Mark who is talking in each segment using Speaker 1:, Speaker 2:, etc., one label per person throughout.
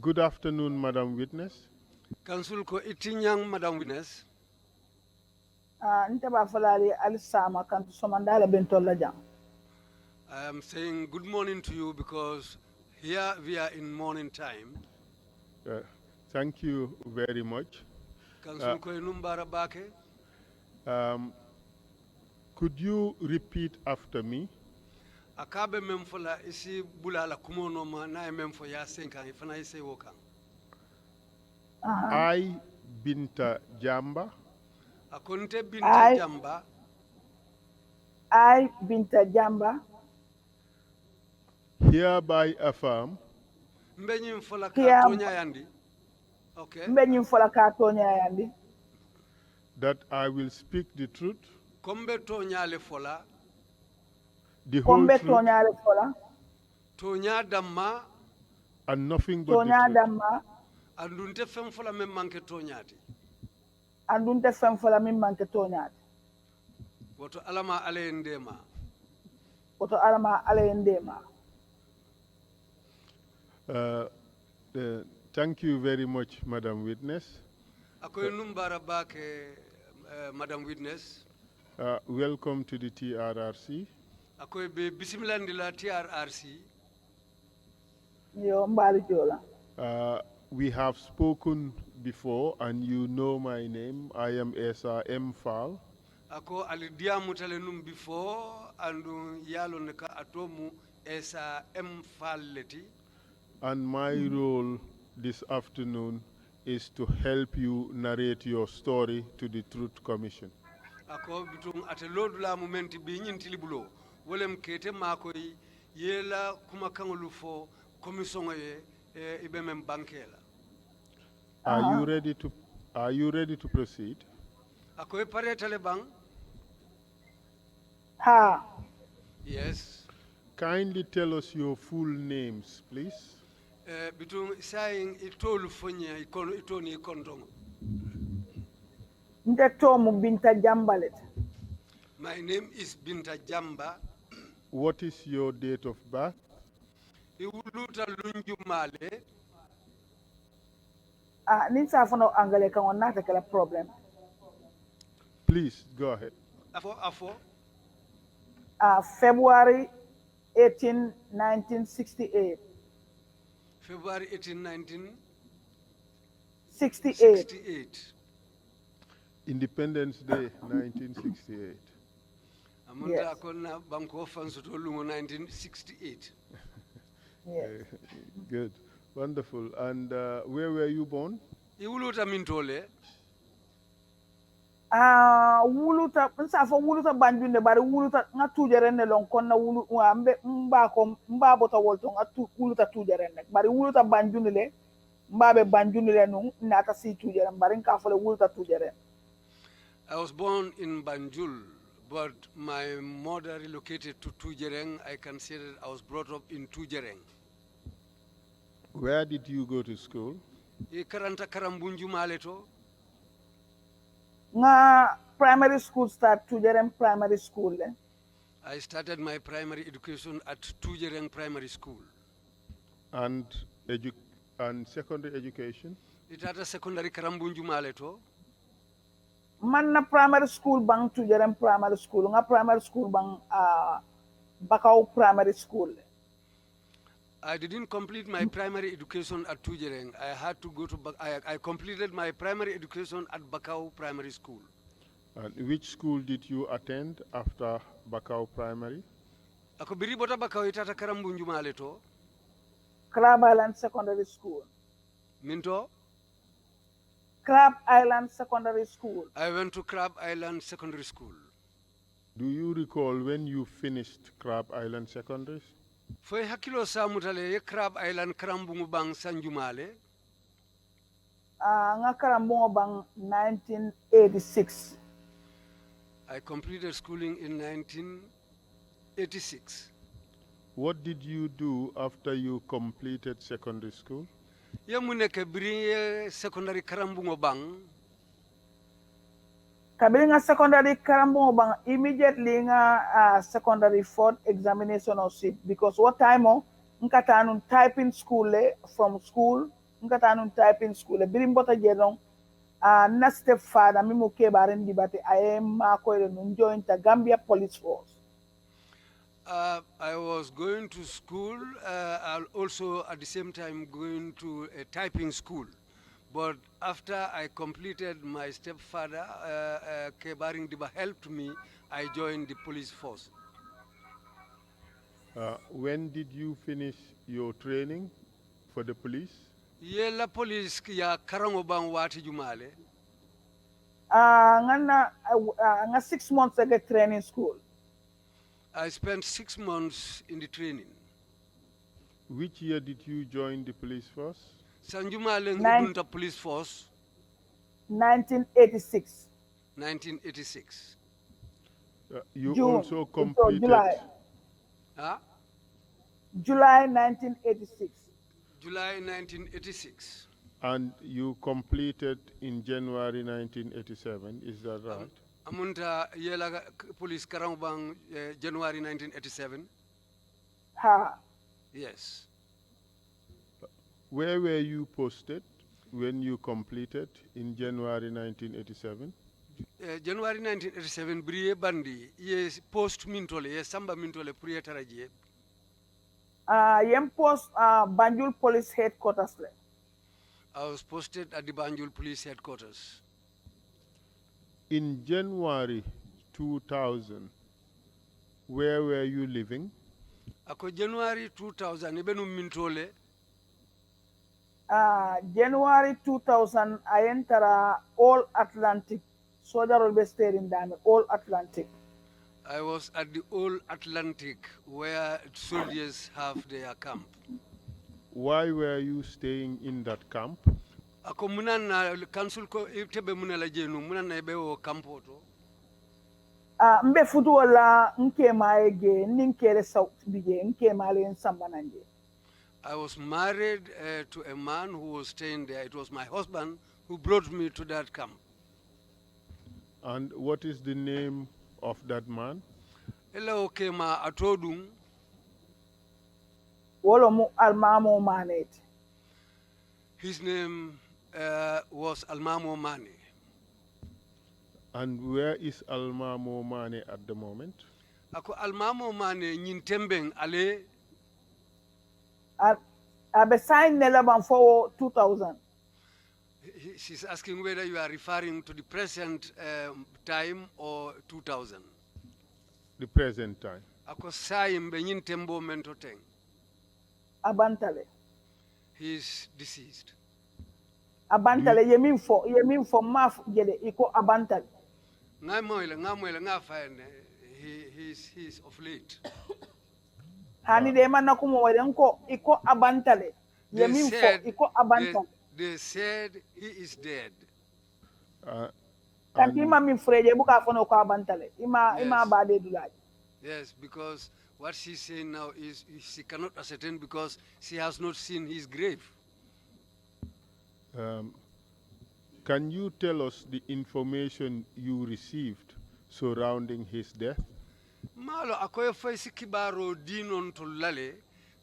Speaker 1: Good afternoon, Madam Witness.
Speaker 2: Council ko itinyang Madam Witness.
Speaker 3: Nte ba falali alisama kantu somandala bentolla jang.
Speaker 2: I am saying good morning to you because here we are in morning time.
Speaker 1: Thank you very much.
Speaker 2: Council ko inumbara bake.
Speaker 1: Could you repeat after me?
Speaker 2: Akabe memfola isi bulala kumono ma na memfo ya senka ifana ise wokan.
Speaker 1: I, Binta Jamba,
Speaker 2: Akonte Binta Jamba.
Speaker 3: I, Binta Jamba,
Speaker 1: hereby affirm
Speaker 2: Mbenyi mfola katonya yandi. Okay.
Speaker 3: Mbenyi mfola katonya yandi.
Speaker 1: That I will speak the truth,
Speaker 2: Kombe tonya le fola.
Speaker 1: the whole truth,
Speaker 3: tonya le fola.
Speaker 2: Tonya damma.
Speaker 1: And nothing but
Speaker 3: tonya
Speaker 1: the truth.
Speaker 3: Damma.
Speaker 2: Andunte fem fola mem manke tonyati.
Speaker 3: Andunte fem fola mem manke tonyati.
Speaker 2: Woto alama ale ndema.
Speaker 3: Woto alama ale ndema.
Speaker 1: Thank you very much, Madam Witness.
Speaker 2: Akoy numbara bake Madam Witness.
Speaker 1: Welcome to the TRRC.
Speaker 2: Akoy be bismillah TRRC.
Speaker 3: Yo mbali jola.
Speaker 1: We have spoken before and you know my name. I am Esa M. Fall.
Speaker 2: Ako alidia mutale num before andu yalo neka atomu Esa M. Fall leti.
Speaker 1: And my role this afternoon is to help you narrate your story to the Truth Commission.
Speaker 2: Ako bitung ate lodu la momenti bi nyintili bulo wolem kete makoy yela kuma kangolu fo commission ye ibemem bankela.
Speaker 1: Are you ready to proceed?
Speaker 2: Ako pare talebang?
Speaker 3: Ha.
Speaker 2: Yes.
Speaker 1: Kindly tell us your full names, please.
Speaker 2: Bitung saying itolu fonya itoni ikondongo.
Speaker 3: Nte tomu Binta Jamba let.
Speaker 2: My name is Binta Jamba.
Speaker 1: What is your date of birth?
Speaker 2: Iwuluta lunjumale.
Speaker 3: Ninsa fono angale kan on nata kala problem.
Speaker 1: Please go ahead.
Speaker 2: Afo.
Speaker 3: February 18, 1968.
Speaker 2: February 18,
Speaker 3: 1968.
Speaker 1: Independence Day, 1968.
Speaker 2: Amanda kona banko fansuto lungo 1968.
Speaker 3: Yes.
Speaker 1: Good. Wonderful. And where were you born?
Speaker 2: Iwuluta mintole.
Speaker 3: Wuluta nsa fo wuluta banjunde bari wuluta nga tujerenne lon konna wulu ambe mba bota wolto nga wuluta tujerenne bari wuluta banjunde le mbabe banjunde le nu nata si tujeren bari nka fo le wuluta tujeren.
Speaker 2: I was born in Banjul, but my mother relocated to Tujereng. I can say that I was brought up in Tujereng.
Speaker 1: Where did you go to school?
Speaker 2: Karanta karambunju maleto.
Speaker 3: Nga primary school start Tujereng primary school le.
Speaker 2: I started my primary education at Tujereng Primary School.
Speaker 1: And secondary education?
Speaker 2: It had a secondary karambunju maleto.
Speaker 3: Man na primary school bang Tujereng primary school nga primary school bang Bakau primary school le.
Speaker 2: I didn't complete my primary education at Tujereng. I had to go to I completed my primary education at Bakau Primary School.
Speaker 1: And which school did you attend after Bakau Primary?
Speaker 2: Ako biri bota Bakau itata karambunju maleto.
Speaker 3: Crab Island Secondary School.
Speaker 2: Minto?
Speaker 3: Crab Island Secondary School.
Speaker 2: I went to Crab Island Secondary School.
Speaker 1: Do you recall when you finished Crab Island Secondary?
Speaker 2: Foi hakilo samutale ye Crab Island karambungu bang sanjumale.
Speaker 3: Nga karambungu bang 1986.
Speaker 2: I completed schooling in 1986.
Speaker 1: What did you do after you completed secondary school?
Speaker 2: Ye muneke biri secondary karambungu bang.
Speaker 3: Kabili nga secondary karambungu bang immediately nga secondary fourth examination or seat because what time nkatanu typing school from school ngata nun typing school e birim bota je non na stepfather mi mo keɓaren ɗiɓate aye makoyre nun jointa Gambia Police Force.
Speaker 2: I was going to school, I'll also at the same time going to a typing school. But after I completed my stepfather, Kebaring Diba helped me, I joined the police force.
Speaker 1: When did you finish your training for the police?
Speaker 2: Yela police ya karango bang wati jumale.
Speaker 3: Nga 6 months ago training school.
Speaker 2: I spent 6 months in the training.
Speaker 1: Which year did you join the police force?
Speaker 2: Sanjumale ngudunta police force.
Speaker 3: 1986.
Speaker 2: 1986.
Speaker 1: You
Speaker 3: June.
Speaker 1: also completed
Speaker 3: July.
Speaker 2: Huh?
Speaker 3: July 1986.
Speaker 2: July 1986.
Speaker 1: And you completed in January 1987, is that right?
Speaker 2: Amunta yela police karambang January 1987.
Speaker 3: Ha.
Speaker 2: Yes.
Speaker 1: Where were you posted when you completed in January 1987?
Speaker 2: January 1987 briye bandi ye post mintole ye samba mintole priye taraje.
Speaker 3: Yem post Banjul Police Headquarters.
Speaker 2: I was posted at the Banjul Police Headquarters.
Speaker 1: In January 2000, where were you living?
Speaker 2: Ako January 2000 ibenu mintole.
Speaker 3: January 2000 I enter All Atlantic Soldier Road State in Diamond, All Atlantic.
Speaker 2: I was at the All Atlantic where soldiers have their camp.
Speaker 1: Why were you staying in that camp?
Speaker 2: Ako munana council ko itebe munala jenu munana ebe o campo to.
Speaker 3: Mbe futu wala nke maege ninkere south bije nke male nsambananje.
Speaker 2: I was married to a man who was staying there. It was my husband who brought me to that camp.
Speaker 1: And what is the name of that man?
Speaker 2: Hello, Kema Atodung.
Speaker 3: Wolo mu almamo manet.
Speaker 2: His name was Almamo Mane.
Speaker 1: And where is Almamo Mane at the moment?
Speaker 2: Ako Almamo Mane nyintembeng ale.
Speaker 3: Abe sign nelaban for 2000.
Speaker 2: She's asking whether you are referring to the present time or 2000.
Speaker 1: The present time.
Speaker 2: Ako sayim be nyintembo mentoteng.
Speaker 3: Abantale.
Speaker 2: He is deceased.
Speaker 3: Abantale yemin for maf gele iko abantale.
Speaker 2: Ngamoyle ngafane he is of late.
Speaker 3: Hani de man nakumo wadenko iko abantale. Yemin for iko abantale.
Speaker 2: They said he is dead.
Speaker 3: Kantima mi freje buka fono ko abantale. Ima bade dulaj.
Speaker 2: Yes, because what she's saying now is she cannot ascertain because she has not seen his grave.
Speaker 1: Can you tell us the information you received surrounding his death?
Speaker 2: Malo akoye faisi kibaro dinon to lale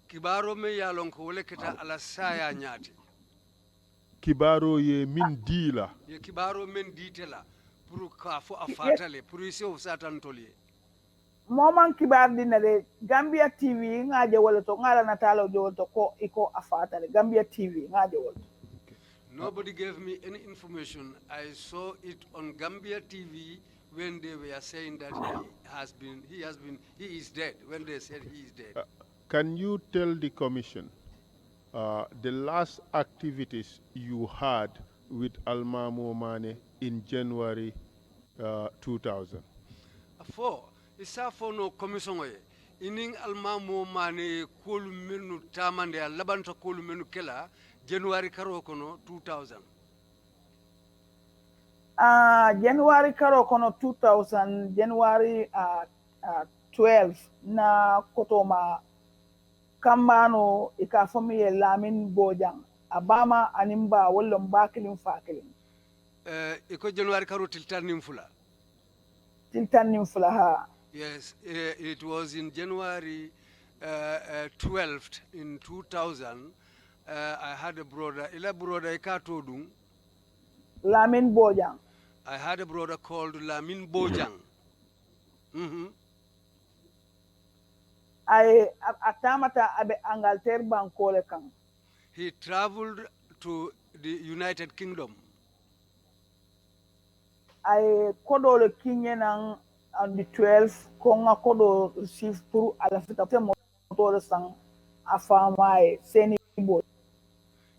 Speaker 2: kibaro me yalon ko wole keta ala saya nyati.
Speaker 1: Kibaro ye min dila.
Speaker 2: Ye kibaro men ditela pour ka fo afatale pour isi o satan toli.
Speaker 3: Moman kibar dinale Gambia TV ngaje wala to ngala natalo jowol to ko iko afatale Gambia TV ngaje wala.
Speaker 2: Nobody gave me any information. I saw it on Gambia TV when they were saying that he is dead, when they said he is dead.
Speaker 1: Can you tell the commission the last activities you had with Almamo Mane in January 2000?
Speaker 2: Isa no commission oye. Ining Almamo Mane kolu menu tamande labanta kolu menu kela January karo kono 2000.
Speaker 3: January karo kono 2000 January 12 na kotoma kambano ikafomi ye lamin bojang abama animba wala mbakilin fakilin
Speaker 2: iko January karo tiltan nimfula
Speaker 3: ha.
Speaker 2: Yes, it was in January 12th in 2000 I had a brother, ila brother ikatodung.
Speaker 3: Lamin Bojang.
Speaker 2: I had a brother called Lamin Bojang.
Speaker 3: I atamata abe Angleterre bankole kang.
Speaker 2: He traveled to the United Kingdom.
Speaker 3: I kodo le kinye nang on the 12th konga kodo receive through alafita te motor sang afama seni bo.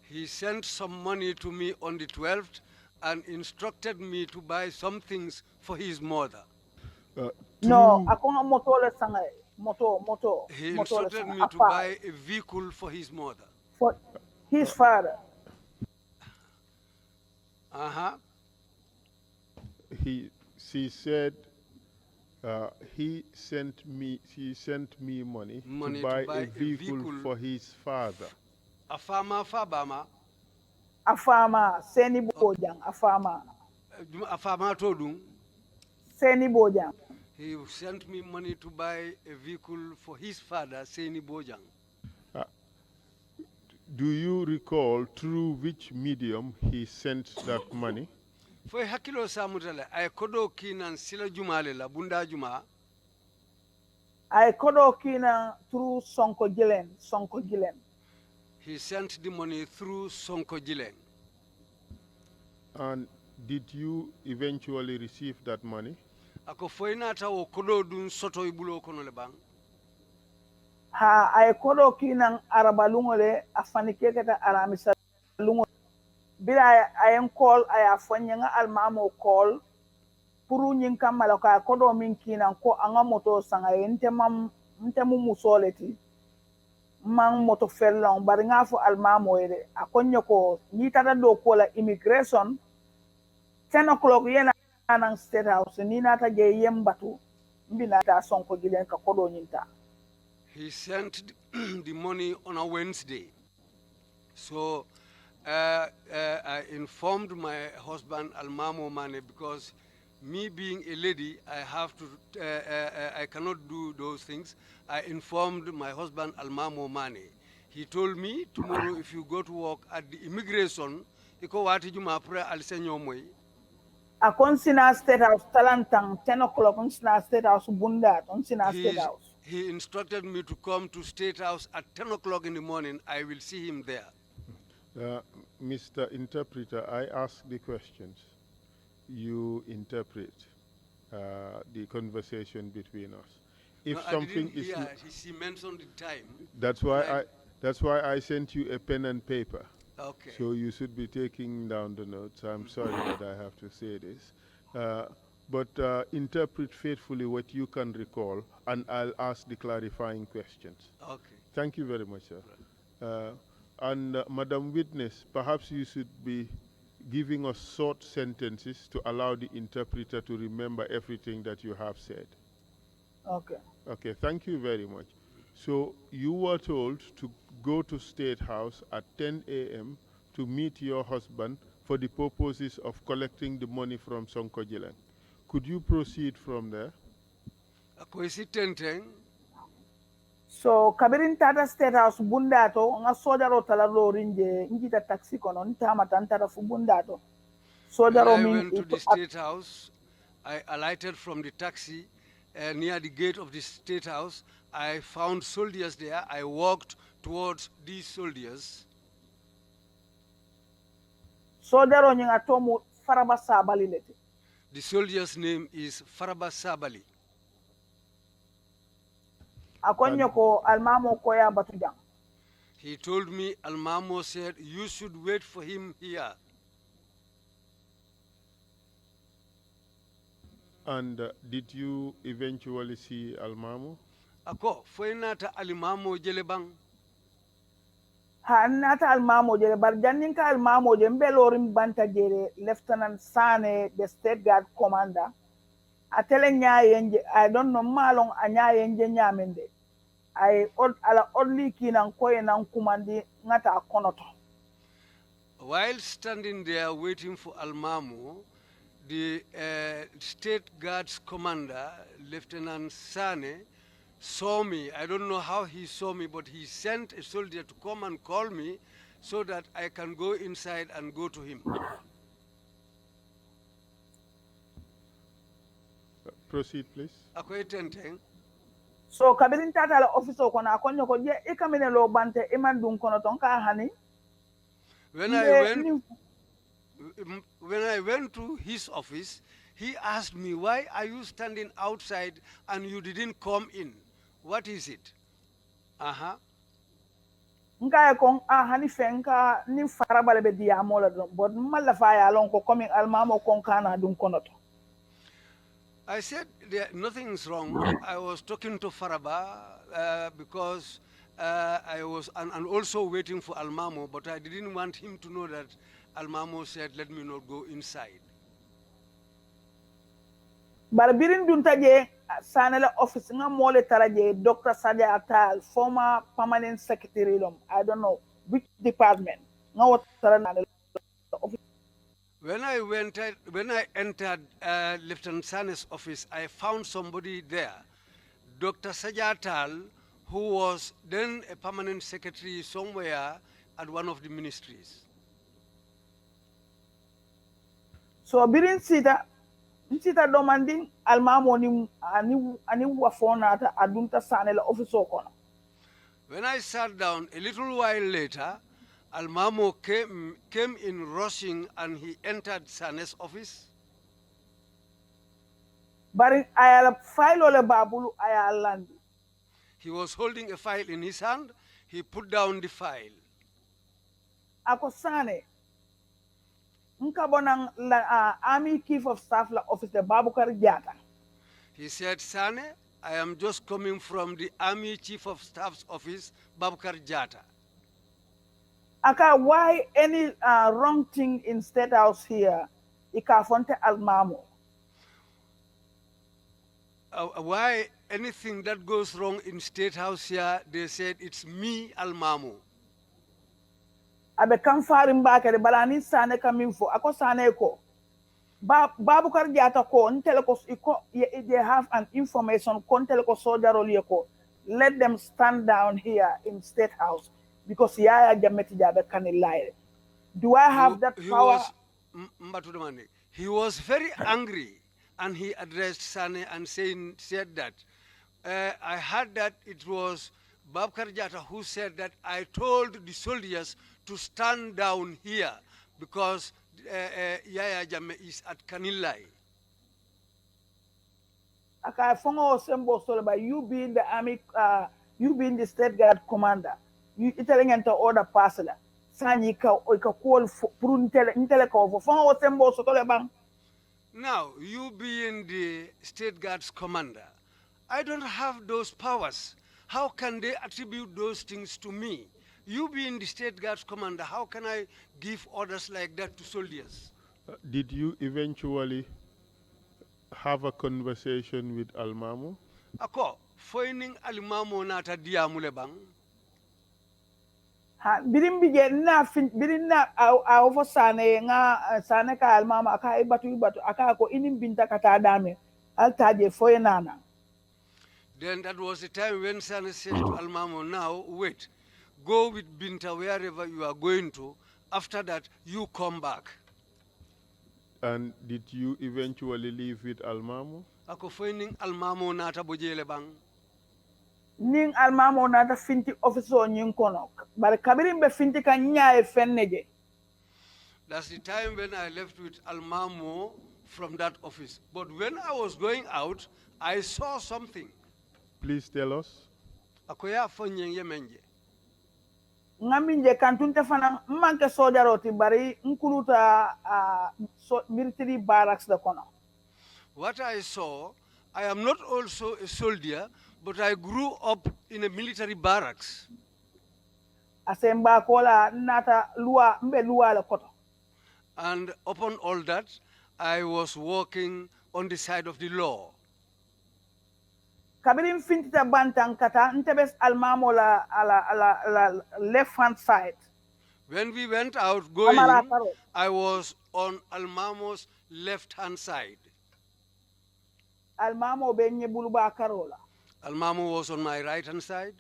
Speaker 2: He sent some money to me on the 12th and instructed me to buy some things for his mother.
Speaker 3: No,
Speaker 1: Through
Speaker 3: akonga motor sang
Speaker 2: He
Speaker 3: motor
Speaker 2: instructed
Speaker 3: sang
Speaker 2: me to
Speaker 3: afa
Speaker 2: buy a vehicle for his mother.
Speaker 3: for his father.
Speaker 1: she said he sent me money to buy a vehicle for his father.
Speaker 2: Afama Fabama.
Speaker 3: Afama seni bojang afama.
Speaker 2: Afama Todung.
Speaker 3: Seni bojang.
Speaker 2: He sent me money to buy a vehicle for his father, Seni Bojang.
Speaker 1: Do you recall through which medium he sent that money?
Speaker 2: Foi hakilo samutale ay kodo kinan sila jumale la bunda juma.
Speaker 3: I kodo kina through Sonko Gilen.
Speaker 2: He sent the money through Sonko Jileng.
Speaker 1: And did you eventually receive that money?
Speaker 2: Ako foi nata o kodo dun soto ibulo kono le bang.
Speaker 3: Ha ay kodo kina arabalungole afanike kata aramisa lungo. Bila ayen call ay afanyanga almamo call puru nyin kamala ka kodo min kina ko anga moto sanga ntemu musoleti. Man moto fellon bari nga fo almamo ere akonyo ko ni tata do ko la immigration 10 o'clock yena nan state house ni nata je yembatu mbina ta Sonko Gilen ka kodo nyinta.
Speaker 2: He sent the money on a Wednesday. So I informed my husband Almamo Mane because me being a lady, I have to, I cannot do those things. I informed my husband Almamo Mane. He told me tomorrow if you go to work at the immigration, iko wati juma pre alisenyo moy.
Speaker 3: Akon sina state house talantang 10 o'clock on sina state house bundat on sina state house.
Speaker 2: He instructed me to come to State House at 10 o'clock in the morning. I will see him there.
Speaker 1: Mr. Interpreter, I ask the questions. You interpret the conversation between us. If
Speaker 2: no,
Speaker 1: something
Speaker 2: I
Speaker 1: is
Speaker 2: didn't hear. He mentioned the time.
Speaker 1: that's why I sent you a pen and paper.
Speaker 2: Okay.
Speaker 1: So you should be taking down the notes. I'm sorry that I have to say this. But interpret faithfully what you can recall, and I'll ask the clarifying questions.
Speaker 2: Okay.
Speaker 1: Thank you very much, sir. Madam Witness, perhaps you should be giving us short sentences to allow the interpreter to remember everything that you have said.
Speaker 3: Okay.
Speaker 1: Okay, thank you very much. So you were told to go to State House at 10 a.m. to meet your husband for the purposes of collecting the money from Sonko Gilen. Could you proceed from there?
Speaker 3: So kabirin tata state house bundato nga sojaro talaro rinje njita taxi kono ntama tantara fu bundato. Sojaro
Speaker 2: when I went to the State House, I alighted from the taxi near the gate of the State House. I found soldiers there. I walked towards these soldiers.
Speaker 3: Sojaro nyinga tomu faraba sabali lete.
Speaker 2: The soldier's name is Faraba Sabali.
Speaker 3: Akonyo ko almamo koya batujang.
Speaker 2: He told me, Almamo said, you should wait for him here.
Speaker 1: And did you eventually see Almamo?
Speaker 2: Ako, foinata Alimamo jelebang.
Speaker 3: Ha nata almamo jere bar jannin ka almamo je mbelorim banta jere Lieutenant Sane, the state guard commander. Atele nyayenje I don't know malong anyayenje nyamende. I ala only kinan koye nan kumandi ngata konoto.
Speaker 2: While standing there waiting for Almamo, the state guards commander, Lieutenant Sane, saw me. I don't know how he saw me, but he sent a soldier to come and call me, so that I can go inside and go to him.
Speaker 1: Proceed, please.
Speaker 2: Akoy tenteng.
Speaker 3: So kabirin tata la office ko na konyo ko je ikamine lo bante iman dun kono ton ka hani.
Speaker 2: When I went to his office, he asked me, why are you standing outside and you didn't come in? What is it?
Speaker 3: Nka ko hani fenka ni farabale be dia mola don bod malla fa ya lon ko coming almamo kon kana dun kono to.
Speaker 2: I said nothing's wrong. I was talking to Faraba because I was and also waiting for Almamo, but I didn't want him to know that Almamo said, let me not go inside.
Speaker 3: Bar birin dun taje sanela office nga mole taraje Dr. Sadia Atal, former permanent secretary lom. I don't know which department. Nga what office.
Speaker 2: When I entered Lieutenant Sane's office, I found somebody there, Dr. Sajatal, who was then a permanent secretary somewhere at one of the ministries.
Speaker 3: So birin sita domanding almamo ni ani wafona ata adunta sanela office kono.
Speaker 2: When I sat down a little while later, Almamo came in rushing and he entered Sane's office.
Speaker 3: Bari ayala file ole babulu ayalandi.
Speaker 2: He was holding a file in his hand. He put down the file.
Speaker 3: Ako Sane, nkabonang Army Chief of Staff la office de Babukar Jata.
Speaker 2: He said, Sane, I am just coming from the Army Chief of Staff's office, Babukar Jata.
Speaker 3: Aka, why any wrong thing in State House here? Ika fonte almamo.
Speaker 2: Why anything that goes wrong in State House here, they said it's me, Almamo.
Speaker 3: Abe kam farim bakere balani Sane coming for. Ako Sane ko. Babukar Jata ko ntele ko they have an information kon tele ko soldier ko. Let them stand down here in State House because Yaya Jameti Jabe kanilai. Do I have that power?
Speaker 2: He was very angry and he addressed Sane and said that I heard that it was Babkar Jata who said that I told the soldiers to stand down here because Yaya Jamme is at Kanilai.
Speaker 3: Aka fongo sembo solba, you being the army, you being the state guard commander, you telling into order parcel. Sanyi ka call pour intele ka fongo sembo sotole bang.
Speaker 2: Now, you being the state guard's commander, I don't have those powers. How can they attribute those things to me? You being the state guard's commander, how can I give orders like that to soldiers?
Speaker 1: Did you eventually have a conversation with Almamo?
Speaker 2: Ako, foining Almamo nata diamule bang.
Speaker 3: Birin bije na birin na over Sane nga Sane ka almama aka ibatu aka ko inin Binta kata dame altaje foye nana.
Speaker 2: Then that was the time when Sane said to Almamo, now wait, go with Binta wherever you are going to. After that, you come back.
Speaker 1: And did you eventually leave with Almamo?
Speaker 2: Ako foining Almamo nata bojele bang.
Speaker 3: Ning almamo nata finti officer nyin kono bar kabirin be finti kan nyaaye fenneje.
Speaker 2: That's the time when I left with Almamo from that office. But when I was going out, I saw something.
Speaker 1: Please tell us.
Speaker 2: Akoya fonyen yemenje.
Speaker 3: Ngaminje kantunte fana manke sojaroti bari nkuluta military barracks da kono.
Speaker 2: What I saw, I am not also a soldier, but I grew up in a military barracks.
Speaker 3: Asemba kola nata lua mbe lua la koto.
Speaker 2: And upon all that, I was walking on the side of the law.
Speaker 3: Kabirin fintita bantan kata ntebes almamo la left hand side.
Speaker 2: When we went out going, I was on Almamo's left hand side.
Speaker 3: Almamo benye buluba karola.
Speaker 2: Almamo was on my right hand side.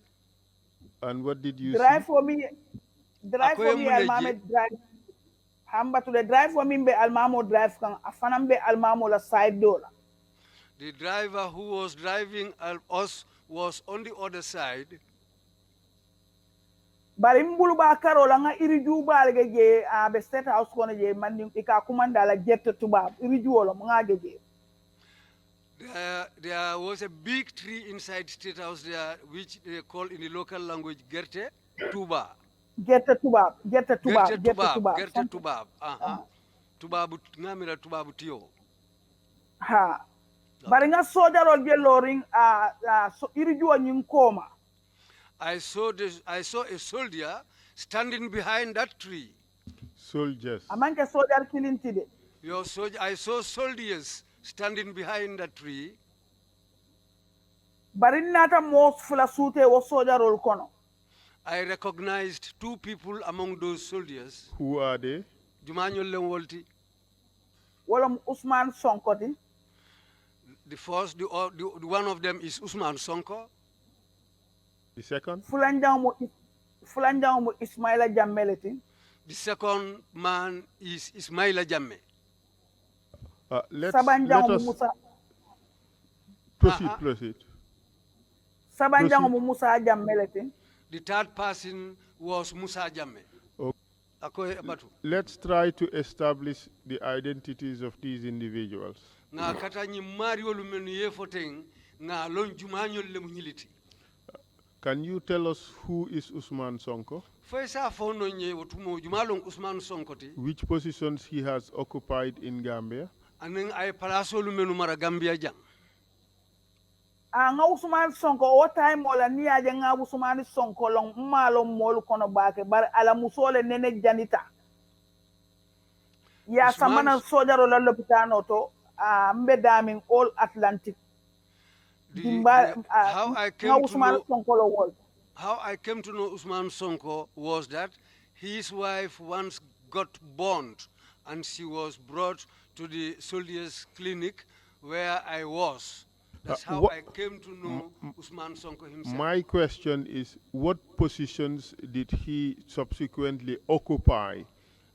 Speaker 1: And what did you
Speaker 3: Drive
Speaker 1: see?
Speaker 3: for me. drive for me almame drive hamba to the drive for me be almamo drive kan afanam be almamo la side door.
Speaker 2: The driver who was driving us was on the other side.
Speaker 3: Bari mbulu ba karola nga iriju balge je be state house kono je mandi ika kumanda la jet tubab iriju wala nga je.
Speaker 2: There was a big tree inside State House there, which they call in the local language Gerte Tuba.
Speaker 3: Gerte tubab, Gerte tubab,
Speaker 2: Gerte tubab, Gerte tubab. Tubabu ngamira tubabu tio.
Speaker 3: Ha. Bari nga sojarol je loring so iriju nyin koma.
Speaker 2: I saw a soldier standing behind that tree.
Speaker 1: Soldiers.
Speaker 3: Amanke soldier kilintide.
Speaker 2: I saw soldiers standing behind the tree.
Speaker 3: Barinata most fula sute was soldier roll kono.
Speaker 2: I recognized two people among those soldiers.
Speaker 1: Who are they?
Speaker 2: Jumanyo Lenwolti.
Speaker 3: Walam Usman Sonkoti.
Speaker 2: The first, the one of them is Usman Sonko.
Speaker 1: The second?
Speaker 3: Fulanjango Ismaila Jammeleti.
Speaker 2: The second man is Ismaila Jamme.
Speaker 1: Let us proceed.
Speaker 3: Sabanjango Musa Jammeleti.
Speaker 2: The third person was Musa Jamme.
Speaker 1: Okay. Let's try to establish the identities of these individuals. Can you tell us who is Usman Sonko? Which positions he has occupied in Gambia?
Speaker 3: Nga Usman Sonko o time wala ni aje nga Usman Sonko long malo molu kono bake bar ala musole nene janita ya samana sojaro la lopitano to mbe daming all Atlantic
Speaker 2: how I came to know Usman Sonko was that his wife once got burned and she was brought to the soldiers clinic where I was. That's how I came to know Usman Sonko himself.
Speaker 1: My question is, what positions did he subsequently occupy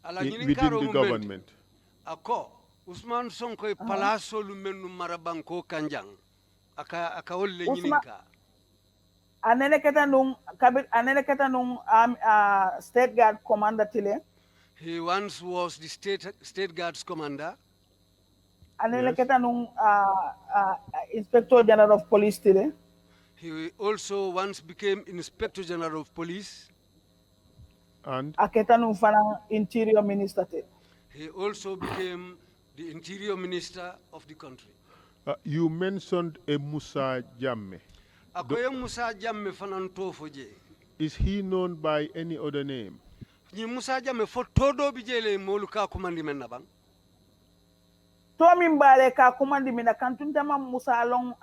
Speaker 1: within the government?
Speaker 2: Ako Usman Sonko palaso lumenu marabanko kanjang aka wolle nyininka.
Speaker 3: Anene keta nung state guard commander tile.
Speaker 2: He once was the state guards commander.
Speaker 3: Anele keta nung Inspector General of Police tile.
Speaker 2: He also once became Inspector General of Police.
Speaker 1: And
Speaker 3: aketa nung fanang Interior Minister tile.
Speaker 2: He also became the Interior Minister of the country.
Speaker 1: You mentioned a Musa Jamme.
Speaker 2: Akoye Musa Jamme fanantofoje.
Speaker 1: Is he known by any other name?
Speaker 2: Ni Musa Jamme fo todo bijele moluka kumandi menabang.
Speaker 3: Tomi mbale ka kumandi mina kantuntama Musa long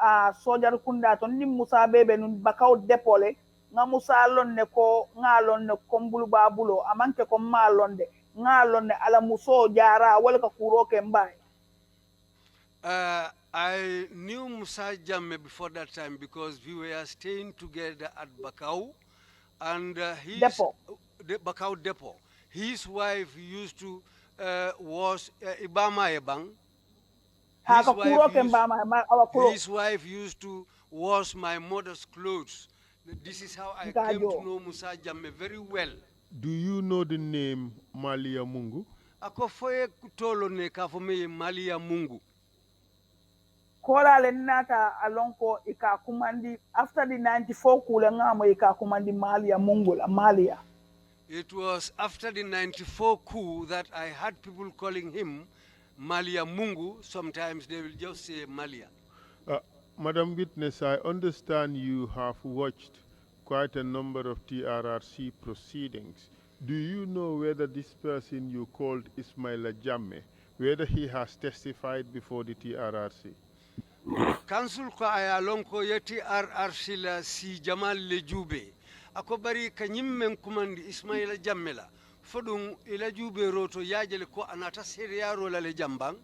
Speaker 3: sojar kunda to ni Musa bebe nun bakaw depole nga Musa lon ne ko ngalon ne kombulu babulo amanke ko malonde ngalon ne ala muso jara wala ka kuro ke mbay.
Speaker 2: I knew Musa Jamme before that time because we were staying together at Bakau and Bakau Depot. His wife used to wash Ibama Ebang. His wife used to wash my mother's clothes. This is how I came to know Musa Jamme very well.
Speaker 1: Do you know the name Malia Mungu?
Speaker 2: Ako foye kutolo ne ka fome Malia Mungu.
Speaker 3: Kola le nata alonko ika kumandi after the 94 kule ngamo ika kumandi Malia Mungu la Malia.
Speaker 2: It was after the 94 coup that I had people calling him Malia Mungu. Sometimes they will just say Malia.
Speaker 1: Madam Witness, I understand you have watched quite a number of TRRC proceedings. Do you know whether this person you called Ismaila Jamme, whether he has testified before the TRRC?
Speaker 2: Council ko ayalonko yeti TRRC la si Jamal Lejube. Ako bari kanyimmen kumandi Ismaila Jamme la. Fodung ila jube roto yajele ko anata seriaro la le jambang.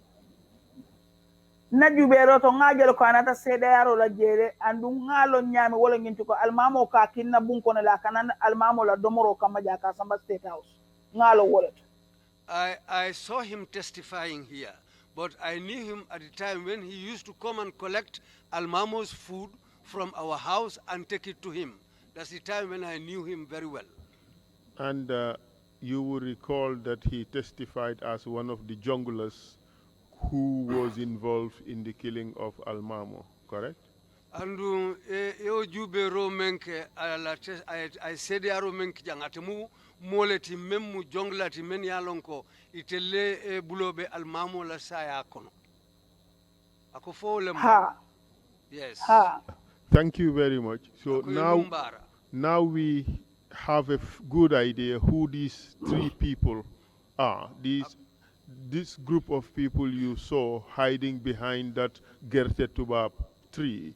Speaker 3: na jubero to ngajelo ko anata seda yaro la jere andu ngalo nyame wala nginti ko almamo ka kinna bunko na la kanan almamo la domoro kama jaka samba state house ngalo wallet.
Speaker 2: I saw him testifying here, but I knew him at the time when he used to come and collect Almamo's food from our house and take it to him. That's the time when I knew him very well.
Speaker 1: And you will recall that he testified as one of the junglers who was involved in the killing of Almamo, correct?
Speaker 2: Andu yo jube ro menke I said yaro menke jangatemu moleti memmu jonglati men yalonko itelle bulobe almamo la saya kono ako fole
Speaker 3: Ha.
Speaker 2: Yes.
Speaker 3: Ha.
Speaker 1: Thank you very much. So now we have a good idea who these three people are. This group of people you saw hiding behind that Gerte Tubab tree.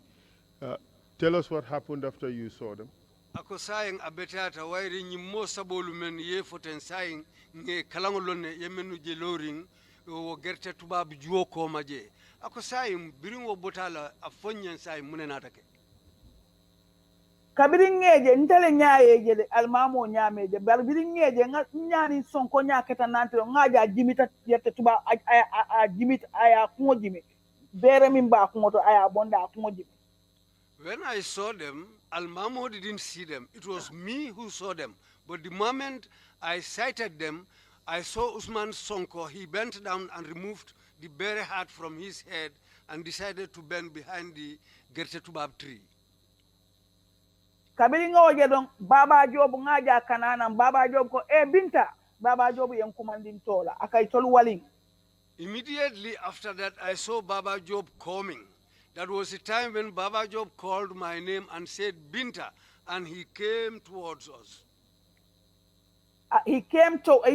Speaker 1: Tell us what happened after you saw them.
Speaker 2: Ako saying abetata wairi nyimmo sabolu men ye foten saying nge kalangolone yemenu jeloring o Gerte Tubab juo ko maje. Ako saying birin wo botala afonyen saying munenatake.
Speaker 3: Kabirin ngeje ntele nyaaye de almamo nyaameje bar birin ngeje nyani sonko nyaketa nantiro ngaja jimita yette tuba a jimit aya kungo jimi bere min ba kungo to aya bonda kungo jimi.
Speaker 2: When I saw them, Almamo didn't see them. It was me who saw them. But the moment I sighted them, I saw Usman Sonko. He bent down and removed the berry hat from his head and decided to bend behind the Gerte Tubab tree.
Speaker 3: Kabiri ngoje don Baba Job ngaja kanana Baba Job ko Binta Baba Job yen kumandin tola akay tolu waling.
Speaker 2: Immediately after that, I saw Baba Job coming. That was the time when Baba Job called my name and said, Binta, and he came towards us.
Speaker 3: He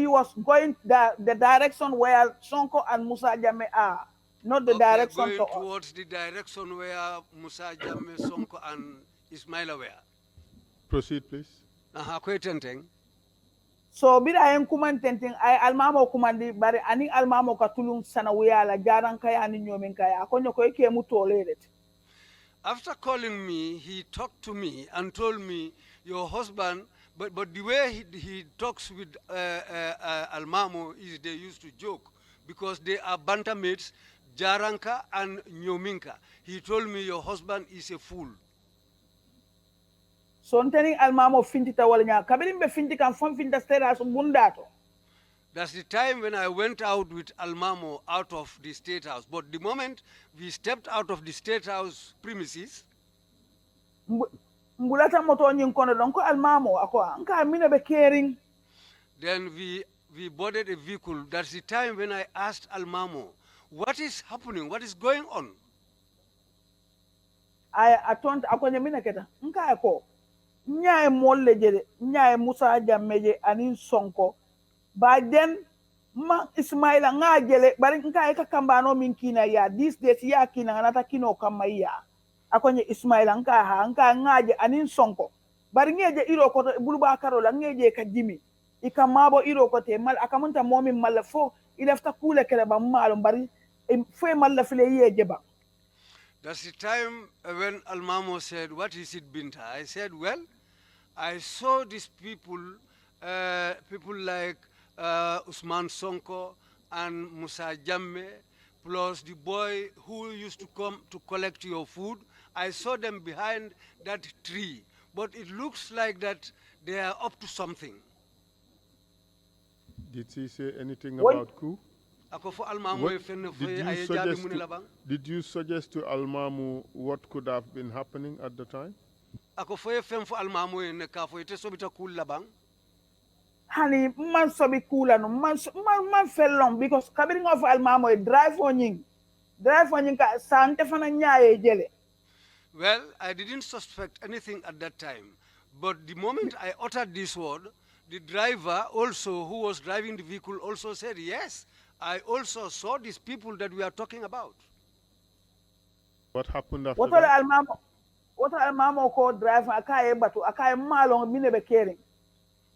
Speaker 3: was going the direction where Sonko and Musa Jame are, not the direction
Speaker 2: going towards the direction where Musa Jame, Sonko, and Ismaila were.
Speaker 1: Proceed, please.
Speaker 3: So bida en kumantenteng ay almamo kumandi bari ani almamo katulung sana wiyala jaran kaya ani nyomin kaya akonyo ko eke mutoleret.
Speaker 2: After calling me, he talked to me and told me, your husband, but the way he talks with almamo is they used to joke because they are bantermates, Jaranka and Nyominka. He told me, your husband is a fool.
Speaker 3: So nteni almamo fintita wala nya kabirimbe finti kan fon finta stera so bundato.
Speaker 2: That's the time when I went out with Almamo out of the State House. But the moment we stepped out of the State House premises,
Speaker 3: mbulata moto nyinkono donko almamo ako anka mine be caring.
Speaker 2: Then we boarded a vehicle. That's the time when I asked Almamo, what is happening? What is going on?
Speaker 3: I told akonye mine keta nka ako nyae molle jede nyae Musa Jammeje anin Sonko ba den ma Ismaila ngajele bari nka eka kambano min kina ya these days ya kina anata kino kama ya akonye Ismaila nka ha nka ngaje anin Sonko bari ngeje iro ko buluba karola ngeje ka jimi ikamabo iro ko te mal akamunta momin mal fo ilafta kule kele ba malo bari fo mal file yeje ba.
Speaker 2: That's the time when Almamo said, what is it, Binta? I said, well, I saw these people, people like Usman Sonko and Musa Jamme, plus the boy who used to come to collect your food. I saw them behind that tree, but it looks like that they are up to something.
Speaker 1: Did he say anything about coup? Did you suggest to Almamu what could have been happening at the time?
Speaker 3: Honey, man so be cool and man fell long because coming off Almamu drive on ying ka sante fana nyaaye jele.
Speaker 2: Well, I didn't suspect anything at that time, but the moment I uttered this word, the driver also who was driving the vehicle also said yes. I also saw these people that we are talking about.
Speaker 1: What happened after that?
Speaker 3: What Almamo called driver akaye batu akaye malo mine be caring.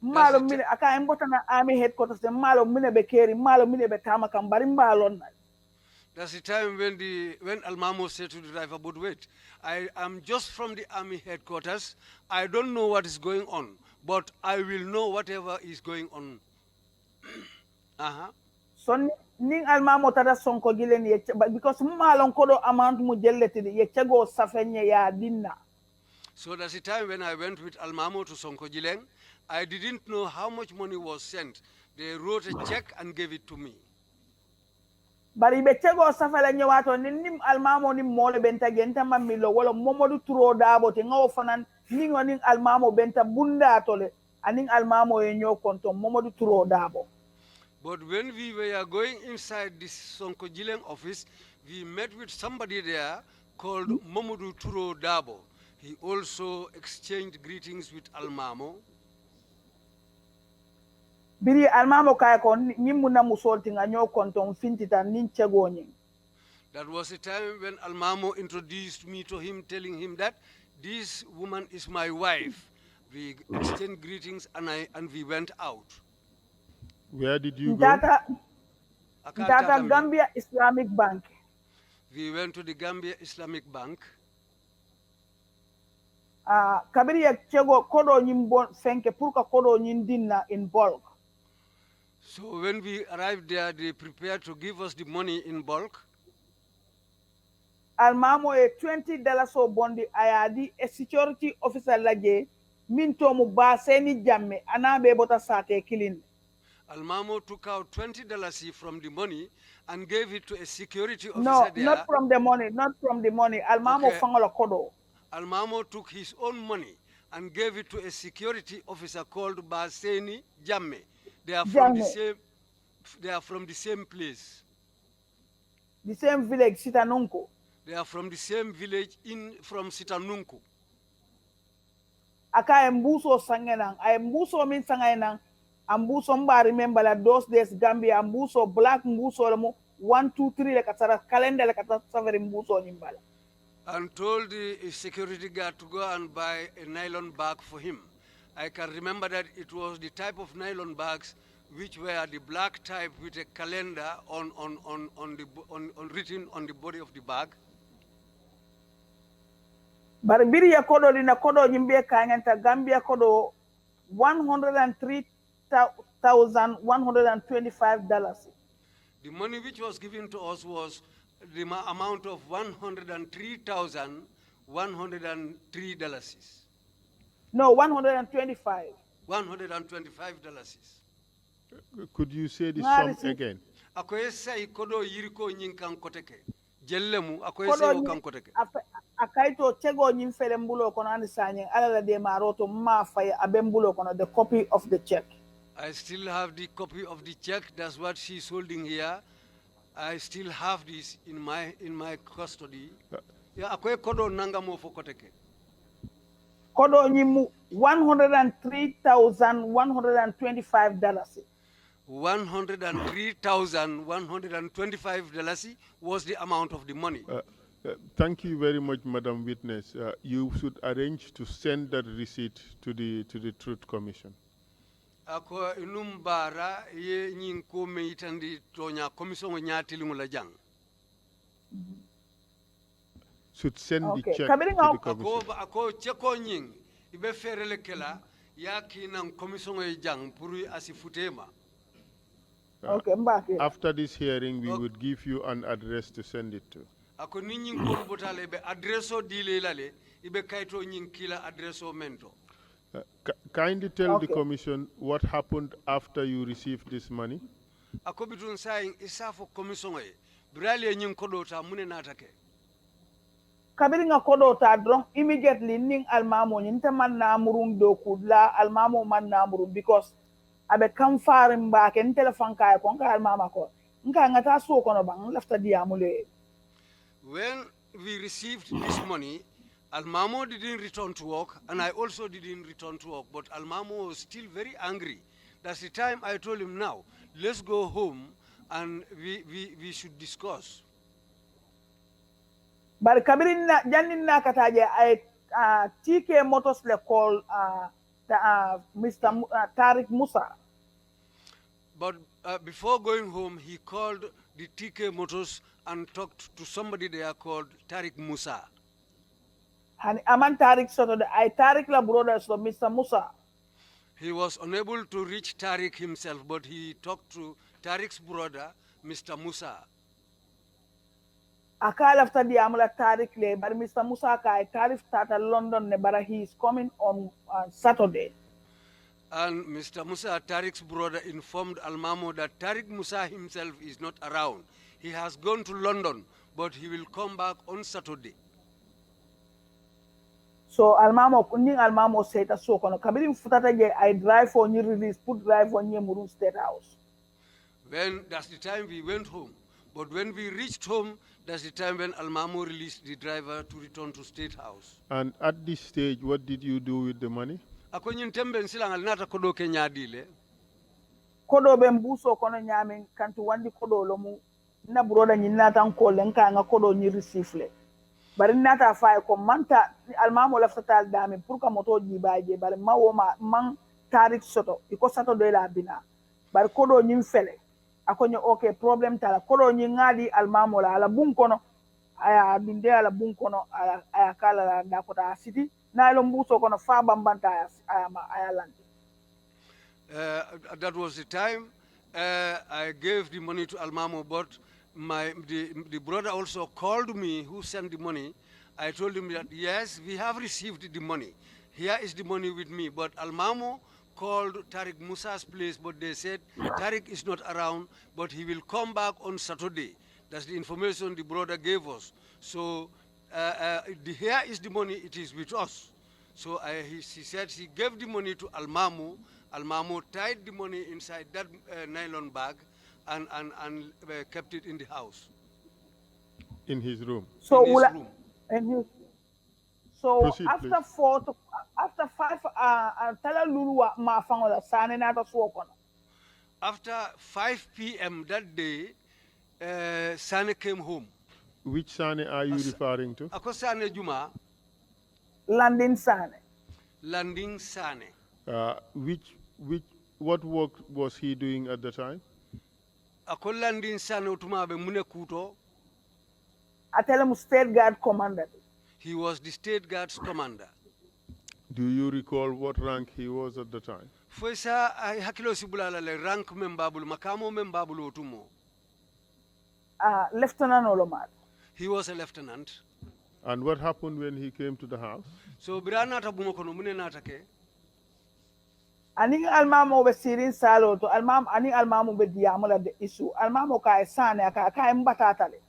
Speaker 3: Malo mine akaye mbota na army headquarters de malo mine be caring malo mine be tama kambari malo na.
Speaker 2: That's the time when Almamo said to the driver, but wait, I am just from the army headquarters. I don't know what is going on, but I will know whatever is going on. Uh-huh.
Speaker 3: So ning almamo tata sonko gilen ye because malon kodo amount mu jelleti ye chego safenye ya dinna.
Speaker 2: So that's the time when I went with Almamo to Sonkojileng. I didn't know how much money was sent. They wrote a check and gave it to me.
Speaker 3: Bari be chego safala nyawato nim almamo nim mole benta genta mamilo wala momodu turo dabo te ngaw fanan ning ning almamo benta bunda tole aning almamo ye nyo konto momodu turo dabo.
Speaker 2: But when we were going inside this Sonkojileng office, we met with somebody there called Momodu Turo Dabo. He also exchanged greetings with Almamo.
Speaker 3: Biri almamo kaya ko nimuna musolti nga nyo konto fintita nin chego nyi.
Speaker 2: That was the time when Almamo introduced me to him, telling him that this woman is my wife. We exchanged greetings and we went out.
Speaker 1: Where did you go?
Speaker 3: Data Gambia Islamic Bank.
Speaker 2: We went to the Gambia Islamic Bank.
Speaker 3: Kabiri ya chego kodo nyimbo fenke purka kodo nyindina in bulk.
Speaker 2: So when we arrived there, they prepared to give us the money in bulk.
Speaker 3: Almamo e $20 so bondi ayadi a security officer laje minto mu ba seni jamme anabe bota sate kilin.
Speaker 2: Almamo took out $20 from the money and gave it to a security officer
Speaker 3: No,
Speaker 2: there.
Speaker 3: not from the money, not from the money. Almamo fangola kodo.
Speaker 2: Almamo took his own money and gave it to a security officer called Baseni Jamme. They are from the same. They are from the same place.
Speaker 3: The same village, Sitanunku.
Speaker 2: They are from the same village from Sitanunku.
Speaker 3: Aka embuso sangenang. Embuso means sangenang. Ambuso mba remember that those days Gambia ambuso black mbuso lamo 1 2 3 like a calendar like a saveri mbuso nimbala.
Speaker 2: And told the security guard to go and buy a nylon bag for him. I can remember that it was the type of nylon bags which were the black type with a calendar written on the body of the bag.
Speaker 3: Baribiri ya kodo lina kodo nyimbe kanyanta Gambia kodo $103,125.
Speaker 2: The money which was given to us was the amount of $103,103.
Speaker 3: No, 125.
Speaker 2: $125.
Speaker 1: Could you say the sum again?
Speaker 2: Akoye say kodo yiriko nyinkan koteke. Jellemu akoye say kan koteke.
Speaker 3: Akaito chego nyimfele mbulo kono andi sanye ala de maroto ma fay abembulo kono the copy of the check.
Speaker 2: I still have the copy of the check. That's what she's holding here. I still have this in my custody. Yeah, akoye kodo nanga mo fo koteke.
Speaker 3: Kodo nyimu $103,125.
Speaker 2: $103,125 was the amount of the money.
Speaker 1: Thank you very much, Madam Witness. You should arrange to send that receipt to the Truth Commission.
Speaker 2: Ako inumbara ye nyinko meitandi tonya commission nyatili mulajang.
Speaker 1: Should send the check to the commission.
Speaker 2: Ako cheko nying ibe ferele kela yaki nang commission jang puru asifutema.
Speaker 3: Okay,
Speaker 1: after this hearing, we would give you an address to send it to.
Speaker 2: Ako ninyin ko botale be adreso dile lale ibe kaito nyin kila adreso mento.
Speaker 1: Kindly tell the commission what happened after you received this money.
Speaker 2: Ako bitun saying isafo commission e brale nyin kodota mune natake.
Speaker 3: Kabiri nga kodota dron immediately ning almamo nyinte man na murum do kudla almamo man na murum because abe kam farim ba ken telephone kay ko ngal mama ko nka ngata so kono bang lafta diamule.
Speaker 2: When we received this money, Almamo didn't return to work, and I also didn't return to work, but Almamo was still very angry. That's the time I told him, now, let's go home, and we should discuss.
Speaker 3: But Kabirin Janin Nakataja, I TK Motors le call Mr. Tariq Musa.
Speaker 2: But before going home, he called the TK Motors and talked to somebody there called Tariq Musa.
Speaker 3: hani aman Tariq soto de ay Tariq la brother so Mr. Musa.
Speaker 2: He was unable to reach Tariq himself, but he talked to Tariq's brother, Mr. Musa.
Speaker 3: Aka lafta di amula Tariq le, but Mr. Musa ka ay Tariq started London ne, but he is coming on Saturday.
Speaker 2: And Mr. Musa, Tariq's brother, informed Almamo that Tariq Musa himself is not around. He has gone to London, but he will come back on Saturday.
Speaker 3: So Almamo kuning Almamo said so kono kabiri futata je I drive for new release, put drive for new Murun State House.
Speaker 2: When that's the time we went home. But when we reached home, that's the time when Almamo released the driver to return to State House.
Speaker 1: And at this stage, what did you do with the money?
Speaker 2: Akonyin tembe nsilangal nata kodo Kenya dile.
Speaker 3: Kodo be mbuso kono nyame kantu wandi kodo lomu na broda nyina tan ko lenka nga kodo ni receive bari nata fay ko manta Almamo lafta tal dami pour ka moto jibaje bari mawo man Tariq soto iko sato de la bina bari kodo nyim fele akonyo okay problem tala kodo nyi ngadi Almamo la ala bun kono aya dinde ala bun kono aya kala la dakota city na lo mbuso kono fa bambanta aya landi.
Speaker 2: That was the time I gave the money to Almamo, but the brother also called me who sent the money. I told him that, yes, we have received the money. Here is the money with me. But Almamo called Tariq Musa's place, but they said Tariq is not around, but he will come back on Saturday. That's the information the brother gave us. So here is the money, it is with us. So he said he gave the money to Almamo. Almamo tied the money inside that nylon bag and kept it in the house.
Speaker 1: In his room?
Speaker 3: So
Speaker 2: in his room.
Speaker 3: So
Speaker 1: Proceed,
Speaker 3: after
Speaker 1: please.
Speaker 3: after 5, tell Lulu ma fangola sane na to suokono.
Speaker 2: After 5 p.m. that day, Sane came home.
Speaker 1: Which Sane are you referring to?
Speaker 2: Ako Sane Juma.
Speaker 3: Landing Sane.
Speaker 2: Landing Sane.
Speaker 1: What work was he doing at the time?
Speaker 2: Ako Landing Sane utuma be mune kuto.
Speaker 3: I tell him State Guard Commander.
Speaker 2: He was the State Guard's commander.
Speaker 1: Do you recall what rank he was at the time?
Speaker 2: Foisa ay hakilo sibulala le rank membabul makamo membabul otumo.
Speaker 3: Lieutenant Olomar.
Speaker 2: He was a lieutenant.
Speaker 1: And what happened when he came to the house?
Speaker 2: So birana tabumo kono mune natake.
Speaker 3: Aning Almamo be sirin salo to aning Almamo be diamola de issue. Almamo ka Sane ka mbatatale.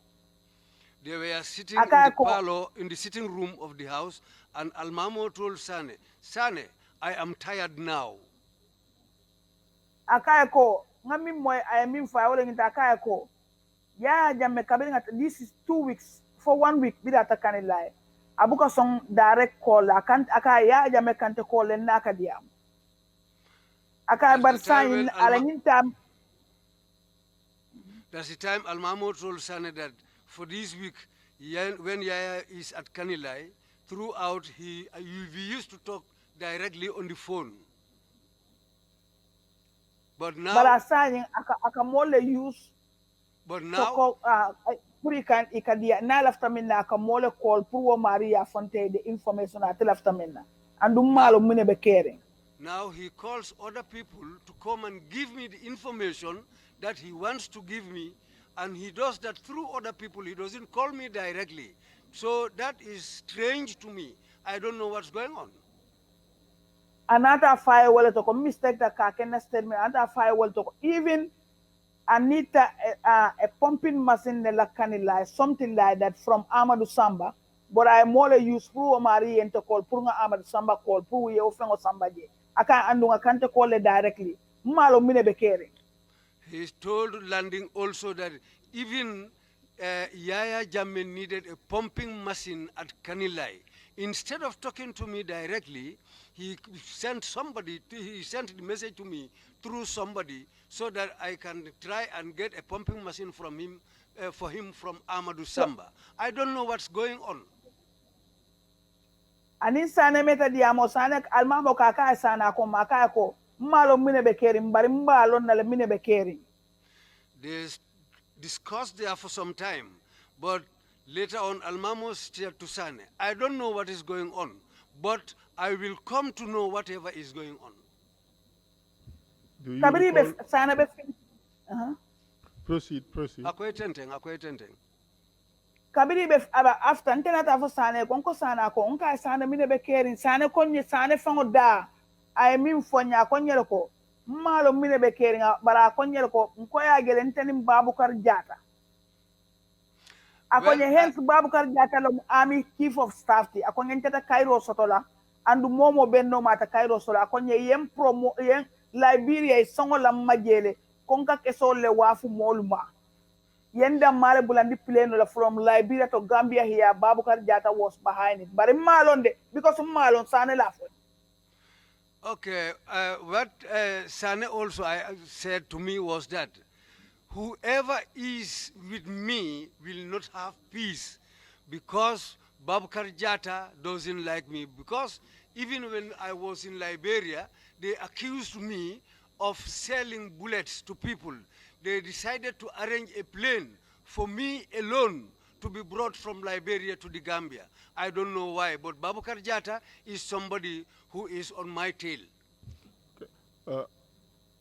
Speaker 2: They were sitting in the parlor, in the sitting room of the house, and Almamo told Sane, Sane, I am tired now.
Speaker 3: Akayako, ngami moy I mean for all in Akayako. Ya Jamba kabin this is 2 weeks for 1 week bila takanilai. Abuka song direct call akaya Jamba kante call en nakadiam. Akay barsain alanin tam.
Speaker 2: That's the time Almamo told Sane that for this week, when Yaya is at Kanilai, throughout we used to talk directly on the phone. But now,
Speaker 3: akamole use.
Speaker 2: But now,
Speaker 3: purikan ikadia na laftamina akamole call Puro Maria Fonte the information at laftamina. And malo mune bekering.
Speaker 2: Now he calls other people to come and give me the information that he wants to give me. And he does that through other people. He doesn't call me directly. So that is strange to me. I don't know what's going on.
Speaker 3: Another firewall to mistake that kakena statement. Another firewall to even Anita a pumping machine la kanila something like that from Amadou Samba. But I more use Puro Marie and to call Purunga Amadou Samba call Puru ye ofengo Samba je. I can't call it directly. Malo mine bekering.
Speaker 2: He told Landing also that even Yaya Jammeh needed a pumping machine at Kanilai. Instead of talking to me directly, he sent the message to me through somebody so that I can try and get a pumping machine from him, for him from Amadou Samba. I don't know what's going on.
Speaker 3: Anin Sane meta diamo Sane Almamo kaka sana ko makaya ko malo mine bekering bari mbalo na le mine bekering.
Speaker 2: discussed there for some time, but later on Almamo said to Sane, I don't know what is going on, but I will come to know whatever is going on.
Speaker 1: Do you
Speaker 3: kabiri be
Speaker 1: recall?
Speaker 3: sana be
Speaker 1: Proceed, proceed.
Speaker 2: Akoy tenteng.
Speaker 3: kabiri be aba after ntena ta fo sane ko sana ko onka sana mine be kerin sane konye sane fango da ay min fonya konye ko malo mine be kerin bara konye ko nko ya gele nteni babukar jata
Speaker 2: Well,
Speaker 3: akonye hence babukar jata lo army chief of staff ti akonye nteta Cairo sotola andu momo benno mata Cairo sola akonye yem promo yen Liberia songo la majele konka keso le wafu moluma yenda mare bulandi plane la from Liberia to Gambia here Babukar Jata was behind it but malon de because malon sane la fo
Speaker 2: okay, what Sane also said to me was that whoever is with me will not have peace because Babukar Jata doesn't like me. Because even when I was in Liberia, they accused me of selling bullets to people. They decided to arrange a plane for me alone to be brought from Liberia to the Gambia. I don't know why, but Babukar Jata is somebody who is on my tail.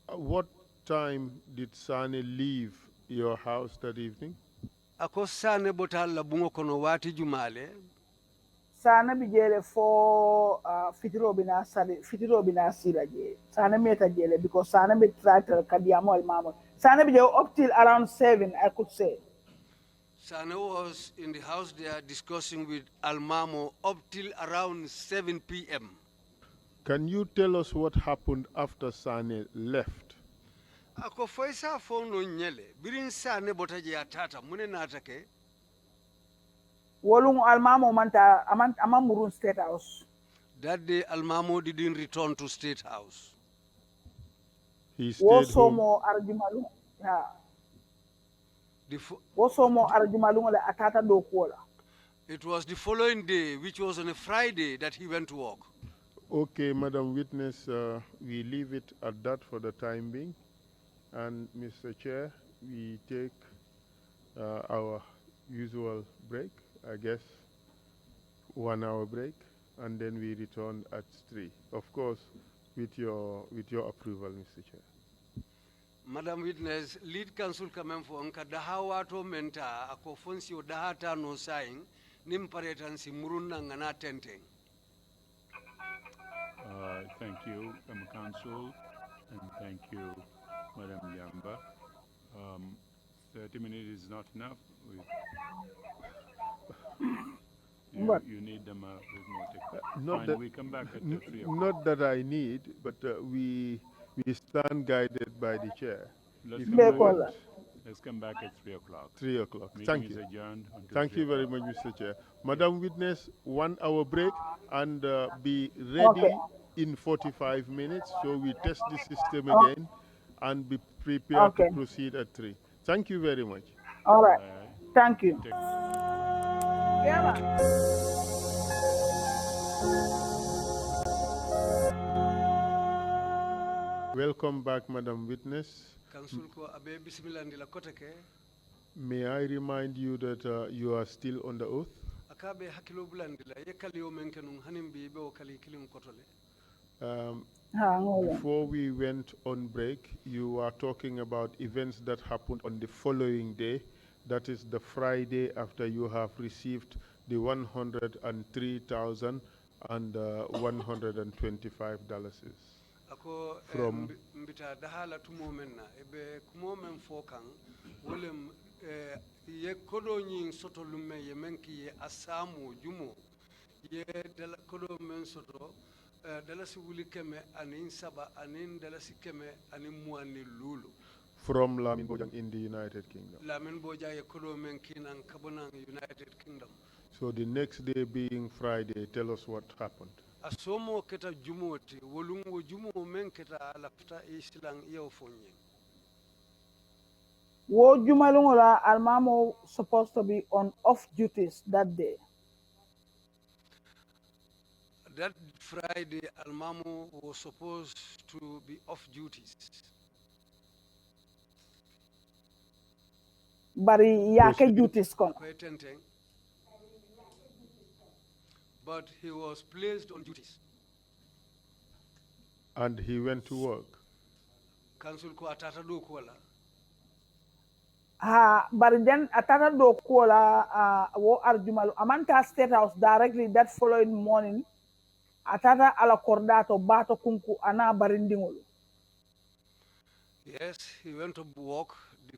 Speaker 1: What time did Sane leave your house that evening?
Speaker 2: Ako sane botal la bungo kono wati jumale.
Speaker 3: sana bi jele fo fitiro bina sira je sana meta jele because sana bi tractor kadiamo al mamo sana bi je up till around 7 I could say
Speaker 2: Sane was in the house there discussing with Almamo up till around 7 p.m.
Speaker 1: Can you tell us what happened after Sane left?
Speaker 2: Ako foisa fo no nyele birin Sane botaje atata mune natake.
Speaker 3: wolung al mamo manta amamurun state house
Speaker 2: That day Almamo didn't return to State House.
Speaker 1: He
Speaker 3: wo
Speaker 1: stayed home.
Speaker 3: somo arjumalu ha
Speaker 2: The fo-
Speaker 3: wo somo arjumalu le atata do kola
Speaker 2: it was the following day, which was on a Friday, that he went to work.
Speaker 1: Okay, Madam Witness, we leave it at that for the time being. And Mr. Chair, we take our usual break, I guess 1 hour break, and then we return at 3. Of course, with your approval, Mr. Chair.
Speaker 2: Madam Witness, lead counsel for onka dahawato menta ako fonsi o dahata no saing nimparetan si muruna ngana tenteng.
Speaker 4: Thank you, Council, and thank you, Madam Jamba. 30 minutes is not enough. You need them with more technique.
Speaker 1: Not
Speaker 4: Fine,
Speaker 1: that-
Speaker 4: we come back at 3 o'clock.
Speaker 1: Not that I need, but we stand guided by the chair.
Speaker 4: Let's
Speaker 1: If
Speaker 4: come
Speaker 1: you
Speaker 4: back
Speaker 1: want,
Speaker 4: at- Let's come back at 3 o'clock.
Speaker 1: 3 o'clock.
Speaker 4: Meeting
Speaker 1: Thank
Speaker 4: is
Speaker 1: you.
Speaker 4: adjourned until
Speaker 1: Thank
Speaker 4: 3
Speaker 1: you very
Speaker 4: o'clock.
Speaker 1: much, Mr. Chair. Madam Witness, 1 hour break and be ready
Speaker 3: Okay.
Speaker 1: in 45 minutes. So we test the system
Speaker 3: Oh.
Speaker 1: again and be prepared
Speaker 3: Okay.
Speaker 1: to proceed at 3. Thank you very much.
Speaker 3: all right thank you
Speaker 4: Take-
Speaker 3: yeah man.
Speaker 1: Welcome back, Madam Witness.
Speaker 2: Counsel ko abe bismillah ndila koteke
Speaker 1: May I remind you that you are still on the oath?
Speaker 2: akabe hakilo bulandila yekali o menkenun hanimbi be o kali kilim kotole.
Speaker 3: ha ngolo
Speaker 1: Before we went on break, you were talking about events that happened on the following day. That is the Friday after you have received the $103,125.
Speaker 2: Ako
Speaker 1: From-
Speaker 2: mbita dahala tumo menna ebe kumo men fokan wolem ye kodo nyin soto lumme ye menki ye asamu jumo ye dala kodo men soto dalasi wuli keme anin saba anin dalasi keme anin muani lulu
Speaker 1: From Lamin Bojang in the United Kingdom.
Speaker 2: lamin boja ye kodo men kinan kabonan United Kingdom.
Speaker 1: So the next day being Friday, tell us what happened.
Speaker 2: Asomo keta jumoti wolungo jumo men keta lafta islang iyo fonye.
Speaker 3: wo jumalungola almamo supposed to be on off duties that day
Speaker 2: That Friday, Almamo was supposed to be off duties.
Speaker 3: bari yake duties kono.
Speaker 2: But he was placed on duties.
Speaker 1: And he went to work.
Speaker 2: Council ko atata do kola.
Speaker 3: Ha, bari then atata do kola wo arjumalu amanta State House directly that following morning. Atata ala kordato bato kunku ana barindingolo.
Speaker 2: Yes, he went to work the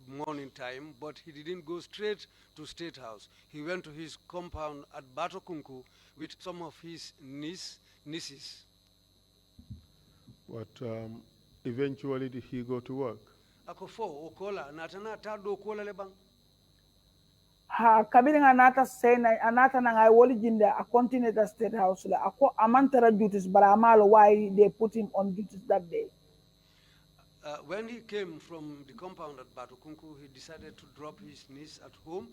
Speaker 2: morning time, but he didn't go straight to State House. He went to his compound at Batokunku with some of his nieces.
Speaker 1: But eventually did he go to work?
Speaker 2: Ako fo okola natana tado kola lebang.
Speaker 3: Ha kabiri anata sena anata na ngai woli jinde a continue the State House la ako amantara duties but amalo why they put him on duties that day.
Speaker 2: When he came from the compound at Batokunku, he decided to drop his niece at home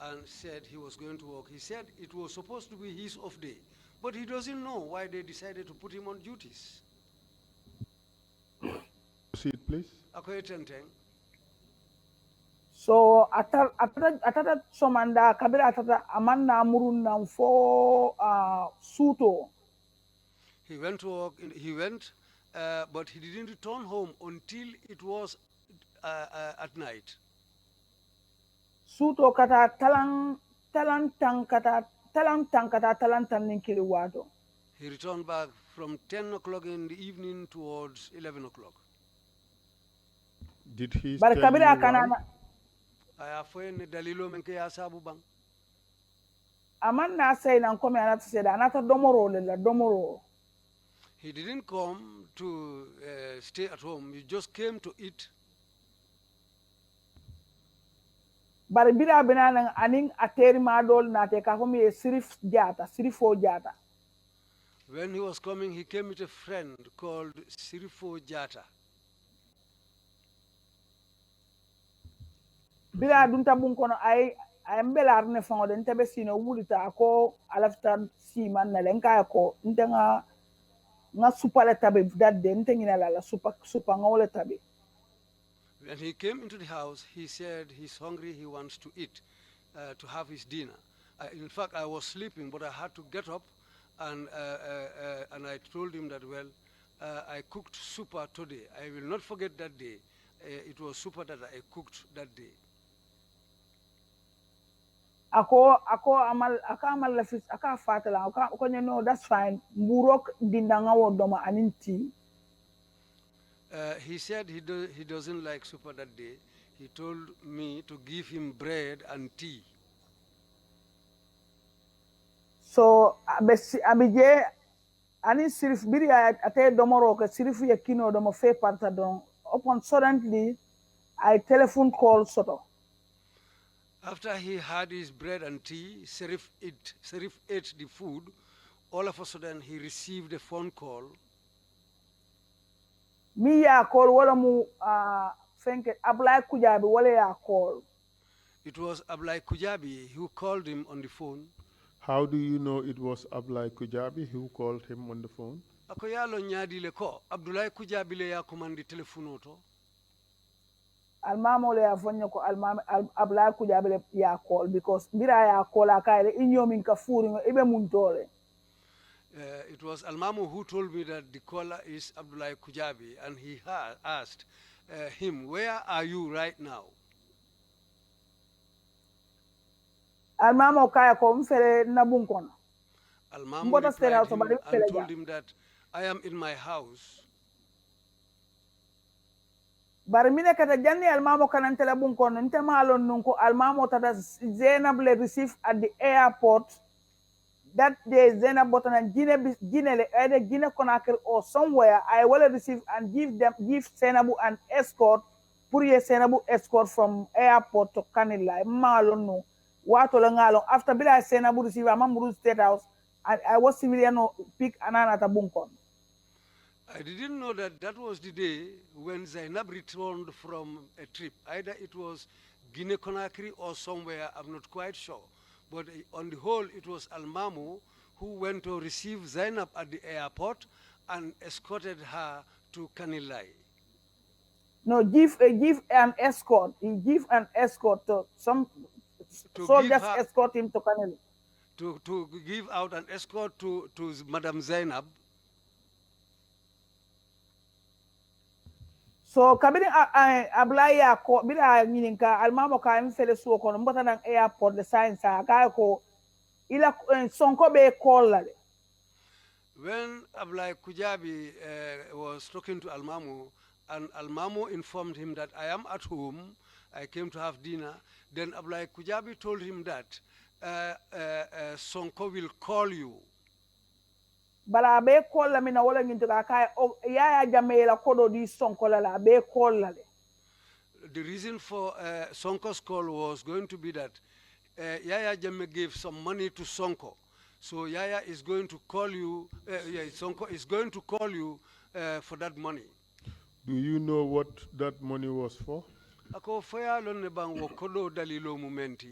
Speaker 2: and said he was going to work. He said it was supposed to be his off day, but he doesn't know why they decided to put him on duties.
Speaker 1: Proceed, please.
Speaker 3: So atata somanda kabiri atata amanna murunna fo suto.
Speaker 2: He went to work. But he didn't return home until it was at night.
Speaker 3: Suto kata talang ninkili wado.
Speaker 2: He returned back from 10 o'clock in the evening towards 11 o'clock.
Speaker 1: Did he tell you why?
Speaker 3: Amanna say na nkome anata say anata domoro.
Speaker 2: He didn't come to stay at home. He just came to eat.
Speaker 3: Bari bira binana aning ateri madol na te ka komi sirifo jata.
Speaker 2: When he was coming, he came with a friend called Sirifo Jata.
Speaker 3: Bira dunta bunkono ay mbelar ne fango den tebe sino wulita ko alafta si man na lenka ko ndenga nga supale tabe that day ntengina la super ngole tabe.
Speaker 2: When he came into the house, he said he's hungry, he wants to eat, to have his dinner. In fact, I was sleeping, but I had to get up, and I told him that, well, I cooked super today. I will not forget that day. It was super that I cooked that day.
Speaker 3: Ako amal lafis aka fatala ako no that's fine. Murok dindanga wodoma aninti.
Speaker 2: He said he doesn't like super that day. He told me to give him bread and tea.
Speaker 3: So abije ani sirif biri ate domoro ke sirifu yakino domo fe parta don. Upon suddenly I telephone call soto.
Speaker 2: After he had his bread and tea, Serif ate the food. All of a sudden, he received a phone call.
Speaker 3: Me ya call wala mu fenke Ablai Kujabi wala ya call.
Speaker 2: It was Ablai Kujabi who called him on the phone.
Speaker 1: How do you know it was Ablai Kujabi who called him on the phone?
Speaker 2: Ako yalo nyadi le ko Abdullah Kujabi le ya komandi telefono to.
Speaker 3: Almamo le afonyo ko Ablai Kujabi ya call because bira ya call akaile inyo min ka furi ibe muntole.
Speaker 2: It was Almamu who told me that the caller is Abdullah Kujabi, and he asked him, where are you right now?
Speaker 3: Almamo kaya ko mfere nabunkono.
Speaker 2: Almamu replied him and told him that I am in my house.
Speaker 3: Bari mine kata janni almamo kanantela bunkono nte malon nunko almamo tata Zainab le receive at the airport. That day, Zainab Botana Gine Conakry or somewhere, I will receive and give Senabu an escort, Puriye Senabu escort from airport to Kanila. Malonu, Watolangalo. After Bila Senabu receive Amamuru State House, and I was civilian pick Anana Bunkon.
Speaker 2: I didn't know that was the day when Zainab returned from a trip. Either it was Guinea Conakry or somewhere, I'm not quite sure. But on the whole, it was Almamu who went to receive Zainab at the airport and escorted her to Kanilai.
Speaker 3: No, give an escort. He give an escort to some
Speaker 2: to
Speaker 3: soldiers escort him to Kanel.
Speaker 2: to give out an escort to Madam Zainab.
Speaker 3: So kabiri ablaya ko bila nyininka almamo ka mfele suo kono mbota nan airport the science ka ko ila sonko be call la.
Speaker 2: When Ablai Kujabi was talking to Almamu, and Almamu informed him that I am at home, I came to have dinner, then Ablai Kujabi told him that Sonko will call you.
Speaker 3: Bala be call la mina wala nginto ka ya jamela kodo di sonko la be call la.
Speaker 2: The reason for Sonko's call was going to be that Yaya Jammeh gave some money to Sonko. So Yaya is going to call you, Sonko is going to call you for that money.
Speaker 1: Do you know what that money was for?
Speaker 2: Ako faya lon ne bang wokodo dalilo momenti.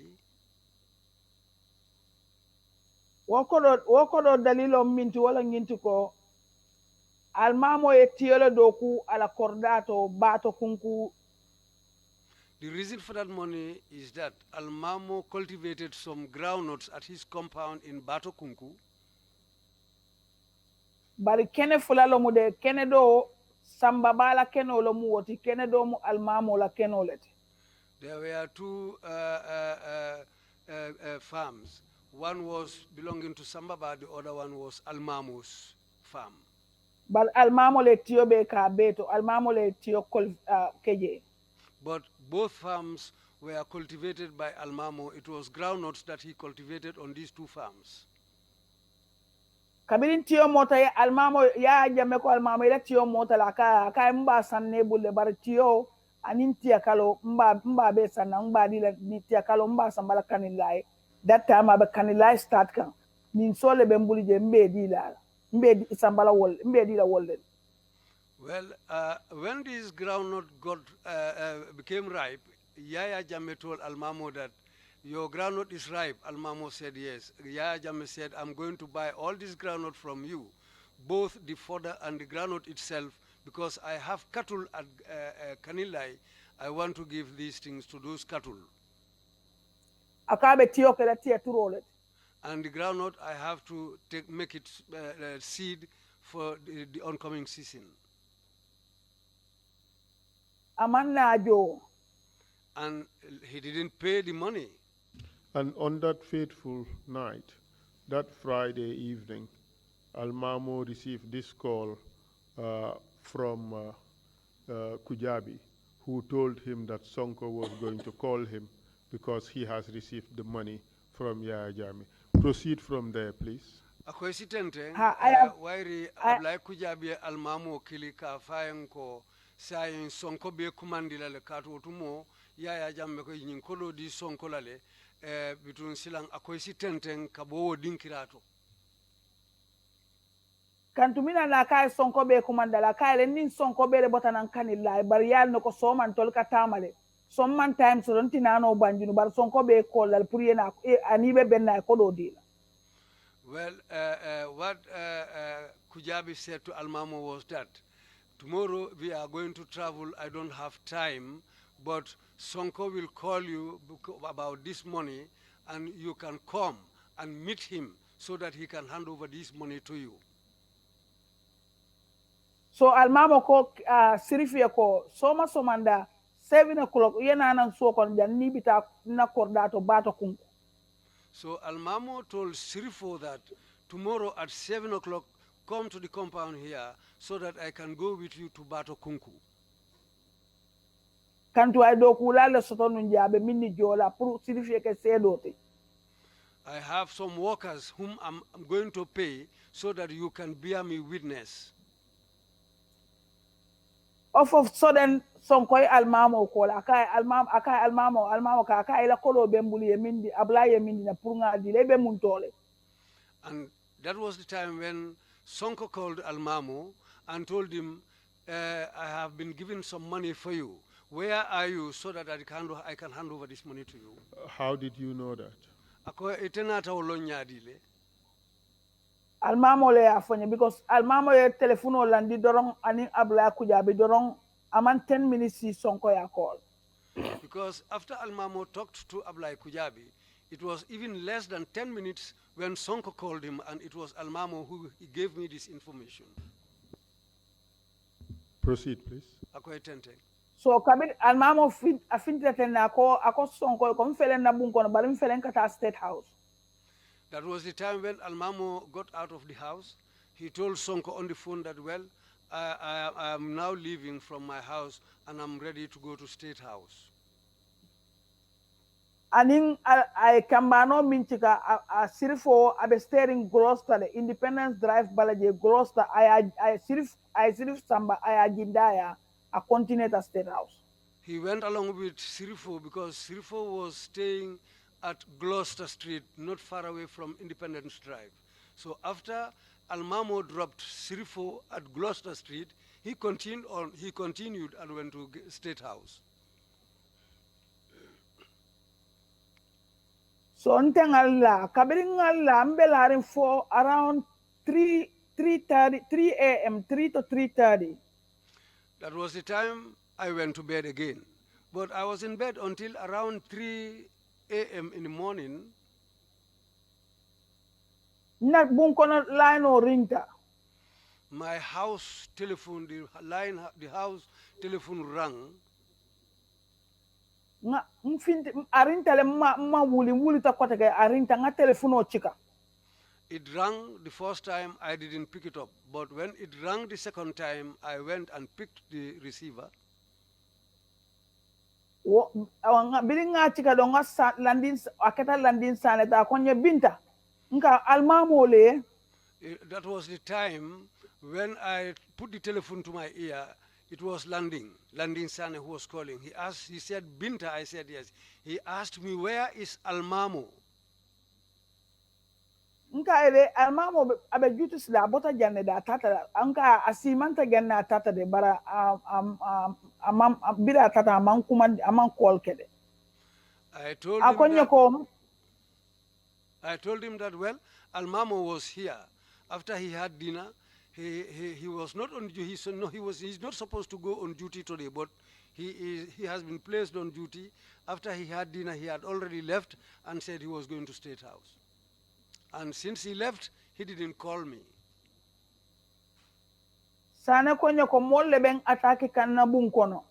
Speaker 3: Wokodo dalilo minti wala nginti ko almamo e tiyola doku ala cordato bato kunku.
Speaker 2: The reason for that money is that Almamo cultivated some groundnuts at his compound in Batokunku.
Speaker 3: Bari kene fulalo mu de kene do sambabala keno lo mu woti kene do mu almamo la keno lete.
Speaker 2: There were two farms. One was belonging to Sambaba, the other one was Almamo's farm.
Speaker 3: But almamo le tiyo be ka beto almamo le tiyo keje.
Speaker 2: But both farms were cultivated by Almamo. It was groundnuts that he cultivated on these two farms.
Speaker 3: Kabirin tiyo mota ya almamo ya jame ko almamo ila tiyo mota la ka mba sanne bulle bar tiyo anin tiya kalo mba be sanna mba di tiya kalo mba sambala kanilai. That time abe kanilai start kan min sole be mbuli je mbe di la mbe di sambala wol mbe di la wolde.
Speaker 2: Well, when this groundnut became ripe, Yaya Jammeh told Almamo that your groundnut is ripe. Almamo said yes. Yaya Jammeh said, I'm going to buy all this groundnut from you, both the fodder and the groundnut itself, because I have cattle at Kanilai. I want to give these things to those cattle.
Speaker 3: Akabe tiyo kela tiya turolet.
Speaker 2: And the groundnut, I have to make it seed for the oncoming season.
Speaker 3: Amanna jo.
Speaker 2: And he didn't pay the money.
Speaker 1: And on that fateful night, that Friday evening, Almamo received this call from Kujabi, who told him that Sonko was going to call him because he has received the money from Yaya Jammeh. Proceed from there, please.
Speaker 2: Akoy sitente wairi ablay Kujabi Almamo kilika fayenko sayin Sonko be kumandila le katu tumo Yaya Jammeh ko nyin kolo di Sonko lale bitun silang akoy sitente kabo dinkirato.
Speaker 3: Kantumina na kai Sonko be kumandala kai le nin Sonko be le botanan kanilla bariyal no ko soman tol katamale somman time so don tinano banjunu bar Sonko be kolal pour yena ani be benna ko do dila.
Speaker 2: Well, what Kujabi said to Almamo was that tomorrow we are going to travel. I don't have time, but Sonko will call you about this money, and you can come and meet him so that he can hand over this money to you.
Speaker 3: So Almamo ko sirifia ko soma somanda 7 o'clock yena nan so kon janni bita na kordato bato kunku.
Speaker 2: So Almamo told Sirifo that tomorrow at 7 o'clock, come to the compound here so that I can go with you to Bato Kunku.
Speaker 3: Kantu ay do kulale sotonu njabe minni jola pour Sirifia ke sedote.
Speaker 2: I have some workers whom I'm going to pay so that you can bear me witness.
Speaker 3: Of sudden Sonko Almamo ko akai Almamo ka akai la kolo bembuli yemindi abla yemindi na pour nga di lebe muntole.
Speaker 2: And that was the time when Sonko called Almamo and told him, I have been given some money for you. Where are you so that I can hand over this money to you?
Speaker 1: How did you know that?
Speaker 2: Ako etenata olonya dile.
Speaker 3: Almamo le afonye because Almamo ye telefono landi dorong ani abla Kujabi dorong aman 10 minutes si Sonko ya call.
Speaker 2: Because after Almamo talked to Ablai Kujabi, it was even less than 10 minutes when Sonko called him, and it was Almamo who gave me this information.
Speaker 1: Proceed, please.
Speaker 3: So kabit almamo afintete na ako Sonko ko mfele na bunkono bari mfele kata State House.
Speaker 2: That was the time when Almamo got out of the house. He told Sonko on the phone that, well, I am now leaving from my house and I'm ready to go to State House.
Speaker 3: Aning ay kambano minchika a sirifo abe steering Gloucester the Independence Drive balaje Gloucester ay sirif samba ay agindaya a continue at State House.
Speaker 2: He went along with Sirifo because Sirifo was staying at Gloucester Street, not far away from Independence Drive. So after Almamo dropped Sirifo at Gloucester Street, he continued and went to State House.
Speaker 3: So ntengalla kabringalla ambelarin for around 3 a.m. 3 to 3:30.
Speaker 2: That was the time I went to bed again. But I was in bed until around 3 a.m. in the morning.
Speaker 3: Not bunkono line or rinta.
Speaker 2: My house telephone, the house telephone rang.
Speaker 3: Nga mfinti arinta le ma wuli ta kota ke arinta nga telefono chika.
Speaker 2: It rang the first time, I didn't pick it up. But when it rang the second time, I went and picked the receiver.
Speaker 3: Bilinga chika donga landing aketa landing saneta konye Binta. Nka almamo le.
Speaker 2: That was the time when I put the telephone to my ear. It was Landing Sane who was calling. He said, Binta, I said yes. He asked me, where is Almamo?
Speaker 3: Nka ele almamo abe jutus la bota janne da tata anka asimanta janna tata de bara amam bira tata amam kuma amam call kede.
Speaker 2: I told him that, well, Almamo was here. After he had dinner, he was not on duty. He said, no, he's not supposed to go on duty today, but he has been placed on duty. After he had dinner, he had already left and said he was going to State House. And since he left, he didn't call me.
Speaker 3: Sane konye ko molle ben atake kanna bunkono.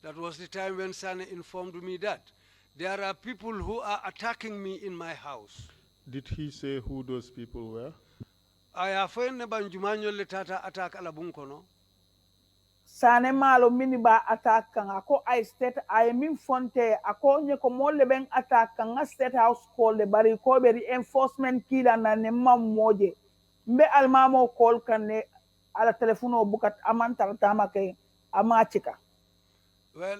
Speaker 2: That was the time when Sane informed me that there are people who are attacking me in my house.
Speaker 1: Did he say who those people were?
Speaker 2: I have banjumanyo letata attack ala bunkono.
Speaker 3: Sane malo miniba attack kanga ko I state I mean fonte ako nye ko molle ben attack kanga State House call le bari ko be reinforcement kila na ne mamoje mbe almamo call kanne ala telefono bukat amanta tama ke amachika.
Speaker 2: Well,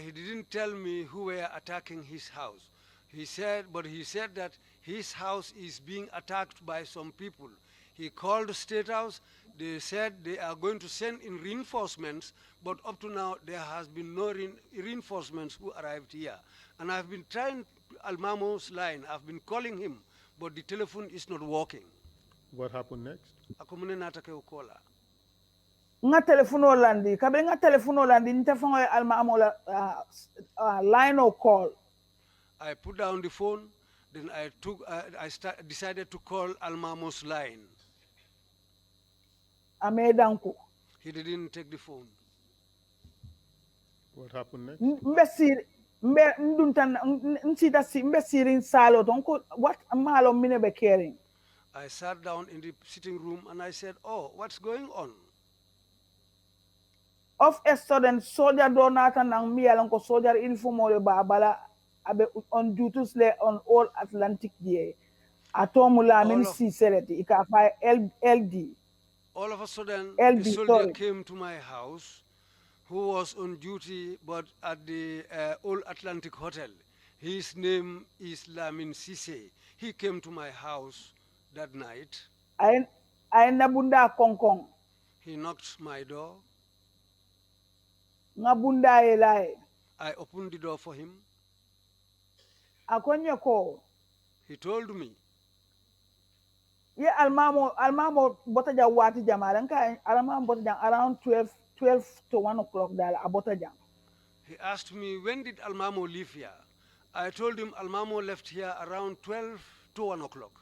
Speaker 2: he didn't tell me who were attacking his house. He said that his house is being attacked by some people. He called the State House. They said they are going to send in reinforcements, but up to now there has been no reinforcements who arrived here. And I've been trying Almamo's line. I've been calling him, but the telephone is not working.
Speaker 1: What happened next?
Speaker 3: Nga telefono landi kabe nga telefono landi ntefongo almamo line or call.
Speaker 2: I put down the phone, then I decided to call Almamo's line.
Speaker 3: Amedanku.
Speaker 2: He didn't take the phone.
Speaker 1: What happened next?
Speaker 3: What malo mine be caring?
Speaker 2: I sat down in the sitting room and I said, oh, what's going on?
Speaker 3: Of a sudden, soldier donata nang mi along ko soldier informole babala abe on duties le on all Atlantic day. Atomula min si sereti ika fa LD.
Speaker 2: All of a sudden,
Speaker 3: LD,
Speaker 2: a soldier came to my house who was on duty but at the Old Atlantic Hotel. His name is Lamin Sise. He came to my house that night.
Speaker 3: I nabunda kongkong.
Speaker 2: He knocked my door.
Speaker 3: Ngabunda elai.
Speaker 2: I opened the door for him.
Speaker 3: Akonye ko.
Speaker 2: He told me.
Speaker 3: Yeah, almamo botaja wati jamaran ka almamo botaja around 12 12 to 1 o'clock dal abota jang.
Speaker 2: He asked me, when did Almamo live here? I told him Almamo left here around 12 to 1 o'clock.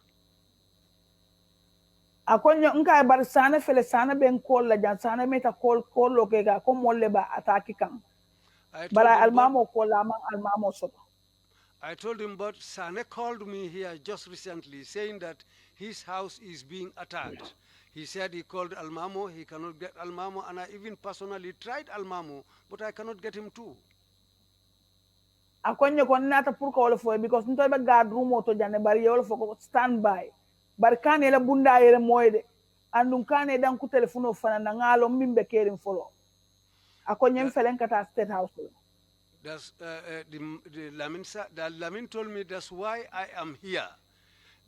Speaker 3: Akonyo nka bar sana fele sana ben call la jan sana meta call lo ke ga ko molle ba ataki kan. Bara Almamo call amang Almamo soto.
Speaker 2: I told him, but Sane called me here just recently saying that his house is being attacked. He said he called Almamo, he cannot get Almamo, and I even personally tried Almamo, but I cannot get him too.
Speaker 3: Akonyo kon nata pour ko fo because nto be guard room auto jane bari yolo fo stand by. Bar kane la bunda yere moyde. Andun kane dan ku telefono fana na ngalo mimbe kerim folo. Akonyo felen kata state house.
Speaker 2: That's the Lamin told me that's why I am here.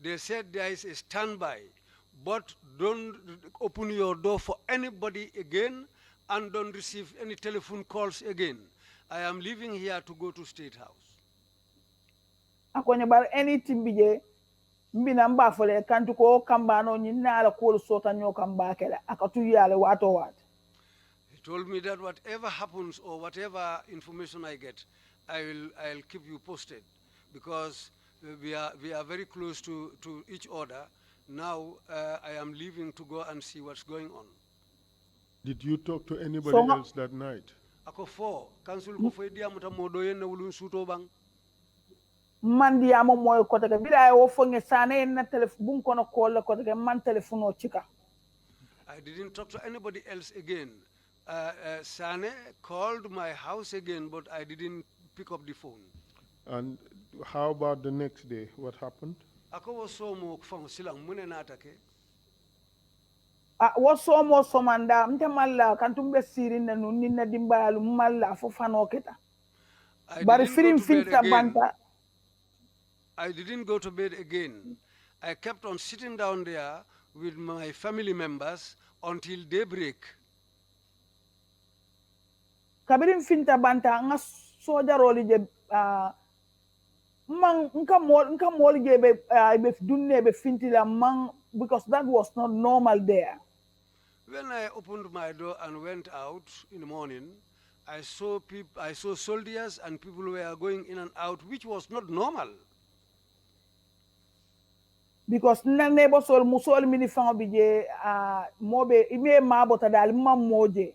Speaker 2: They said there is a standby, but don't open your door for anybody again and don't receive any telephone calls again. I am leaving here to go to State House.
Speaker 3: Akonyo bar anything bije mbina mba fole kantu ko kambano nyina ala ko sota nyo kamba kala akatu yale wato wat.
Speaker 2: Told me that whatever happens or whatever information I get, I'll keep you posted because we are very close to each other. Now I am leaving to go and see what's going on.
Speaker 1: Did you talk to anybody else that night?
Speaker 2: Ako fo council ko fo dia muta modo yen na wulun suto bang.
Speaker 3: Man dia mo moy ko taka bila wo fo nge sane na telephone bun kono call ko taka man telephone o chika.
Speaker 2: I didn't talk to anybody else again. Sane called my house again, but I didn't pick up the phone.
Speaker 1: And how about the next day? What happened?
Speaker 2: Ako was so mo fang silang mune natake.
Speaker 3: Waso mo somanda mtemalla kantumbe sirin na nunina dimbalu malla fo fano keta. Bari firim filta banta.
Speaker 2: I didn't go to bed again. I kept on sitting down there with my family members until daybreak.
Speaker 3: Kabirin finta banta nga soja roli je man nka mol je be dunne be fintila man because that was not normal there.
Speaker 2: When I opened my door and went out in the morning, I saw soldiers and people were going in and out, which was not normal.
Speaker 3: Because na nebo sol musol mini fanga bije mobe ime mabota dal moje.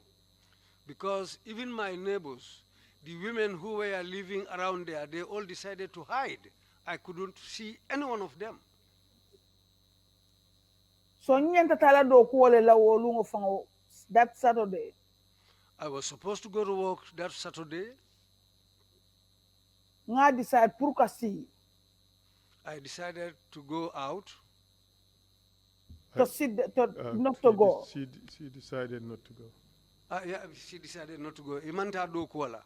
Speaker 2: Because even my neighbors, the women who were living around there, they all decided to hide. I couldn't see any one of them.
Speaker 3: So nyenta tala do kuole la wolungo fango that Saturday.
Speaker 2: I was supposed to go to work that Saturday.
Speaker 3: Nga decide pour kasi.
Speaker 2: I decided to go out.
Speaker 3: Not to go.
Speaker 1: She decided not to go.
Speaker 2: Yeah, she decided not to go. Imanta do kuala.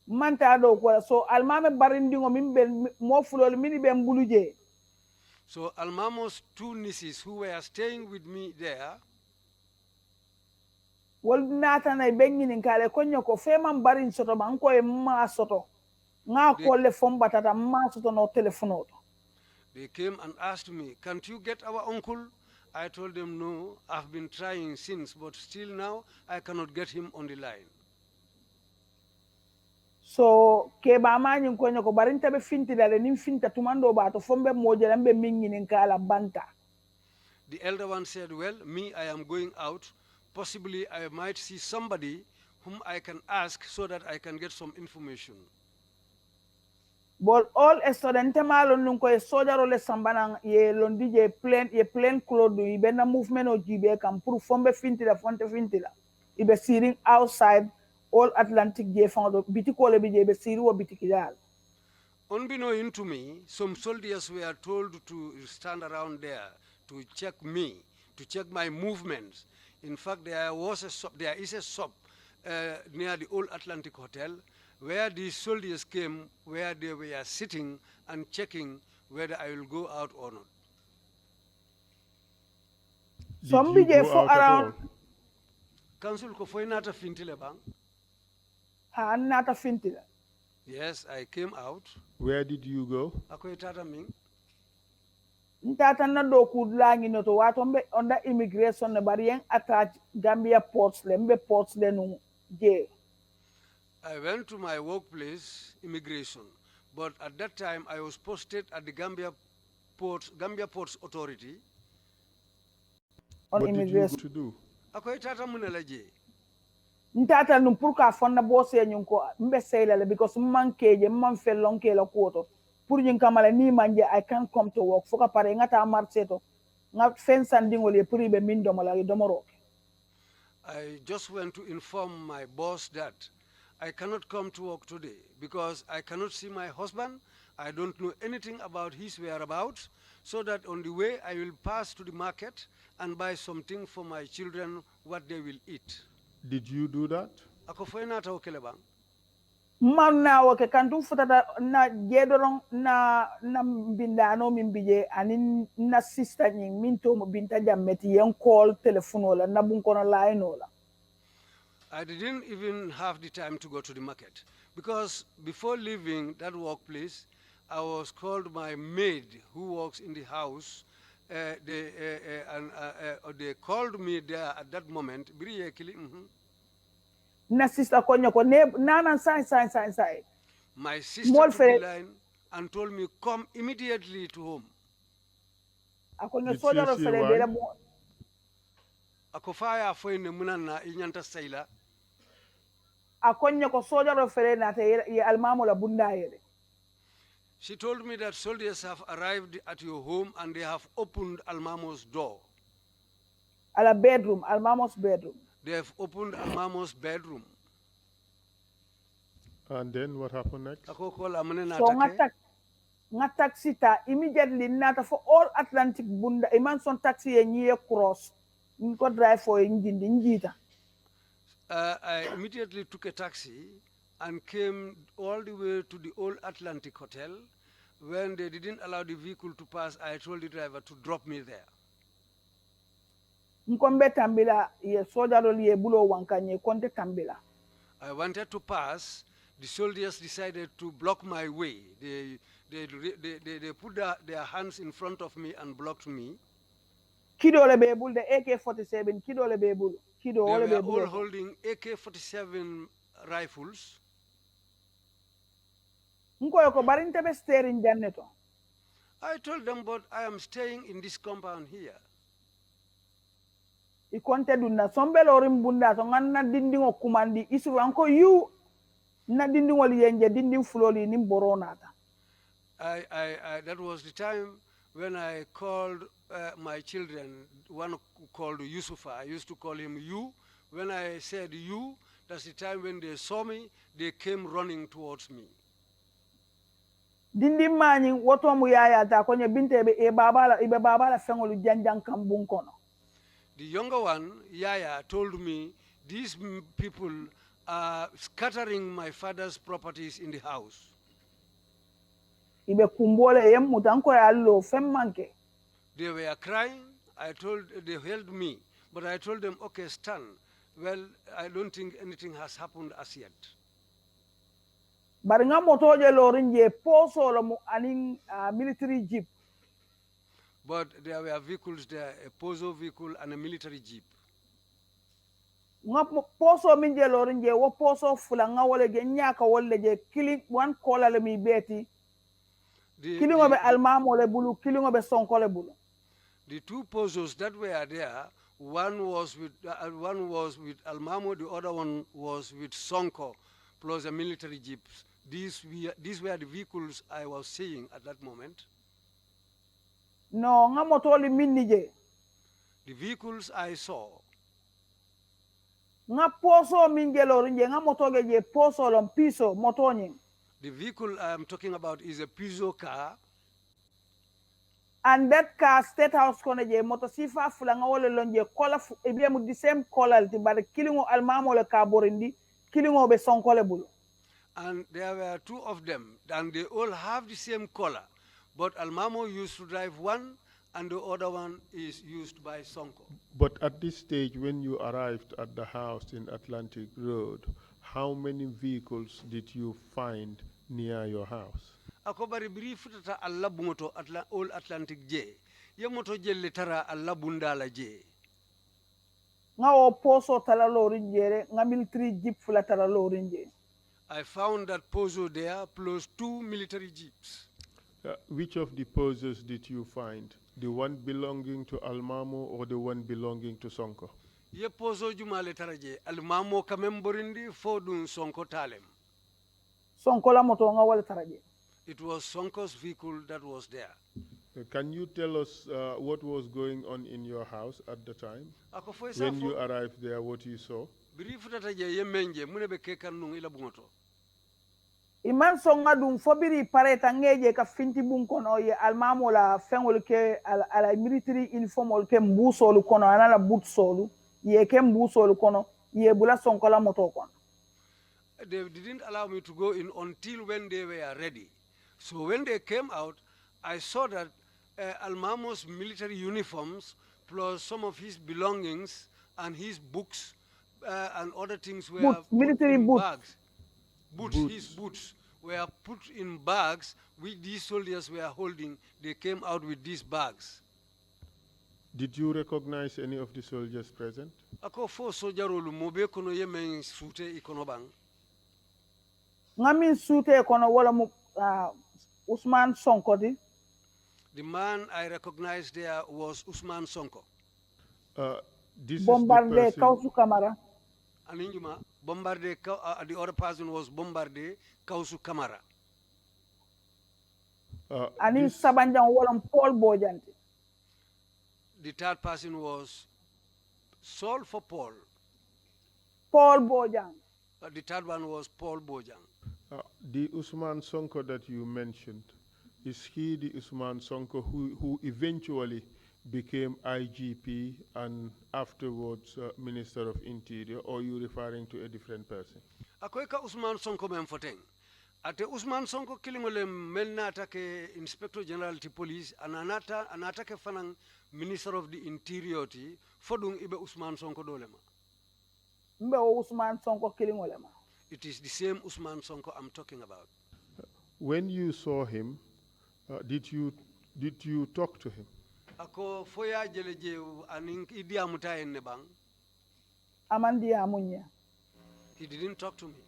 Speaker 3: Manta do kuala. So almame barindingo mimbe mo fulol mini be mbuluje.
Speaker 2: So Almamo's two nieces who were staying with me there.
Speaker 3: Wol nata na bengi ninkale konyo ko fema barin soto banko e ma soto. Nga kolle fom batata ma soto no telefono.
Speaker 2: They came and asked me, "Can't you get our uncle?" I told them, "No, I've been trying since, but still now I cannot get him on the line."
Speaker 3: So ke ba manyi konyo ko barinta be finti dale nim finta tumando ba to fombe moje lambe mingi ninkala banta.
Speaker 2: The elder one said, "Well, me, I am going out. Possibly I might see somebody whom I can ask so that I can get some information."
Speaker 3: But all a sudden temalo nunko e soja role sambana ye londi je plane clodo ibe na movement o jibe kam pour fombe fintila fonte fintila ibe sitting outside all Atlantic je fando bitiko le bije be siri wo bitikidal.
Speaker 2: Unbeknown to me, some soldiers were told to stand around there to check me, to check my movements. In fact, there is a shop near the old Atlantic Hotel where the soldiers came, where they were sitting and checking whether I will go out or not.
Speaker 1: Did you go out at all?
Speaker 2: Council ko foi nata fintile bang.
Speaker 3: Ha nata fintila.
Speaker 2: Yes, I came out.
Speaker 1: Where did you go?
Speaker 2: Ako itata ming.
Speaker 3: ntata na do kudlangi no to wato mbe onda immigration ne bari yen attach Gambia ports le mbe ports le no je.
Speaker 2: I went to my workplace, immigration, but at that time I was posted at the Gambia Ports Authority.
Speaker 3: On
Speaker 1: What did you go
Speaker 3: immigration
Speaker 1: to do?
Speaker 2: Akoy tata munela je.
Speaker 3: ntata num pour ka fonna bose nyun ko mbe seyla because man keje man fellon ke la koto pour nyin kamala ni manje I can't come to work foka pare ngata marché to nga fen sandingol e pour be min domala domoro.
Speaker 2: I just went to inform my boss that I cannot come to work today because I cannot see my husband. I don't know anything about his whereabouts, so that on the way I will pass to the market and buy something for my children what they will eat.
Speaker 1: Did you do that?
Speaker 2: Ako foy nata o kele bang.
Speaker 3: Man na woke kantu futata na jedoron na bindano min bije ani na sister nyin min to mo Binta jammeti yen call telephone wala na bun kono line wala.
Speaker 2: I didn't even have the time to go to the market because before leaving that workplace, I was called my maid who works in the house. They called me there at that moment.
Speaker 3: Na sister konya ko ne nana sai.
Speaker 2: My sister
Speaker 3: Small
Speaker 2: took the
Speaker 3: fere
Speaker 2: line and told me, come immediately to home.
Speaker 3: akonya
Speaker 1: Did
Speaker 3: soja
Speaker 1: she
Speaker 3: ro
Speaker 1: say
Speaker 3: fere
Speaker 1: why?
Speaker 3: dela mo
Speaker 2: Akofaya foi ne munana inyanta saila.
Speaker 3: akonya ko soja ro fere na te ye almamo la bunda yele.
Speaker 2: She told me that soldiers have arrived at your home and they have opened Almamo's door.
Speaker 3: Ala bedroom, almamo's bedroom.
Speaker 2: They have opened Almamo's bedroom.
Speaker 1: And then what happened next?
Speaker 3: So nga taxi ta immediately nata for all Atlantic bunda iman son taxi ye nye cross nko drive for njindi njita.
Speaker 2: I immediately took a taxi and came all the way to the Old Atlantic Hotel. When they didn't allow the vehicle to pass, I told the driver to drop me there.
Speaker 3: Nkombe tambila ye soja ro liye bulo wankanye konte tambila.
Speaker 2: I wanted to pass. The soldiers decided to block my way. They put their hands in front of me and blocked me.
Speaker 3: Kido le bebul the AK-47 kido le bebul kido
Speaker 2: They
Speaker 3: ole
Speaker 2: were
Speaker 3: bebul.
Speaker 2: all holding AK-47 rifles.
Speaker 3: Nko yoko barinte be steering janeto.
Speaker 2: I told them, but I am staying in this compound here.
Speaker 3: I konte dunna sombe lorim bunda so nganna dindingo kumandi isu anko you na dindingo liyenje dindin fuloli nim boronata.
Speaker 2: That was the time when I called my children, one called Yusufa. I used to call him you. When I said you, that's the time when they saw me, they came running towards me.
Speaker 3: Dindi mani woto mu yaya ta konye Binta ibe babala fengolu janjang kambung kono.
Speaker 2: The younger one, Yaya, told me these people are scattering my father's properties in the house.
Speaker 3: Ibe kumbole yem mutanko ya lo femmanke.
Speaker 2: They were crying. They held me, but I told them, okay, stand. Well, I don't think anything has happened as yet.
Speaker 3: Bari nga motoje lorinje poso lo mu aning military jeep.
Speaker 2: But there were vehicles there, a Pozo vehicle and a military jeep.
Speaker 3: Nga poso minje lorinje wo poso fula nga wole je nyaka wole je killing one kola le mi beti. Killing obe almamo le bulu, killing obe sonko le bulu.
Speaker 2: The two Pozos that were there, one was with Almamo, the other one was with Sonko, plus a military jeep. These were the vehicles I was seeing at that moment.
Speaker 3: No, nga motoli minije.
Speaker 2: The vehicles I saw.
Speaker 3: Nga poso minje lorinje nga motoge je poso lom piso motonyin.
Speaker 2: The vehicle I am talking about is a Peugeot car.
Speaker 3: And that car state house kono je moto sifa fulanga wole lonje kola ebiemu the same color ti bare kilingo almamo le kaborindi kilingo be sonkole bulu.
Speaker 2: And there were two of them, and they all have the same color. But Almamo used to drive one, and the other one is used by Sonko.
Speaker 1: But at this stage, when you arrived at the house in Atlantic Road, how many vehicles did you find near your house?
Speaker 2: Akobari biri futata alla bungoto Old Atlantic J. ye moto jelle tara alla bundala je
Speaker 3: nga o poso tala lorin jere nga military jeep fula tala lorin je.
Speaker 2: I found that pozo there plus 2 military jeeps.
Speaker 1: Which of the poses did you find? The one belonging to Almamo or the one belonging to Sonko?
Speaker 2: Ye pozo jumale taraje almamo kamemborindi fodun sonko talem.
Speaker 3: Sonko la moto nga wala tara je.
Speaker 2: It was Sonko's vehicle that was there.
Speaker 1: Can you tell us what was going on in your house at the time?
Speaker 2: Ako fo isa
Speaker 1: When you
Speaker 2: fo
Speaker 1: arrived there, what you saw?
Speaker 2: brief tataje ye menje mune be kekan nun ila bungoto.
Speaker 3: Iman songa dum fobiri pareta ngeje ka finti bun kono ye almamo la fengol ke ala military uniform ol ke mbusolu kono anala butsolu ye ke mbusolu kono ye bula sonko la moto kono.
Speaker 2: They didn't allow me to go in until when they were ready. So when they came out, I saw that Almamo's military uniforms plus some of his belongings and his books and other things were
Speaker 3: Boots,
Speaker 2: put
Speaker 3: military
Speaker 2: in
Speaker 3: boots.
Speaker 2: bags. His boots were put in bags which these soldiers were holding. They came out with these bags.
Speaker 1: Did you recognize any of the soldiers present?
Speaker 2: Ako fo sojarolu mobe kono yemen sute ikono bang.
Speaker 3: Nga min sute kono wala mu Usman Sonko di.
Speaker 2: The man I recognized there was Usman Sonko.
Speaker 1: This
Speaker 3: Bombarde
Speaker 1: is the person.
Speaker 3: Kausu Kamara.
Speaker 2: Aninjuma, Bombarde, the other person was Bombarde Kausu Kamara.
Speaker 3: Ani
Speaker 1: This-
Speaker 3: Sabanjang wala Paul Bojanti.
Speaker 2: The third person was Saul for Paul.
Speaker 3: Paul Bojang.
Speaker 2: The third one was Paul Bojang.
Speaker 1: The Usman Sonko that you mentioned, is he the Usman Sonko who eventually became IGP and afterwards Minister of Interior, or are you referring to a different person?
Speaker 2: Akoika Usman Sonko memfoteng. Ate Usman Sonko kilingole melnata ke Inspector General ti Police anata ke fanang Minister of the Interior ti fodung ibe Usman Sonko dolema.
Speaker 3: Mbe o Usman Sonko killing wala ma.
Speaker 2: It is the same Usman Sonko I'm talking about.
Speaker 1: When you saw him, did you talk to him?
Speaker 2: Ako foya jeleje aning idia muta enne bang.
Speaker 3: Amandi amunya.
Speaker 2: He didn't talk to me.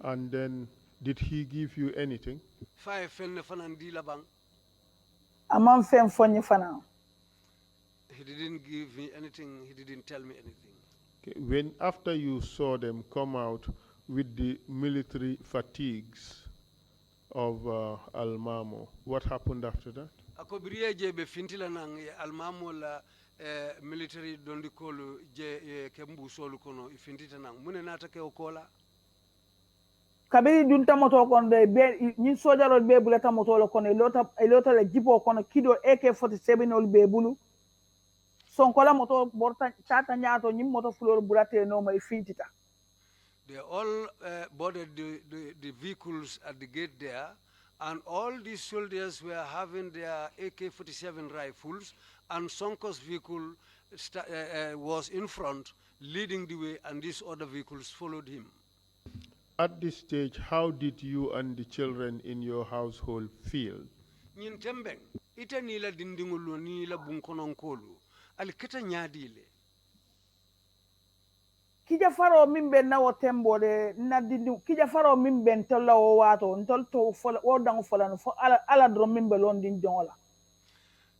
Speaker 1: And then did he give you anything?
Speaker 2: Faye fenne fanandi la bang.
Speaker 3: Aman fen fonye fana.
Speaker 2: He didn't give me anything. He didn't tell me anything.
Speaker 1: Okay. When after you saw them come out with the military fatigues of Almamo, what happened after that?
Speaker 2: Ako biriye je be fintila nang almamo la military dondi kolu je kembu solu kono ifintita nang mune nata ke okola.
Speaker 3: Kabiri junta moto kono de be ni sojaro be bulata moto lo kono elota la jipo kono kido AK-47 ol be bulu. Sonko la moto borta tata nyato nyim moto flor bulate no mai fintita.
Speaker 2: They all boarded the vehicles at the gate there, and all these soldiers were having their AK-47 rifles, and Sonko's vehicle was in front, leading the way, and these other vehicles followed him.
Speaker 1: At this stage, how did you and the children in your household feel?
Speaker 2: Nyin tembeng, ita nila dindingulu nila bunkononkolu, aliketa nyadile.
Speaker 3: Kija faro min ben na wotembo de na dindu kija faro min ben tolla o wato ntol to fola o dang fola no fo ala drum min be londin jongola.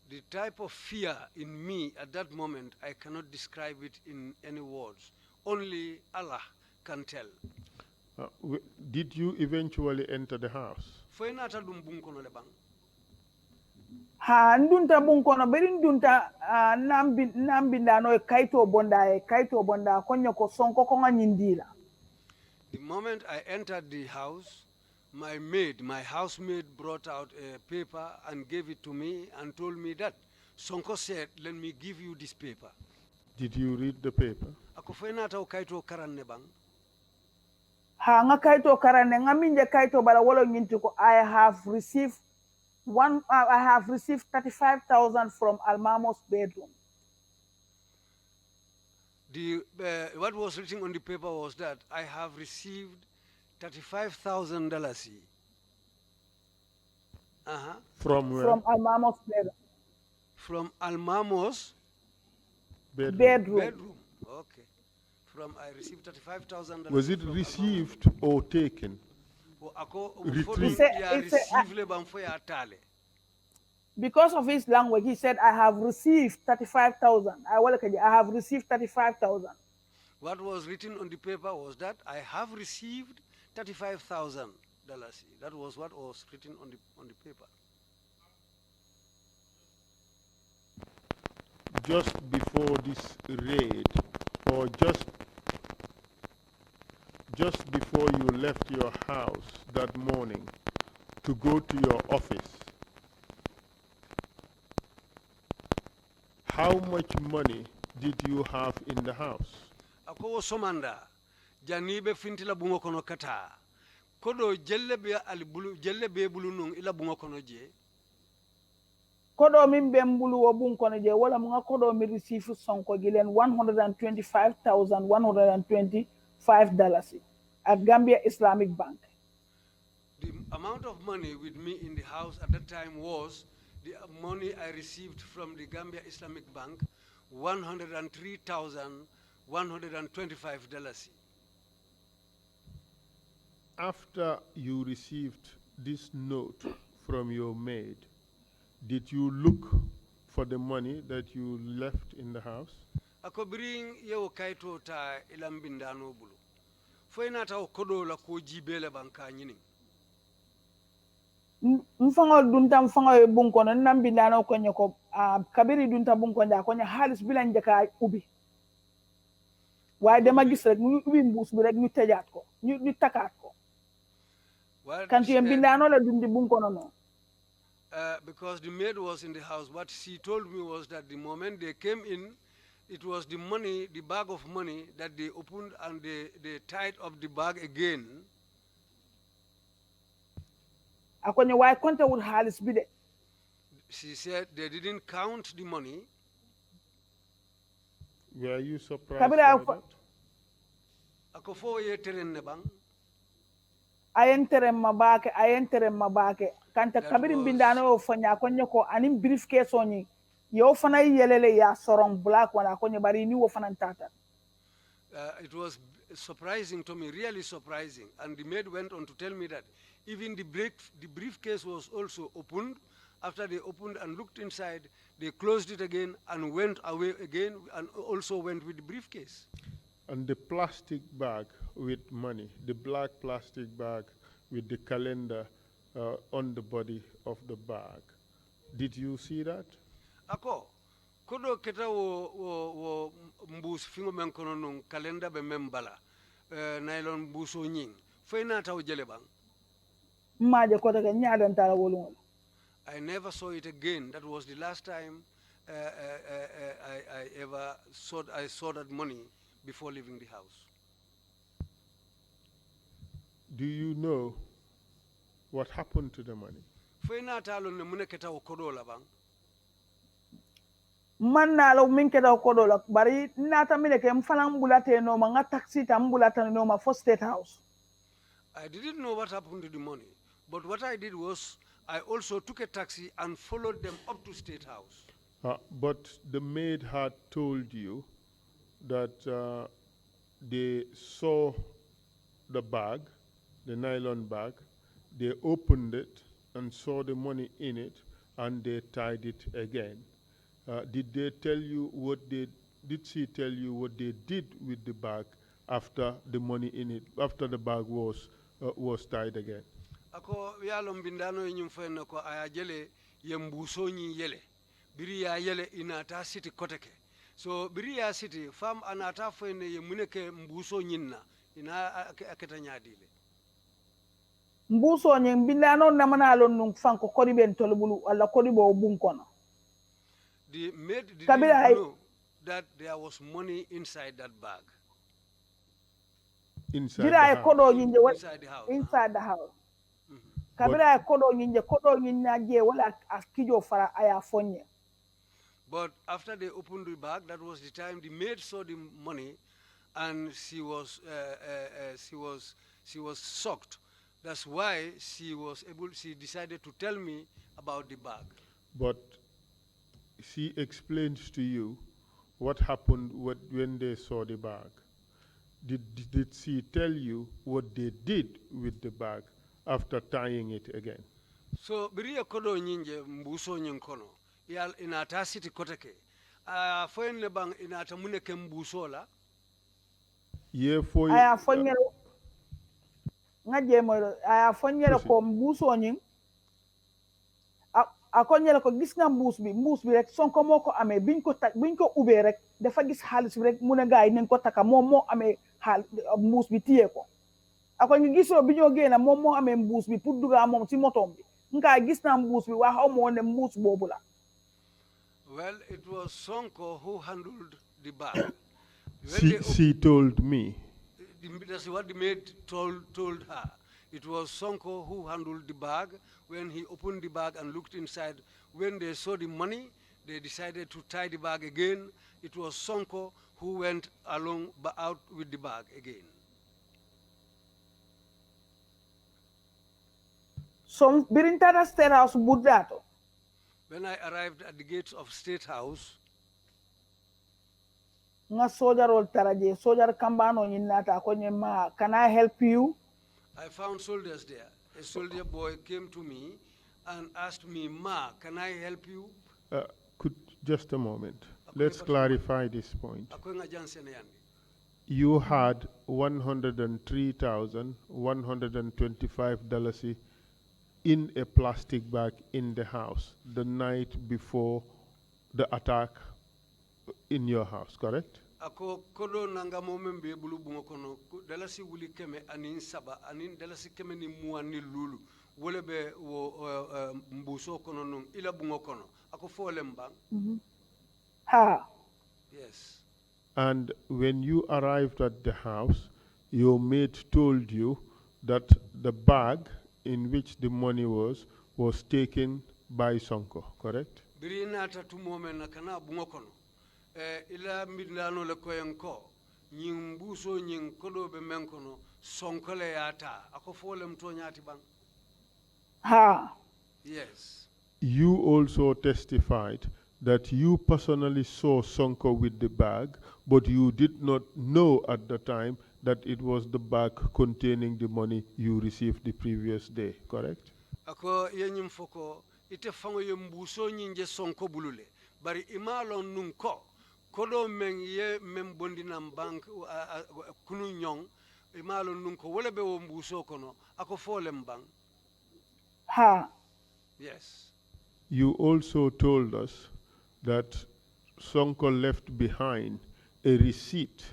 Speaker 2: The type of fear in me at that moment, I cannot describe it in any words. Only Allah can tell.
Speaker 1: Did you eventually enter the house?
Speaker 2: Foynata dum bunkono le bang.
Speaker 3: Ha ndunta bun kono beri ndunta nambi ndano e kaito bonda konyo ko sonko ko nganyindila.
Speaker 2: The moment I entered the house, my housemaid brought out a paper and gave it to me and told me that Sonko said, let me give you this paper.
Speaker 3: Did you read the paper?
Speaker 2: Ako foynata o kaito karanne bang.
Speaker 3: Ha nga kaito karane nga minje kaito bala wolo nyinti ko I have received 35,000 from Almamo's bedroom.
Speaker 2: What was written on the paper was that I have received $35,000
Speaker 1: From where?
Speaker 3: From Almamo's bedroom.
Speaker 2: From Almamo's
Speaker 3: Bedroom.
Speaker 2: bedroom. Okay. I received $35,000.
Speaker 1: Was it received or taken? Retrieved.
Speaker 3: Because of his language, he said, I have received 35,000. I have received 35,000.
Speaker 2: What was written on the paper was that I have received $35,000. That was what was written on the paper.
Speaker 1: Just before this raid, or just before you left your house that morning to go to your office, how much money did you have in the house?
Speaker 2: Ako somanda janibe fintila bungo kono kata kodo jelle be bulu nung ila bungo kono je
Speaker 3: Kodo min bembulu wo bun kono je wala mga kodo mi receive sonko gilen $125,125 at Gambia Islamic Bank.
Speaker 2: The amount of money with me in the house at that time was the money I received from the Gambia Islamic Bank, $103,125.
Speaker 1: After you received this note from your maid, did you look for the money that you left in the house?
Speaker 2: Ako bring yo kaito ta ilambindano bulu. Foina ta kodo la ko jibele banka nyini.
Speaker 3: Mfango dunta mfango e bunko na nambindano kwenye ko kabiri dunta bunko nda kwenye halis bila njaka ubi. Waaye dama gis rek ñu ubi mbuus bi rek ñu tëjaat ko ñu takaat ko. Kanti mbindano la dundi bunko no.
Speaker 2: Because the maid was in the house, what she told me was that the moment they came in, it was the money, the bag of money that they opened and they tied up the bag again.
Speaker 3: Akonye waaye konte wul halis bi de.
Speaker 2: She said they didn't count the money.
Speaker 1: Were you surprised by that?
Speaker 2: Ako fo ye terenne bang.
Speaker 3: Ayentere mabake kanta kabiri mbindano fanya konye ko anim briefcase oni yo fana yelele ya sorong black wana konye bari ni wo fana tata.
Speaker 2: It was surprising to me, really surprising, and the maid went on to tell me that even the briefcase was also opened. After they opened and looked inside, they closed it again and went away again and also went with the briefcase.
Speaker 1: And the plastic bag with money, the black plastic bag with the calendar on the body of the bag. Did you see that?
Speaker 2: Ako, kodo keta wo mbus fingo men kono nung calendar be membala nylon mbuso nying. Fena taw jele bang.
Speaker 3: Maje kodo ke nyadan tala wolungol.
Speaker 2: I never saw it again. That was the last time I ever saw that money before leaving the house.
Speaker 1: Do you know what happened to the money?
Speaker 3: Man na lo min keda kodo la bari nata mine ke mfalang bulate no ma nga taxi tam bulata no ma for State House.
Speaker 2: I didn't know what happened to the money, but what I did was I also took a taxi and followed them up to State House.
Speaker 1: But the maid had told you that they saw the bag, the nylon bag, they opened it and saw the money in it, and they tied it again. Did they tell you did she tell you what they did with the bag after the money in it, after the bag was tied again?
Speaker 2: Ako yalom bindano nyum fenno ko aya jele yembuso nyi yele biri ya yele inata city koteke so biri ya city fam anata fenne yemuneke mbuso nyinna ina aketa nyadile
Speaker 3: Mbuso nyi bindano namana lon nung fanko kodi ben tolbulu alla kodi bo bunkono.
Speaker 2: The maid didn't know that there was money inside that bag.
Speaker 1: Inside the house.
Speaker 3: Inside the house. Kabira kodo nyinja je wala akijo fara aya fonye.
Speaker 2: But after they opened the bag, that was the time the maid saw the money, and she was shocked That's why she decided to tell me about the bag.
Speaker 1: But she explains to you what happened when they saw the bag. Did she tell you what they did with the bag after tying it again?
Speaker 2: So biriya kodo nyinje mbuso nyinkono yal inata siti koteke foyen le bang inata muneke mbuso la
Speaker 1: Yeah, for
Speaker 3: aya fonyere nga jemo aya fonyere ko mbuso nyin akonyere ko gis nga mbuus bi rek Sonko moko amé biñ ko ubé rek dafa gis xaliss bi rek mu ne gaay nañ ko taka mom mo amé mbuus bi tiyé ko ako ñu gisoo biñoo génna mom mo amé mbuus bi pour duga mom ci motom bi nga gis na mbuus bi wa xaw mo ne mbuus bobu la.
Speaker 2: Well, it was Sonko who handled the bag.
Speaker 1: She told me.
Speaker 2: That's what the maid told her. It was Sonko who handled the bag. When he opened the bag and looked inside, when they saw the money, they decided to tie the bag again. It was Sonko who went out with the bag again.
Speaker 3: So, Birintana State House Budato.
Speaker 2: When I arrived at the gates of State House,
Speaker 3: nga soldier ol taraje soldier kambano nyinata ko nyema, can I help you?
Speaker 2: I found soldiers there. A soldier boy came to me and asked me, Ma, can I help you?
Speaker 1: Just a moment. Let's clarify this point.
Speaker 2: Akoy Jansen yani.
Speaker 1: You had $103,125 in a plastic bag in the house the night before the attack in your house, correct?
Speaker 2: Ako kodo nanga momembe bulu bungo kono dalasi wuli keme anin saba anin dalasi keme ni muani lulu wole be wo mbuso kono non ila bungo kono ako fole mbang.
Speaker 3: Ha.
Speaker 2: Yes.
Speaker 1: And when you arrived at the house, your mate told you that the bag in which the money was taken by Sonko, correct?
Speaker 2: Birina tatu momen na kana bungo kono. Ila midlano le koyenko nying buso nying kodo be menkono Sonko le yata ako fole mto nyati bang.
Speaker 3: Ha.
Speaker 2: Yes.
Speaker 1: You also testified that you personally saw Sonko with the bag, but you did not know at the time that it was the bag containing the money you received the previous day, correct?
Speaker 2: Ako yenyim foko ite fango yembuso nyinje Sonko bulule bari imalo nunko kodo men ye mem bondinam bank kunu nyong imalo nunko wala be wo mbuso kono ako folem bang.
Speaker 3: Ha.
Speaker 2: Yes.
Speaker 1: You also told us that Sonko left behind a receipt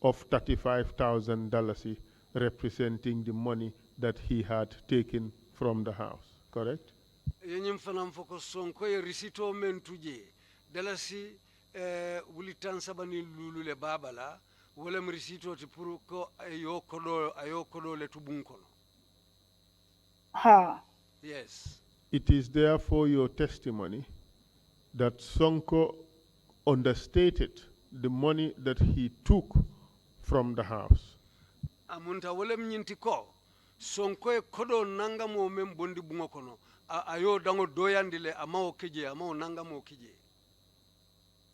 Speaker 1: of $35,000 representing the money that he had taken from the house, correct?
Speaker 2: Yenyim fanam foko Sonko ye risito men tuje dalasi wulitan sabani lulule babala wala mrisito ti pour ko ayo kodo le tubun kono.
Speaker 3: Ha.
Speaker 2: Yes.
Speaker 1: It is therefore your testimony that Sonko understated the money that he took from the house.
Speaker 2: Amunta wala mnyinti ko Sonko e kodo nanga mo mem bondi bungo kono ayo dango doyandile amao keje amao nanga mo keje.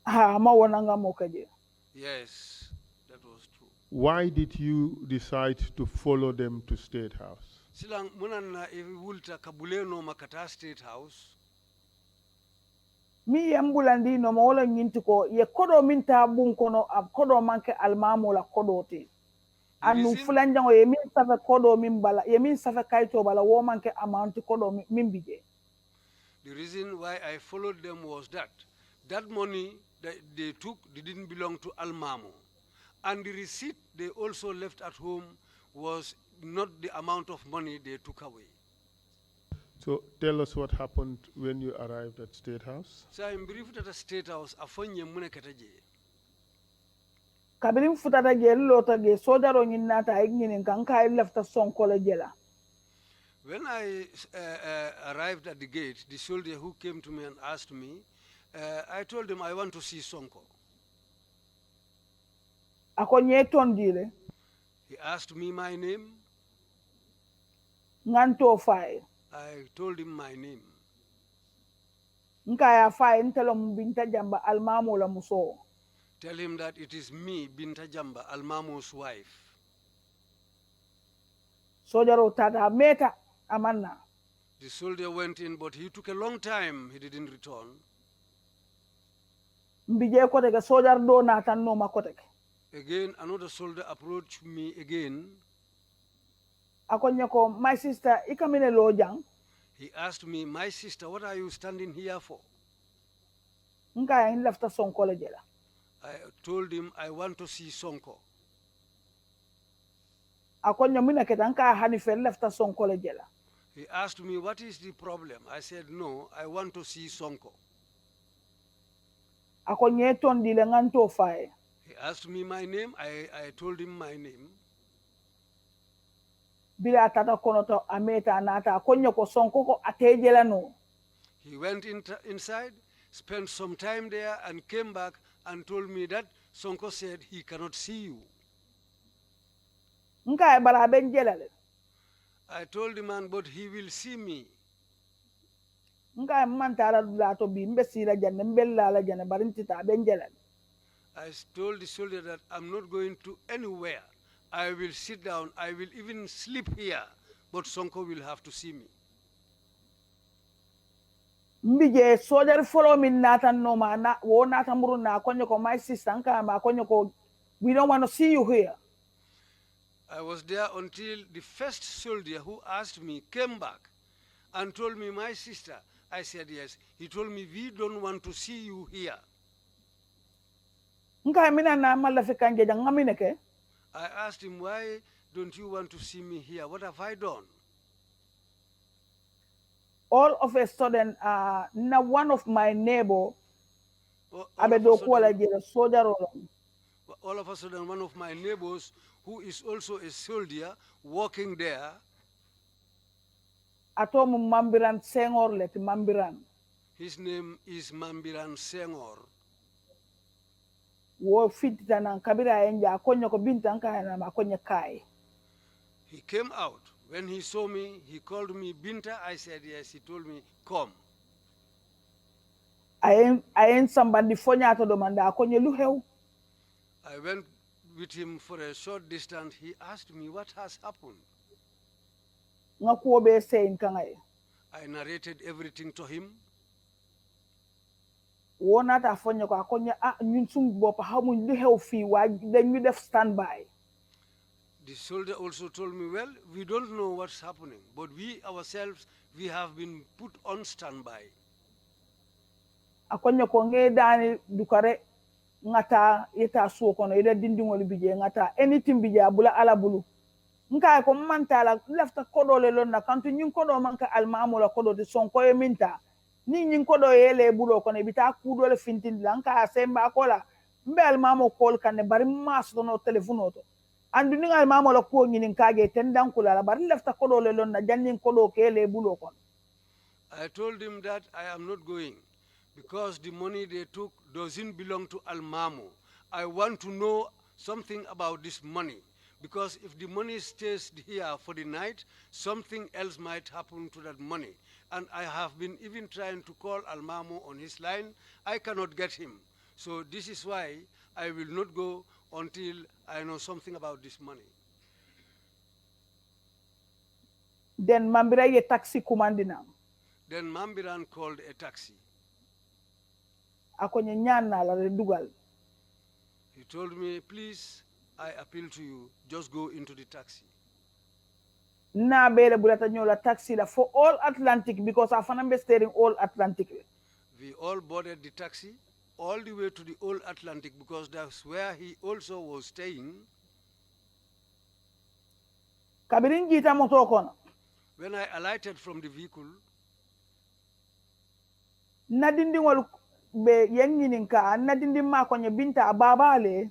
Speaker 3: Ha ma wonanga mokaje.
Speaker 2: Yes, that was true.
Speaker 1: Why did you decide to follow them to State House?
Speaker 2: Silang munana wulta kabuleno makata State House.
Speaker 3: Mi yambulandi no mawala nyinti ko ye kodo minta bun kono ab kodo manke almamo la kodo te. Anu fulanjango ye min safa kodo min bala ye min safa kaito bala wo manke amount kodo min bije.
Speaker 2: The reason why I followed them was that money that they took didn't belong to Almamo. And the receipt they also left at home was not the amount of money they took away.
Speaker 1: So tell us what happened when you arrived at State House.
Speaker 2: So I'm briefed at the State House, afonye mune kataje.
Speaker 3: Kabilim futata je lota ge sodaro nyinata ignin kanka lefta Sonko le jela.
Speaker 2: When I arrived at the gate, the soldier who came to me and asked me, I told him I want to see Sonko.
Speaker 3: Akonye tondile.
Speaker 2: He asked me my name.
Speaker 3: nganto fai
Speaker 2: I told him my name.
Speaker 3: nkaya fai ntelo Binta Jamba almamo la muso.
Speaker 2: Tell him that it is me, Binta Jamba, Almamo's wife.
Speaker 3: Sojaro tata meta amanna.
Speaker 2: The soldier went in, but he took a long time. He didn't return.
Speaker 3: Mbije koteke sojar do natan no makoteke.
Speaker 2: Again, another soldier approached me again.
Speaker 3: Akonye ko my sister ikamine lojang.
Speaker 2: He asked me, my sister, what are you standing here for?
Speaker 3: Nkaya in lefta son college la.
Speaker 2: I told him I want to see Sonko.
Speaker 3: Akonye mine keta nkaya hanife lefta son college la.
Speaker 2: He asked me, what is the problem? I said, no, I want to see Sonko.
Speaker 3: Akonye tondi le nganto fai.
Speaker 2: He asked me my name. I told him my name.
Speaker 3: Bila tata konoto ameta anata akonye ko Sonko ko atejela no.
Speaker 2: He went inside, spent some time there, and came back and told me that Sonko said he cannot see you.
Speaker 3: Nkaya bara benjela le.
Speaker 2: I told the man, but he will see me.
Speaker 3: Nkaya mantara lato bi mbesira jane mbella la jane barintita benjela.
Speaker 2: I told the soldier that I'm not going to anywhere. I will sit down. I will even sleep here, but Sonko will have to see me.
Speaker 3: Mbije sojar follow me natan no ma na wo natan muru na akonye ko my sister nkaya ma akonye ko we don't want to see you here.
Speaker 2: I was there until the first soldier who asked me came back and told me, my sister. I said, yes. He told me, we don't want to see you here.
Speaker 3: Nkaya mina na malafika ngeja ngamine ke.
Speaker 2: I asked him, why don't you want to see me here? What have I done?
Speaker 3: All of a sudden, na one of my neighbor,
Speaker 2: All of a sudden, one of my neighbors, who is also a soldier, working there,
Speaker 3: Atomu Mambiran Sengor let Mambiran.
Speaker 2: his name is Mambiran Sengor.
Speaker 3: Wo fit tanan kabira enja akonye ko Binta nkaya na akonye kai.
Speaker 2: He came out. When he saw me, he called me Binta. I said, yes. He told me, come.
Speaker 3: Ayen somebody fonya to domanda akonye luheu.
Speaker 2: I went with him for a short distance. He asked me, what has happened?
Speaker 3: Ngakuo be saying kangaye.
Speaker 2: I narrated everything to him.
Speaker 3: Wona ta fonya ko akonye nyun sum bop how mun luheu fi wa then you def standby.
Speaker 2: The soldier also told me, well, we don't know what's happening, but we ourselves, we have been put on standby.
Speaker 3: Akonye ko nge dani dukare ngata ita suo kono ida dindingol bije ngata anything bije abula ala bulu. Nka ko mantala lefta kodo le lon na kantu nyin kodo manka almamo la kodo de Sonko e minta ni nyin kodo yele bulo kono bita kudo le fintin lanka semba kola mbe almamo kol kan bari mas no telefono to andu ni almamo la ko nyin kage tendan kula la bari lefta kodo le lon na jannin kodo ke le bulo kono.
Speaker 2: I told him that I am not going because the money they took doesn't belong to Almamo. I want to know something about this money. Because if the money stays here for the night, something else might happen to that money. And I have been even trying to call Almamo on his line. I cannot get him. So this is why I will not go until I know something about this money.
Speaker 3: Then Mambira ye taxi commandina.
Speaker 2: Then Mambiran called a taxi.
Speaker 3: Akonye nyana la redugal.
Speaker 2: He told me, please, I appeal to you, just go into the taxi.
Speaker 3: Na bele bulata nyola taxi la for all Atlantic because afanambe steering all Atlantic.
Speaker 2: We all boarded the taxi all the way to the old Atlantic because that's where he also was staying.
Speaker 3: Kabirin jita moto kono.
Speaker 2: When I alighted from the vehicle,
Speaker 3: nadindingol be yengininka nadindim ma konye Binta ababale.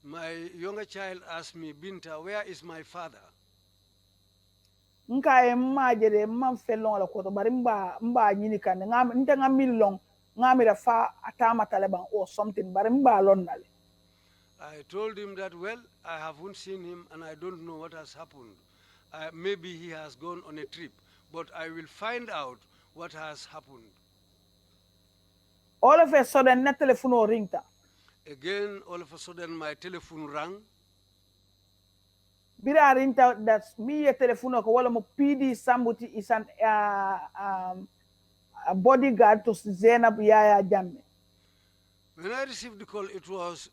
Speaker 2: my younger child asked me, Binta, where is my father?
Speaker 3: Nka e majere man felon la koto bari mba nyini kan nte nga millon ngami fa atama Taliban or something bari mba lon nale.
Speaker 2: I told him that, well, I haven't seen him and I don't know what has happened. Maybe he has gone on a trip, but I will find out what has happened.
Speaker 3: All of a sudden, na telephone ringta.
Speaker 2: Again, all of a sudden, my telephone rang.
Speaker 3: Bira ringta, that's me a telephone ko wala mo PD Sambuti is a bodyguard to Zainab Yaya Jammeh.
Speaker 2: When I received the call, it was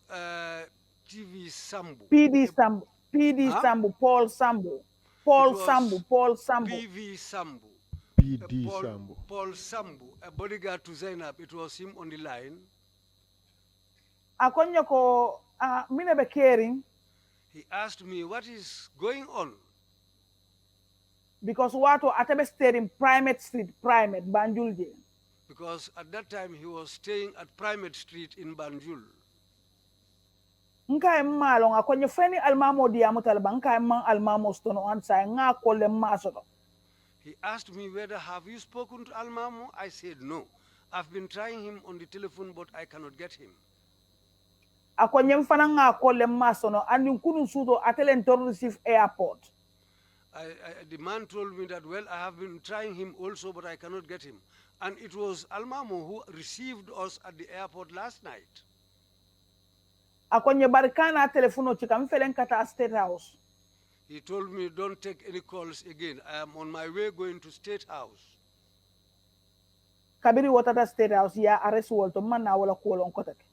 Speaker 2: TV Sambu.
Speaker 3: PD Sambu, PD
Speaker 2: Huh?
Speaker 3: Sambu, Paul Sambu,
Speaker 2: It
Speaker 3: Paul
Speaker 2: was
Speaker 3: Sambu, Paul Sambu.
Speaker 2: PV Sambu.
Speaker 1: PD
Speaker 2: Paul,
Speaker 1: Sambu.
Speaker 2: Paul Sambu, a bodyguard to Zainab. It was him on the line.
Speaker 3: Akonyo ko mine be caring
Speaker 2: He asked me, what is going on?
Speaker 3: because wato atabe stayed in Primate Street, Primate, Banjul je.
Speaker 2: Because at that time he was staying at Primate Street in Banjul.
Speaker 3: Nka malong akonyo feni almamo diamu talaba nka man almamo stono ansa nga kolle masoto.
Speaker 2: He asked me whether have you spoken to Almamo? I said no. I've been trying him on the telephone, but I cannot get him.
Speaker 3: Akonyo mfana nga kolle masono andi nkunu suto atelen to receive airport.
Speaker 2: The man told me that, well, I have been trying him also, but I cannot get him. And it was Almamo who received us at the airport last night.
Speaker 3: Akonyo barikana telefono chika mfelen kata State House.
Speaker 2: He told me, don't take any calls again. I am on my way going to State House.
Speaker 3: Kabiri watata State House ya arrest wolto man na wala kolon kotake.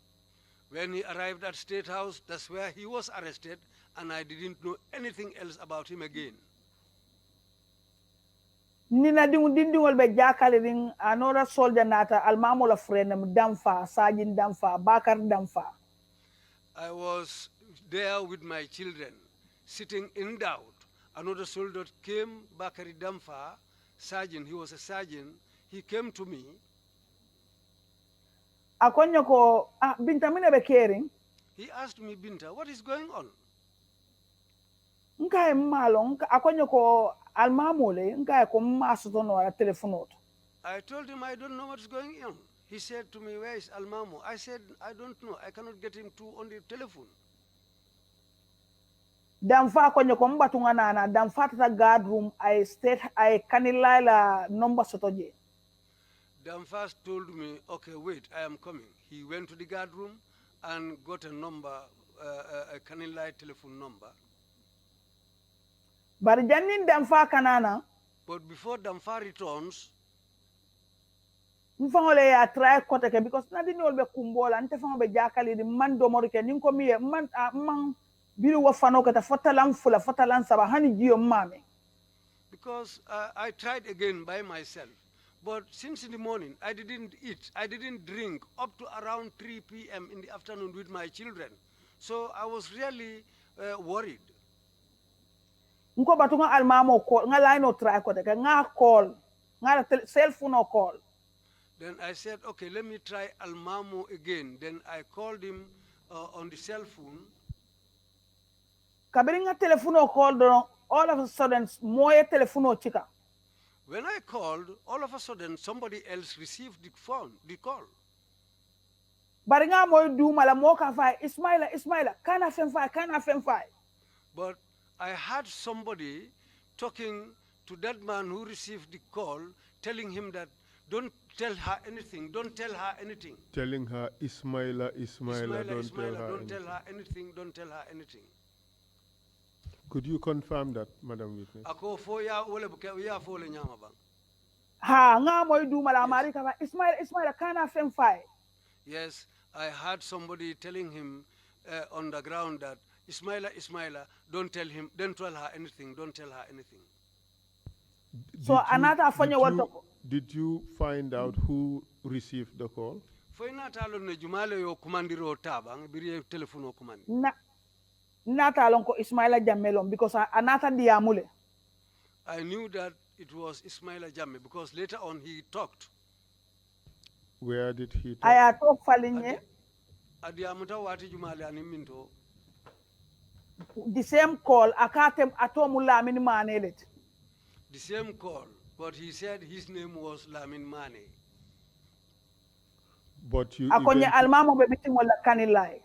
Speaker 2: When he arrived at State House, that's where he was arrested, and I didn't know anything else about him again.
Speaker 3: Nina dingol be jakale ring another soldier nata almamo la friend Damfa, Sergeant Damfa, Bakar Damfa.
Speaker 2: I was there with my children, sitting in doubt. Another soldier came, Bakari Damfa, sergeant, he was a sergeant. He came to me.
Speaker 3: Akonyo ko Binta mine be caring.
Speaker 2: He asked me, Binta, what is going on?
Speaker 3: Nka malong akonyo ko almamo le nka ko masoto no ala telefono.
Speaker 2: I told him I don't know what's going on. He said to me, where is Almamo? I said, I don't know. I cannot get him on the telephone.
Speaker 3: Damfa akonyo ko mbatunga nana damfa tata guard room I kanilai la number sotoje.
Speaker 2: Damfa told me, okay, wait, I am coming. He went to the guard room and got a number, a Kanilai telephone number.
Speaker 3: But janin Damfa kanana.
Speaker 2: But before Damfa returns,
Speaker 3: mfangole ya try koteke because nadini olbe kumbola nte fango be jakali di man do morike ninko miye man biru wa fano kata fotalan fula fotalan saba hani jiyo mame.
Speaker 2: Because I tried again by myself. But since in the morning, I didn't eat, I didn't drink up to around 3 p.m. in the afternoon with my children. So I was really worried.
Speaker 3: Nko batunga almamo call, nga line o try koteke, nga call, nga cell phone o call.
Speaker 2: Then I said, okay, let me try Almamo again. Then I called him on the cell phone.
Speaker 3: Kabiri nga telephone call, all of a sudden, moye telephone chika.
Speaker 2: When I called, all of a sudden, somebody else received the call.
Speaker 3: Bari nga moye du mala moka fai, Ismaila, kana femfai.
Speaker 2: But I had somebody talking to that man who received the call, telling him that, don't tell her anything, don't tell her anything.
Speaker 1: Telling her, Ismaila, don't tell her
Speaker 2: anything, don't tell her anything.
Speaker 1: Could you confirm that, Madam Witness?
Speaker 3: Ha, nga moy du mala mari ka Ismaila kana femfai.
Speaker 2: Yes, I had somebody telling him on the ground that Ismaila, don't tell her anything, don't tell her anything.
Speaker 3: So another afonyo wato.
Speaker 1: Did you find out who received the call?
Speaker 3: Nata ko Ismaila Jamelon because anata diamule.
Speaker 2: I knew that it was Ismaila Jammeh because later on he talked.
Speaker 1: Where did he talk?
Speaker 3: Aya talk falinye. The same call akatem atomula min manelet.
Speaker 2: The same call, but he said his name was Lamin Mane.
Speaker 1: But you
Speaker 3: Akonye almamo be meeting wala kanilai.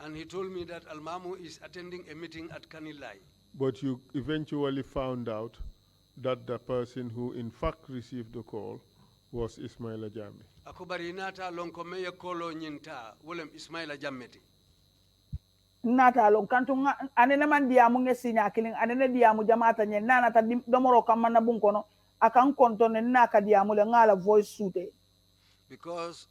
Speaker 2: And he told me that Almamo is attending a meeting at Kanilai.
Speaker 1: But you eventually found out that the person who in fact received the call was Ismaila Jammeh.
Speaker 2: Ako bari nata lon ko meye kolo nyinta wolem Ismaila Jammeti.
Speaker 3: nata lon kantu anene man diamu nge sinya killing anene diamu jamata nye nana ta domoro kamana bunkono akan konto ne naka diamu le ngala voice suite.
Speaker 2: Because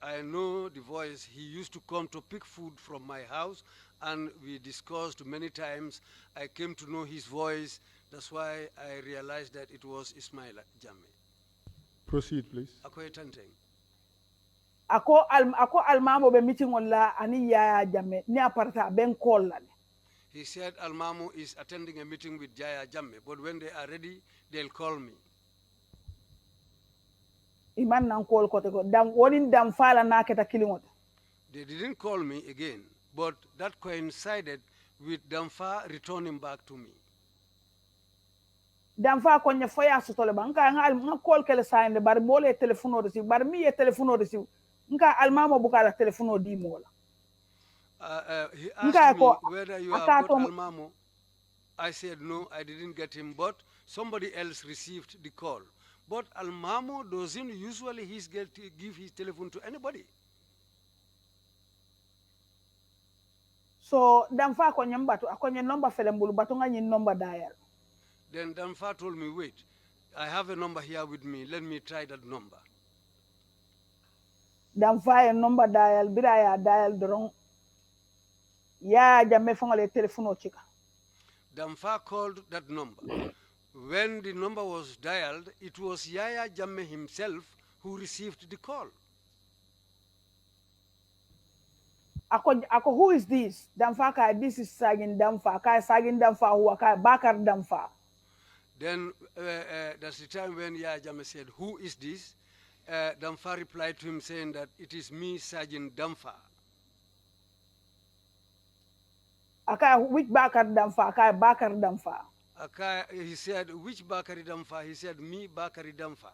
Speaker 2: I know the voice. He used to come to pick food from my house, and we discussed many times. I came to know his voice. That's why I realized that it was Ismaila Jammeh.
Speaker 1: Proceed, please.
Speaker 3: Ako almamo be meeting wala ani Yaya Jammeh ni aparta ben call la.
Speaker 2: He said Almamo is attending a meeting with Yaya Jammeh, but when they are ready, they'll call me.
Speaker 3: Iman nan call kote ko dam wonin dam fala na keta kilimot.
Speaker 2: They didn't call me again, but that coincided with Damfa returning back to me.
Speaker 3: Damfa konye foya sotole ba nga call kele sainde bar bole telefono receive bar mi e telefono receive nka almamo bukala telefono di mola.
Speaker 2: He asked me whether you have got Almamo. I said no, I didn't get him, but somebody else received the call. But Almamo doesn't usually give his telephone to anybody.
Speaker 3: So Damfa konye mbatu akonye number felembulu batu nga nyin number dial.
Speaker 2: Then Damfa told me, wait, I have a number here with me. Let me try that number.
Speaker 3: Damfa a number dial, bira dial dorong. Ya Jammeh fongale telephone chika.
Speaker 2: Damfa called that number. When the number was dialed, it was Yaya Jammeh himself who received the call.
Speaker 3: Ako who is this? Damfa ka this is Sagin Damfa. Ka Sagin Damfa who ka Bakar Damfa.
Speaker 2: Then that's the time when Yaya Jammeh said, who is this? Damfa replied to him saying that it is me, Sergeant Damfa.
Speaker 3: Aka which Bakar Damfa? Aka Bakar Damfa.
Speaker 2: He said, which Bakari Damfa? He said, me, Bakari Damfa.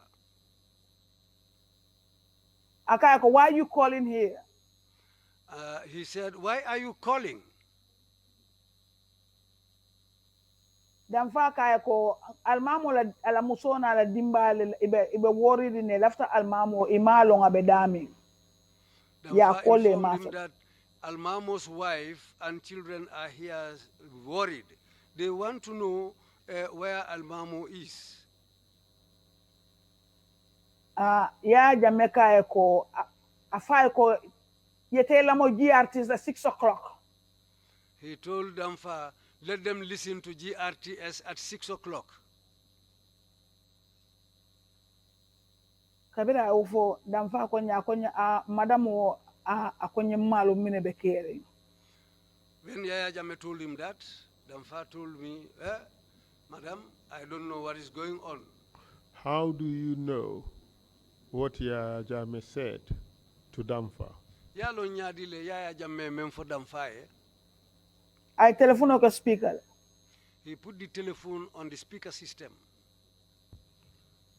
Speaker 3: Aka, why are you calling here?
Speaker 2: He said, why are you calling?
Speaker 3: Damfa kaya ko almamo la ala musona la dimba ibe worried ne lafta almamo imalo ngabe dami.
Speaker 2: Ya kole masa. That Almamo's wife and children are here worried. They want to know where Almamo is.
Speaker 3: Ya Jamaica ko afai ko yetela mo GRTs at 6 o'clock.
Speaker 2: He told Damfa, let them listen to GRTS at 6 o'clock.
Speaker 3: Kabira ufo Damfa konya madamu akonye malo mine bekere.
Speaker 2: When Yaya Jammeh told him that, Damfa told me, Madam, I don't know what is going on.
Speaker 1: How do you know what Yaya Jammeh said to Damfa?
Speaker 2: Yalo nyadile Yaya Jammeh memfo Damfa.
Speaker 3: I telephone the speaker.
Speaker 2: He put the telephone on the speaker system.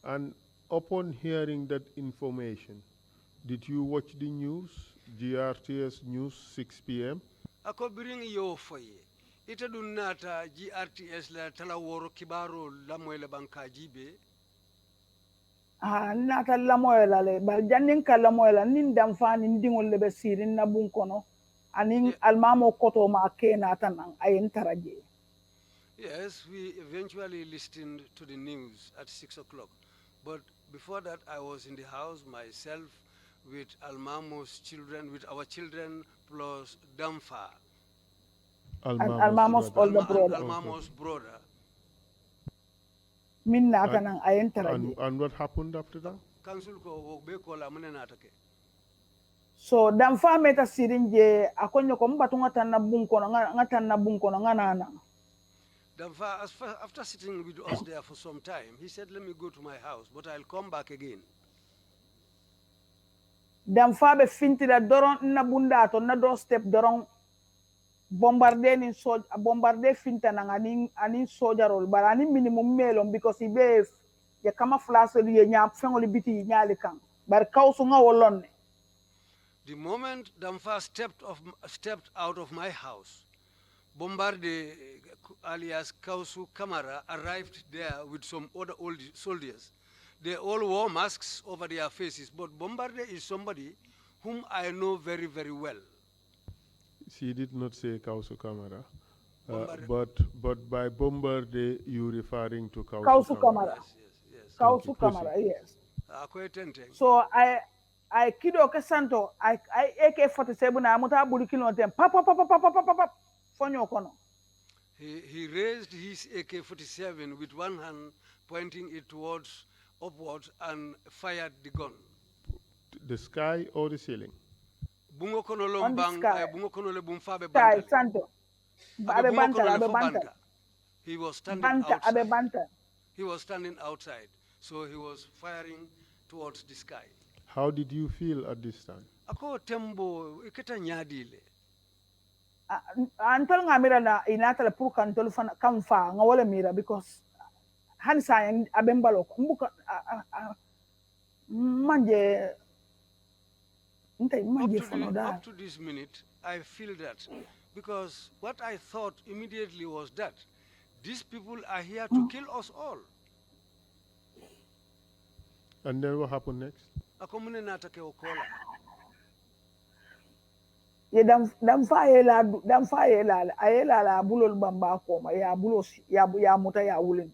Speaker 1: And upon hearing that information, did you watch the news, GRTS News 6 p.m.?
Speaker 2: Ako biring yo foye. Ita dunata GRTS la talaworo kibaro la moele banka jibe.
Speaker 3: Nata la moela le bal janin kala moela nin Damfa nin dingol lebe sirin na bunkono anin almamo koto ma ke nata nang ayen taraje.
Speaker 2: Yes, we eventually listened to the news at 6 o'clock. But before that, I was in the house myself with Almamo's children, with our children, plus Damfa.
Speaker 3: Almamo's older brother.
Speaker 2: Almamo's brother.
Speaker 1: And what happened after that?
Speaker 3: So Damfa meta sirinje akonyo ko mbatu ngata na bunkono ngata na bunkono nganana.
Speaker 2: Damfa, after sitting with us there for some time, he said, let me go to my house, but I'll come back again.
Speaker 3: Damfa be fintira doron na bundato na doorstep doron bombarde ni bombarde finta na anin sojarol but anin minimum melon because he be ya kama flash ye nya fengoli biti nyali kan bar kawsu nga wolonne.
Speaker 2: The moment Damfa stepped out of my house, Bombarde, alias Kausu Kamara, arrived there with some other old soldiers. They all wore masks over their faces, but Bombarde is somebody whom I know very, very well.
Speaker 1: She did not say Kausu Kamara.
Speaker 2: Bombarde.
Speaker 1: But by Bombarde, you referring to Kausu
Speaker 3: Kausu
Speaker 1: Kamara.
Speaker 3: Kamara.
Speaker 2: Yes.
Speaker 3: Kausu
Speaker 1: Proceed.
Speaker 3: Kamara, yes.
Speaker 2: Akwe tenteng.
Speaker 3: So I kido ke santo I AK-47 na muta buli kilo tem pap fonyo kono.
Speaker 2: He raised his AK-47 with one hand, pointing it towards upwards, and fired the gun.
Speaker 1: The sky or the ceiling?
Speaker 2: Bungo kono
Speaker 3: On the
Speaker 2: lombang,
Speaker 3: sky.
Speaker 2: bungo kono le bumfabe
Speaker 3: Sky
Speaker 2: bantale.
Speaker 3: santo.
Speaker 2: Abe
Speaker 3: Abe
Speaker 2: bungo kono
Speaker 3: banta,
Speaker 2: le
Speaker 3: abe
Speaker 2: fo
Speaker 3: banta.
Speaker 2: banta. He was standing
Speaker 3: Banta, abe
Speaker 2: outside.
Speaker 3: banta.
Speaker 2: He was standing outside, so he was firing towards the sky.
Speaker 1: How did you feel at this time?
Speaker 2: Ako tembo iketa nyadile.
Speaker 3: Antol nga mira na inata la pour kantol fana kamfa nga wala mira because hansa yang abe mbalo mbuka manje
Speaker 2: Up to this minute, I feel that because what I thought immediately was that these people are here to kill us all.
Speaker 1: And then what happened next?
Speaker 2: Akomune natake okola.
Speaker 3: Ye dam fa yela la bulol bamba koma ya bulos ya muta ya wulin.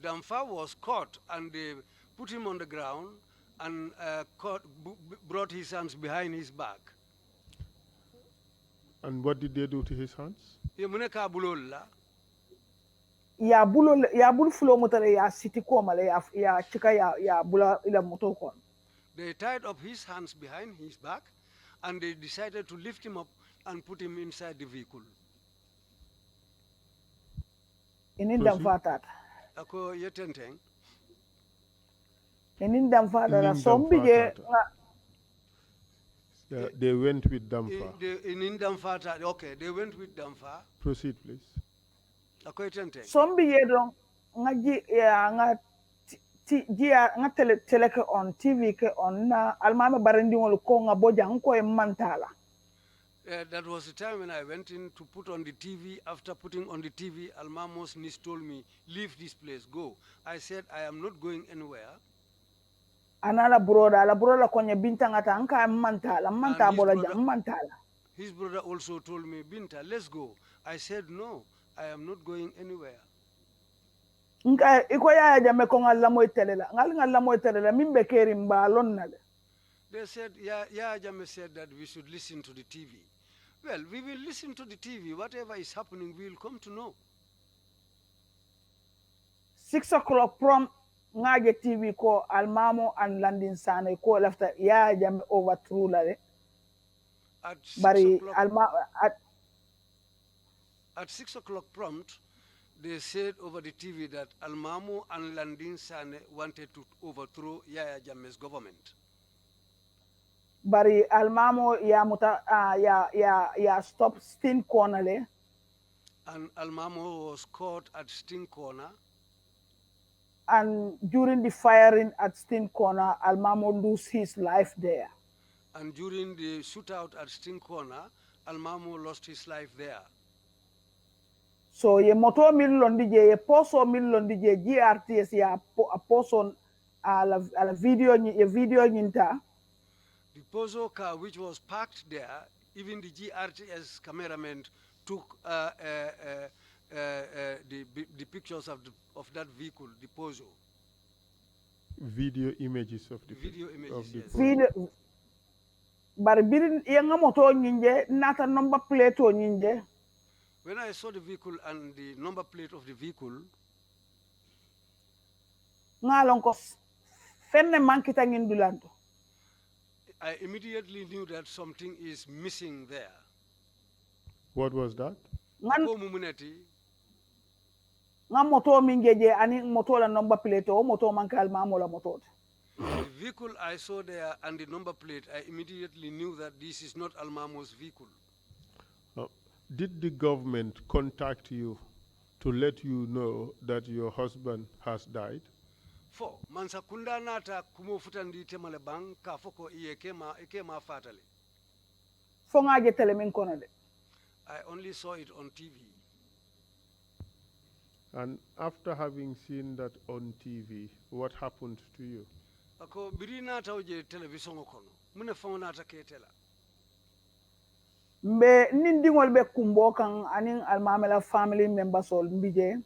Speaker 2: Damfa was caught and they put him on the ground and brought his hands behind his back.
Speaker 1: And what did they do to his hands?
Speaker 2: Ye muneka bulolla.
Speaker 3: Ya bul fulo mutare ya city koma ya chika ya bula ila moto kon.
Speaker 2: They tied up his hands behind his back and they decided to lift him up and put him inside the vehicle.
Speaker 3: Inin dam fatat.
Speaker 2: Ako yetenteng.
Speaker 3: Inin dam fatat sombi je
Speaker 1: they went with Damfa.
Speaker 2: In Damfa, okay, they went with Damfa.
Speaker 1: Proceed, please.
Speaker 2: Ako yetenteng.
Speaker 3: Sombi je don ngaji ya nga tele ke on TV ke on na almame barandi ngol ko nga bojang ko e mantala.
Speaker 2: That was the time when I went in to put on the TV. After putting on the TV, Almamo's niece told me, leave this place, go. I said, I am not going anywhere.
Speaker 3: Anala broda kwenye Binta ngata anka mantala bola jang mantala.
Speaker 2: His brother also told me, Binta, let's go. I said, no, I am not going anywhere.
Speaker 3: Nka iko ya jame ko ngalla moy telela mimbe keri mbalon nale.
Speaker 2: They said, yeah, Jame said that we should listen to the TV. Well, we will listen to the TV. Whatever is happening, we will come to know.
Speaker 3: 6 o'clock from ngaje TV ko almamo and landing sane ko lafta ya jame overthrow lale.
Speaker 2: At 6
Speaker 3: Bari
Speaker 2: o'clock. At 6 o'clock prompt, they said over the TV that Almamo and Landin Sane wanted to overthrow Yaya Jammeh's government.
Speaker 3: Bari almamo ya muta ya stop Stin Corner le.
Speaker 2: And Almamo was caught at Stin Corner.
Speaker 3: And during the firing at Stin Corner, Almamo lose his life there.
Speaker 2: And during the shootout at Stin Corner, Almamo lost his life there.
Speaker 3: So ye moto mil londi je ye poso mil londi je GRTS ya a poso a video nyinta.
Speaker 2: The Pozo car which was parked there, even the GRTS cameraman took the pictures of that vehicle, the Pozo.
Speaker 1: Video images of the
Speaker 2: video images. Yes.
Speaker 3: Video. But birin yanga moto nyinje nata number plate o nyinje.
Speaker 2: When I saw the vehicle and the number plate of the vehicle,
Speaker 3: ngalonko fenne mankita ngindulanto.
Speaker 2: I immediately knew that something is missing there.
Speaker 1: What was that?
Speaker 3: Nga moto mingeje ani moto la number plate o moto mankal mamola moto.
Speaker 2: The vehicle I saw there and the number plate, I immediately knew that this is not Almamo's vehicle.
Speaker 1: Did the government contact you to let you know that your husband has died?
Speaker 2: Fo mansakunda nata kumufutandi temale bang ka foko ikema fatale.
Speaker 3: Fo ngaje telemin kono de.
Speaker 2: I only saw it on TV.
Speaker 1: And after having seen that on TV, what happened to you?
Speaker 2: Ako birina tawje television kono. Mune fawnata ke tela.
Speaker 3: Mbe nindingol be kumbo kan anin almamela family members ol mbije.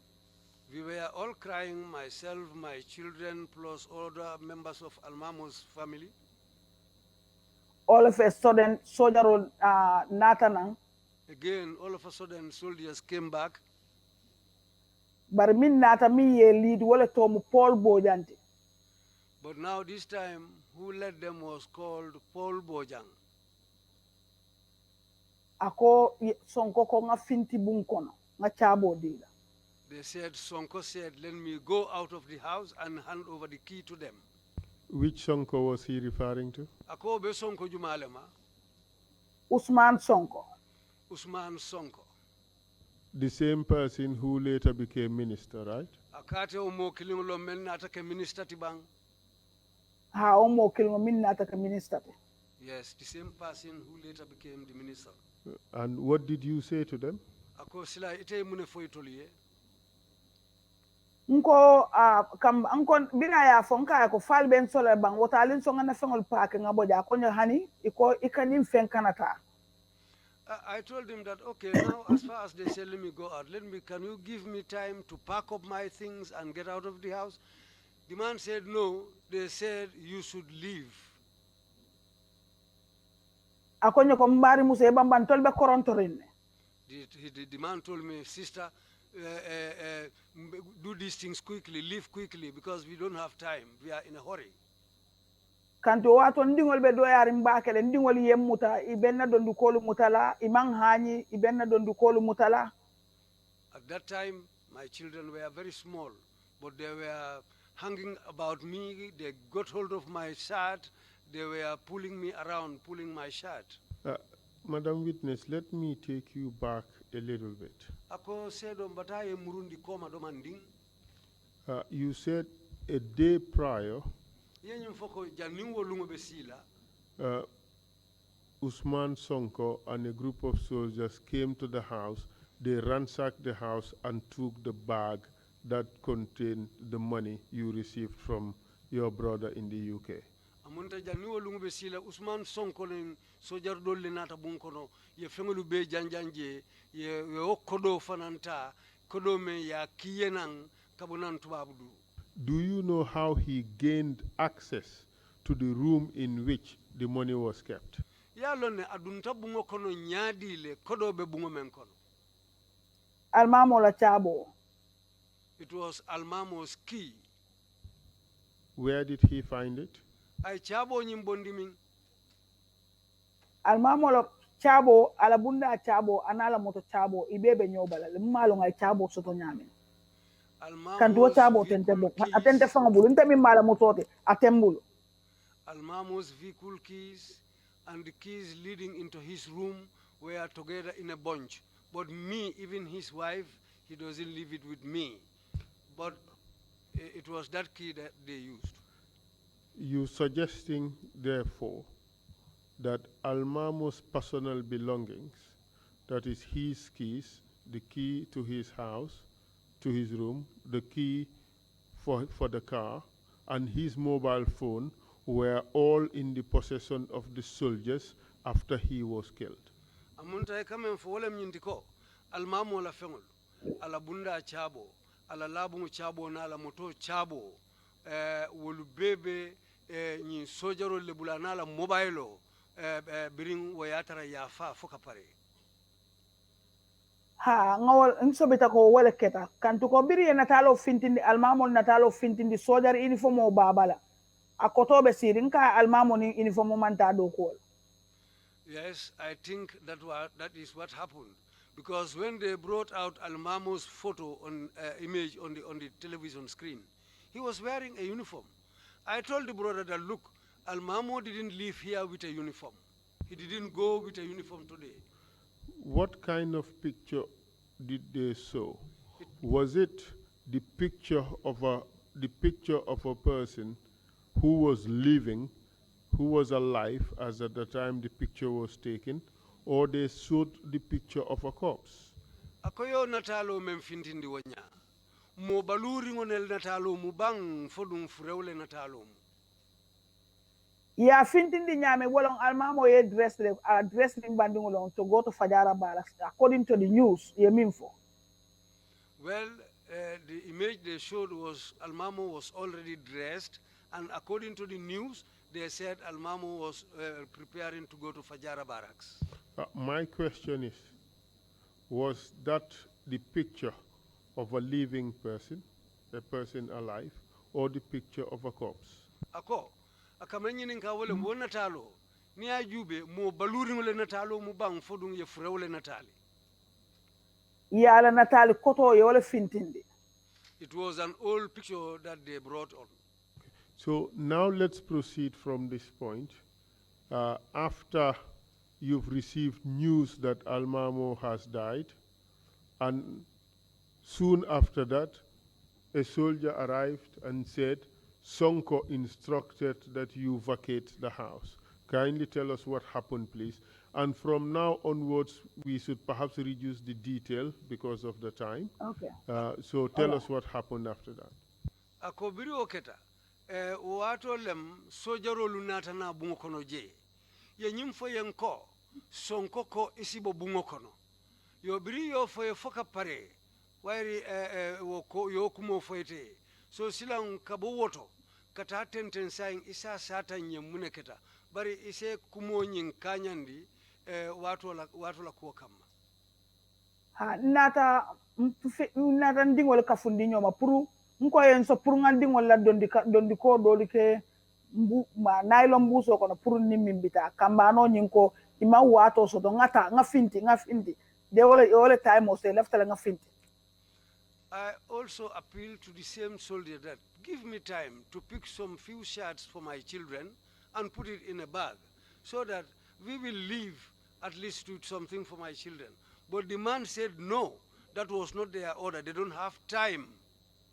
Speaker 2: We were all crying, myself, my children, plus other members of Almamo's family.
Speaker 3: All of a sudden, soldier natanang.
Speaker 2: Again, all of a sudden, soldiers came back.
Speaker 3: Bar min nata mi ye lead wala tomu Paul Bojanti.
Speaker 2: But now this time, who led them was called Paul Bojang.
Speaker 3: Ako sonko ko nga finti bunkono nga chabo dila.
Speaker 2: They said, Sonko said, let me go out of the house and hand over the key to them.
Speaker 1: Which Sonko was he referring to?
Speaker 2: Ako be Sonko Jumalema.
Speaker 3: Usman Sonko.
Speaker 2: Usman Sonko.
Speaker 1: The same person who later became minister, right?
Speaker 2: Akate umo kilingolo men natake minister tibang.
Speaker 3: Ha omo kilmo min nata ka minister.
Speaker 2: Yes, the same person who later became the minister.
Speaker 1: And what did you say to them?
Speaker 2: Ako sila ite mune foitoliye.
Speaker 3: Nko kam ankon bina ya fonka ko fal ben sole bang wotalin so ngana fengol paake ngaboja ko nya hani iko ikanim fen kanata.
Speaker 2: I told him that, okay, now as far as they say, let me go out, can you give me time to pack up my things and get out of the house? The man said, no, they said you should leave.
Speaker 3: Akonyo ko mbari muse bamban tolbe korontorin.
Speaker 2: The man told me, sister, do these things quickly, leave quickly, because we don't have time. We are in a hurry.
Speaker 3: Kanto wato ndingol be doyari mbakele ndingol yemmuta ibenna dondu kolu mutala imang hani ibenna dondu kolu mutala.
Speaker 2: At that time, my children were very small, but they were hanging about me. They got hold of my shirt. They were pulling me around, pulling my shirt.
Speaker 1: Madam Witness, let me take you back a little bit. You said a day prior, Usman Sonko and a group of soldiers came to the house. They ransacked the house and took the bag that contained the money you received from your brother in the UK.
Speaker 2: Amunta janni wolungu be sila Usman Sonko len sojar dolle nata bunkono ye fengolu be janjanje ye okkodo fananta kodo me ya kiyenan kabunan tubabudu.
Speaker 1: Do you know how he gained access to the room in which the money was kept?
Speaker 2: Ya lonne adunta bungo kono nyadi le kodo be bungo men kono.
Speaker 3: Almamo la chabo.
Speaker 2: It was Almamo's key.
Speaker 1: Where did he find it?
Speaker 2: Ay chabo nyimbondi min.
Speaker 3: Almamo la chabo alabunda chabo anala moto chabo ibebe nyobala le malo ngai chabo soto nyame. Kanduo chabo tentebo atente fanga bulu ntemi mala motote atembulu.
Speaker 2: Almamo's vehicle keys and the keys leading into his room were together in a bunch. But me, even his wife, he doesn't leave it with me. But it was that key that they used.
Speaker 1: You suggesting, therefore, that Almamo's personal belongings, that is his keys, the key to his house, to his room, the key for the car, and his mobile phone were all in the possession of the soldiers after he was killed.
Speaker 2: Amunta kama mfowole mnyindiko Almamo la fengol ala bunda chabo ala labu chabo na ala moto chabo wolu bebe ni sojaro le bulana la mobile biring wayatara yafa foka pare.
Speaker 3: Ha ngawal nsobita ko wala keta kantu ko biri natalo fintindi Almamo natalo fintindi sojar uniform o babala akotobe sirin ka Almamo ni uniform manta do ko.
Speaker 2: Yes, I think that is what happened, because when they brought out Almamo's photo on image on the television screen, he was wearing a uniform. I told the brother that, look, Almamo didn't live here with a uniform. He didn't go with a uniform today.
Speaker 1: What kind of picture did they show? Was it the picture of a person who was living, who was alive as at the time the picture was taken, or they showed the picture of a corpse.
Speaker 2: Akoyo natalo memfintindi wanya. Mo baluri ngonel natalo mu bang fodum furewle natalo mu.
Speaker 3: Ya fintindi nyame wolong almamo ye dressing banding olong to go to Fajara Barracks. According to the news, ye minfo.
Speaker 2: Well, the image they showed was Almamo was already dressed, and according to the news, they said Almamo was preparing to go to Fajara Barracks.
Speaker 1: My question is, was that the picture of a living person, a person alive, or the picture of a corpse?
Speaker 2: Ako, akamenyi ninka wole mo natalo, ni ajube mo baluri wole natalo mo bang fodung ye fure wole natali.
Speaker 3: Yala natali koto ye wole fintindi.
Speaker 2: It was an old picture that they brought on.
Speaker 1: So now let's proceed from this point. After you've received news that Almamo has died, and soon after that, a soldier arrived and said, Sonko instructed that you vacate the house. Kindly tell us what happened, please. And from now onwards, we should perhaps reduce the detail because of the time.
Speaker 3: Okay.
Speaker 1: So tell us what happened after that.
Speaker 2: Akobiri oketa, wato lem sojaro lunata na bungo kono je. Ye nyimfo yenko, sonko ko isibo bungo kono. Yo biri yo foye foka pare, wairi yo kumo foyete. So silang kabo woto, kata tenten saing isa sata nye muneketa. Bari ise kumo nying kanyandi, watu la kuwa kama.
Speaker 3: Ha nata ndingol kafundi nyoma puru nko yenso puru ngandingol la dondi ko doli ke ma nylon mbuso kono puru nimimbita kambano nyinko ima wato so do nga finti de wole time o se left la nga finti.
Speaker 2: I also appeal to the same soldier that give me time to pick some few shirts for my children and put it in a bag so that we will leave at least with something for my children. But the man said no, that was not their order. They don't have time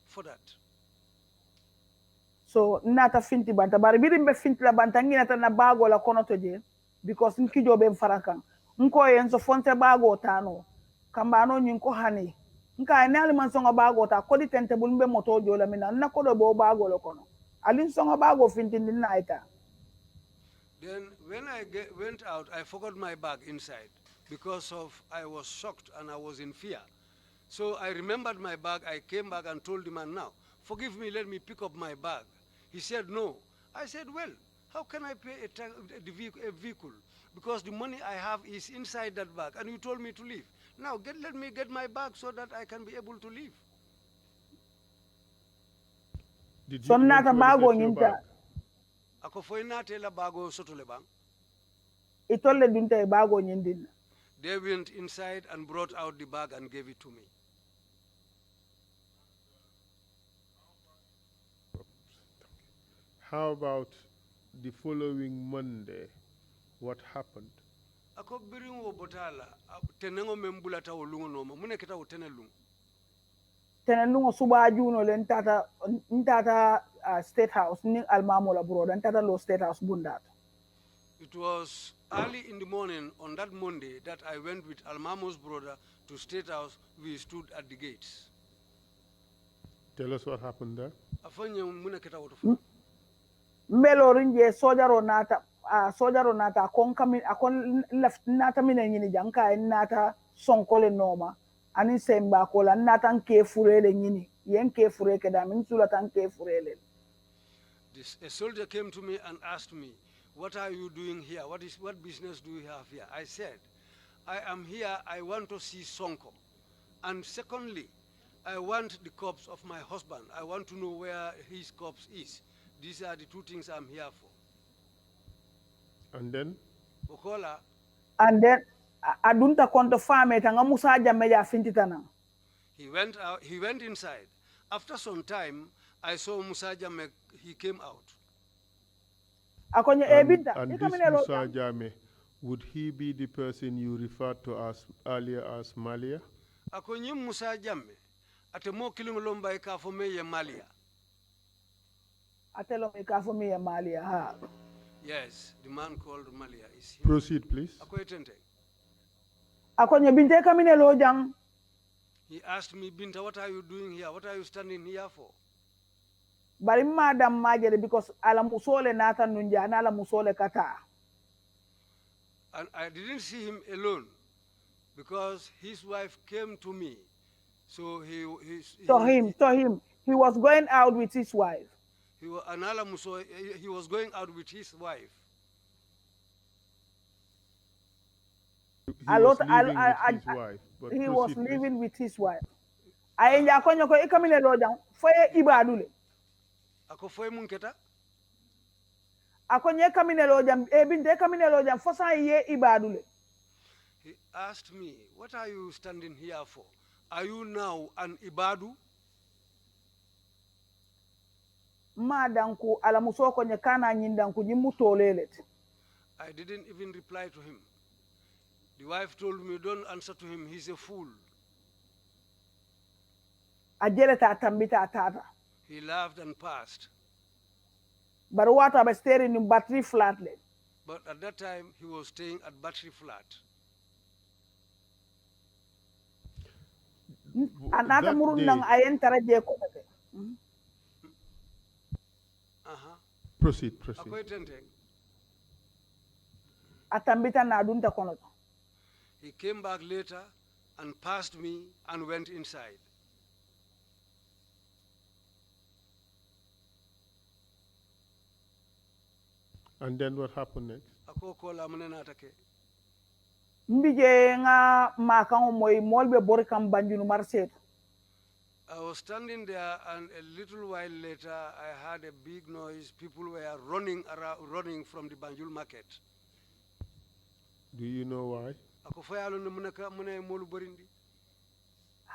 Speaker 2: for that.
Speaker 3: So nata finti banta bari birimbe finti la banta nginata na bago la kono toje because nkijo be mfarakan nko yenso fonte bago tano kambano nyinko hani nka ne ali man songa bago ta kodi tente bulmbe moto jola mina na kodo bo bago lo kono alin songa bago finti na ita.
Speaker 2: Then when I went out, I forgot my bag inside because I was shocked and I was in fear. So I remembered my bag. I came back and told the man, now, forgive me, let me pick up my bag. He said, no. I said, well, how can I pay a vehicle? Because the money I have is inside that bag, and you told me to leave. Now, let me get my bag so that I can be able to leave.
Speaker 1: Did
Speaker 3: So
Speaker 1: you
Speaker 3: nata bago nyinta.
Speaker 2: Ako foi nate la bago soto le bang.
Speaker 3: Itolle dunta bago nyindin.
Speaker 2: They went inside and brought out the bag and gave it to me.
Speaker 1: How about the following Monday? What happened?
Speaker 2: Ako biringo botala tenengo membula ta olungo noma mune kita utenelung.
Speaker 3: Tenelungo suba juno le ntata State House ni Almamo la broda ntata lo State House bundat.
Speaker 2: It was early in the morning on that Monday that I went with Almamo's brother to State House. We stood at the gates.
Speaker 1: Tell us what happened there.
Speaker 2: Afanya mune kita utofu.
Speaker 3: Mbelo rinje sojaro nata akon left nata mine nyini janka nata sonkole noma ani semba kola nata nke furele nyini yen ke fure ke da min sula tan ke furele.
Speaker 2: A soldier came to me and asked me, what are you doing here? What business do you have here? I said, I am here, I want to see Sonko. And secondly, I want the corpse of my husband. I want to know where his corpse is. These are the two things I'm here for.
Speaker 1: And then?
Speaker 2: Okola.
Speaker 3: And then, adunta konto fame tanga Musa Jamba ya fintitana.
Speaker 2: He went out. He went inside. After some time, I saw Musa Jame. He came out.
Speaker 3: Binta.
Speaker 1: And this Musa Jame, would he be the person you referred to as earlier as Malia?
Speaker 2: Akonyi Musa Jame. Atemo kilingolomba ikafome ye Malia.
Speaker 3: Atelo ikafome ye Malia. Ha.
Speaker 2: Yes, the man called Malia is here.
Speaker 1: Proceed, please.
Speaker 3: akonye binte kamine lo jang
Speaker 2: He asked me, Binta, what are you doing here? What are you standing here for?
Speaker 3: bari madam majere because ala musole nata nunja na ala musole kata.
Speaker 2: And I didn't see him alone because his wife came to me. So he
Speaker 3: To him. He was going out with his wife.
Speaker 2: he was going out with his wife.
Speaker 1: He was living with his wife. But
Speaker 3: he
Speaker 1: proceed,
Speaker 3: was
Speaker 1: please.
Speaker 3: living with his wife. Ayenja konyo ko ikamine lo jang foye ibadule.
Speaker 2: Ako foye munketa?
Speaker 3: Akonye kamine lo jang binte kamine lo jang fosa ye ibadule.
Speaker 2: He asked me, what are you standing here for? Are you now an ibadu?
Speaker 3: Madanku ala muso konye kana nyindanku jimutolelet.
Speaker 2: I didn't even reply to him. The wife told me, don't answer to him, he's a fool.
Speaker 3: Ajeleta tambita tata.
Speaker 2: He laughed and passed.
Speaker 3: But what I was staring in battery flatly.
Speaker 2: But at that time, he was staying at Battery Flat.
Speaker 3: Anata murundang ayen taraje ko.
Speaker 1: Proceed.
Speaker 3: Atambita na adunta kono.
Speaker 2: He came back later and passed me and went inside.
Speaker 1: And then what happened next?
Speaker 3: Mbije nga makango moy molbe borikam banjunu marset.
Speaker 2: I was standing there, and a little while later, I heard a big noise. People were running from the Banjul market.
Speaker 1: Do you know why?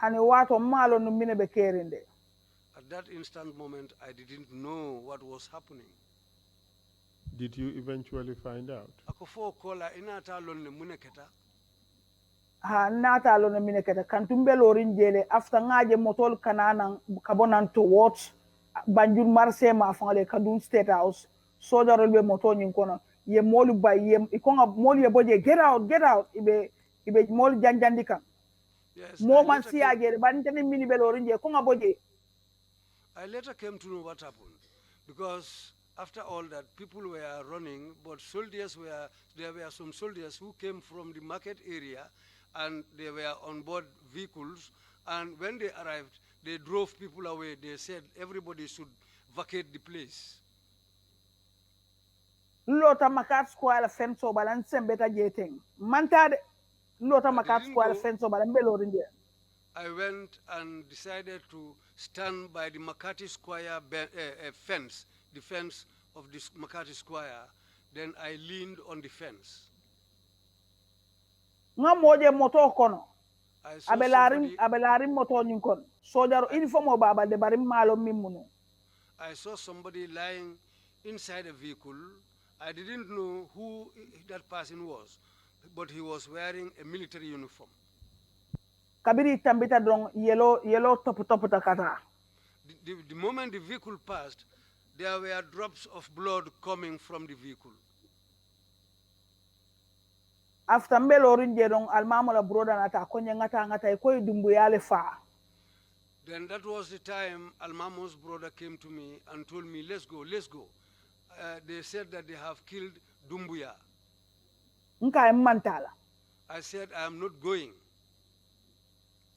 Speaker 3: Hani wato malo numine be kerinde.
Speaker 2: At that instant moment, I didn't know what was happening.
Speaker 1: Did you eventually find out?
Speaker 3: Ha nata lo na mineketa kantumbe lorin jele after ngaje motol kanana kabonan towards Banjul marse ma fangale kadun state house soja rolbe moto nyin kono ye molu bay ye ikonga molu ye boje get out ibe molu janjandi kan
Speaker 2: yes
Speaker 3: mo man si agere ban tane mini be lorin je konga boje.
Speaker 2: I later came to know what happened, because after all that, people were running, but there were some soldiers who came from the market area, and they were on board vehicles, and when they arrived, they drove people away. They said everybody should vacate the place.
Speaker 3: Lota makat square fence o balan sembeta jeteng. Mantade lota makat square fence o balan belorinje.
Speaker 2: I went and decided to stand by the Makati Square fence, the fence of this Makati Square. Then I leaned on the fence.
Speaker 3: Nga moje moto kono. Abelarim moto nyinkon. Sojaro uniform o baba de barim malo mimunu.
Speaker 2: I saw somebody lying inside a vehicle. I didn't know who that person was, but he was wearing a military uniform.
Speaker 3: Kabiri tambita dong yellow top takata.
Speaker 2: The moment the vehicle passed, there were drops of blood coming from the vehicle.
Speaker 3: After mbelorin jedong almamola broda nata konye ngata ikoy dumbu yale fa.
Speaker 2: Then that was the time Almamo's brother came to me and told me, let's go. They said that they have killed Dumbuya.
Speaker 3: Nka mantala.
Speaker 2: I said, I am not going.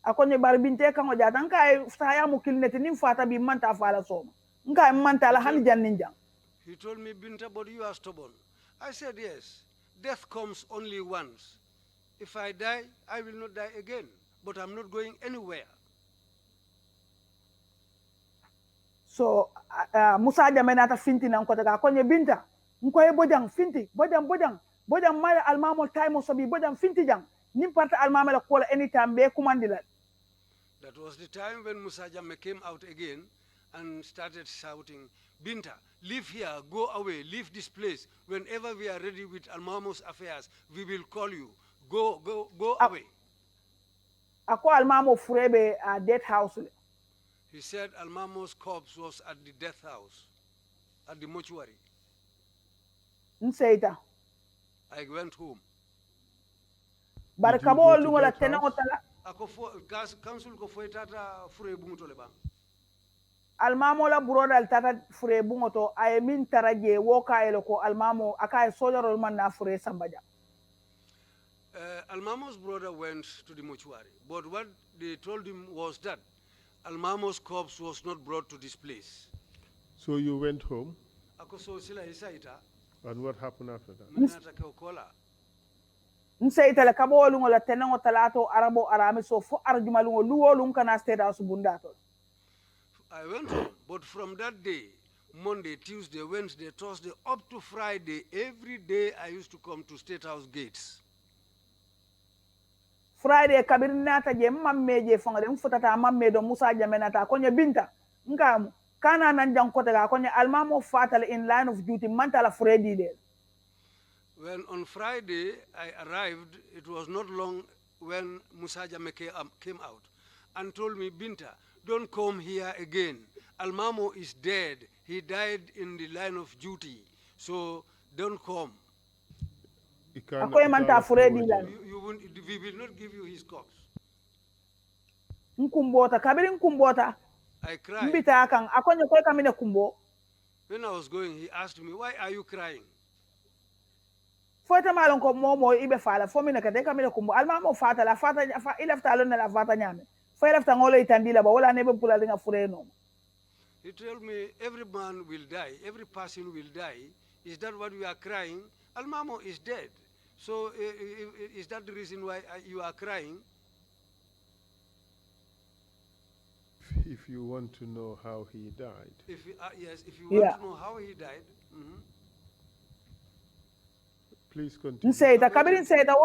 Speaker 3: Akonye barbinte kango jata nka saya mukilneti nimfata bi manta fala soma. Nka mantala hani janninja.
Speaker 2: He told me, Binta, but you are stubborn. I said, yes. Death comes only once. If I die, I will not die again. But I'm not going anywhere.
Speaker 3: So Musa Jamenata finti na nkotaka konye Binta nkoye bojang finti bojang mala almamo time so bi bojang finti jang nimparta almamo la kola anytime be kumandila.
Speaker 2: That was the time when Musa Jamme came out again and started shouting, Binta, leave here, go away, leave this place. Whenever we are ready with Almamo's affairs, we will call you. Go away.
Speaker 3: Ako almamo furebe death house.
Speaker 2: He said Almamo's corpse was at the death house, at the mortuary.
Speaker 3: Nseita.
Speaker 2: I went home.
Speaker 3: Bari
Speaker 1: Did you
Speaker 3: kabo
Speaker 1: go to
Speaker 3: lungo la
Speaker 1: that
Speaker 3: tena
Speaker 1: house?
Speaker 3: otala.
Speaker 2: Ako council ko foi tata fure bumutole bang.
Speaker 3: Almamo la buroda al tata fure bungoto ay min taraje woka eloko almamo aka sojaro man na fure sambaja.
Speaker 2: Almamo's brother went to the mortuary, but what they told him was that Almamo's corpse was not brought to this place.
Speaker 1: So you went home,
Speaker 2: Ako so sila isaita
Speaker 1: and what happened after that?
Speaker 2: minata ke okola.
Speaker 3: Nse itala kabo lungo la tena otalato arabo arame so fo arjumalungo luwo lung kana state house bundato.
Speaker 2: I went home, but from that day, Monday, Tuesday, Wednesday, Thursday, up to Friday, every day I used to come to State House gates.
Speaker 3: Friday kabiri nata je mamme je fonga dem futata mamme do Musa Jamenata konye Binta nkamu kana nan jankote ga konye almamo fatal in line of duty mantala Freddy de.
Speaker 2: When on Friday I arrived, it was not long when Musa Jameke came out and told me, Binta, don't come here again. Almamo is dead. He died in the line of duty. So don't come.
Speaker 3: Akoye manta Freddy la.
Speaker 2: We will not give you his corpse.
Speaker 3: Nkumbota kabiri nkumbota.
Speaker 2: I cried.
Speaker 3: Mbita akang akonye koy kamine kumbo.
Speaker 2: When I was going, he asked me, why are you crying?
Speaker 3: Foita malon ko momo ibe fala fo mine kade kamine kumbo almamo fata la fata ilafta alon la fata nyame. Fo ilafta ngolo itandila ba wala nebe pula linga fure no.
Speaker 2: He told me every man will die, every person will die. Is that what we are crying? Almamo is dead. So is that the reason why you are crying?
Speaker 1: If you want to know how he died.
Speaker 2: Yes, if you want to know how he died.
Speaker 1: Please continue.
Speaker 3: Nseita kabiri nseita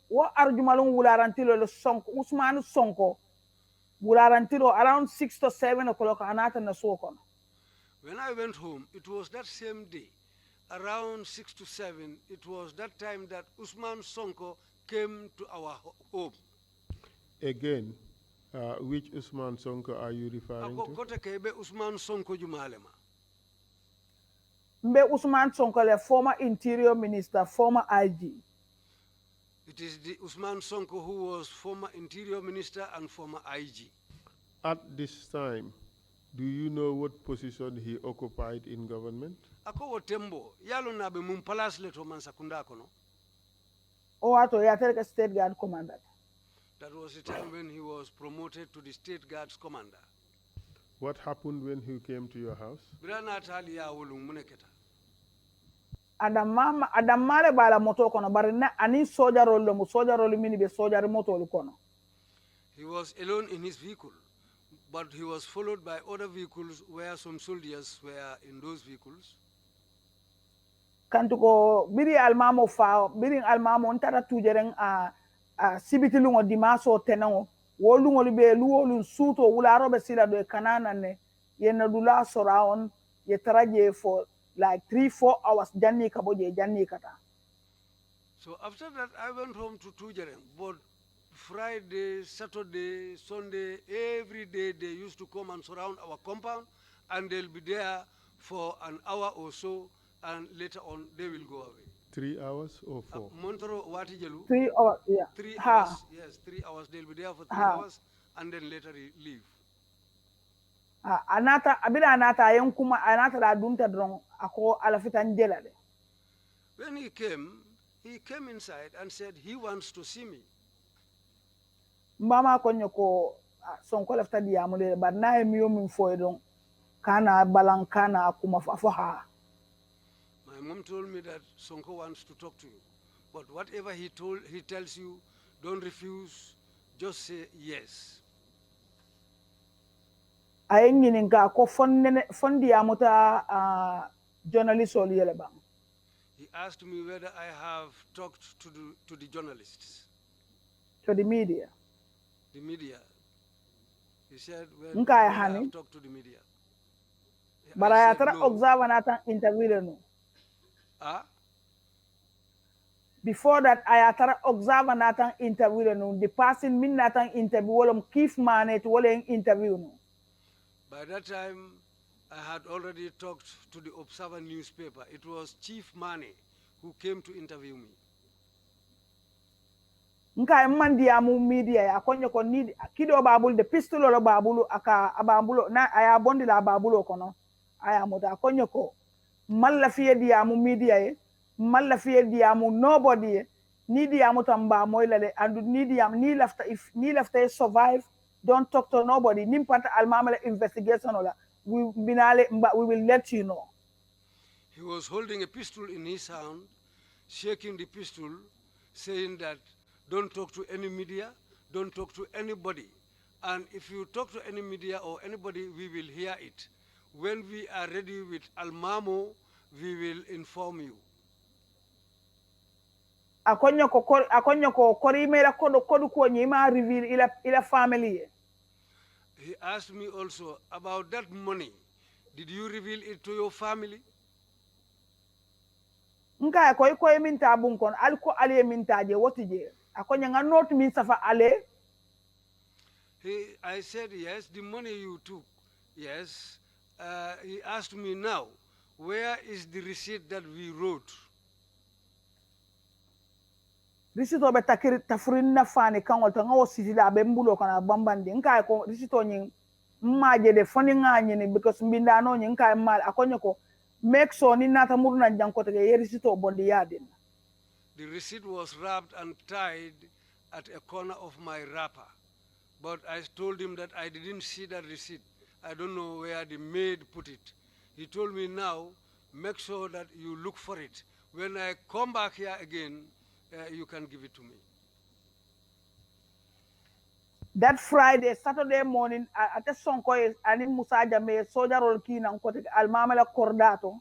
Speaker 3: wo arjumalung wularantilo lo sonko Usman Sonko wularantilo around 6 to 7 o'clock anata na soko.
Speaker 2: When I went home, it was that same day, around 6 to 7, it was that time that Usman Sonko came to our home.
Speaker 1: Again, which Usman Sonko are you referring to?
Speaker 2: Kote kebe Usman Sonko jumalema.
Speaker 3: Mbe Usman Sonko, the former Interior Minister, former IG.
Speaker 2: It is the Usman Sonko who was former Interior Minister and former IG.
Speaker 1: At this time, do you know what position he occupied in government?
Speaker 2: Ako wotembo, yalo na be mumpalas leto man sakunda kono.
Speaker 3: O ato ya State Guard Commander.
Speaker 2: That was the time when he was promoted to the State Guards Commander.
Speaker 1: What happened when he came to your house?
Speaker 2: Brana tali ya wulung muneketa.
Speaker 3: Adamare bala moto kono bari na ani soja rolo mini be soja moto kono.
Speaker 2: He was alone in his vehicle, but he was followed by other vehicles where some soldiers were in those vehicles.
Speaker 3: Kantuko biri almamo ntara tujeren sibiti lungo dimaso tenango wolungo libe luolun suto wularo be sila do kanana ne yena dula soraon ye taraje for like 3-4 hours janni kaboje janni kata.
Speaker 2: So after that I went home to Tujeren, but Friday, Saturday, Sunday, every day they used to come and surround our compound, and they'll be there for an hour or so, and later on they will go away.
Speaker 1: 3 hours or 4?
Speaker 2: Montoro Watijelu.
Speaker 3: 3 hours, yeah.
Speaker 2: 3 hours, yes, 3 hours. They'll be there for 3 hours, and then later leave.
Speaker 3: Anata ayen kuma anata la dunta drong ako alafita njela de.
Speaker 2: When he came inside and said he wants to see me.
Speaker 3: Mama konyo ko Sonko lafta diamule but na emiyo min foedon kana balankana akuma fafaha.
Speaker 2: My mom told me that Sonko wants to talk to you, but whatever he tells you, don't refuse, just say yes.
Speaker 3: Ayen nyininga ko fondi amuta journalist oli yeleba.
Speaker 2: He asked me whether I have talked to the journalists.
Speaker 3: To the media.
Speaker 2: The media. He said, well,
Speaker 3: I
Speaker 2: have talked to the media.
Speaker 3: But I try to observe and interview. Before that, I try to observe and interview. The person min natang interview wolom kif manet woleng interview.
Speaker 2: By that time, I had already talked to the Observer newspaper. It was Chief Mane who came to interview me.
Speaker 3: nka mandi amu media ya konyo ko ni kido babul de pistol lo babulu aka abambulo na aya bondi la babulo kono aya muta konyo ko malla fiye di amu media ye malla fiye di amu nobody ye ni di amu tamba moylale and ni di am ni lafta if ni lafta survive don't talk to nobody nimpata almamala investigation ola we binale we will let you know.
Speaker 2: He was holding a pistol in his hand, shaking the pistol, saying that don't talk to any media, don't talk to anybody. And if you talk to any media or anybody, we will hear it. When we are ready with Almamo, we will inform you.
Speaker 3: Akonyo ko korimera kodu ko nyima reveal ila family.
Speaker 2: He asked me also about that money. Did you reveal it to your family?
Speaker 3: Nka ko minta bunkon alko ale minta je wotije akonya nga not min safa ale.
Speaker 2: I said yes, the money you took, yes. He asked me now, where is the receipt that we wrote?
Speaker 3: Receipt obe takiri tafurin na fani kangol to ngawo sitila be mbulo kana bambandi nka ko receipt onyin mmaje de foni nganye ni because mbinda no nyin nka mal akonyo ko make sure ni nata muruna jankote ye receipt obondi yadin.
Speaker 2: The receipt was wrapped and tied at a corner of my wrapper. But I told him that I didn't see that receipt. I don't know where the maid put it. He told me now, make sure that you look for it. When I come back here again, you can give it to me.
Speaker 3: That Friday, Saturday morning, at the Sonko, ani Musa Jame, soldier roll key na nkote almamela cordato.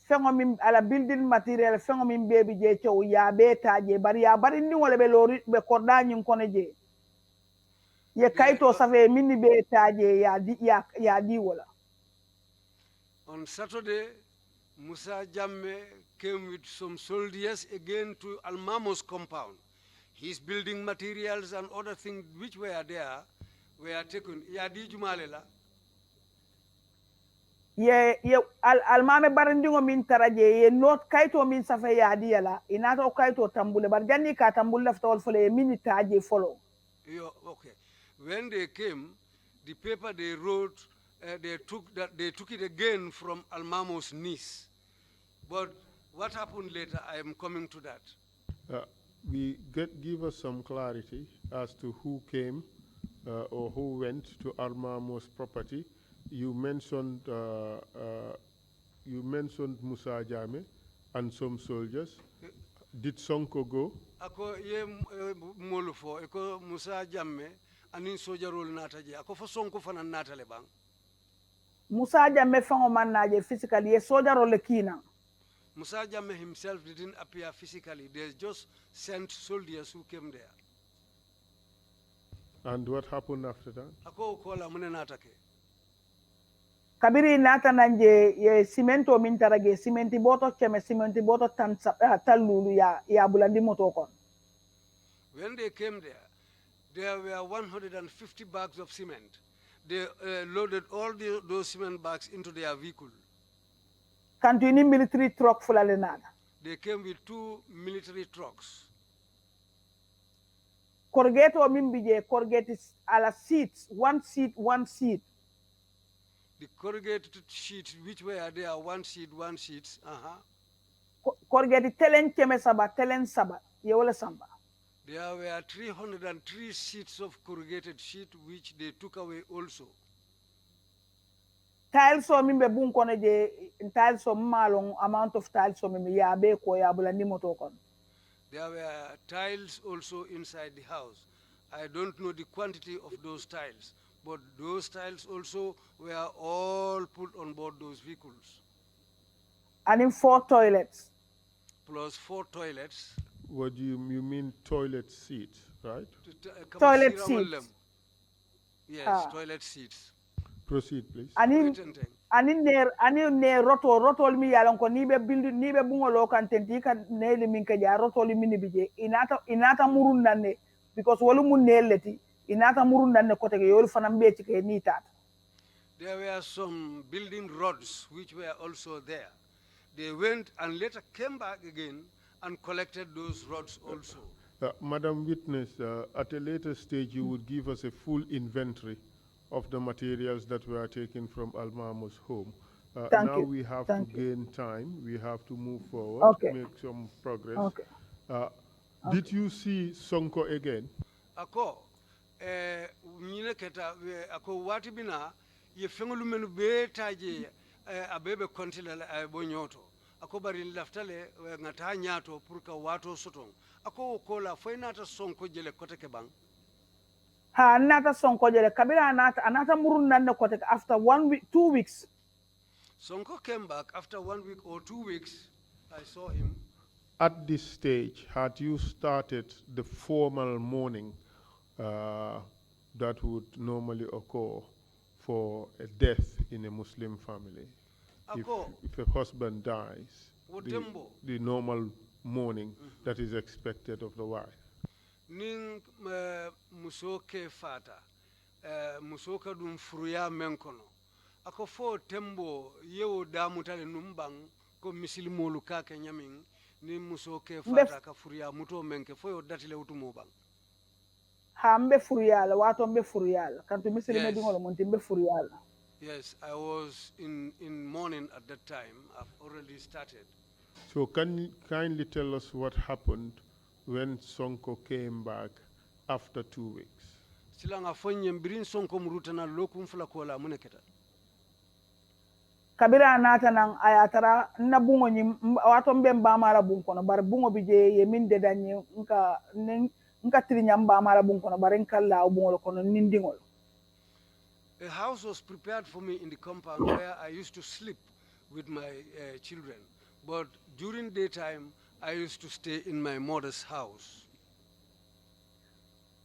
Speaker 3: Fengo min ala building material, fengo min baby je cho ya beta je bari ya bari ni wala be lori be corda nyin kono je. Ye kaito save mini beta je ya di wala.
Speaker 2: On Saturday, Musa Jamme came with some soldiers again to Almamo's compound. His building materials and other things which were there were taken. Yadi Jumalela.
Speaker 3: Ye almame barindingo min taraje ye not kaito min safe yadi yala inato kaito tambule bar janni ka tambule ftol fole mini taje follow.
Speaker 2: Okay. When they came, the paper they wrote, they took it again from Almamo's niece. But what happened later, I am coming to that.
Speaker 1: Give us some clarity as to who came or who went to Almamo's property. You mentioned Musa Jame and some soldiers. Did Sonko go?
Speaker 2: Ako ye molufo eko Musa Jamme anin sojarol nataje ako fo Sonko fana natale bang.
Speaker 3: Musa Jame fango manaje physically ye sojarol kina.
Speaker 2: Musa Jamme himself didn't appear physically. They just sent soldiers who came there.
Speaker 1: And what happened after that?
Speaker 2: Ako kola mune natake.
Speaker 3: Kabiri nata nanje ye cemento min tarage cementi boto cheme cementi boto talulu ya bulandi motokon.
Speaker 2: When they came there were 150 bags of cement. They loaded all those cement bags into their vehicle.
Speaker 3: Kantini military truck fulale nada.
Speaker 2: They came with 2 military trucks.
Speaker 3: Corrugate o mimbije corrugate ala seats, one seat.
Speaker 2: The corrugated sheets which were there, one sheet.
Speaker 3: Corrugate telen cheme saba, yewole samba.
Speaker 2: There were 303 sheets of corrugated sheet which they took away also.
Speaker 3: Tiles o mimbe bun kono je tiles o malong amount of tiles o mimbe ya be ko ya bulandi moto kon.
Speaker 2: There were tiles also inside the house. I don't know the quantity of those tiles, but those tiles also were all put on board those vehicles.
Speaker 3: And in 4 toilets.
Speaker 2: Plus 4 toilets.
Speaker 1: What do you mean toilet seats, right?
Speaker 3: Toilet seats.
Speaker 2: Yes, toilet seats.
Speaker 1: Proceed, please.
Speaker 3: Ani ne rotol mi yalon ko ni be bungolo kan tenti kan ne le min ka ja rotol mi ni bije inata murun nanne because wolu mun ne leti inata murun nanne ko tege yol fanam be ci ke ni tat.
Speaker 2: There were some building rods which were also there. They went and later came back again and collected those rods also.
Speaker 1: Madam Witness, at a later stage, you would give us a full inventory of the materials that were taken from Almamo's home.
Speaker 3: Thank
Speaker 1: Now
Speaker 3: you.
Speaker 1: we have to
Speaker 3: Thank you.
Speaker 1: gain time. We have to move forward,
Speaker 3: Okay.
Speaker 1: make some progress.
Speaker 3: Okay.
Speaker 1: Did you see Sonko again?
Speaker 2: Ako, nyine keta ako wati bina ye fengulu menu be taje abebe kontile bo nyoto. Ako bari laftale ngata nyato purka wato sotong. Ako kola foi nata Sonko jele kote ke bang.
Speaker 3: Ha nata Sonko jele kabira anata murun nanne kote after 1 week, 2 weeks.
Speaker 2: Sonko came back after 1 week or 2 weeks. I saw him.
Speaker 1: At this stage, had you started the formal mourning that would normally occur for a death in a Muslim family? If a husband dies, the normal mourning that is expected of the wife.
Speaker 2: Ning musoke fata, musoka dum fruya menkono. Ako fo tembo yewo damutale numbang ko misilimolu kake nyamin ni musoke fata ka fruya muto menke fo yo datile utumo bang.
Speaker 3: Ha mbe furiyala wato mbe furiyala kantu misilime dingolo monti mbe furiyala.
Speaker 2: Yes, I was in mourning at that time. I've already started.
Speaker 1: So can you kindly tell us what happened when Sonko came back after 2 weeks?
Speaker 2: Silanga fonye mbirin Sonko murutana lokum fula kola muneketa.
Speaker 3: Kabira anata nang ayatara na bungo nyi wato mbe mba mara bunkono bar bungo bije ye min dedanye nka tiri nyamba mara bunkono bar nka la bungo kono nindingol.
Speaker 2: A house was prepared for me in the compound where I used to sleep with my children. But during daytime, I used to stay in my mother's house.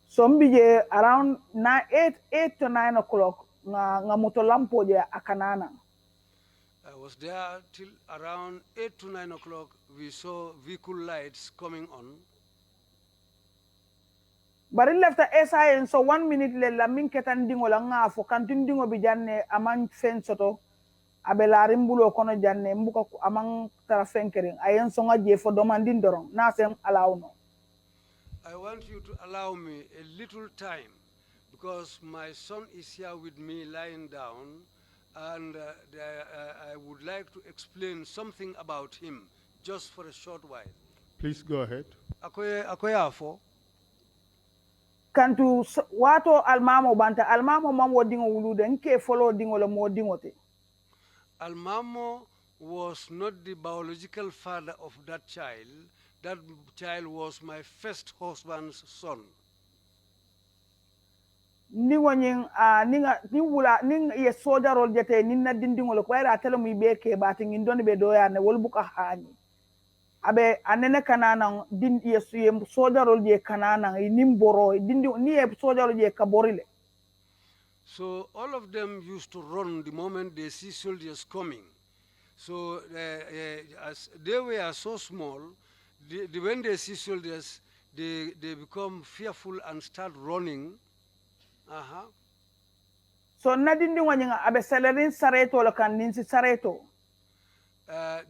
Speaker 3: So mbije around 8 to 9 o'clock nga moto lampo je akanana.
Speaker 2: I was there till around 8 to 9 o'clock. We saw vehicle lights coming on.
Speaker 3: But it left the SI, so 1 minute la min ketan dingo la nga fo kantin dingo bi janne aman fen soto abelari mbulo kono janne mbuka amang tara fenkering ayen so nga je fo domandin doron na sem alawno.
Speaker 2: I want you to allow me a little time because my son is here with me lying down and I would like to explain something about him just for a short while.
Speaker 1: Please go ahead.
Speaker 2: Akoye afo.
Speaker 3: Kantu wato almamo banta almamo mamwo dingo wulude nke follow dingo le mo dingote.
Speaker 2: Almamo was not the biological father of that child. That child was my first husband's son.
Speaker 3: Ningo nying ninga ni wula ning ye soja rol jete ninna dindingo le ko era telo mi be ke bati ngindoni be doya ne wolbuka hani. Abe anene kanana din yesu ye soja rol je kanana nimboro dindi ni ye soja rol je kaborile.
Speaker 2: So all of them used to run the moment they see soldiers coming. So as they were so small, when they see soldiers, they become fearful and start running.
Speaker 3: So na dindi wanyanga abe selerin sareto la kan ninsi sareto.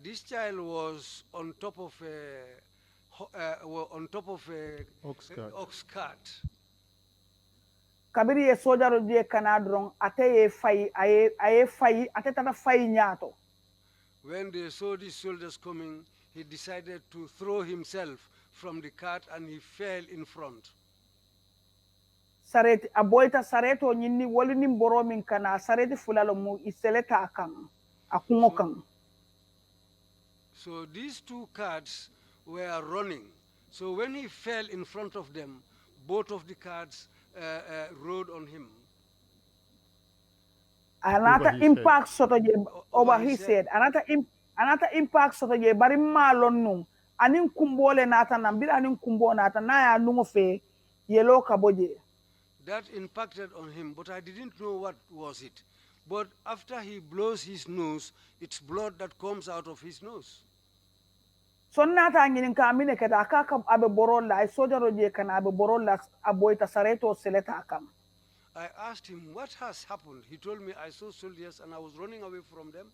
Speaker 2: This child was on top of a ox cart.
Speaker 3: Kabiri ye soja ro je kanadron ate ye fai aye fai ate tata fai nyato.
Speaker 2: When they saw these soldiers coming, he decided to throw himself from the cart and he fell in front.
Speaker 3: Sareti aboita sareto nyini woli nimboro min kana sareti fulalo mu iseleta akang akungo kang.
Speaker 2: So these two carts were running. So when he fell in front of them, both of the carts rode on him.
Speaker 3: Another impact soto je over his head. Another impact soto je bari malon nung. Anin kumbole nata nambira anin kumbo nata na ya nungo fe yellow kaboje.
Speaker 2: That impacted on him, but I didn't know what was it. But after he blows his nose, it's blood that comes out of his nose.
Speaker 3: So nata nginin ka amine keta akaka abe borola ay soja roje kana abe borola aboita sareto seleta akam.
Speaker 2: I asked him, what has happened? He told me, I saw soldiers and I was running away from them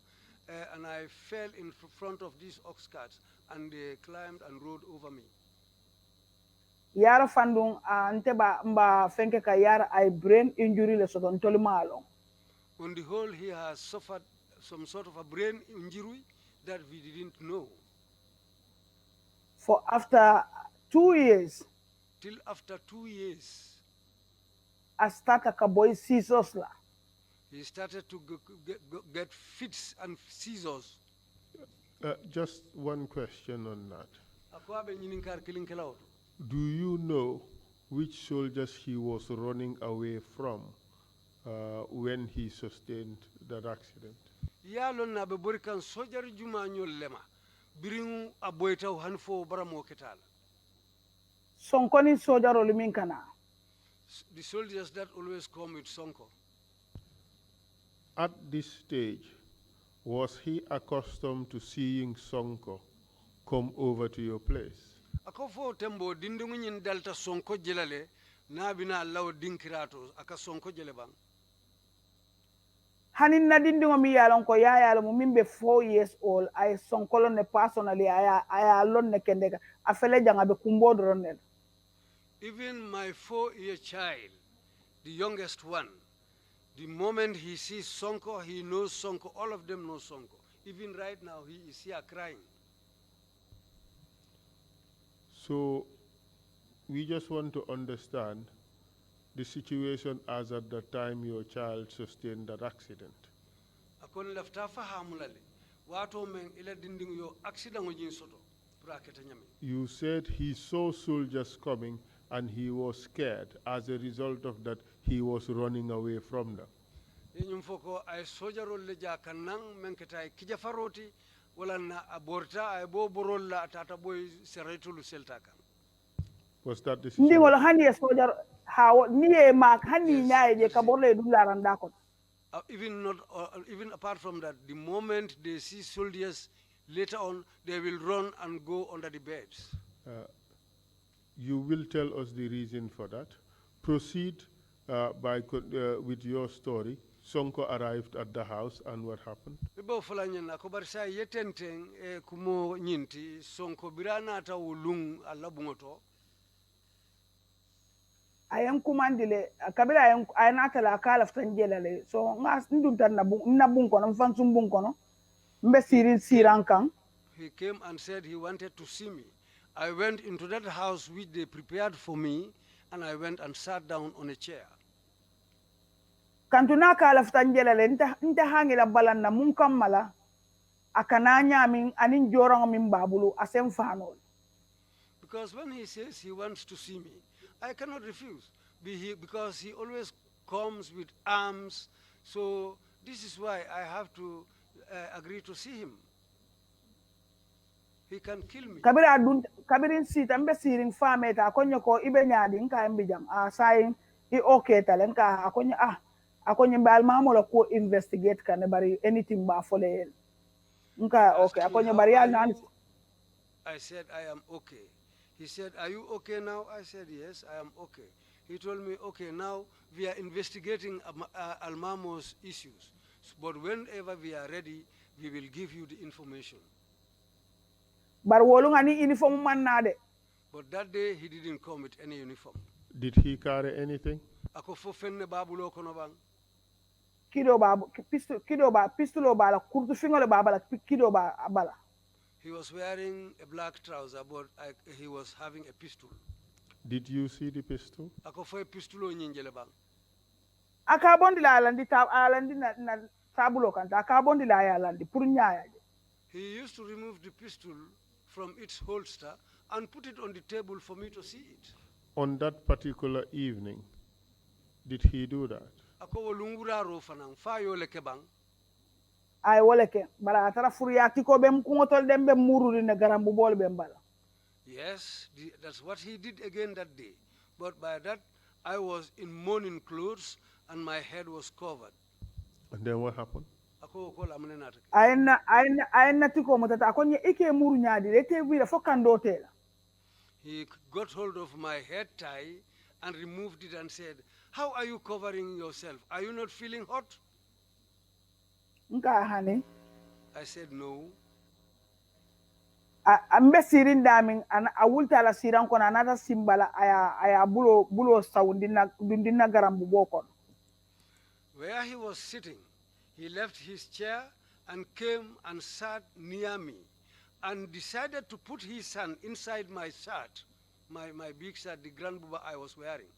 Speaker 2: and I fell in front of these ox carts and they climbed and rode over me.
Speaker 3: yara fandung ante ba mba fenke ka yara ay brain injury le soton tolima along.
Speaker 2: On the whole, he has suffered some sort of a brain injury that we didn't know.
Speaker 3: For after 2 years,
Speaker 2: Till after 2 years,
Speaker 3: I started ka boy seizures la.
Speaker 2: he started to get fits and seizures.
Speaker 1: Just one question on that.
Speaker 2: Ako abe nyininkar killing kelao.
Speaker 1: Do you know which soldiers he was running away from when he sustained that accident?
Speaker 2: Yalon na be borikan sojar juma nyol lema. Biringu aboita hanfo baramo ketala.
Speaker 3: Sonkoni soldier olimin kana.
Speaker 2: The soldiers that always come with Sonko.
Speaker 1: At this stage, was he accustomed to seeing Sonko come over to your place?
Speaker 2: Ako fo tembo dindungu nyin dalta Sonko jelale na bina law dinkirato aka Sonko jele bang.
Speaker 3: Hanin na dindingo mi yalon ko ya yalo mo mimbe 4 years old ay sonkolo ne personally ay lon ne kendeka afele janga be kumbo doronel.
Speaker 2: Even my 4-year child, the youngest one, the moment he sees Sonko, he knows Sonko. All of them know Sonko. Even right now, he is here crying.
Speaker 1: So we just want to understand the situation as at the time your child sustained that accident.
Speaker 2: Akon lafta fahamulale. Wato men ila dinding yo accident o jin soto.
Speaker 1: You said he saw soldiers coming and he was scared. As a result of that, he was running away from them.
Speaker 2: Yenyum foko ay sojarol le ja kanang menketa kijafaroti wala na aborta ay bo borolla tata boy seretulu seltaka.
Speaker 1: Was that the
Speaker 3: Ndi
Speaker 1: situation?
Speaker 3: wala hani soldier how niye mak hani nyaye je kaborle dularan dakot.
Speaker 2: Even apart from that, the moment they see soldiers, later on they will run and go under the beds.
Speaker 1: You will tell us the reason for that. Proceed with your story. Sonko arrived at the house and what happened?
Speaker 2: Bibo fulanyana ko barsa yetenteng kumo nyinti Sonko birana ta wulung alabungoto.
Speaker 3: Ayam kumandile kabila ayam atala kala ftanjelale so ngas ndum tan na bun kono fansum bun kono mbe sirin sirankan.
Speaker 2: He came and said he wanted to see me. I went into that house which they prepared for me, and I went and sat down on a chair.
Speaker 3: Kantuna kala ftanjelale nta hangi la balanna mun kammala akananya min anin jorang min babulu asem fanol.
Speaker 2: Because when he says he wants to see me, I cannot refuse, because he always comes with arms. So this is why I have to agree to see him. He can kill me.
Speaker 3: Kabirin sita mbe siring fameta akonyo ko ibe nyadi nka mbijam sayin I okay talenka akonyo bal mamola ko investigate kan bari anything ba fole nka okay akonyo bari ya nan.
Speaker 2: I said I am okay. He said, "Are you okay now?" I said, "Yes, I am okay." He told me, "Okay, now we are investigating Almamo's issues, but whenever we are ready, we will give you the information."
Speaker 3: Bar wolunga ni uniform man nade.
Speaker 2: But that day he didn't come with any uniform.
Speaker 1: Did he carry anything?
Speaker 2: Ako fo fenne babulo kono bang.
Speaker 3: Kido ba pistulo ba la kurtu fingole ba bala kido ba bala.
Speaker 2: He was wearing a black trouser, but he was having a pistol.
Speaker 1: Did you see the pistol?
Speaker 2: Ako fo pistulo nyinjele bang.
Speaker 3: Akabondi la alandi na tabulo kanta akabondi la alandi pour nyaaya.
Speaker 2: He used to remove the pistol from its holster and put it on the table for me to see it.
Speaker 1: On that particular evening, did he do that?
Speaker 2: Ako wolungura ro fanang fa yo leke bang.
Speaker 3: Ay woleke bara atara furiyati ko bem kungotol dembe mururi ne garambu bol bembala.
Speaker 2: Yes, that's what he did again that day. But by that, I was in mourning clothes and my head was covered.
Speaker 1: And then what happened?
Speaker 3: Ayenna tiko motata akonye ike muru nyadi lete wira fokando tela.
Speaker 2: He got hold of my head tie and removed it and said, "How are you covering yourself? Are you not feeling hot?"
Speaker 3: Nka hani.
Speaker 2: I said, "No."
Speaker 3: ambe sirin damin a wulta la siran kono anata simbala aya bulo dundina garambu bokon.
Speaker 2: Where he was sitting, he left his chair and came and sat near me and decided to put his hand inside my shirt, my big shirt, the grand buba I was wearing.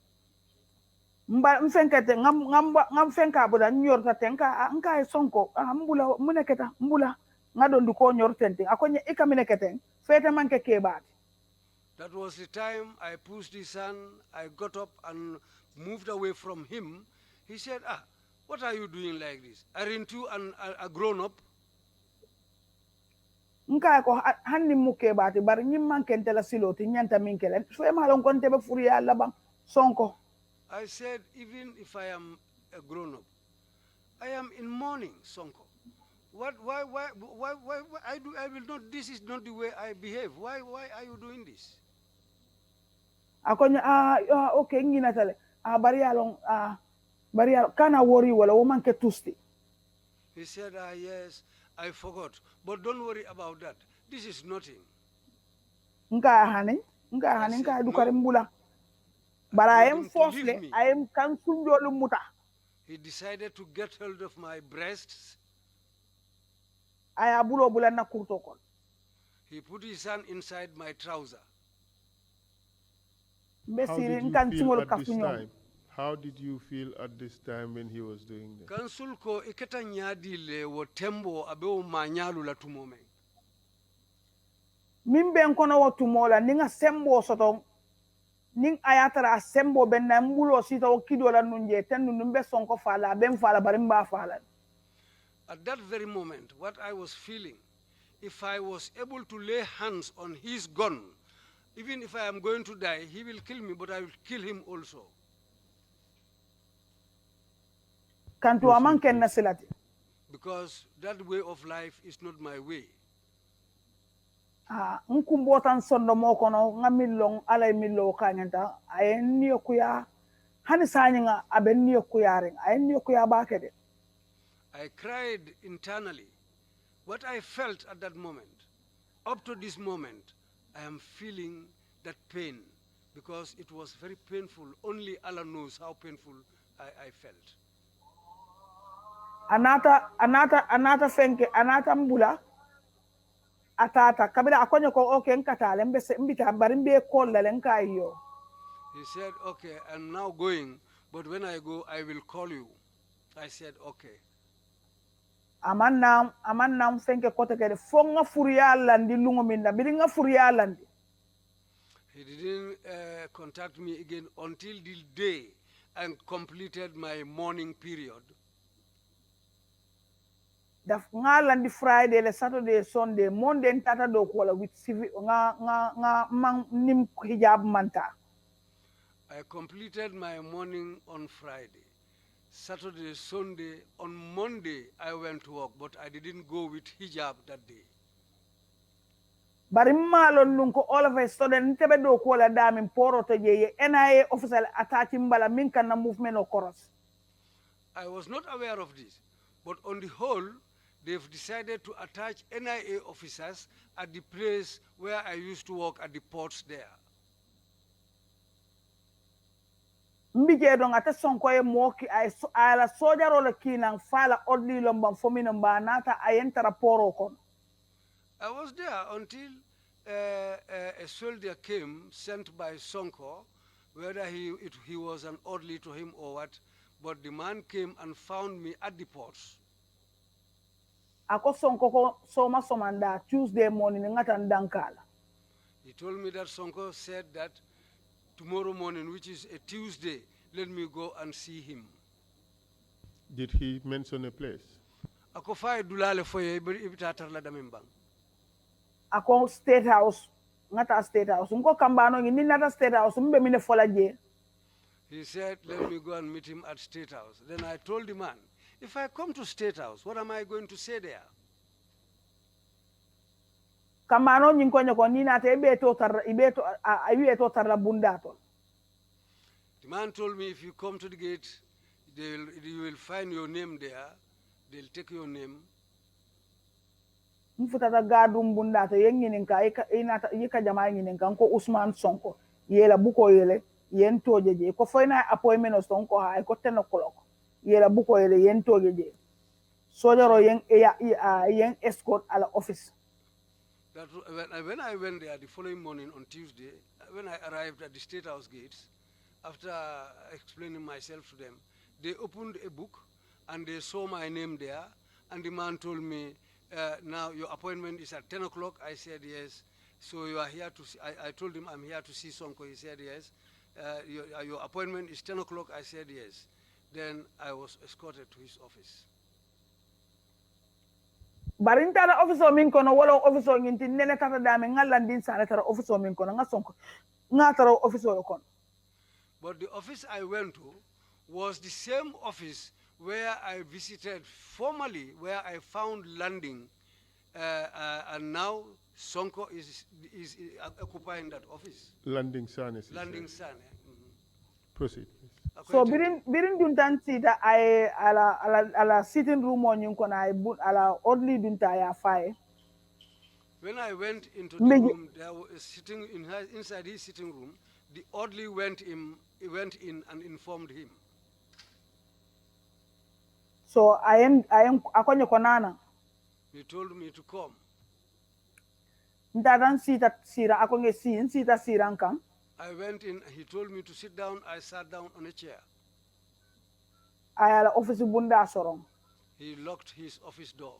Speaker 3: Mba mfenkete ngam fenka boda nyorta tenka anka sonko mbula muneketa mbula ngadondu ko nyortente akonye ikaminekete fete manke kebat.
Speaker 2: That was the time I pushed his hand, I got up and moved away from him. He said, what are you doing like this? Aren't you a grown-up?
Speaker 3: Nka ko hanni muke bati bar nyimman kente la siloti nyanta minkele so e malon konte be furi yalla bang sonko.
Speaker 2: I said, even if I am a grown-up, I am in mourning, Sonko. Why, I will not, this is not the way I behave. Why are you doing this?
Speaker 3: Akonya okay ngina tale bariya kana worry wala woman ke tusti.
Speaker 2: He said, yes, I forgot. But don't worry about that. This is nothing.
Speaker 3: Nka hani nka dukare mbula. But I am forcefully, I am kansunjolu muta.
Speaker 2: He decided to get hold of my breasts.
Speaker 3: Aya bulo bula na kurtokon.
Speaker 2: He put his hand inside my trouser.
Speaker 1: How did you feel at this time? How did you feel at this time when he was doing that?
Speaker 2: Kansul ko iketa nyadi le wo tembo abe o manyalu la tumome.
Speaker 3: Mimbe nkono wo tumola ninga sembo soto ning ayatara sembo benna mbulo sita o kidola nunje tenu numbe sonko fala ben fala barimba fala.
Speaker 2: At that very moment, what I was feeling, if I was able to lay hands on his gun, even if I am going to die, he will kill me, but I will kill him also.
Speaker 3: Kantu amanken na silati.
Speaker 2: Because that way of life is not my way.
Speaker 3: Nkumbotan sondo mokono ngamilong alay milo kanyanta ayenni okuya hani sanyinga abenni okuyaring ayenni okuya bakede.
Speaker 2: I cried internally. What I felt at that moment, up to this moment, I am feeling that pain because it was very painful. Only Allah knows how painful I felt.
Speaker 3: Anata fenke anata mbula atata kabila akonyo ko okay nkatale mbita barimbe kolla lenka iyo.
Speaker 2: He said, okay, I'm now going, but when I go, I will call you. I said, okay.
Speaker 3: Amanna fenke kote kede fonga furiya landi lungo minda biringa furiya landi.
Speaker 2: He didn't contact me again until the day I completed my mourning period.
Speaker 3: The landi Friday, le Saturday, Sunday, Monday, tata do kola with civil nga mang nim hijab manta.
Speaker 2: I completed my mourning on Friday. Saturday, Sunday, on Monday I went to work, but I didn't go with hijab that day.
Speaker 3: Bari malon nunko all of a sudden tebe do kola damin poro to je NIA official attaching bala minka na movement o koros.
Speaker 2: I was not aware of this, but on the whole, they've decided to attach NIA officers at the place where I used to work at the ports there.
Speaker 3: Mbije don ata sonko e moki ay la sojaro le kinan fala odli lombam fomino ba nata ayenta raporo kon.
Speaker 2: I was there until a soldier came sent by Sonko, whether he was an orderly to him or what, but the man came and found me at the ports.
Speaker 3: Ako Sonko ko soma somanda Tuesday morning ngata ndankala.
Speaker 2: He told me that Sonko said that tomorrow morning, which is a Tuesday, let me go and see him.
Speaker 1: Did he mention a place?
Speaker 2: Ako fay dulale foye ibitatar la damimbang.
Speaker 3: Ako State House, ngata State House. Nko kambano ni nata State House mbe mine fola je.
Speaker 2: He said, let me go and meet him at State House. Then I told the man, if I come to State House, what am I going to say there?
Speaker 3: Kambano nyinko nyoko ni nata ibeto tarla bundato.
Speaker 2: The man told me, if you come to the gate, you will find your name there. They'll take your name.
Speaker 3: mfutata gadum bunda to yenginin ka inata yika jama nginin kan ko Usman Sonko yela buko yele yen toje je ko foyna appointment o Sonko ha ko 10 o'clock yela buko yele yen toje je sojaro yen escort ala office.
Speaker 2: That when I went there the following morning on Tuesday, when I arrived at the State House gates, after explaining myself to them, they opened a book and they saw my name there, and the man told me, now your appointment is at 10 o'clock. I said yes. So you are here to see, I told him I'm here to see Sonko. He said yes. Your appointment is 10 o'clock. I said yes. Then I was escorted to his office.
Speaker 3: Barinta na office o min kono wala office o nginti nene tata dame ngalandin sana tara office o min kono nga Sonko nga tara office o kono.
Speaker 2: But the office I went to was the same office where I visited formerly, where I found landing, and now Sonko is occupying that office.
Speaker 1: Landing Sane.
Speaker 2: Landing Sane.
Speaker 1: Proceed, please.
Speaker 3: So birin duntan sita ay ala sitting room on yung kono ay ala ordly dunta ya faye.
Speaker 2: When I went into the room, there was sitting inside his sitting room. The orderly went in and informed him.
Speaker 3: So I am akonyo konana.
Speaker 2: He told me to come.
Speaker 3: Ndadan sira akonye sita sirankan.
Speaker 2: I went in, he told me to sit down. I sat down on a chair.
Speaker 3: Ayala office bunda sorong.
Speaker 2: He locked his office door.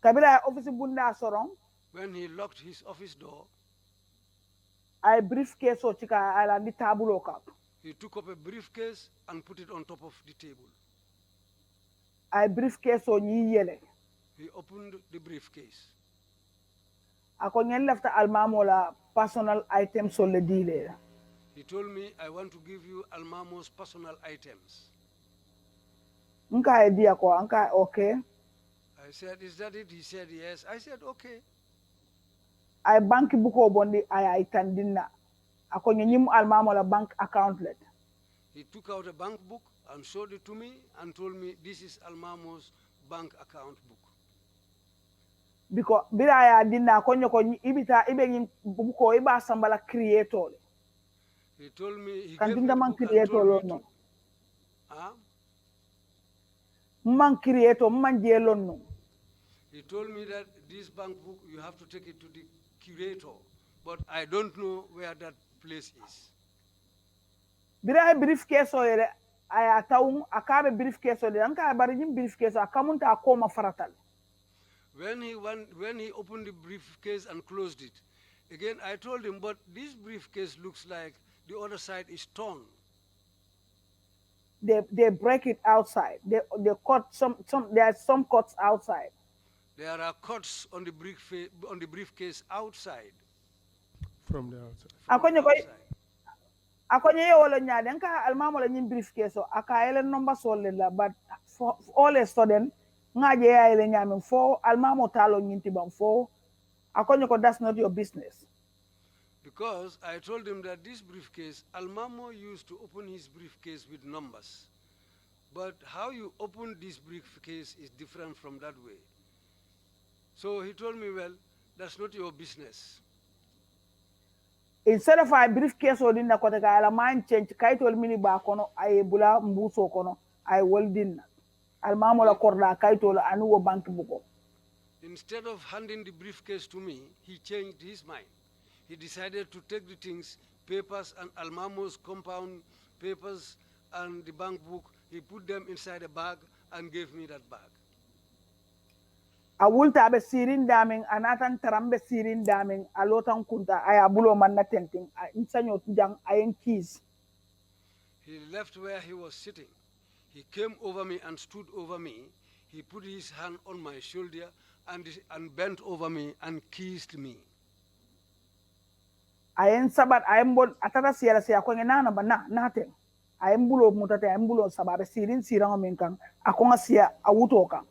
Speaker 3: Kabila office bunda sorong.
Speaker 2: When he locked his office door,
Speaker 3: I briefcase o chika ala di tabulo kap.
Speaker 2: He took up a briefcase and put it on top of the table.
Speaker 3: I briefcase o ni yele.
Speaker 2: He opened the briefcase.
Speaker 3: Ako nyen left almamola personal items on the deal.
Speaker 2: He told me, I want to give you Almamo's personal items.
Speaker 3: Nka idea ko, nka okay.
Speaker 2: I said, is that it? He said, yes. I said, okay.
Speaker 3: I bank buko bondi ay itandina. Ako nyim almamola bank account let.
Speaker 2: He took out a bank book and showed it to me and told me, this is Almamo's bank account book.
Speaker 3: Because bila ya dinna konyo ko ibita ibe buko iba sambala creator.
Speaker 2: He told me, he
Speaker 3: kan
Speaker 2: gave me
Speaker 3: dinda
Speaker 2: the
Speaker 3: man
Speaker 2: book and
Speaker 3: creator
Speaker 2: told me
Speaker 3: no. Man creator man jelon no.
Speaker 2: He told me that this bank book, you have to take it to the curator, but I don't know where that place is.
Speaker 3: Bila briefcase o yele ay atawun akabe briefcase o de anka barijim briefcase akamunta akoma faratal.
Speaker 2: When he opened the briefcase and closed it, again I told him, but this briefcase looks like the other side is torn.
Speaker 3: They break it outside. They cut there are some cuts outside.
Speaker 2: There are cuts on the briefcase outside.
Speaker 1: From the outside.
Speaker 3: Akonye yo wala nyaade nka almamo la nyim briefcase o aka ele number so le la, but for all a sudden ngaje ya ele nyame fo almamo talo nyinti bam fo akonye ko that's not your business.
Speaker 2: Because I told him that this briefcase, Almamo used to open his briefcase with numbers. But how you open this briefcase is different from that way. So he told me, well, that's not your business.
Speaker 3: Instead of a briefcase or dinna ko taka ala man change kay tol mini ba kono ay bula mbuso kono ay weldin almamo la korda kay tol anu wo bank buko.
Speaker 2: Instead of handing the briefcase to me, he changed his mind. He decided to take the things, papers and Almamo's compound papers and the bank book, he put them inside a bag and gave me that bag.
Speaker 3: Awulta be sirin daming anatan tarambe sirin daming alotan kunta aya bulo man na tenting insanyo jang ayen keys.
Speaker 2: He left where he was sitting. He came over me and stood over me. He put his hand on my shoulder and bent over me and kissed me.
Speaker 3: Ayen sabat ayen bol atata siya ko ngenana ba na naten ayen bulo mutate ayen bulo sababe sirin sirang minkan ako nga siya awuto ka.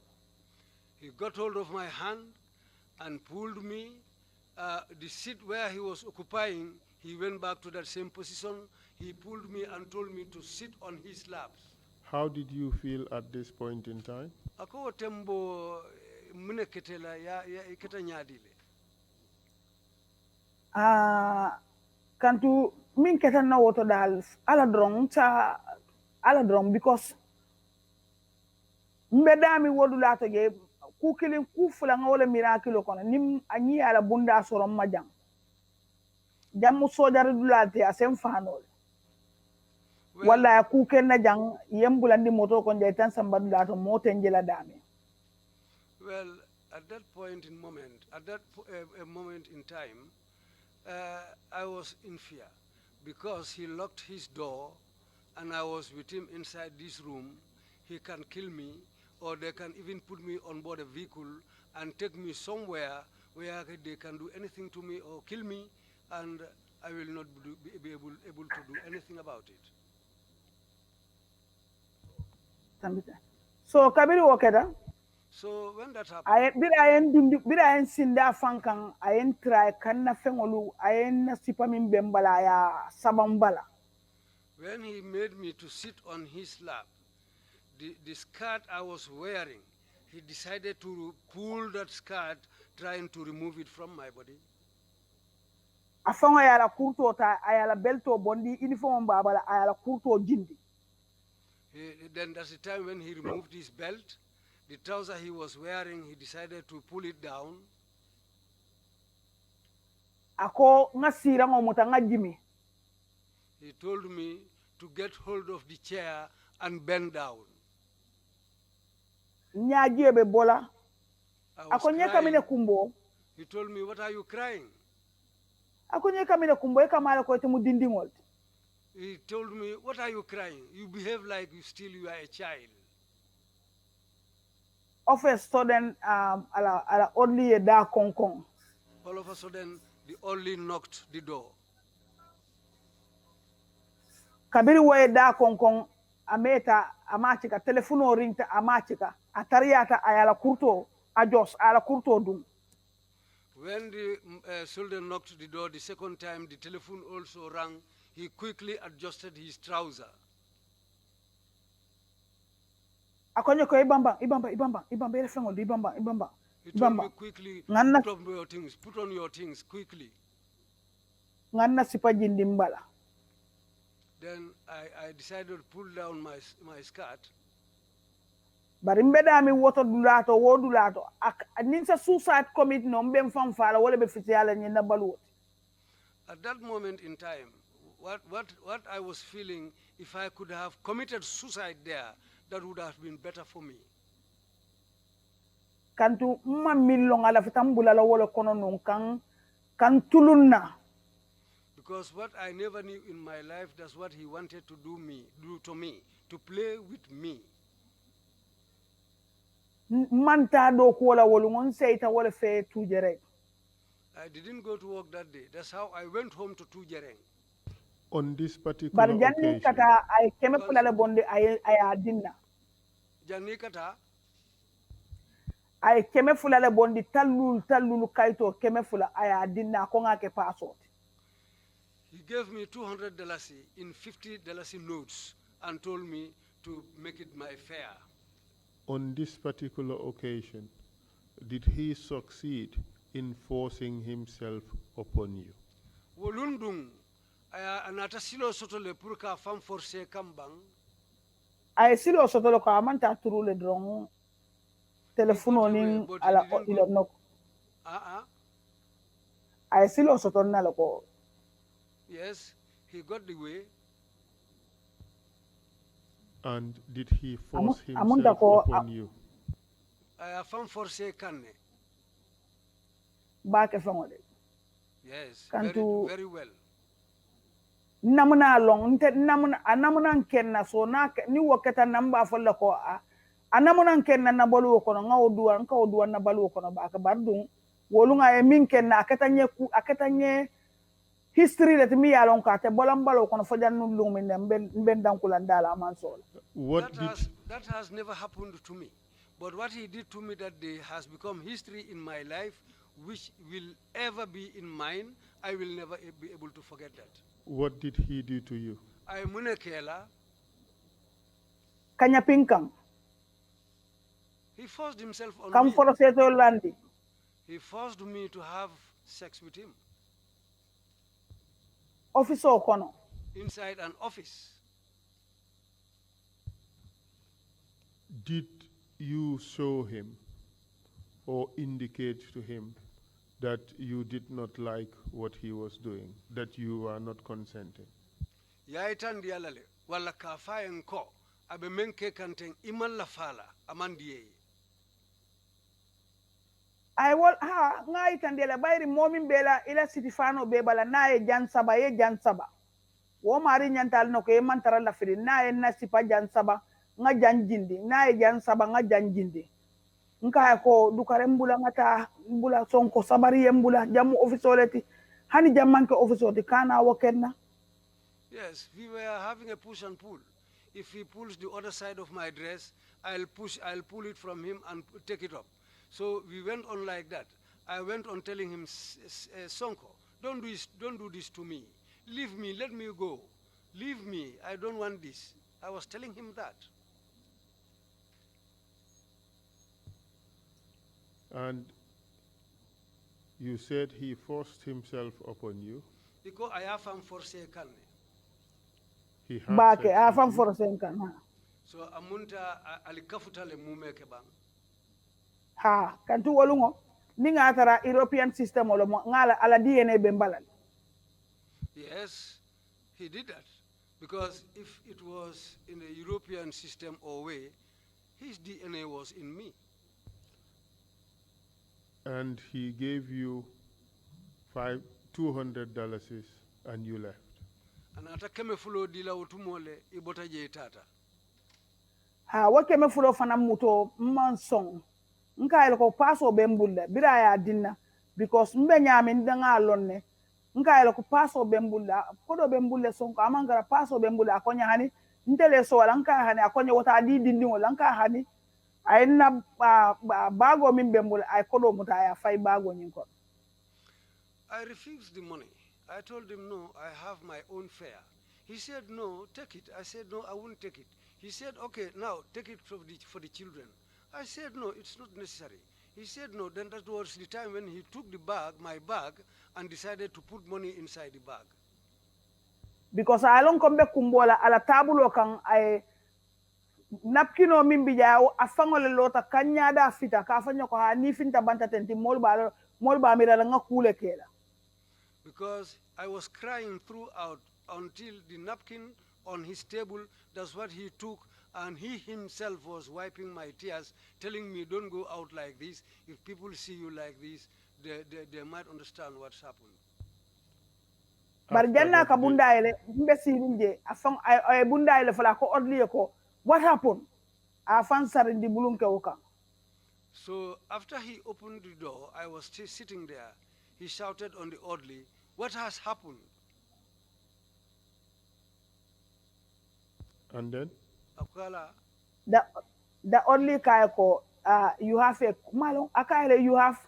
Speaker 2: He got hold of my hand and pulled me. The seat where he was occupying, he went back to that same position. He pulled me and told me to sit on his laps.
Speaker 1: How did you feel at this point in time?
Speaker 2: Ako tembo mune ketela ya keta nyadile.
Speaker 3: Kantu min ketan na woto dal ala drong because mbedami wodulato je ku kilin ku fula ngawle miracle kono nim anyi ala bunda soron majam jamu sojar dulate asem fanol wala ku kenna jang yembulandi moto kon jay tan samba dulato moten jela dami.
Speaker 2: Well, at that point in moment, at that moment in time, I was in fear because he locked his door and I was with him inside this room. He can kill me or they can even put me on board a vehicle and take me somewhere where they can do anything to me or kill me, and I will not be able to do anything about it.
Speaker 3: So kabiri wokeda.
Speaker 2: So when that happened,
Speaker 3: bira ayen sinda fankan ayen try kanna fengolu ayen sipa min bembala ya sabambala.
Speaker 2: When he made me to sit on his lap, the skirt I was wearing, he decided to pull that skirt, trying to remove it from my body.
Speaker 3: Afanga ayala kurto ta ayala belto bondi uniform babala ayala kurto jindi.
Speaker 2: Then that's the time when he removed his belt. The trouser he was wearing, he decided to pull it down.
Speaker 3: Ako ngasira ngomuta ngajimi.
Speaker 2: He told me to get hold of the chair and bend down.
Speaker 3: Nyajebe bola.
Speaker 2: I was
Speaker 3: kamine
Speaker 2: crying.
Speaker 3: kumbo.
Speaker 2: He told me, "What are you crying?"
Speaker 3: Ako kamine kumbo eka mala ko temu dindingol.
Speaker 2: He told me, "What are you crying? You behave like you are a child."
Speaker 3: Of a sudden, ala only a da kong.
Speaker 2: All of a sudden, they only knocked the door.
Speaker 3: Kabiri waye da kong ameta amachika telefono ringta amachika atariata ayala kurto ajos ala kurto dum.
Speaker 2: When the soldier knocked the door the second time, the telephone also rang. He quickly adjusted his trouser.
Speaker 3: Akonye ko ibamba ele fengol ibamba.
Speaker 2: He told me quickly, put on your things quickly.
Speaker 3: Nganna sipa jindi mbala.
Speaker 2: Then I decided to pull down my skirt.
Speaker 3: Bari mbeda mi woto dulato ninsa suicide commit no mbem fam fala wala be fitiala ni na baluot.
Speaker 2: At that moment in time, what I was feeling, if I could have committed suicide there, that would have been better for me.
Speaker 3: Kantu mma millon ala fitambula la wala kono non kan tulunna.
Speaker 2: Because what I never knew in my life, that's what he wanted to do to me, to play with me.
Speaker 3: Manta do ko wala wolungon seita wala fe tujere.
Speaker 2: I didn't go to work that day. That's how I went home to Tujereng.
Speaker 1: On this particular occasion.
Speaker 3: kata ay keme fulale bonde ay adinna.
Speaker 2: Janni kata
Speaker 3: ay keme fulale bondi tallulu kaito keme fula ay adinna ko ngake passport.
Speaker 2: He gave me $200 in $50 notes and told me to make it my fare.
Speaker 1: On this particular occasion, did he succeed in forcing himself upon you?
Speaker 2: Wolundung anata silo soto le purka fam force kambang.
Speaker 3: Ay silo soto lo ko amanta turule drong telefono ning ala ilo nok. Ay silo soto na lo ko.
Speaker 2: Yes, he got the way.
Speaker 1: And did he force himself upon you?
Speaker 2: I found force kanne.
Speaker 3: Back famole.
Speaker 2: Yes, very well.
Speaker 3: Namuna long namuna kenna so na ni wakata namba folla ko anamuna kenna na balu ko nga oduwa na balu ko ba ka bardun wolunga e min kenna akatanye history let me alon ka te bolam balo kono fo jannu lumi ben dankulan dala man sol.
Speaker 2: That has never happened to me, but what he did to me that day has become history in my life, which will ever be in mine. I will never be able to forget that.
Speaker 1: What did he do to you?
Speaker 2: I munekela
Speaker 3: kanya pinkang
Speaker 2: He forced himself on
Speaker 3: kam
Speaker 2: me.
Speaker 3: foro seto landi
Speaker 2: He forced me to have sex with him
Speaker 3: office o kono
Speaker 2: inside an office.
Speaker 1: Did you show him or indicate to him that you did not like what he was doing, that you are not consenting?
Speaker 2: Yaitan dialale wala kafayen ko abe menke kanten iman la fala amandiye.
Speaker 3: ay wol ha ngai tandela bayri momin bela ila siti fano be bala na ye jan saba ye jan saba wo mari nyantal no ko e man tara la firi na ye na sipa jan saba nga jan jindi na ye jan saba nga jan jindi nka ko dukare mbula ngata mbula sonko sabari ye mbula jamu ofisoleti hani jammanke ofisoti kana wokenna.
Speaker 2: Yes, we were having a push and pull. If he pulls the other side of my dress, I'll pull it from him and take it up. So we went on like that. I went on telling him, Sonko, don't do this to me. Leave me, let me go. Leave me, I don't want this. I was telling him that.
Speaker 1: And you said he forced himself upon you.
Speaker 2: Because I have him for second.
Speaker 1: He had
Speaker 3: Bake
Speaker 1: sex
Speaker 3: afam
Speaker 1: with you.
Speaker 3: foro senkan ha.
Speaker 2: So amunta alikafuta le mume ke bang.
Speaker 3: Ha kantu wolungo ni nga tara European system wala mo ngala ala DNA be mbalal.
Speaker 2: Yes, he did that. Because if it was in the European system or way, his DNA was in me.
Speaker 1: And he gave you $200 and you left.
Speaker 2: And ata keme fulo dila utumole ibota je tata.
Speaker 3: Ha wake me fulo fana muto mansong nka ele ko paso be mbulle bira ya dinna because mbe nyame ndanga lonne nka ele ko paso be mbulla kodo be mbulle sonko amangara paso be mbulla akonya hani ntele so wala nka hani akonya wata di dindi wala nka hani ayna bago min be mbulla ay kodo muta ya fay bago nyin ko.
Speaker 2: I refused the money. I told him, no, I have my own fare. He said, no, take it. I said, no, I won't take it. He said, okay, now take it for the children. I said, no, it's not necessary. He said, no, then that was the time when he took the bag, my bag, and decided to put money inside the bag.
Speaker 3: Because I don't come back kumbola ala tabulo kan ay napkino min bija afangole lota kanya da fita ka fanya ko ha ni finta banta tenti mol ba mira nga kule kela.
Speaker 2: Because I was crying throughout until the napkin on his table, that's what he took, and he himself was wiping my tears, telling me, don't go out like this. If people see you like this, they might understand what's happened.
Speaker 3: Bar
Speaker 1: After
Speaker 3: janna
Speaker 1: that
Speaker 3: ka
Speaker 1: day-
Speaker 3: bunda ile mbe sirinje afang ay bunda ile fala ko odli ko what happened afan sarindi bulunke woka.
Speaker 2: So after he opened the door, I was still sitting there. He shouted on the orderly, what has happened?
Speaker 1: And then?
Speaker 2: Akala,
Speaker 3: The only kayako you have a malong akaile you have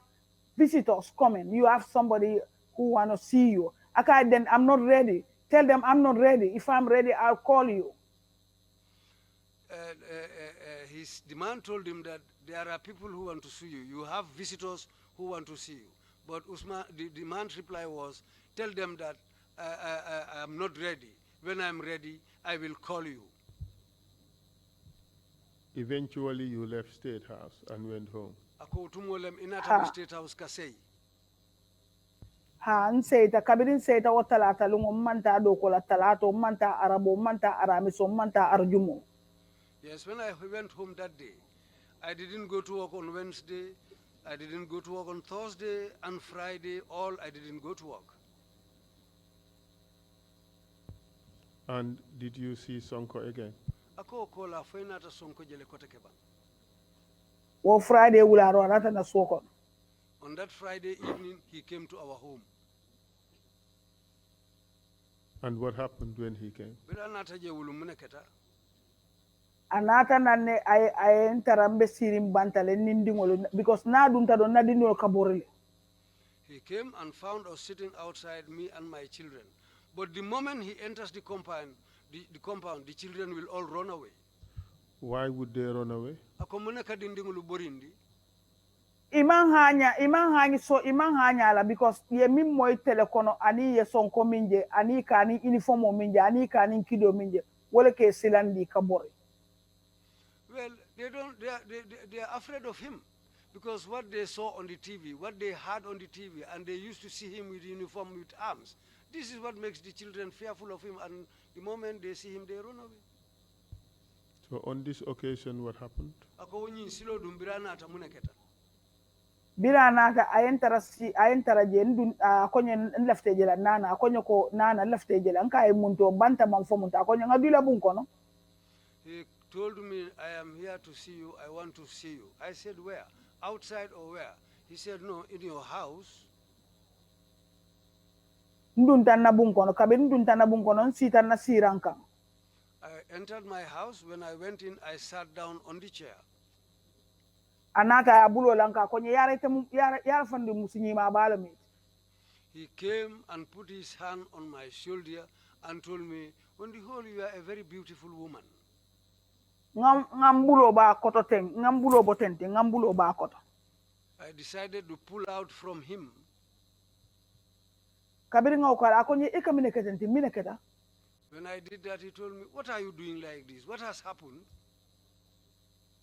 Speaker 3: visitors coming, you have somebody who want to see you. Okay, then I'm not ready. Tell them I'm not ready. If I'm ready, I'll call you.
Speaker 2: the man told him that there are people who want to see you. You have visitors who want to see you. But the man's reply was, tell them that I'm not ready. When I'm ready, I will call you.
Speaker 1: Eventually, you left State House and went home.
Speaker 2: Ako tumolem inata State House kasei.
Speaker 3: Ha nseita kabirin seita o talata lungo manta do ko la talato manta arabo manta aramiso manta arjumo.
Speaker 2: Yes, when I went home that day, I didn't go to work on Wednesday, I didn't go to work on Thursday and Friday, I didn't go to work.
Speaker 1: And did you see Sonko again?
Speaker 2: Ako kola fenata sonko jele kote keba.
Speaker 3: O Friday wularo arata na soko.
Speaker 2: On that Friday evening, he came to our home.
Speaker 1: And what happened when he came?
Speaker 3: Anata nane ay entarambe sirim bantale nindingolo because na dunta do nadinol kaborele.
Speaker 2: He came and found us sitting outside, me and my children. But the moment he enters the compound, the children will all run away.
Speaker 1: Why would they run away?
Speaker 2: ako muna kadindingulu borindi.
Speaker 3: Iman hanya so iman hanya la because ye min moy telekono ani ye sonko minje ani kani uniform minje ani kani kido minje wala ke silandi kabore.
Speaker 2: Well, they are afraid of him because what they saw on the TV, what they heard on the TV, and they used to see him with uniform, with arms. This is what makes the children fearful of him, and the moment they see him, they run away.
Speaker 1: So on this occasion, what happened?
Speaker 2: Ako wonyi silo dumbirana atamuna keta.
Speaker 3: Bila nata ayentara je ndun akonye lefte jela nana akonye ko nana lefte jela nka ay munto banta man fo munta akonye ngadula bun kono.
Speaker 2: He told me, I am here to see you, I want to see you. I said, where? Outside or where? He said, no, in your house.
Speaker 3: Ndun tan na bun kono kabe ndun tan na bun kono sita na siranka.
Speaker 2: I entered my house. When I went in, I sat down on the chair.
Speaker 3: Anata abulo lanka konye yare fandi musinyi ma bala mit.
Speaker 2: He came and put his hand on my shoulder and told me, on the whole, you are a very beautiful woman.
Speaker 3: Ngambulo ba koto ten, ngambulo botente, ngambulo ba koto.
Speaker 2: I decided to pull out from him.
Speaker 3: Kabiri ngawkala akonye ikamine ketenti mine keta.
Speaker 2: When I did that, he told me, what are you doing like this? What has happened?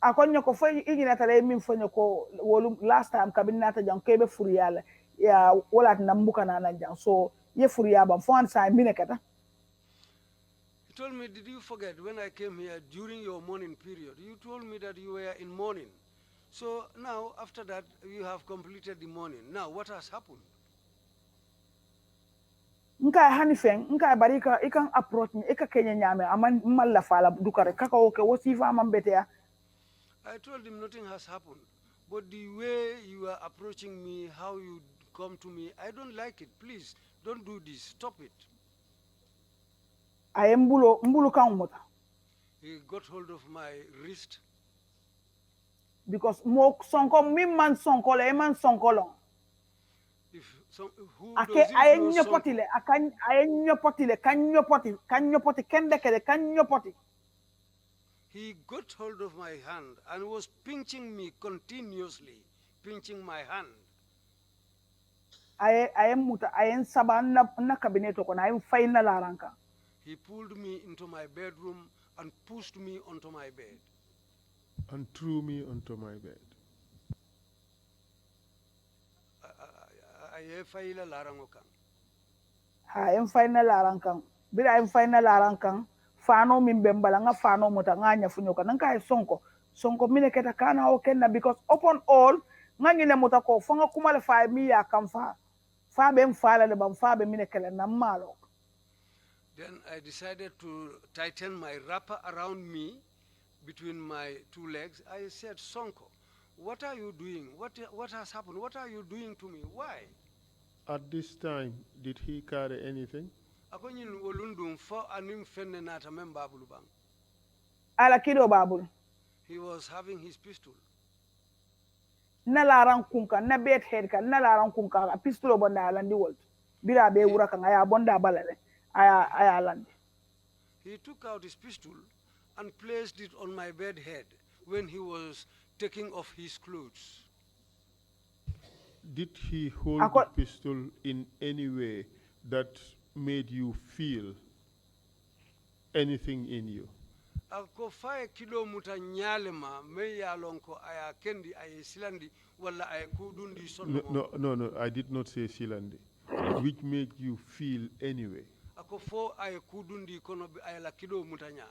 Speaker 3: Akonye ko fo igina tale min fonyo ko wolu last time kabini nata jang kebe furiyala ya wala nambuka na jang so ye furiya ba fo an sa mine keta.
Speaker 2: He told me, did you forget when I came here during your mourning period? You told me that you were in mourning. So now, after that, you have completed the mourning. Now, what has happened?
Speaker 3: Nka hanifeng, nka barika ikan approach ni ika kenya nyame aman malla fala dukare kaka oke wosifa mambetea.
Speaker 2: I told him nothing has happened. But the way you are approaching me, how you come to me, I don't like it. Please, don't do this. Stop it.
Speaker 3: Aye mbulu kaumota.
Speaker 2: He got hold of my wrist.
Speaker 3: Because mo sonko mimman sonko le man sonko long.
Speaker 2: Who
Speaker 3: Ake
Speaker 2: doesn't
Speaker 3: aye
Speaker 2: know
Speaker 3: nyopoti le akan aye nyopoti le kanyopoti kende kede kanyopoti.
Speaker 2: He got hold of my hand and was pinching me continuously, pinching my hand.
Speaker 3: Aye muta aye saba na kabineto kona aye final aranka.
Speaker 2: He pulled me into my bedroom and pushed me onto my bed.
Speaker 1: And threw me onto my bed.
Speaker 2: Aye faila larangokan.
Speaker 3: Aye final aranka. Bila aye final aranka. Fano mimbembala nga fano muta nga nyafunyoka nanka sonko mine keta kana okenda because upon all nga ngine muta ko fonga kumale fa mi ya kamfa fa be mfala le bam fa be mine kele na malo.
Speaker 2: Then I decided to tighten my wrapper around me between my two legs. I said, Sonko, what are you doing? What has happened? What are you doing to me? Why?
Speaker 1: At this time, did he carry anything?
Speaker 3: Ala kido babul.
Speaker 2: He was having his pistol.
Speaker 3: Na laran kunka na bed head ka na laran kunka a pistol bonda alandi wolt. Bira be wura kan aya bonda balale. Aya alandi.
Speaker 2: He took out his pistol and placed it on my bed head when he was taking off his clothes.
Speaker 1: Did he hold the pistol in any way that made you feel anything in you?
Speaker 2: Ako faye kilo muta nyalema me ya lonko aya kendi aya silandi wala aya kudundi sonno.
Speaker 1: No, I did not say silandi. Which made you feel anyway?
Speaker 2: Ako fo aya kudundi kono aya la kilo muta nya.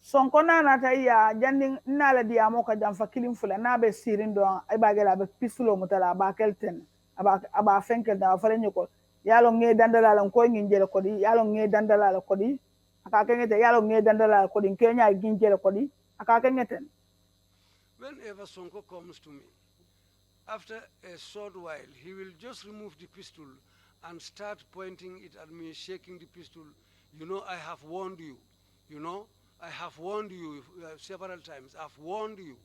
Speaker 3: Sonko na ta iya jandi nala dia mo ka jamfa kilim fula na be sirin do ay bagela be pistolo mutala ba kelten aba fenkel da fare nyoko yalo nge dandala lan ko nginjele ko di yalo nge dandala la ko di aka kengete yalo nge dandala ko di kenya ginjele ko di aka kengeten.
Speaker 2: Whenever Sonko comes to me, after a short while he will just remove the pistol and start pointing it at me, shaking the pistol. You know, I have warned you. You know, I have warned you several times. I've warned you.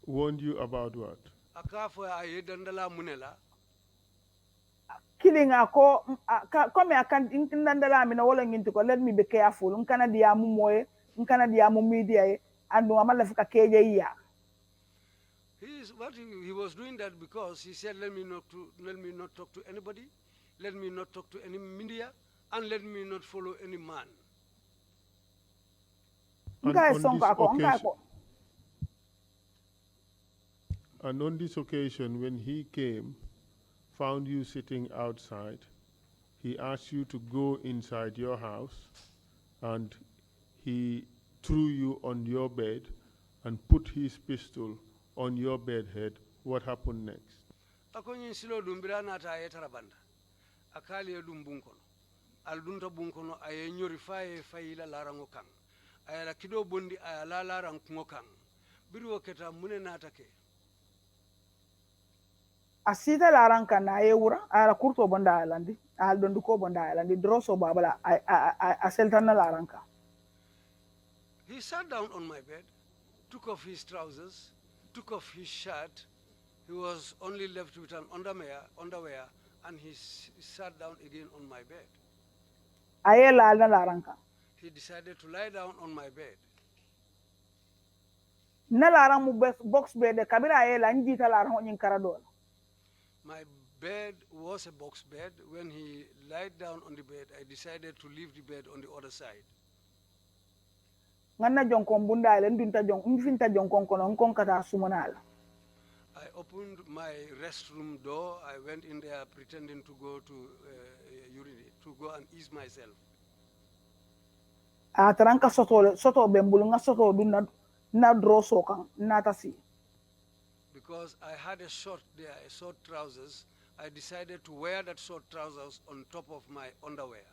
Speaker 1: Warned you about what?
Speaker 2: Akafo aye dandala munela.
Speaker 3: killing ako come akan indandala mi na wala nginti ko let me be careful nkana dia mu moye nkana dia mu media e andu amala fika keje ya
Speaker 2: He was doing that because he said, let me not talk to anybody, let me not talk to any media, and let me not follow any man.
Speaker 1: And on this occasion, when he came, found you sitting outside, he asked you to go inside your house, and he threw you on your bed and put his pistol on your bed head. What happened next?
Speaker 2: Akonyin silo dumbira na ta yetara banda. Akali edum bunkono. Al dunta bunkono ay nyori faye fayila larango kang. Ayala kido bondi ayala larang kungo kang. Biru keta mune na take.
Speaker 3: Asita larang kan aye wura ala kurto bonda alandi al donduko bonda alandi droso babala aseltana larang ka.
Speaker 2: He sat down on my bed, took off his trousers, took off his shirt. He was only left with an underwear, and he sat down again on my bed. He decided to lie down on my bed.
Speaker 3: Box bed
Speaker 2: My bed was a box bed. When he lied down on the bed, I decided to leave the bed on the other side. I opened my restroom door. I went in there pretending to go to urinate, to go and ease myself. Because I had a short trousers, I decided to wear that short trousers on top of my underwear.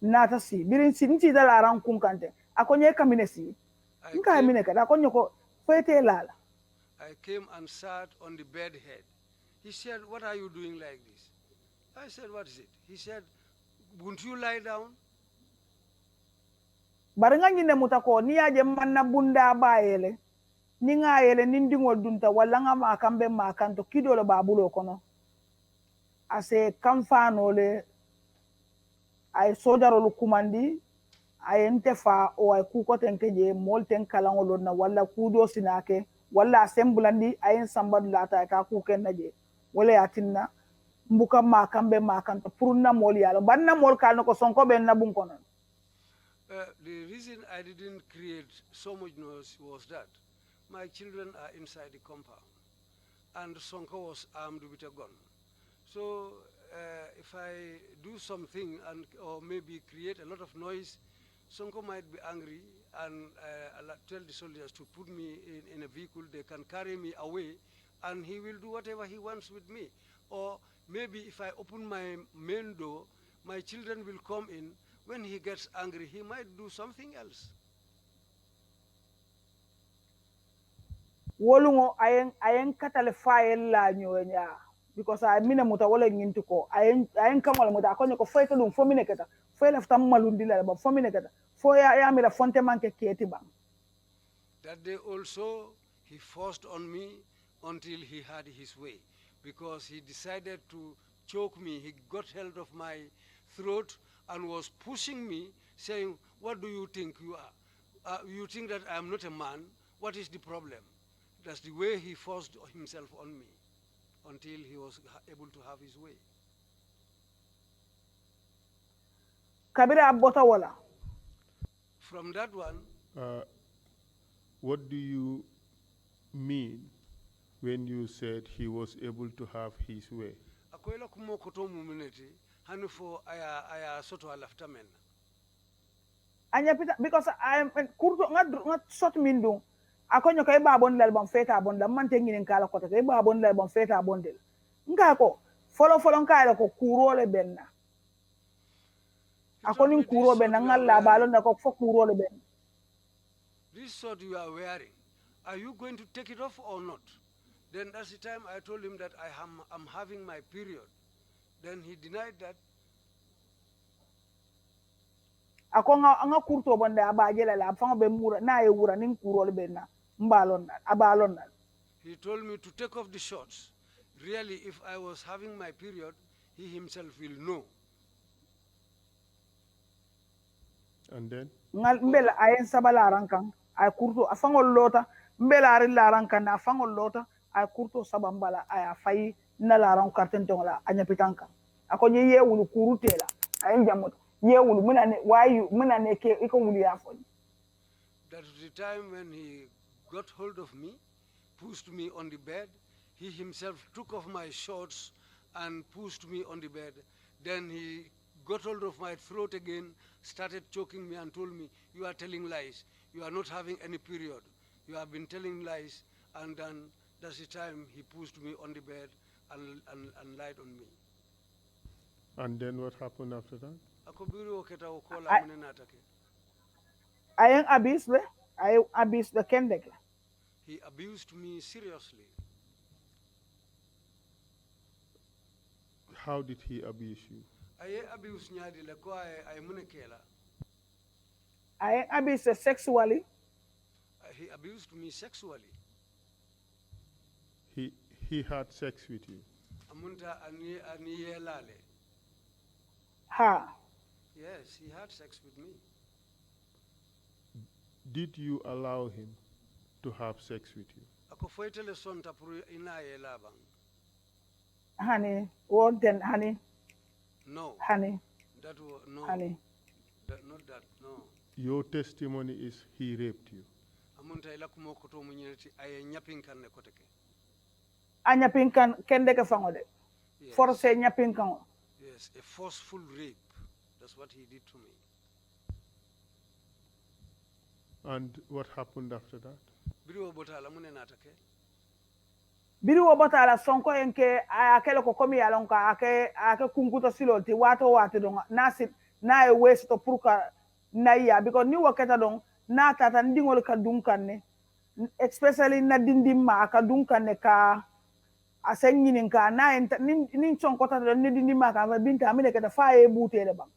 Speaker 3: Natasi birin sinti da laran kun kante akonye kaminesi nka mine kada akonye ko fete lala.
Speaker 2: I came and sat on the bed head. He said, "What are you doing like this?" I said, "What is it?" He said, "Won't you lie down?"
Speaker 3: Baringa nyine mutako ni aje manna bunda bayele ni nga yele ni ndingol dunta wala nga makambe makanto kidolo babulo kono ase kamfano le ay sojarolu kumandi ay ntefa o ay kuko tenkeje molten kalangolo na wala kudo sinake wala assemblandi ay sambadu lata ka kuken naje wala yatinna mbuka makambe makanto purunna mol yalo banna mol kalno ko sonko ben na bun kono.
Speaker 2: The reason I didn't create so much noise was that my children are inside the compound, and Sonko was armed with a gun. So if I do something or maybe create a lot of noise, Sonko might be angry and tell the soldiers to put me in a vehicle. They can carry me away, and he will do whatever he wants with me. Or maybe if I open my main door, my children will come in. When he gets angry, he might do something else.
Speaker 3: Wolungo ayen katale file la nyonya because I mina muta wala ngintu ko ayen kamala muta akonyo ko fayta dum fo mine keta fo la ftam malundi la ba fo mine keta fo ya mira fonte manke keti bang.
Speaker 2: That day also he forced on me until he had his way, because he decided to choke me. He got hold of my throat and was pushing me, saying, "What do you think you are? You think that I am not a man? What is the problem?" That's the way he forced himself on me until he was able to have his way.
Speaker 3: Kabira abota wala.
Speaker 2: From that one.
Speaker 1: What do you mean when you said he was able to have his way?
Speaker 2: Akoyla kumo koto mumineti hanufo aya soto alaftamen.
Speaker 3: Anya pita because I am kurto ngat sot mindu akonyo kay babon lal bon feta bon da man tengi kala kota kay babon lal bon feta bon del ngako folo kala ko kurole benna akoni kuro benna ngalla balon da ko fo kurole benna.
Speaker 2: This sword you are wearing, are you going to take it off or not? Then that's the time I told him that I'm having my period. Then he denied that.
Speaker 3: Akonga anga kurto bonde abajela la fanga be mura na e wura nin kurole benna mbalon abalon.
Speaker 2: He told me to take off the shorts. Really, if I was having my period, he himself will know.
Speaker 1: And then?
Speaker 3: Ngal mbela ayen sabala rankan ay kurto afangol lota mbela ari larankan na afangol lota ay kurto sabambala ay afai na laran karten tongola anya pitanka ako nye ye wulu kurutela ayen jamot ye wulu muna ne wayu muna ne ke iko wulu yafon.
Speaker 2: That was the time when he got hold of me, pushed me on the bed. He himself took off my shorts and pushed me on the bed. Then he got hold of my throat again, started choking me and told me, "You are telling lies. You are not having any period. You have been telling lies." And then that's the time he pushed me on the bed and lied on me.
Speaker 1: And then what happened after that?
Speaker 3: Ayen abis the kendeke.
Speaker 2: He abused me seriously.
Speaker 1: How did he abuse you?
Speaker 2: Aye abuse nyadi le ko ay munekela.
Speaker 3: Ayen abis sexually.
Speaker 2: He abused me sexually.
Speaker 1: He had sex with you.
Speaker 2: Amunta ani yelale.
Speaker 3: Ha.
Speaker 2: Yes, he had sex with me.
Speaker 1: Did you allow him to have sex with you?
Speaker 2: Ako foitele sonta puru ina yelabang.
Speaker 3: Honey, what then, honey?
Speaker 2: No.
Speaker 3: Honey.
Speaker 2: That was no.
Speaker 3: Honey.
Speaker 2: Not that. No.
Speaker 1: Your testimony is he raped you.
Speaker 2: Amunta ila kumokoto munyeti aye nyapin kan ne koteke.
Speaker 3: Anya pinkan kendeke fangode.
Speaker 2: Yes.
Speaker 3: Force nyapinkan.
Speaker 2: Yes, a forceful rape. That's what he did to me.
Speaker 1: And what happened after that?
Speaker 2: Biriwo botala mune natake.
Speaker 3: Biriwo botala sonko enke akele ko komi alonka ake kunkuto siloti wato don nasit na e waste to purka na ya because ni waketa don na tata ndingol ka dunkan ne especially na dindim ma ka dunkan ne ka asen nyinin ka na nin sonko tata don ni dindim ma ka binta amile keta fa e butele bang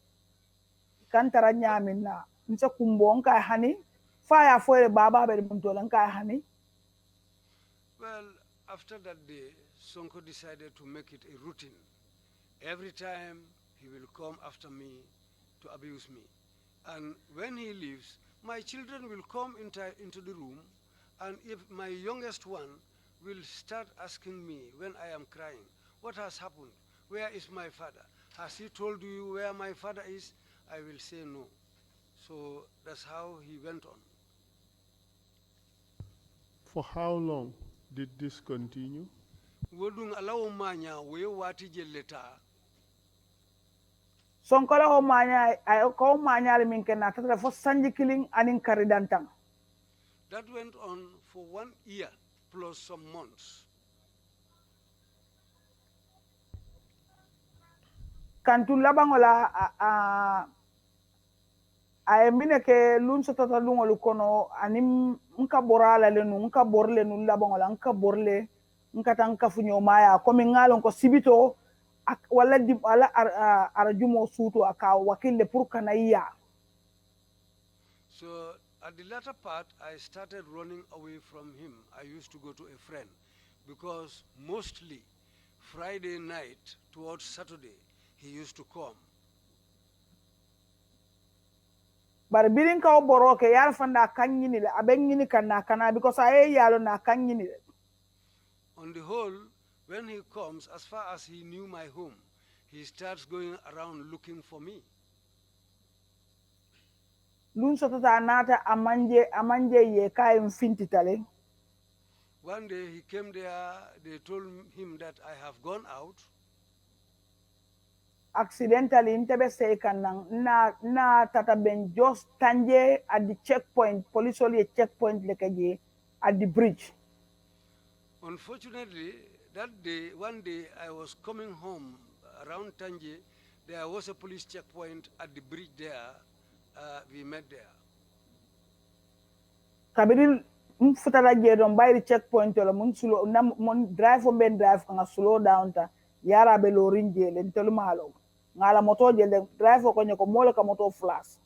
Speaker 3: kan tara nyamin na nse kumbo ka hani fa ya fo e baba be buntolan ka hani.
Speaker 2: Well, after that day, Sonko decided to make it a routine. Every time he will come after me to abuse me. And when he leaves, my children will come into the room, and if my youngest one will start asking me when I am crying, "What has happened? Where is my father? Has he told you where my father is?" I will say no. So that's how he went on.
Speaker 1: For how long did this continue?
Speaker 2: Wodung alawo manya we wati jeleta.
Speaker 3: Sonkola ho manya ay ko manya le min kenna tata fo sanji killing anin karidantang.
Speaker 2: That went on for 1 year plus some months.
Speaker 3: Kantu labangola ay mine ke lun so tata lungol kono anim nka borala le nu nka borle nu labangola nka borle nka tanka funyo maya ko min ngalon ko sibito wala di wala arajumo suto aka wakille pour kanaya.
Speaker 2: So at the latter part, I started running away from him. I used to go to a friend because mostly Friday night towards Saturday, he used to come.
Speaker 3: Bar birin ka boroke yar fanda kanyini le abenyini kana kana because aye yalo na kanyini le.
Speaker 2: On the whole, when he comes, as far as he knew my home, he starts going around looking for me.
Speaker 3: Lun so tata nata amanje ye kay mfintitale.
Speaker 2: One day he came there, they told him that I have gone out.
Speaker 3: Accidentally intebe say kanang na tata ben just tanje at the checkpoint, police only a checkpoint lekeje at the bridge.
Speaker 2: Unfortunately, that day, one day I was coming home around Tanje. There was a police checkpoint at the bridge there. We met there.
Speaker 3: Kabiri mfutala je don by the checkpoint la mun slow na mun drive on ben drive kan slow down ta yara be lorin je len telu malo ngala moto je le drive ko nyako mole ka moto flash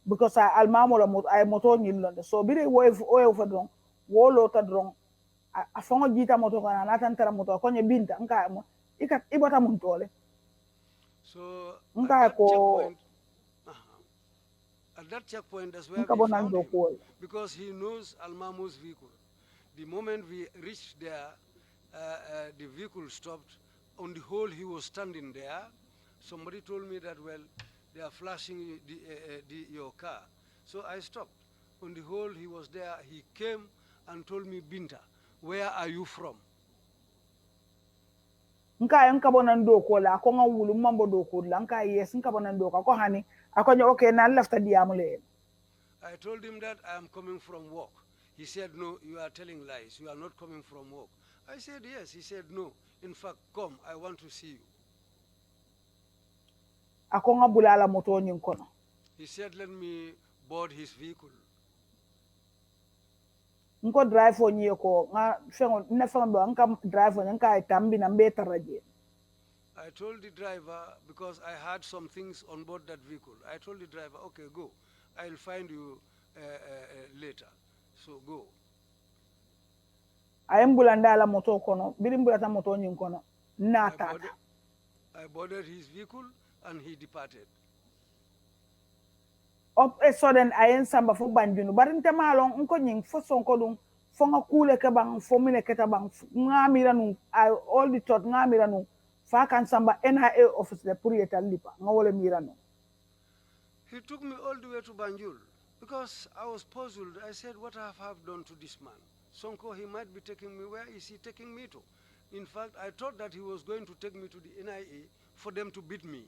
Speaker 3: because I almamo la moto ay moto nyil so bire wo fa don wo lo ta don a fongo jita moto kana na tantara moto ko nye Binta nka mo ibota muntole
Speaker 2: So
Speaker 3: nka ko
Speaker 2: at that checkpoint, that's where
Speaker 3: nka
Speaker 2: we
Speaker 3: bonan
Speaker 2: found
Speaker 3: do
Speaker 2: him,
Speaker 3: ko
Speaker 2: because he knows Almamu's vehicle. The moment we reached there, the vehicle stopped. On the whole, he was standing there. Somebody told me that, well, they are flashing your car. So I stopped. On the whole, he was there. He came and told me, Binta, where are you from?
Speaker 3: nka bonan do ko la ko nga wulu mambo do ko la nka yes nka bonan do ko hani akonye okay na left diamule
Speaker 2: I told him that I am coming from work. He said, no, you are telling lies. You are not coming from work. I said, yes. He said, no. In fact, come, I want to see you.
Speaker 3: akonga bulala moto nyin kono
Speaker 2: He said, let me board his vehicle.
Speaker 3: nko drive onye ko nga fengo na fengo do nka drive onye nka tambi na mbeta raje
Speaker 2: I told the driver, because I had some things on board that vehicle, I told the driver, okay, go. I'll find you later. So go.
Speaker 3: ayembulanda la moto kono birimbulata moto nyin kono na tata
Speaker 2: I boarded his vehicle and he departed.
Speaker 3: Up a sudden ayen samba fo banjunu barinte malon nko nyin fo sonko dum fo nga kule ke bang fo mine keta bang ngamira nu all the thought ngamira nu fa kan samba NIA office le pour yetal lipa nga wole mira nu
Speaker 2: He took me all the way to Banjul because I was puzzled. I said, what have I done to this man? Sonko, he might be taking me. Where is he taking me to? In fact, I thought that he was going to take me to the NIA for them to beat me.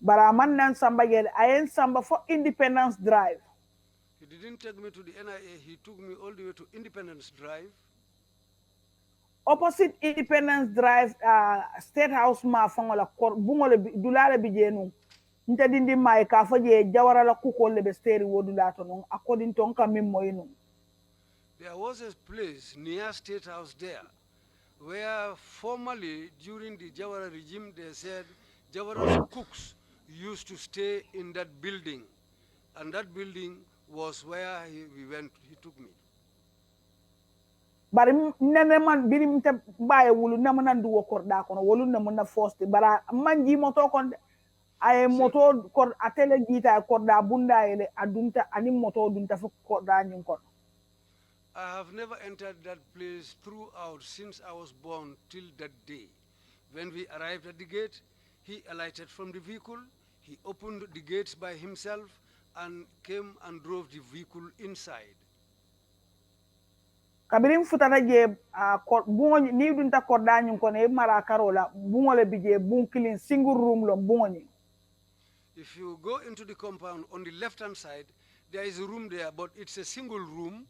Speaker 3: bara man nan samba yel ayen samba fo Independence Drive
Speaker 2: He didn't take me to the NIA. He took me all the way to Independence Drive.
Speaker 3: opposite Independence Drive State House ma fangola kor bungole dulale bijenu nta dindi mai ka fo je jawara la kuko le be steri wodulato non according to nka mim moyinu
Speaker 2: There was a place near State House there where formerly during the Jawara regime they said Jawara's cooks used to stay in that building, and that building was where he took me.
Speaker 3: bari nene man birim te baye wulu namanan du wokorda kono wolu namana foste bara manji moto kon ay moto kor atele gita korda bunda ele adunta ani moto dunta fo korda nyin kon
Speaker 2: I have never entered that place throughout since I was born till that day. When we arrived at the gate, he alighted from the vehicle, he opened the gates by himself and came and drove the vehicle inside.
Speaker 3: kabirim futata je bungo ni dunta korda nyin kon e mara karola bungo le bije bun clean single room lo bungo ni
Speaker 2: If you go into the compound on the left-hand side, there is a room there, but it's a single room.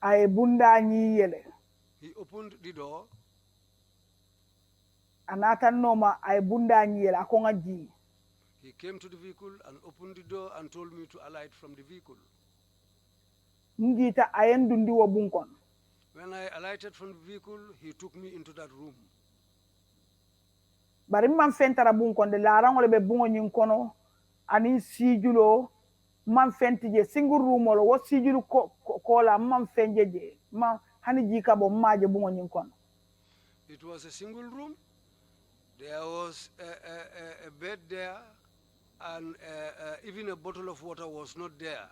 Speaker 3: ay bunda nyi yele
Speaker 2: He opened the door.
Speaker 3: anata noma ay bunda nyi yele akonga ji
Speaker 2: He came to the vehicle and opened the door and told me to alight from the vehicle.
Speaker 3: ngita ayen dundi wo bunkon
Speaker 2: When I alighted from the vehicle, he took me into that room.
Speaker 3: bari man fentara bunkon de larangole be bungo nyin kono ani sijulo man fenti je single room lo wo sijulu ko la man fenje je man hani jika bo maje bungo nyin kono
Speaker 2: It was a single room. There was a bed there, and even a bottle of water was not there.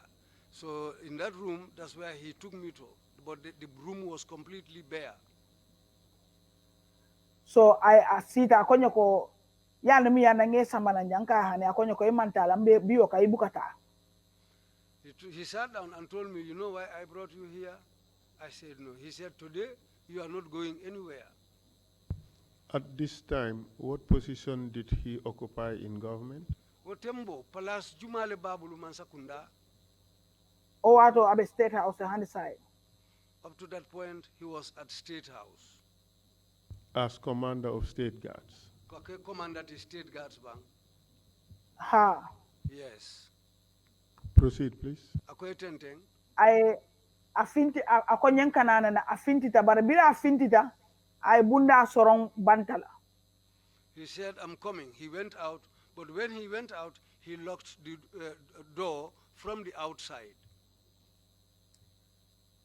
Speaker 2: So in that room, that's where he took me to. But the room was completely bare.
Speaker 3: so I asita akonyo ko yana mi yana nge samana nyanka hani akonyo ko imantala mbe biyo ka ibukata
Speaker 2: He sat down and told me, you know why I brought you here? I said, no. He said, today you are not going anywhere.
Speaker 1: At this time, what position did he occupy in government?
Speaker 2: Wotembo, Palas Jumale Babulu Mansakunda.
Speaker 3: o wato abe State House hani side
Speaker 2: Up to that point, he was at State House.
Speaker 1: As commander of state guards?
Speaker 2: Commander the State Guards Bank.
Speaker 3: ha
Speaker 2: Yes.
Speaker 1: Proceed, please.
Speaker 2: Akwetenteng.
Speaker 3: ay afinti akonyen kanana na afintita bara bila afintita ay bunda sorong bantala
Speaker 2: He said, I'm coming. He went out, but when he went out, he locked the door from the outside.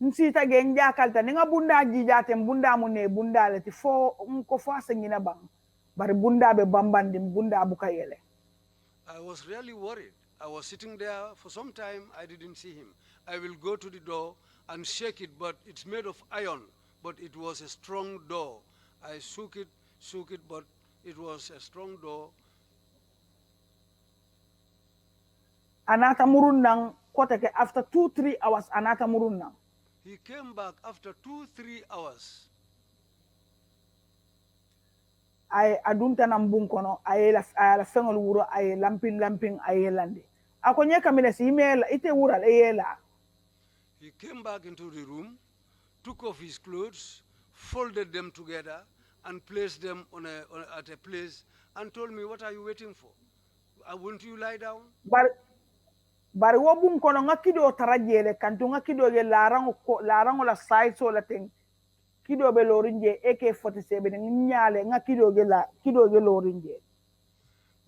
Speaker 3: nsita gen jakalta ninga bunda jijate bunda mune bunda leti fo ko fo asengina bang bari bunda be bambandi bunda bukayele.
Speaker 2: I was really worried. I was sitting there for some time. I didn't see him. I will go to the door and shake it, but it's made of iron, but it was a strong door. I shook it, but it was a strong door.
Speaker 3: Anata murunang koteke after 2-3 hours anata murunang.
Speaker 2: He came back after 2-3 hours.
Speaker 3: Ay adunta na mbunkono ay la fengol wuro ay lamping ay landi. Ako nye kamile si email ite wura ayela.
Speaker 2: He came back into the room, took off his clothes, folded them together, and placed them at a place, and told me, "What are you waiting for? Won't you lie down?"
Speaker 3: Bari wo bunkono ngakido tarajele kantu ngakido ge larango la side so la ting. Kido be lorinje AK-47 nyale ngakido ge lorinje.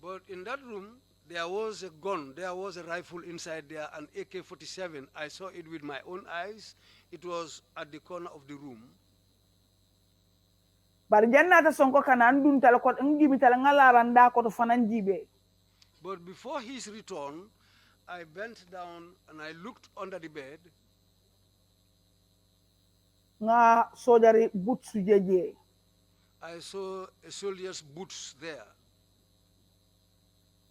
Speaker 2: But in that room, there was a gun, there was a rifle inside there, an AK-47. I saw it with my own eyes. It was at the corner of the room.
Speaker 3: Bari jannata sonko kana andun tala ko ngibi tala ngalaranda ko to fanan jibe.
Speaker 2: But before his return, I bent down and I looked under the bed.
Speaker 3: Nga sojari boots jeje.
Speaker 2: I saw a soldier's boots there.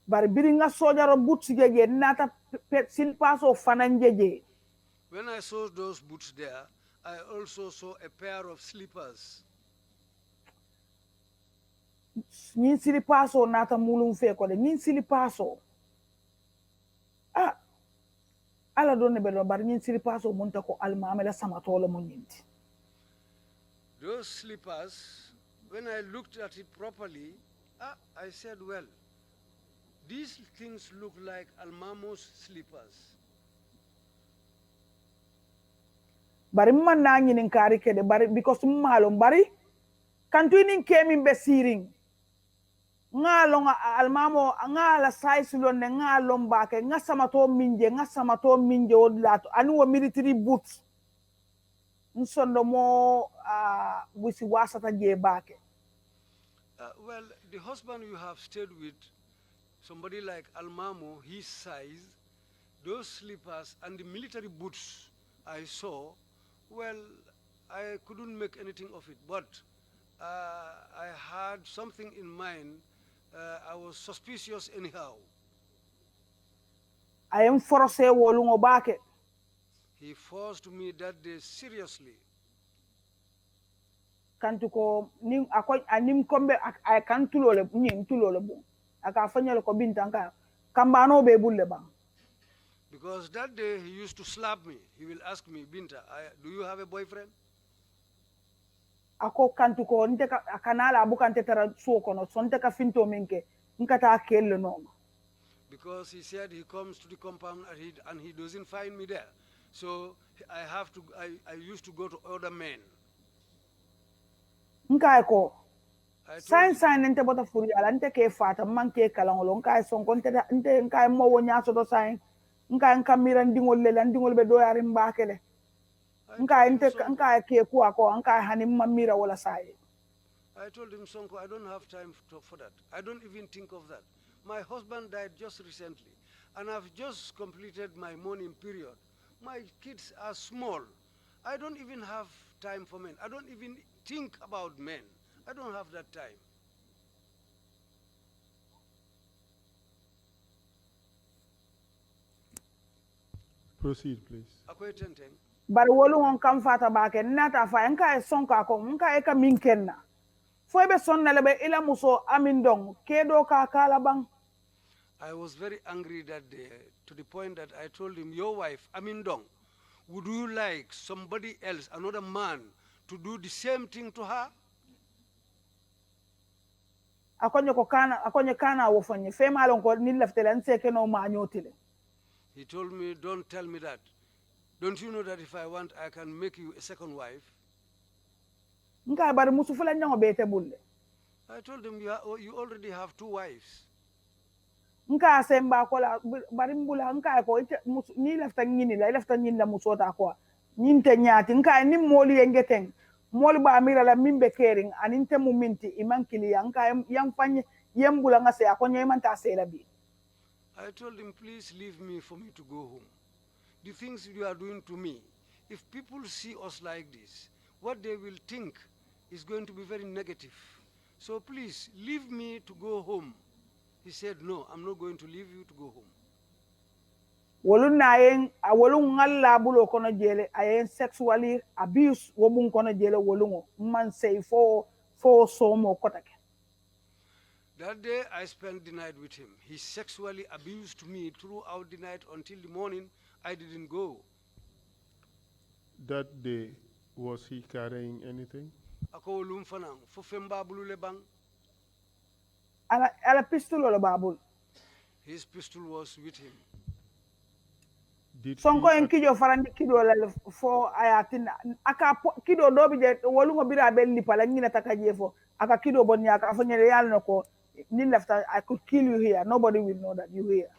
Speaker 3: Bari biri nga sojaro boots jeje nata silpaso fanan jeje.
Speaker 2: When I saw those boots there, I also saw a pair of slippers.
Speaker 3: Nin silipaso nata mulum fe ko de nin silipaso ala don be do bar nin silipaso munta ko almamela samatolo munyinti.
Speaker 2: Those slippers, when I looked at it properly, I said, well, these things look like Almamo's slippers.
Speaker 3: Bari man na nyinin kari kede bari because malum bari kantu nin kemin be siring nga longa almamo nga la size lon ne nga lomba ke nga samato minje odlato anu wo military boots nsondo mo wisi wasata je bake.
Speaker 2: Well, the husband you have stayed with, somebody like Almamo, his size, those slippers and the military boots I saw, well, I couldn't make anything of it, but I had something in mind. I was suspicious anyhow.
Speaker 3: I am forcé wolungo bake.
Speaker 2: He forced me that day seriously.
Speaker 3: Kantu ko nim akoy anim kombe ay kantulole nyim tulole bu aka fanyal ko Binta kan kambano be bulle bang.
Speaker 2: Because that day he used to slap me. He will ask me, "Binta, do you have a boyfriend?"
Speaker 3: Ako kantu ko nte ka kanala abukan tetara suo kono sonte ka finto minke nkata kelle no.
Speaker 2: Because he said he comes to the compound and he doesn't find me there. So I used to go to other men.
Speaker 3: Nkai ko sign nte bota furi ala nte ke fata manke kalangolo nkai son konte nte nkai mo wonya so do sign nkai kamira ndingol be do yari mbakele nkai ke ku ako nkai hanim mamira wala sai.
Speaker 2: I told him, Sonko, I don't have time for that. I don't even think of that. My husband died just recently, and I've just completed my mourning period. My kids are small. I don't even have time for men. I don't even think about men. I don't have that time.
Speaker 1: Proceed, please.
Speaker 3: Bari wolu on kam fata bake nata fa nka sonka ko nka ka minkenna fo be sonna lebe ila muso amindong kedo ka kala bang.
Speaker 2: I was very angry that day to the point that I told him, your wife Amindong, would you like somebody else, another man, to do the same thing to her?
Speaker 3: Akonye kana wo fanye fe malon ko ni leftele nseke no ma nyotile.
Speaker 2: He told me, don't tell me that. Don't you know that if I want, I can make you a second wife?
Speaker 3: Nka bari musu fula nyango bete bulle.
Speaker 2: I told him, you already have 2 wives.
Speaker 3: Nka semba ko la bari mbula nka ko ni lefta nyini la muso ta ko Ninte nyati nka ni moli yengeteng. Moli ba amira la mimbe caring aninte muminti imankili nka yang fanye yembula ngase akonye imanta sela bi.
Speaker 2: I told him, please leave me for me to go home. The things you are doing to me, if people see us like this, what they will think is going to be very negative. So please leave me to go home. He said, no, I'm not going to leave you to go home.
Speaker 3: Wolu nayen wolu ngalla bulo kono jele ayen sexually abuse wobun kono jele wolu man say for somo kotake.
Speaker 2: That day I spent the night with him. He sexually abused me throughout the night until the morning. I didn't go.
Speaker 1: That day, was he carrying anything?
Speaker 2: Ako wolum fanang fo femba bulule bang.
Speaker 3: Ala pistol ola babul.
Speaker 2: His pistol was with him.
Speaker 3: Sonko en kijo farandi kido la fo ayatin aka kido dobi je wolu ngo bira belli pala ngina takaje fo aka kido bonni aka fo nyele yal nako ni left I could kill you here, nobody will know that you here.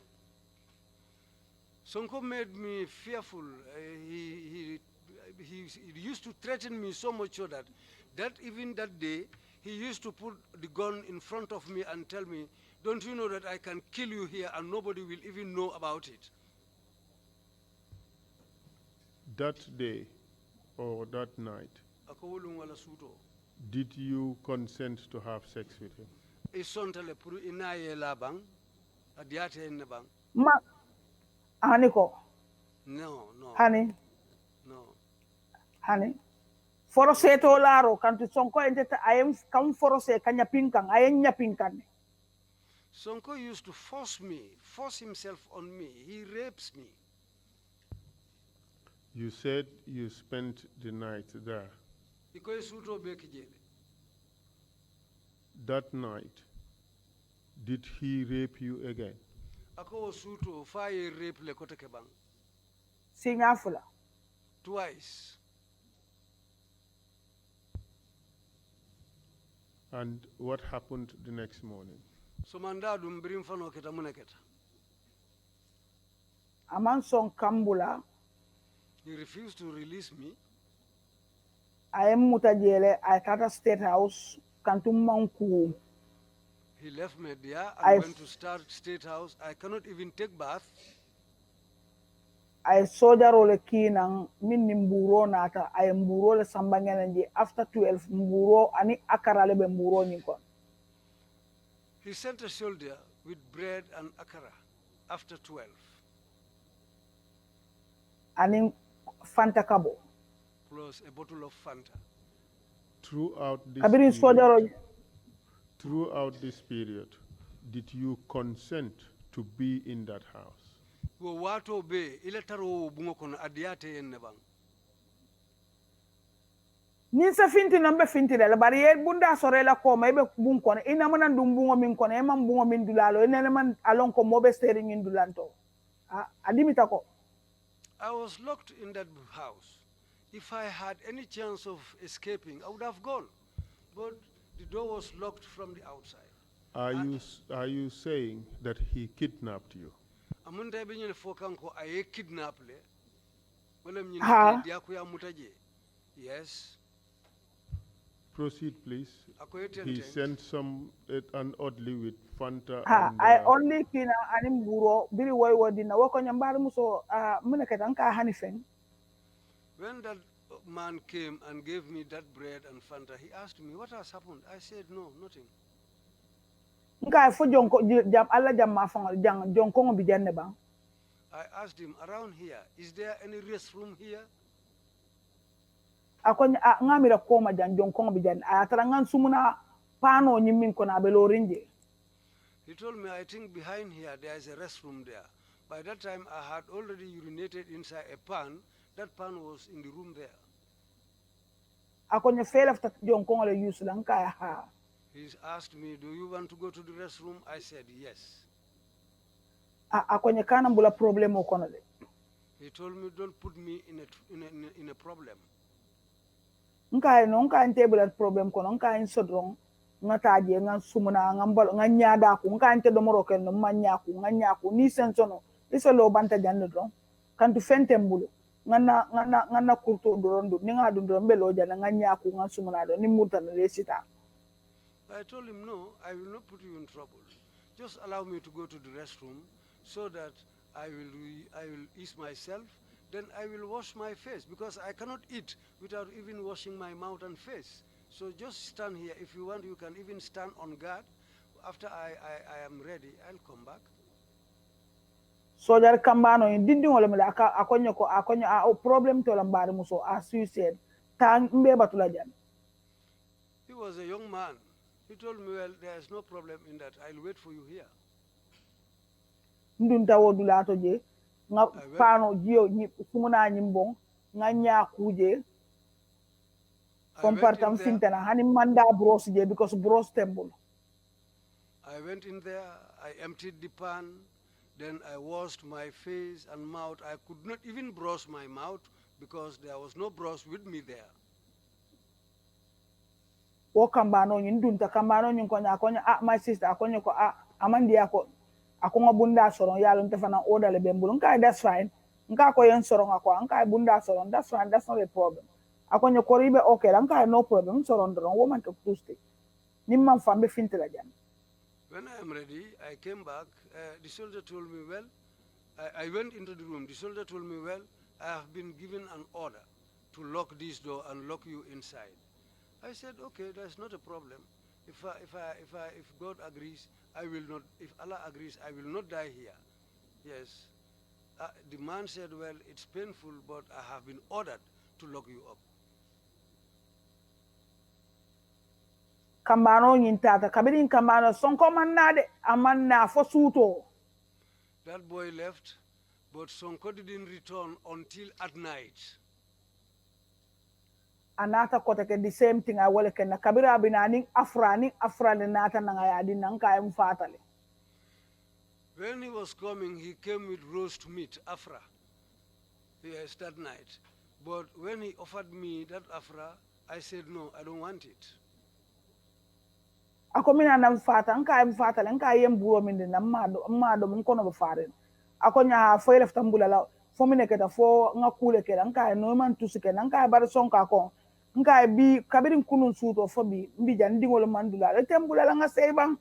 Speaker 2: Sonko made me fearful. He used to threaten me so much so that even that day he used to put the gun in front of me and tell me, don't you know that I can kill you here and nobody will even know about it?
Speaker 1: That day or that night, did you consent to have sex with him?
Speaker 3: Ma Haniko.
Speaker 2: No.
Speaker 3: Honey.
Speaker 2: No.
Speaker 3: Honey. Foro seto laro kantu Sonko enteta ayem kam foro se kanya pinkang ayen nya pinkan.
Speaker 2: Sonko used to force himself on me. He rapes me.
Speaker 1: You said you spent the night there. That night, did he rape you again?
Speaker 3: Sinyafula.
Speaker 2: Twice.
Speaker 1: And what happened the next morning?
Speaker 3: Amanson Kambula.
Speaker 2: He refused to release me.
Speaker 3: I am mutajele I Tata State House Kantumanku.
Speaker 2: He left me there and went to State House. I cannot even take bath.
Speaker 3: I soldier role kinang min mburo nata I mburo le sambangene nje after 12 mburo ani akara le be mburo nyiko.
Speaker 2: He sent a soldier with bread and akara after 12.
Speaker 3: Ani Fanta Cabo.
Speaker 2: Plus a bottle of Fanta.
Speaker 1: Throughout this period, did you consent to be in that house?
Speaker 3: Ninsa finti nambe finti la bari e bunda sorela ko ma ibe bun kono ina manan dum bungo min kono e man bungo min dulalo ene man alon ko mobe stering in dulanto adimita ko.
Speaker 2: I was locked in that house. If I had any chance of escaping, I would have gone. But the door was locked from the outside.
Speaker 1: Are you saying that he kidnapped you?
Speaker 2: Yes.
Speaker 1: Proceed, please. He sent an oddly with Fanta.
Speaker 3: I only kina anim buro biri woy wadina wako nyambari muso muneketa nka hanifen.
Speaker 2: When that man came and gave me that bread and Fanta, he asked me, what has happened? I said, no, nothing.
Speaker 3: Nka fo jonko jam alla jam ma fangal jang jonko ngo bijanne ba.
Speaker 2: I asked him, around here, is there any restroom here?
Speaker 3: Akonya ngamira koma jan jonko ngo bijanne atara ngan sumuna pano nyimin ko na belo rinje.
Speaker 2: He told me, I think behind here there is a restroom there. By that time I had already urinated inside a pan. That pan was in the room there.
Speaker 3: Akonya fail after jonko ngo le use lanka ha.
Speaker 2: He asked me, do you want to go to the restroom? I said, yes.
Speaker 3: Akonya kana mbula problem okono le.
Speaker 2: He told me, don't put me in a problem.
Speaker 3: Nka table problem kono nka insodrong ngata je ngan sumuna ngambal nganyada ku nka ante do moroken no manya ku nganya ku ni sensono iso lo banta jande don kan tu fentembulu ngana kurto dorondu ni nga dum doron belo jana nga nyaku nga sumana do ni muta na resita.
Speaker 2: I told him, no, I will not put you in trouble. Just allow me to go to the restroom so that I will ease myself. Then I will wash my face because I cannot eat without even washing my mouth and face. So just stand here. If you want, you can even stand on guard. After I am ready, I'll come back.
Speaker 3: So jar kambano in dindi wala mala akonyo a problem to lambari muso as you said tang mbe batula jan.
Speaker 2: He was a young man. He told me, well, there is no problem in that. I'll wait for you here.
Speaker 3: Ndunta wodula to je nga pano jio ni kumuna nyimbong nga nyaku je compartam fintana hani manda bros je because bros temple.
Speaker 2: I went in there, I emptied the pan, then I washed my face and mouth. I could not even brush my mouth because there was no brush with me there.
Speaker 3: O kambano nyin dunta kambano nyin konya my sister akonyo ko amandi ako nga bunda soron yalo ntefana order le bembulu nka that's fine nka ko yen soron ako nka bunda soron that's fine, that's not a problem. Akonyo koribe okay nka no problem soron doron woman to tuste nimman fambe fintela jan.
Speaker 2: When I am ready, I came back. The soldier told me, well, I went into the room. The soldier told me, well, I have been given an order to lock this door and lock you inside. I said, okay, that's not a problem. If God agrees, I will not. If Allah agrees, I will not die here. Yes. The man said, well, it's painful, but I have been ordered to lock you up.
Speaker 3: Kambano nyintata kabirin kambano sonko manade amanna fo suto.
Speaker 2: That boy left, but Sonko didn't return until at night.
Speaker 3: Anata koteke the same thing I wale kena kabira binaning afra le nata nangayadi nangka fatale.
Speaker 2: When he was coming, he came with roast meat, afra. Yes, that night. But when he offered me that afra, I said, no, I don't want it.
Speaker 3: Ako mina nam fata fatale nka buro minde na mado mkono bafaren. Ako nya fo ele ftambula la fo mine keta fo nga kule kera nka no man tusike nka bar sonka ko nka bi kabirin kunun suto fo bi mbija ndingolo mandula le tembula la nga seibang.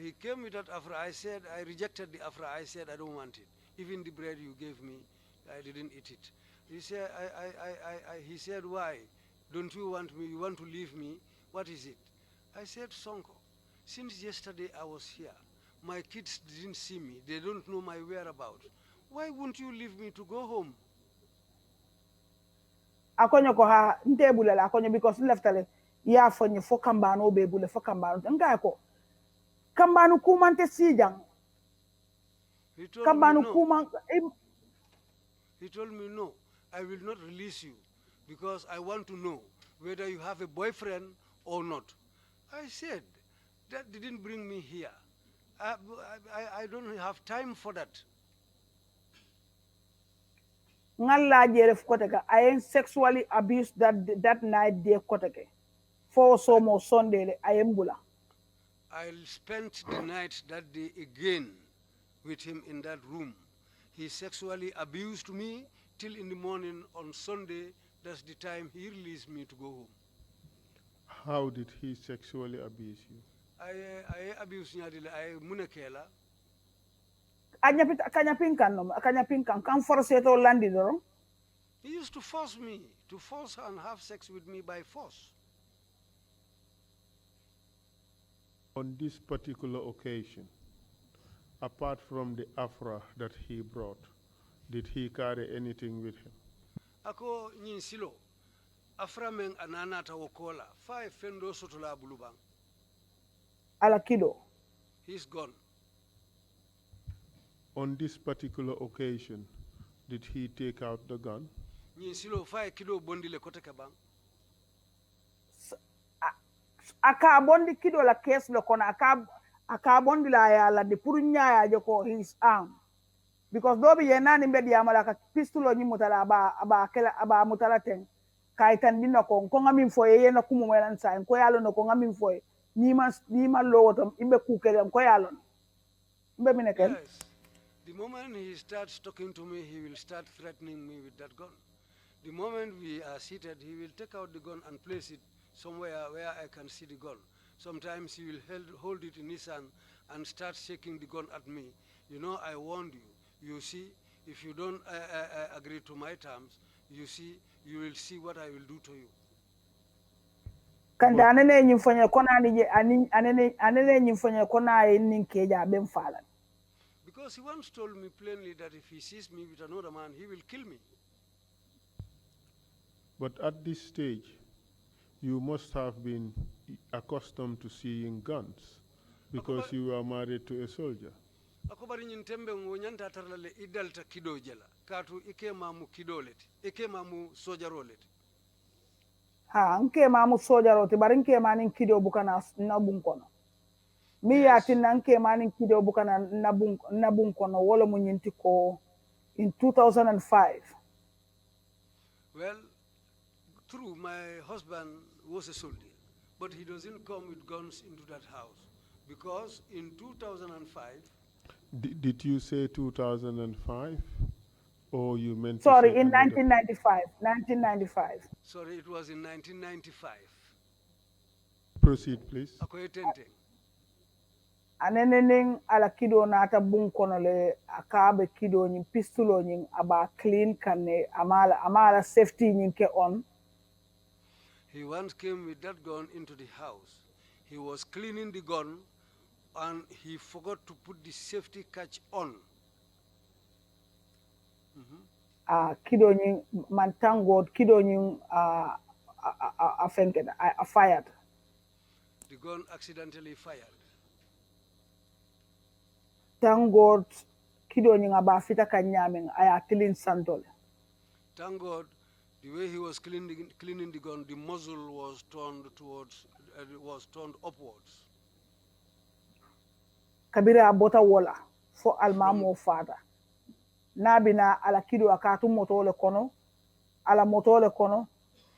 Speaker 2: He came with that afra. I said, I rejected the afra. I said, I don't want it. Even the bread you gave me, I didn't eat it. He said, he said, why? Don't you want me? You want to leave me? What is it? I said, Sonko, since yesterday I was here, my kids didn't see me. They don't know my whereabouts. Why won't you leave me to go home?
Speaker 3: Akonyo ko ha ntebula la akonyo because leftale ya fonye fo kambano bebule fo kambano nga ko kambano kumante sijang.
Speaker 2: He told
Speaker 3: kambano
Speaker 2: me no.
Speaker 3: kuman
Speaker 2: He told me no, I will not release you because I want to know whether you have a boyfriend or not. I said, that didn't bring me here. I don't have time for that.
Speaker 3: Ngalla jere koteka I am sexually abused that night day koteke. For so more Sunday I am bula.
Speaker 2: I'll spend the night that day again with him in that room. He sexually abused me till in the morning on Sunday. That's the time he released me to go home.
Speaker 1: How did he sexually abuse you?
Speaker 2: I abuse nyadile I munakela.
Speaker 3: Kanya pinkan kan force to landi doro.
Speaker 2: He used to force me, to force and have sex with me by force.
Speaker 1: On this particular occasion, apart from the afra that he brought, did he carry anything with him?
Speaker 2: Ako nyin silo. Afra men ananata wokola. 5 fendo sotola bulubang.
Speaker 3: Ala kido.
Speaker 2: He's gone.
Speaker 1: On this particular occasion, did he take out the gun?
Speaker 2: Nyin silo 5 kido bondi le kote kabang.
Speaker 3: Aka bondi kido la case lo kona aka bondi la ya la de purunya ya joko his arm. Because dobi yenani mbedi ya malaka pistulo nyi mutala aba mutala ten. Kaitan dino ko ngami mfoye yena kumu mwelan sa ko yalo no ko ngami mfoye ni ma lo wotom imbe kukele ko yalo mbe mineken.
Speaker 2: Yes. The moment he starts talking to me, he will start threatening me with that gun. The moment we are seated, he will take out the gun and place it somewhere where I can see the gun. Sometimes he will hold it in his hand and start shaking the gun at me. You know, I warned you. You see, if you don't agree to my terms, you see, you will see what I will do to you.
Speaker 3: Kanda anene nyimfanya kona nije anene nyimfanya kona ninkeja bemfala.
Speaker 2: Because he once told me plainly that if he sees me with another man, he will kill me.
Speaker 1: But at this stage, you must have been accustomed to seeing guns because you are married to a soldier.
Speaker 2: Akobari nyintembe ngonyanta tarlale idalta kido jela katu ike mamu kidoleti ike mamu sojaroleti.
Speaker 3: Ha nke mamu sojaroti bari nke manin kido bukana na bunkono. Mi
Speaker 2: Yes.
Speaker 3: yati na nke manin kido bukana na bunkono wala munyinti ko in 2005.
Speaker 2: Well, true, my husband was a soldier, but he doesn't come with guns into that house because in 2005.
Speaker 1: Did you say 2005? Or you meant
Speaker 3: Sorry,
Speaker 1: to say
Speaker 3: in
Speaker 1: another?
Speaker 3: 1995. 1995.
Speaker 2: Sorry, it was in 1995.
Speaker 1: Proceed, please.
Speaker 2: Akoyetente.
Speaker 3: Aneneng ala kido nata bunkono le akabe kido nyin pistulo nyin aba clean kane amala safety nyin ke on.
Speaker 2: He once came with that gun into the house. He was cleaning the gun and he forgot to put the safety catch on.
Speaker 3: Kido nyin man thank God kido nyin fired.
Speaker 2: The gun accidentally fired.
Speaker 3: Thank God kido nyin aba fita kanyamin aya clean sandole.
Speaker 2: Thank God, the way he was cleaning the gun, the muzzle was turned upwards.
Speaker 3: Kabira bota wala for almamo father. Nabina ala kido akatu motole kono, ala motole kono,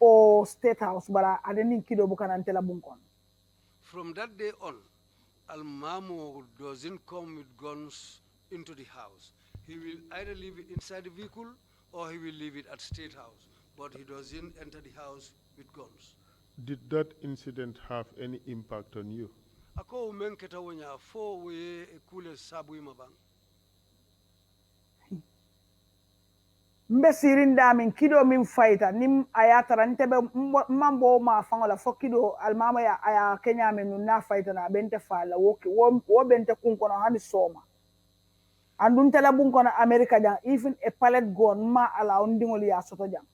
Speaker 3: o state house bara adenin kido bukana ntela bunkon.
Speaker 2: From that day on, Almamo doesn't come with guns into the house. He will either leave it inside the vehicle or he will leave it at State House, but he doesn't enter the house with guns.
Speaker 1: Did that incident have any impact on you?
Speaker 2: Ako umenketa wonya fo we kule sabu imabang.
Speaker 3: Mbe sirinda min kido min fighter nim ayatara ntebe mambo ma fangola fo kido almama ya aya Kenya men na fighter na bente fala wo bente kunkono hani soma andun tela bunkono America jang even a pallet gun ma ala ndingol ya soto jang.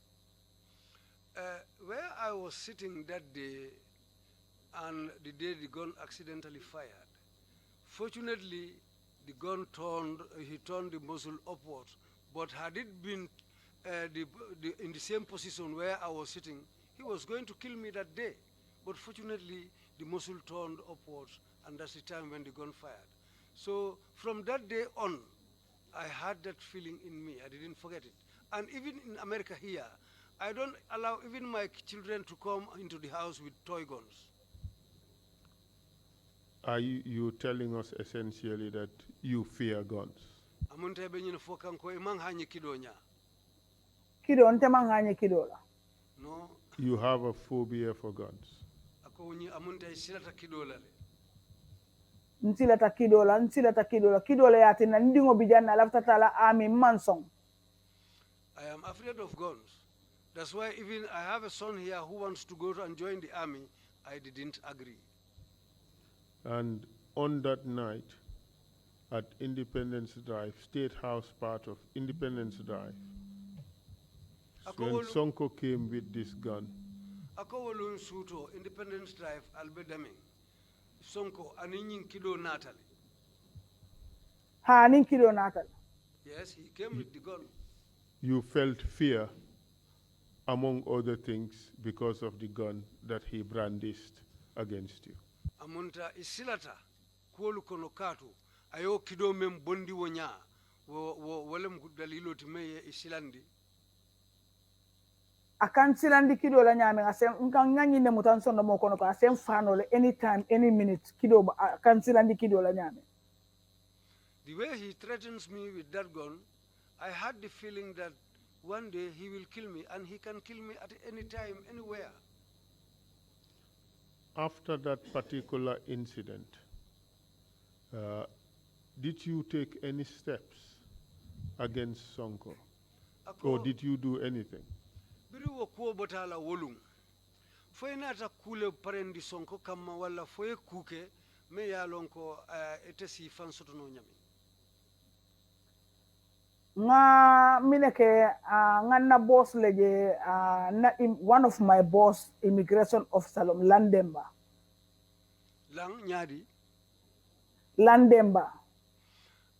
Speaker 2: Where I was sitting that day and the day the gun accidentally fired, fortunately the gun turned the muzzle upwards. But had it been in the same position where I was sitting, he was going to kill me that day. But fortunately, the muzzle turned upwards, and that's the time when the gun fired. So from that day on, I had that feeling in me. I didn't forget it. And even in America here, I don't allow even my children to come into the house with toy guns.
Speaker 1: Are you telling us essentially that you fear guns?
Speaker 2: Amunta benyin fokan ko imang hanye kidonya.
Speaker 3: Kido nte manganye kido la.
Speaker 2: No.
Speaker 1: You have a phobia for guns.
Speaker 2: Ako unyi amunta silata kidola le.
Speaker 3: Nsilata kido la kido la yati na ndingo bijana lafta tala army mansong.
Speaker 2: I am afraid of guns. That's why even I have a son here who wants to go and join the army. I didn't agree.
Speaker 1: And on that night, at Independence Drive, State House part of Independence Drive, when Sonko came with this gun.
Speaker 2: Akowolun suto Independence Drive albedaming. Sonko aninyin kido natali.
Speaker 3: Ha anin kido natali.
Speaker 2: Yes, he came with the gun.
Speaker 1: You felt fear, among other things, because of the gun that he brandished against you.
Speaker 2: Amunta isilata kuolu kono katu ayo kido mem bondi wonya wolem dalilo timeye isilandi.
Speaker 3: Akan silandi kido la nyame asem nkan nganyi ne mutan sondo mo kono ko asem fano le anytime any minute kido akan silandi kido la nyame.
Speaker 2: The way he threatens me with that gun, I had the feeling that one day he will kill me, and he can kill me at any time, anywhere.
Speaker 1: After that particular incident, uh, did you take any steps against Sonko? Or did you do anything?
Speaker 2: Biri wo kuwo botala wolum. Foye nata kule parendi Sonko kama wala foye kuke me ya lonko ete si fan soto no nyami.
Speaker 3: Nga mineke nga na boss leje one of my boss immigration officer Landemba.
Speaker 2: Lang nyadi.
Speaker 3: Landemba.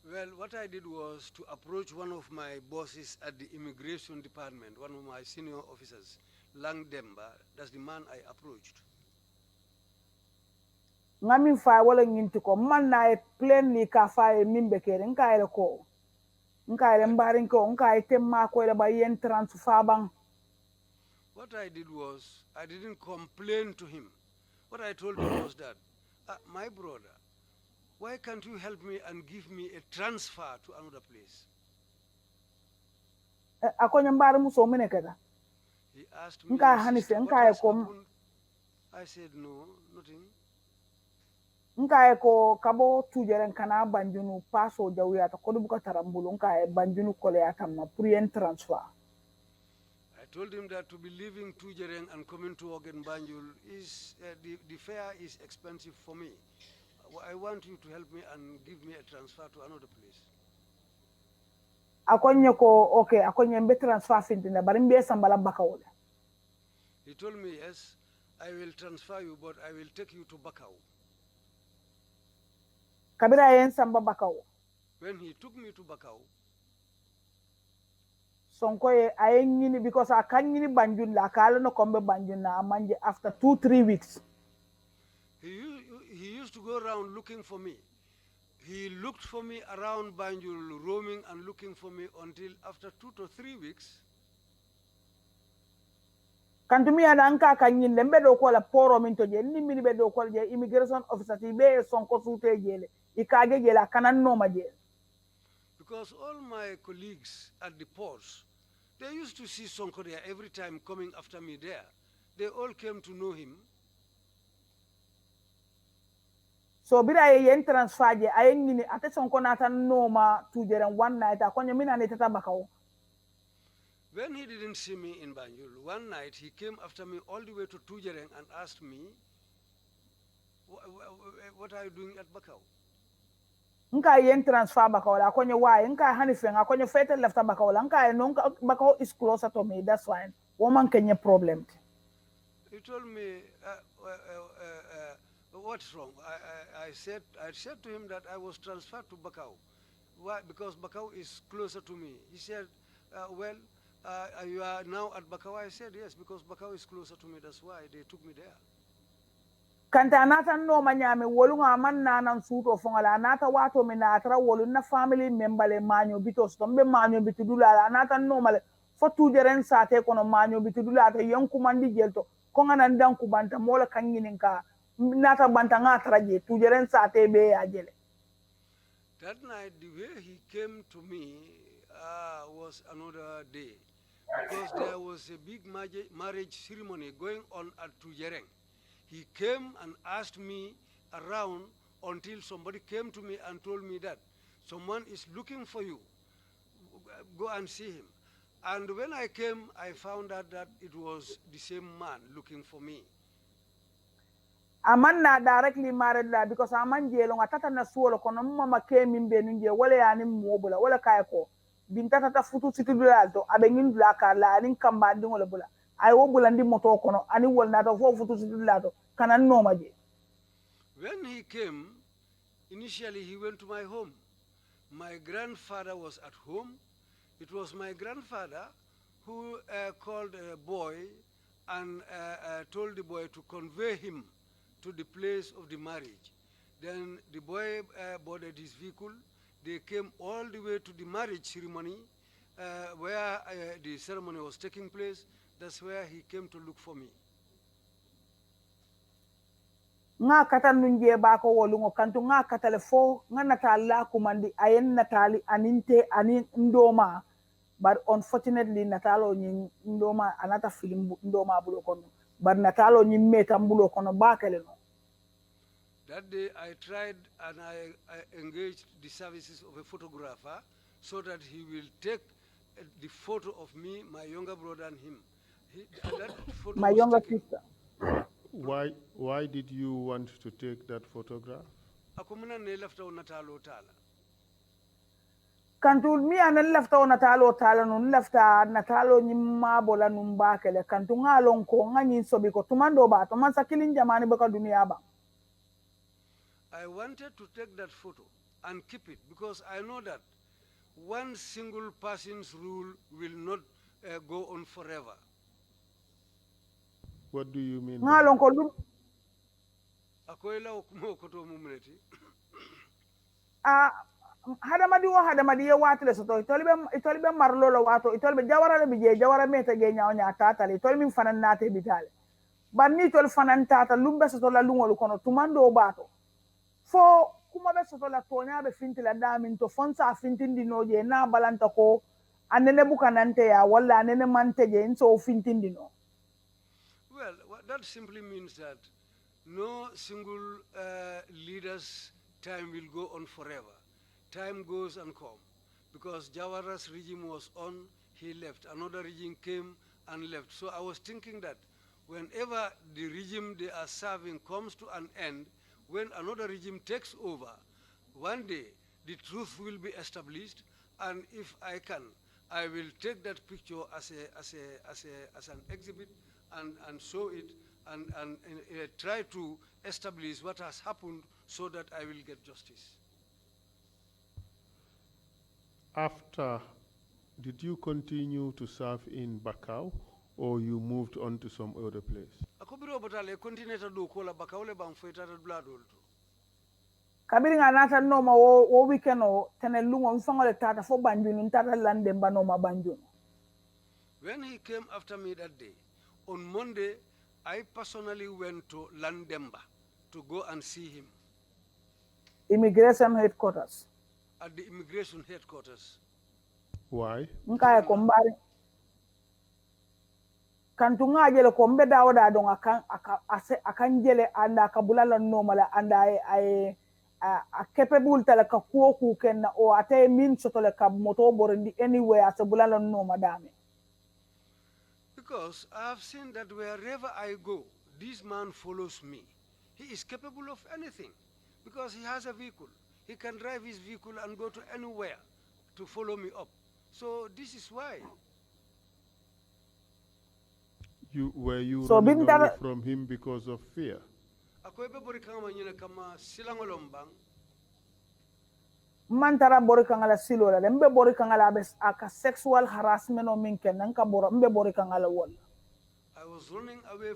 Speaker 2: Well, what I did was to approach one of my bosses at the immigration department, one of my senior officers, Lang Demba. That's the man I approached.
Speaker 3: Nga min fa wala nyinti ko man na plainly ka fa min bekere nka ele ko. Nka ele mbarin ko nka itemma ko ele ba yen transfer bang.
Speaker 2: What I did was, I didn't complain to him. What I told him was that, my brother, why can't you help me and give me a transfer to another place?
Speaker 3: Akonya mbari muso mine keda.
Speaker 2: He asked me,
Speaker 3: Nka hanife
Speaker 2: what
Speaker 3: nka
Speaker 2: has
Speaker 3: ko
Speaker 2: happened? I said, no, nothing.
Speaker 3: nka ko kabo tujeren kana banjunu paso jawiya to ko buka tarambulu nka banjunu kole atamma pour yen transfer.
Speaker 2: I told him that to be leaving Tujereng and coming to work in Banjul is, the fare is expensive for me. I want you to help me and give me a transfer to another place.
Speaker 3: Akonye ko okay, akonye mbe transfer fintina bari mbe sambala bakawole.
Speaker 2: He told me, yes, I will transfer you, but I will take you to Bakau.
Speaker 3: Kabira yen samba bakaw.
Speaker 2: When he took me to Bakau,
Speaker 3: Sonko ye ayengini because akanyini banjun la kala no kombe banjun na manje after 2-3 weeks.
Speaker 2: he used to go around looking for me. He looked for me around Banjul, roaming and looking for me until after 2 to 3 weeks.
Speaker 3: Kantumi ananka kanyin lembe do ko la poro minto je ni mini be do ko je immigration officer ti be Sonko sute jele ikage jela kanan no maje.
Speaker 2: Because all my colleagues at the ports, they used to see Sonko there every time coming after me there. They all came to know him.
Speaker 3: So bira yen transfer je ayengini ate Sonko nata no ma tujeren one night akonye mina ne tata bakaw.
Speaker 2: When he didn't see me in Banjul, one night he came after me all the way to Tujereng and asked me, what are you doing at Bakau?
Speaker 3: Nka yen transfer bakaw akonye why nka hanifen akonye fete left bakaw nka no bakaw is closer to me, that's why woman kenye problem.
Speaker 2: He told me, what's wrong? I said to him that I was transferred to Bakau. Why? Because Bakau is closer to me. He said, well, you are now at Bakau. I said, yes, because Bakau is closer to me. That's why they took me there.
Speaker 3: Kanta anata no manyame wolu nga man na nan suto fongala anata wato me na atra wolu na family member le manyo bitos tombe manyo bitudula anata no male fo tujeren sate kono manyo bitudula to yonku mandi jelto ko ngana ndan ku banta mola kanginin ka nata banta nga traje tujeren sate be ajele.
Speaker 2: That night, the way he came to me was another day, because there was a big marriage ceremony going on at Tujereng. He came and asked me around until somebody came to me and told me that someone is looking for you. Go and see him. And when I came, I found out that it was the same man looking for me.
Speaker 3: Aman na directly married la because aman jelo nga tata na suolo kono mama ke mimbe nje wala ya ni mobula wala kay ko binta tata futu situ dula to abe ngin dula ka la ni kamba ndi wala bula ay wo bula ndi moto kono ani wol na to fo futu situ dula to kanan no maje.
Speaker 2: When he came, initially he went to my home. My grandfather was at home. It was my grandfather who called a boy and told the boy to convey him to the place of the marriage. Then the boy boarded his vehicle. They came all the way to the marriage ceremony where the ceremony was taking place. That's where he came to look for me.
Speaker 3: nga kata nunje ba ko wolungo kantu nga kata le fo nga natala kumandi ayen natali aninte anin ndoma, but unfortunately natalo nyi ndoma anata film ndoma bulo kono, but natalo nyi meta bulo kono bakele no.
Speaker 2: That day I tried and I engaged the services of a photographer so that he will take the photo of me, my younger brother and him. That photo
Speaker 3: My
Speaker 2: was
Speaker 3: younger
Speaker 2: taken.
Speaker 3: sister.
Speaker 1: Why did you want to take that photograph?
Speaker 2: Akumuna ne lafta natalo tala.
Speaker 3: Kantu mi anan lafta o natalo tala nun lafta natalo nyimma bola nun bakele kantu ngalon ko ngani sobi ko tumando ba to man sakilin jamani baka duniya ba.
Speaker 2: I wanted to take that photo and keep it because I know that one single person's rule will not go on forever.
Speaker 1: What do you mean?
Speaker 3: Ngalon ko dum
Speaker 2: Akoyla okumo koto mumreti.
Speaker 3: hadamadi wo hadamadi ye watile soto itolibe marlo lo wato itolibe jawara le bije jawara meta ge nyaaw nya tata le itol min fanan nate bitale banni tol fanan tata lumbe soto la lungol kono tumando bato fo kuma be soto la tonya be finti la damin to fonsa fintindi noje na balanta ko anene bukanante ya walla anene manteje nso fintindi no.
Speaker 2: Well, that simply means that no single leader's time will go on forever. Time goes and comes. Because Jawara's regime was on, he left. Another regime came and left. So I was thinking that whenever the regime they are serving comes to an end, when another regime takes over, one day the truth will be established, and if I can, I will take that picture as an exhibit and show it and try to establish what has happened so that I will get justice.
Speaker 1: After, did you continue to serve in Bakau or you moved on to some other place?
Speaker 2: Akobiro batale continue to do kola Bakau le bang feta blood also.
Speaker 3: Kabiri nga nata noma wo weekend o tene lungo mfango le tata fo banjunu tata lande mba noma banjunu.
Speaker 2: When he came after me that day, on Monday, I personally went to Landemba to go and see him.
Speaker 3: Immigration headquarters.
Speaker 2: At the immigration headquarters.
Speaker 1: Why?
Speaker 3: Nkaya kombari. Kantu nga jele ko mbe dawo da don akan jele anda kabulala normal anda ay a capable tala ka ku ken o ate min sotole ka moto borindi anywhere as bulala normal dame.
Speaker 2: Because I have seen that wherever I go, this man follows me. He is capable of anything because he has a vehicle. He can drive his vehicle and go to anywhere to follow me up. So this is why.
Speaker 1: Were you
Speaker 3: so
Speaker 1: running
Speaker 3: Binta,
Speaker 1: away from him because of fear?
Speaker 3: Mantara bori kangala silo la mbe bori kangala bes aka sexual harassment o min ken nka mbe bori kangala wol.
Speaker 2: I was running away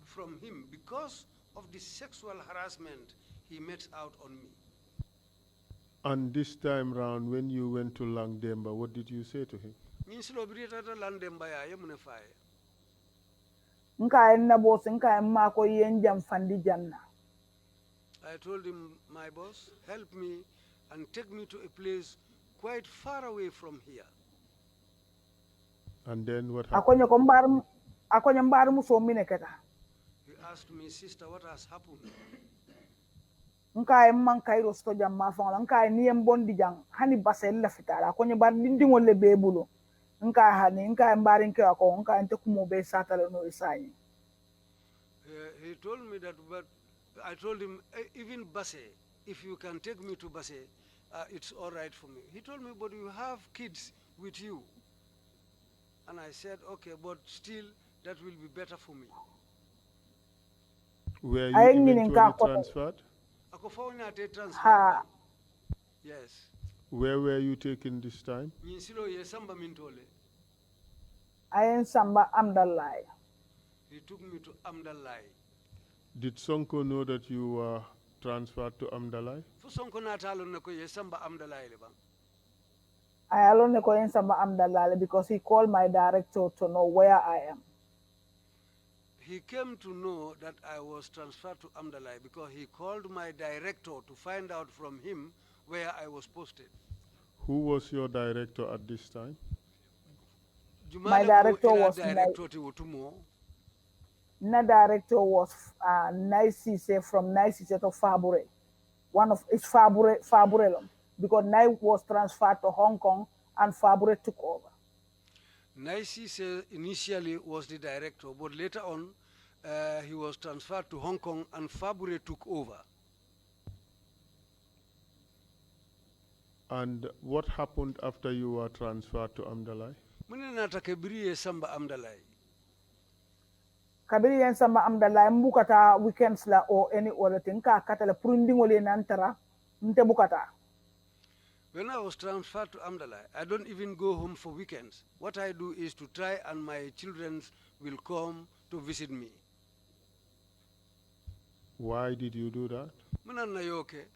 Speaker 2: from him because of the sexual harassment he met out on me.
Speaker 1: And this time round, when you went to Langdemba, what did you say to him?
Speaker 3: Nka enna boss nka emma ko yenjam fandi janna.
Speaker 2: I told him, my boss, help me and take me to a place quite far away from here.
Speaker 1: And then what happened?
Speaker 2: He asked me, sister, what has happened?
Speaker 3: Nka emman kairo sto jamma fa nka ni embondi jang hani basel la fitala akonye bar dindingol le bebulo nka hani nka embarin ke ako nka ente kumo be satale no isayi.
Speaker 2: He told me that, but I told him, even Basse, if you can take me to Basse, it's all right for me. He told me, but you have kids with you. And I said, okay, but still, that will be better for me.
Speaker 1: Were you eventually transferred?
Speaker 2: Yes.
Speaker 1: Where were you taken this time?
Speaker 3: I am Samba Amdalai.
Speaker 2: He took me to Amdalai.
Speaker 1: Did Sonko know that you were transferred to Amdalai?
Speaker 3: I alone ko Samba Amdalai because he called my director to know where I am.
Speaker 2: he came to know that I was transferred to Amdalai because he called my director to find out from him where I was posted.
Speaker 1: Who was your director at this time?
Speaker 3: My
Speaker 2: Jumale ko
Speaker 3: director
Speaker 2: ila
Speaker 3: was
Speaker 2: director ti wotumo.
Speaker 3: na director was Naisise from Naisise to Fabure. One of it's Fabure because Nai was transferred to Hong Kong and Fabure took over.
Speaker 2: Naisi initially was the director, but later on he was transferred to Hong Kong and Fabure took over.
Speaker 1: And what happened after you were transferred to Amdalai?
Speaker 2: Mune nata kebriye samba Amdalai.
Speaker 3: Kabiri yen sama Amdalai mbukata weekends la or any other thing ka katala prundingole nantara mte bukata.
Speaker 2: When I was transferred to Amdalai, I don't even go home for weekends. What I do is to try and my children will come to visit me.
Speaker 1: Why did you do that?
Speaker 2: Muna na yoke.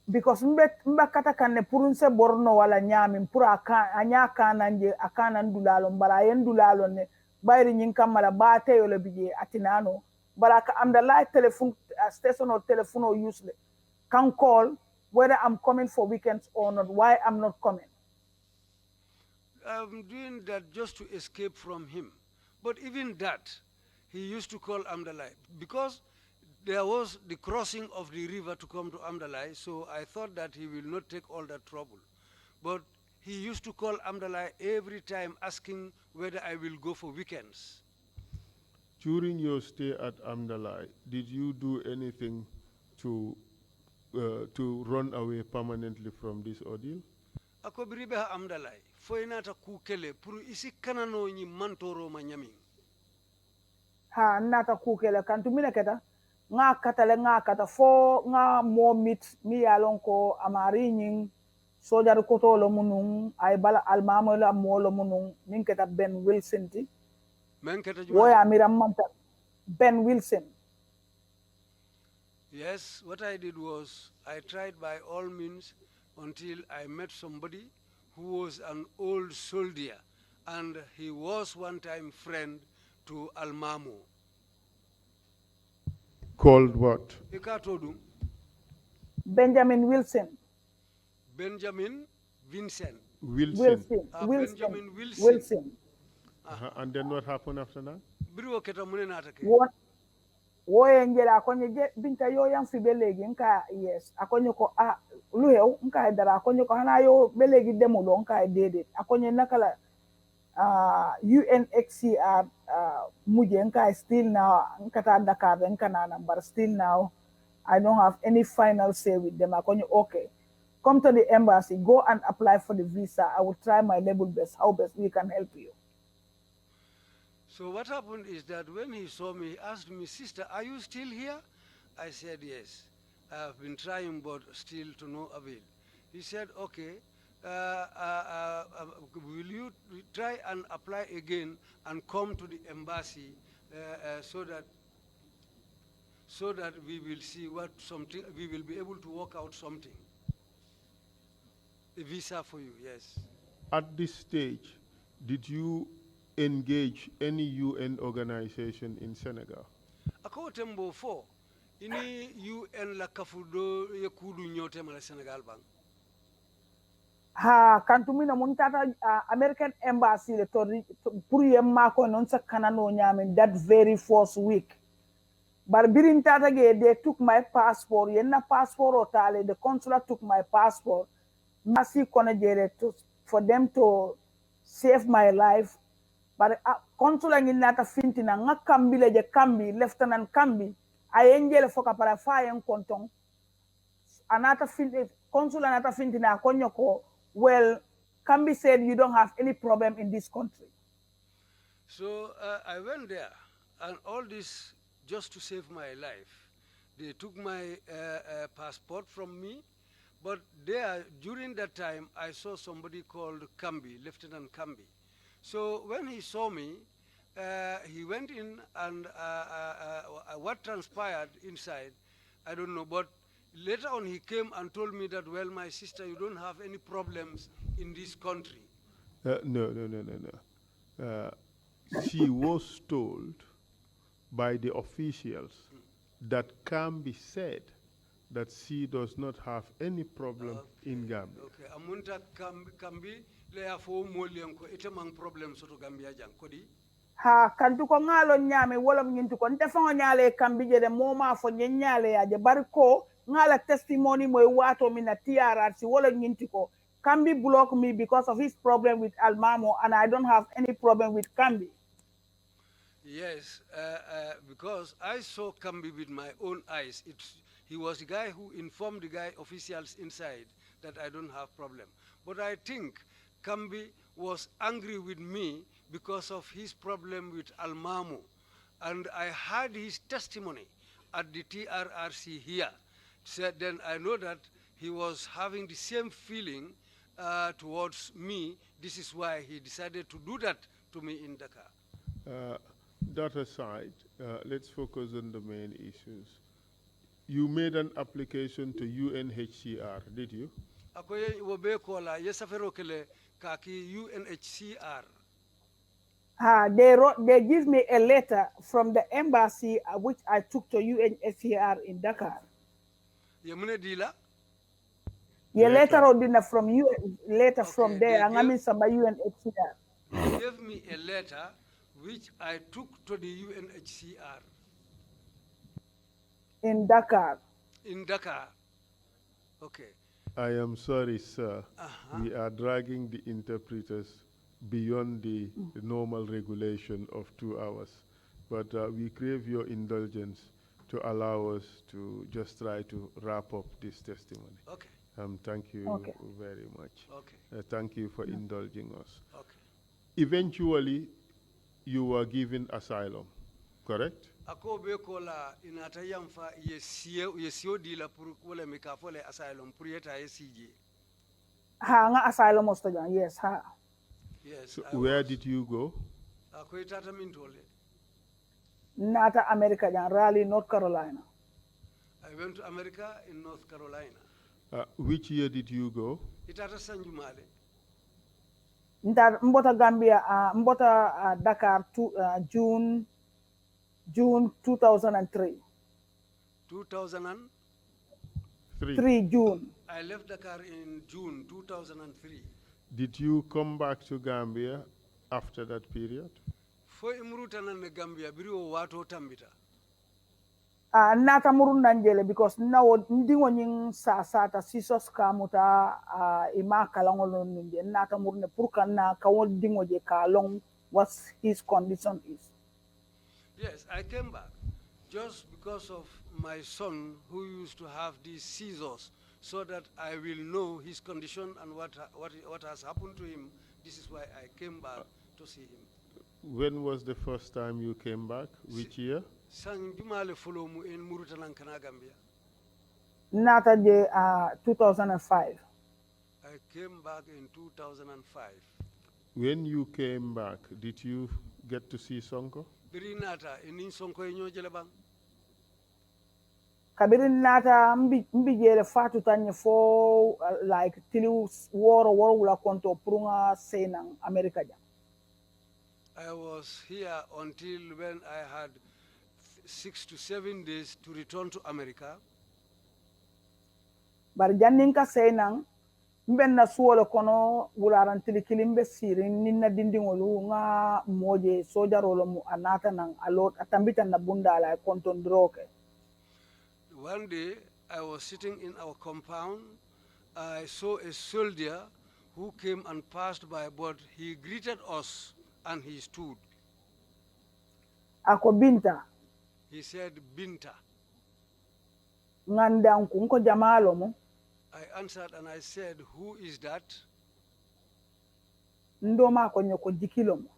Speaker 3: Because mbe kata kanne purunse borno wala nyami pura anya kananje akana ndulalo mbara yendulalo ne bayri nyin kamala bate yo le bije atinano baraka Amdalai telephone station or telephone or useless can call whether I'm coming for weekends or not, why I'm not coming.
Speaker 2: I'm doing that just to escape from him. But even that, he used to call Amdalai because there was the crossing of the river to come to Amdalai, so I thought that he will not take all that trouble. But he used to call Amdalai every time asking whether I will go for weekends.
Speaker 1: During your stay at Amdalai, did you do anything to run away permanently from this ordeal?
Speaker 2: Ako biribe ha Amdalai, foinata kukele puru isi kanano nyi mantoro manyami.
Speaker 3: Ha nata kukele kantumine keta nga katale nga kata fo nga mo mit mi yalon ko amari nyin sojar koto lo munung ay bala almamo la mo lo munung min keta Ben Wilson ti
Speaker 2: Men keta
Speaker 3: woya miram manta Ben Wilson.
Speaker 2: Yes, what I did was I tried by all means until I met somebody who was an old soldier, and he was one time friend to Almamo.
Speaker 1: Called what?
Speaker 2: Ikatodum
Speaker 3: Benjamin Wilson.
Speaker 2: Benjamin Vincent.
Speaker 1: Wilson.
Speaker 2: Benjamin Wilson.
Speaker 3: Wilson.
Speaker 1: And then what happened after that?
Speaker 2: Biro keta mune natake.
Speaker 3: Woye njela akonye Binta yo yang fi belegi nka yes akonye ko luhew nka dara akonye ko hana yo belegi demulo nka dede akonye nakala UNHCR muje nka still now nka ta Dakar nka na but still now I don't have any final say with them. Akonye okay, come to the embassy, go and apply for the visa. I will try my level best, how best we can help you.
Speaker 2: So what happened is that when he saw me, he asked me, "Sister, are you still here?" I said, "Yes. I have been trying, but still to no avail." He said, "Okay, will you try and apply again and come to the embassy so that we will see we will be able to work out something, a visa for you." Yes.
Speaker 1: At this stage, did you engage any UN organization in Senegal?
Speaker 2: Ako tembo fo ini UN la kafudo yekudu nyote mala Senegal bang.
Speaker 3: Ha kantumina mun tata American embassy le tori pour yemma ko non sa kanano nyamin that very first week. But birin tata ge they took my passport yenna passport o tale the consular took my passport masi konajere for them to save my life. But consular ngi nata fintina nga kambi le je kambi lieutenant kambi ayengele foka para fayen konton anata finti consular anata fintina konyoko. Well, Kambi said you don't have any problem in this country.
Speaker 2: So I went there, and all this just to save my life. They took my passport from me, but there, during that time, I saw somebody called Kambi, Lieutenant Kambi. So when he saw me, he went in, and what transpired inside, I don't know, but later on he came and told me that, well, my sister, you don't have any problems in this country.
Speaker 1: No. she was told by the officials that Kambi said that she does not have any problem in Gambia.
Speaker 2: Okay, amunta kambi le ya fo molian ko ite mang problem soto Gambia jang kodi.
Speaker 3: Ha kantu ko ngalo nyame wala nyintu ko nte fango nyale kambi je de moma fo nyale ya je barko ngala testimony mo wato mina TRRC wala nyintu ko Kambi blocked me because of his problem with Almamo, and I don't have any problem with Kambi.
Speaker 2: Yes, because I saw Kambi with my own eyes. He was the guy who informed the guy officials inside that I don't have problem. But I think Kambi was angry with me because of his problem with Almamo. And I had his testimony at the TRRC here. So then I know that he was having the same feeling towards me. This is why he decided to do that to me in Dakar.
Speaker 1: That aside, let's focus on the main issues. You made an application to UNHCR, did you?
Speaker 2: Akoye wobe kola yesafero kele kaki UNHCR.
Speaker 3: They give me a letter from the embassy which I took to UNHCR in Dakar.
Speaker 2: Yemune dila?
Speaker 3: Ye letter or dinner from you later
Speaker 2: Okay,
Speaker 3: from there and I mean some UNHCR.
Speaker 2: They gave me a letter which I took to the UNHCR.
Speaker 3: In Dakar.
Speaker 2: In Dakar. Okay.
Speaker 1: I am sorry, sir. We are dragging the interpreters beyond the normal regulation of 2 hours. But we crave your indulgence to allow us to just try to wrap up this testimony.
Speaker 2: Okay.
Speaker 1: Thank you very much.
Speaker 2: Okay.
Speaker 1: Thank you for indulging us.
Speaker 2: Okay.
Speaker 1: Eventually, you were given asylum, correct?
Speaker 2: Ako be kola inata yamfa yesio dila pour wala mikafole asylum pour yeta yesije.
Speaker 3: Ha nga asylum ostojan, yes ha.
Speaker 2: Yes.
Speaker 1: So where did you go?
Speaker 2: Ako itata mintole.
Speaker 3: Nata America jan Raleigh, North Carolina.
Speaker 2: I went to America in North Carolina.
Speaker 1: Which year did you go?
Speaker 2: Itata Sanjumale.
Speaker 3: Mbota Gambia, Mbota Dakar June 2003.
Speaker 2: 2003.
Speaker 3: 3 June.
Speaker 2: I left Dakar in June 2003.
Speaker 1: Did you come back to Gambia after that period?
Speaker 2: Fo imruta na Gambia biro wato tambita.
Speaker 3: Nata murun nanjele because now ndingo nying sata sisos kamuta ima kalangolo nunje nata murune purka na kawon dingo je kalong what his condition is.
Speaker 2: Yes, I came back just because of my son who used to have these seizures so that I will know his condition and what has happened to him. This is why I came back to see him.
Speaker 1: When was the first time you came back? Which year?
Speaker 2: Sang jumale follow mu in Murutalan kana Gambia.
Speaker 3: Nata je 2005.
Speaker 2: I came back in 2005.
Speaker 1: When you came back, did you get to see Sonko?
Speaker 2: Biri nata in Sonko inyo jelebang.
Speaker 3: Kabiri nata mbi jele fatu tanye fo like tili woro wula konto prunga senang America jam.
Speaker 2: I was here until when I had 6 to 7 days to return to America.
Speaker 3: Bar janninka senang mbenna suwole kono wularan tili kilimbe siri ninna dindingolu nga moje sojarolo mu anata nang alot atambita na bundala konton droke.
Speaker 2: One day I was sitting in our compound. I saw a soldier who came and passed by, but he greeted us and he stood.
Speaker 3: Ako Binta.
Speaker 2: He said, Binta.
Speaker 3: Ngandanku nko jamalo mo.
Speaker 2: I answered and I said, who is that?
Speaker 3: Ndoma konyo ko jikilo mo.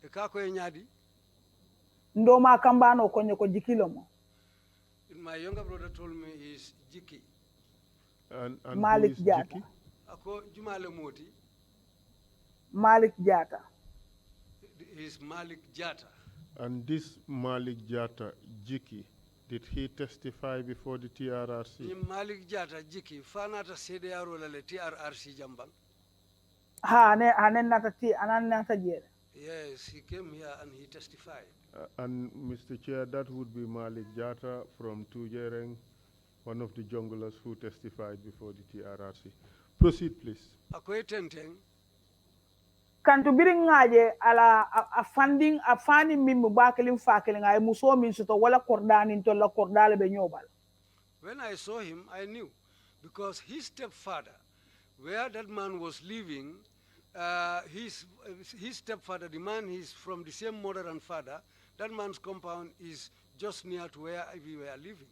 Speaker 2: Ekako enyadi.
Speaker 3: Ndoma kambano konyo ko jikilo mo.
Speaker 2: My younger brother told me he's Jiki.
Speaker 1: And
Speaker 3: Malik
Speaker 1: who is
Speaker 3: Jata.
Speaker 1: Jiki?
Speaker 2: Ako Jumale Moti.
Speaker 3: Malik Jata.
Speaker 2: He's Malik Jata.
Speaker 1: And this Malik Jata, Jiki, did he testify before the TRRC?
Speaker 2: Malik Jata Jiki, fanata CDR le TRRC Jamba.
Speaker 3: Ha ane nata ti anan nata jere.
Speaker 2: Yes, he came here and he testified.
Speaker 1: And Mr. Chair, that would be Malik Jata from Tujereng, one of the junglers who testified before the TRRC. Proceed, please.
Speaker 2: Akoy tenteng,
Speaker 3: kantu biri ngaje ala a funding a fani min mu bakelin fakelin ay muso min suto wala kordani to la kordale be nyobal.
Speaker 2: when I saw him, I knew. Because his stepfather, where that man was living, his stepfather, the man is from the same mother and father, that man's compound is just near to where we were living.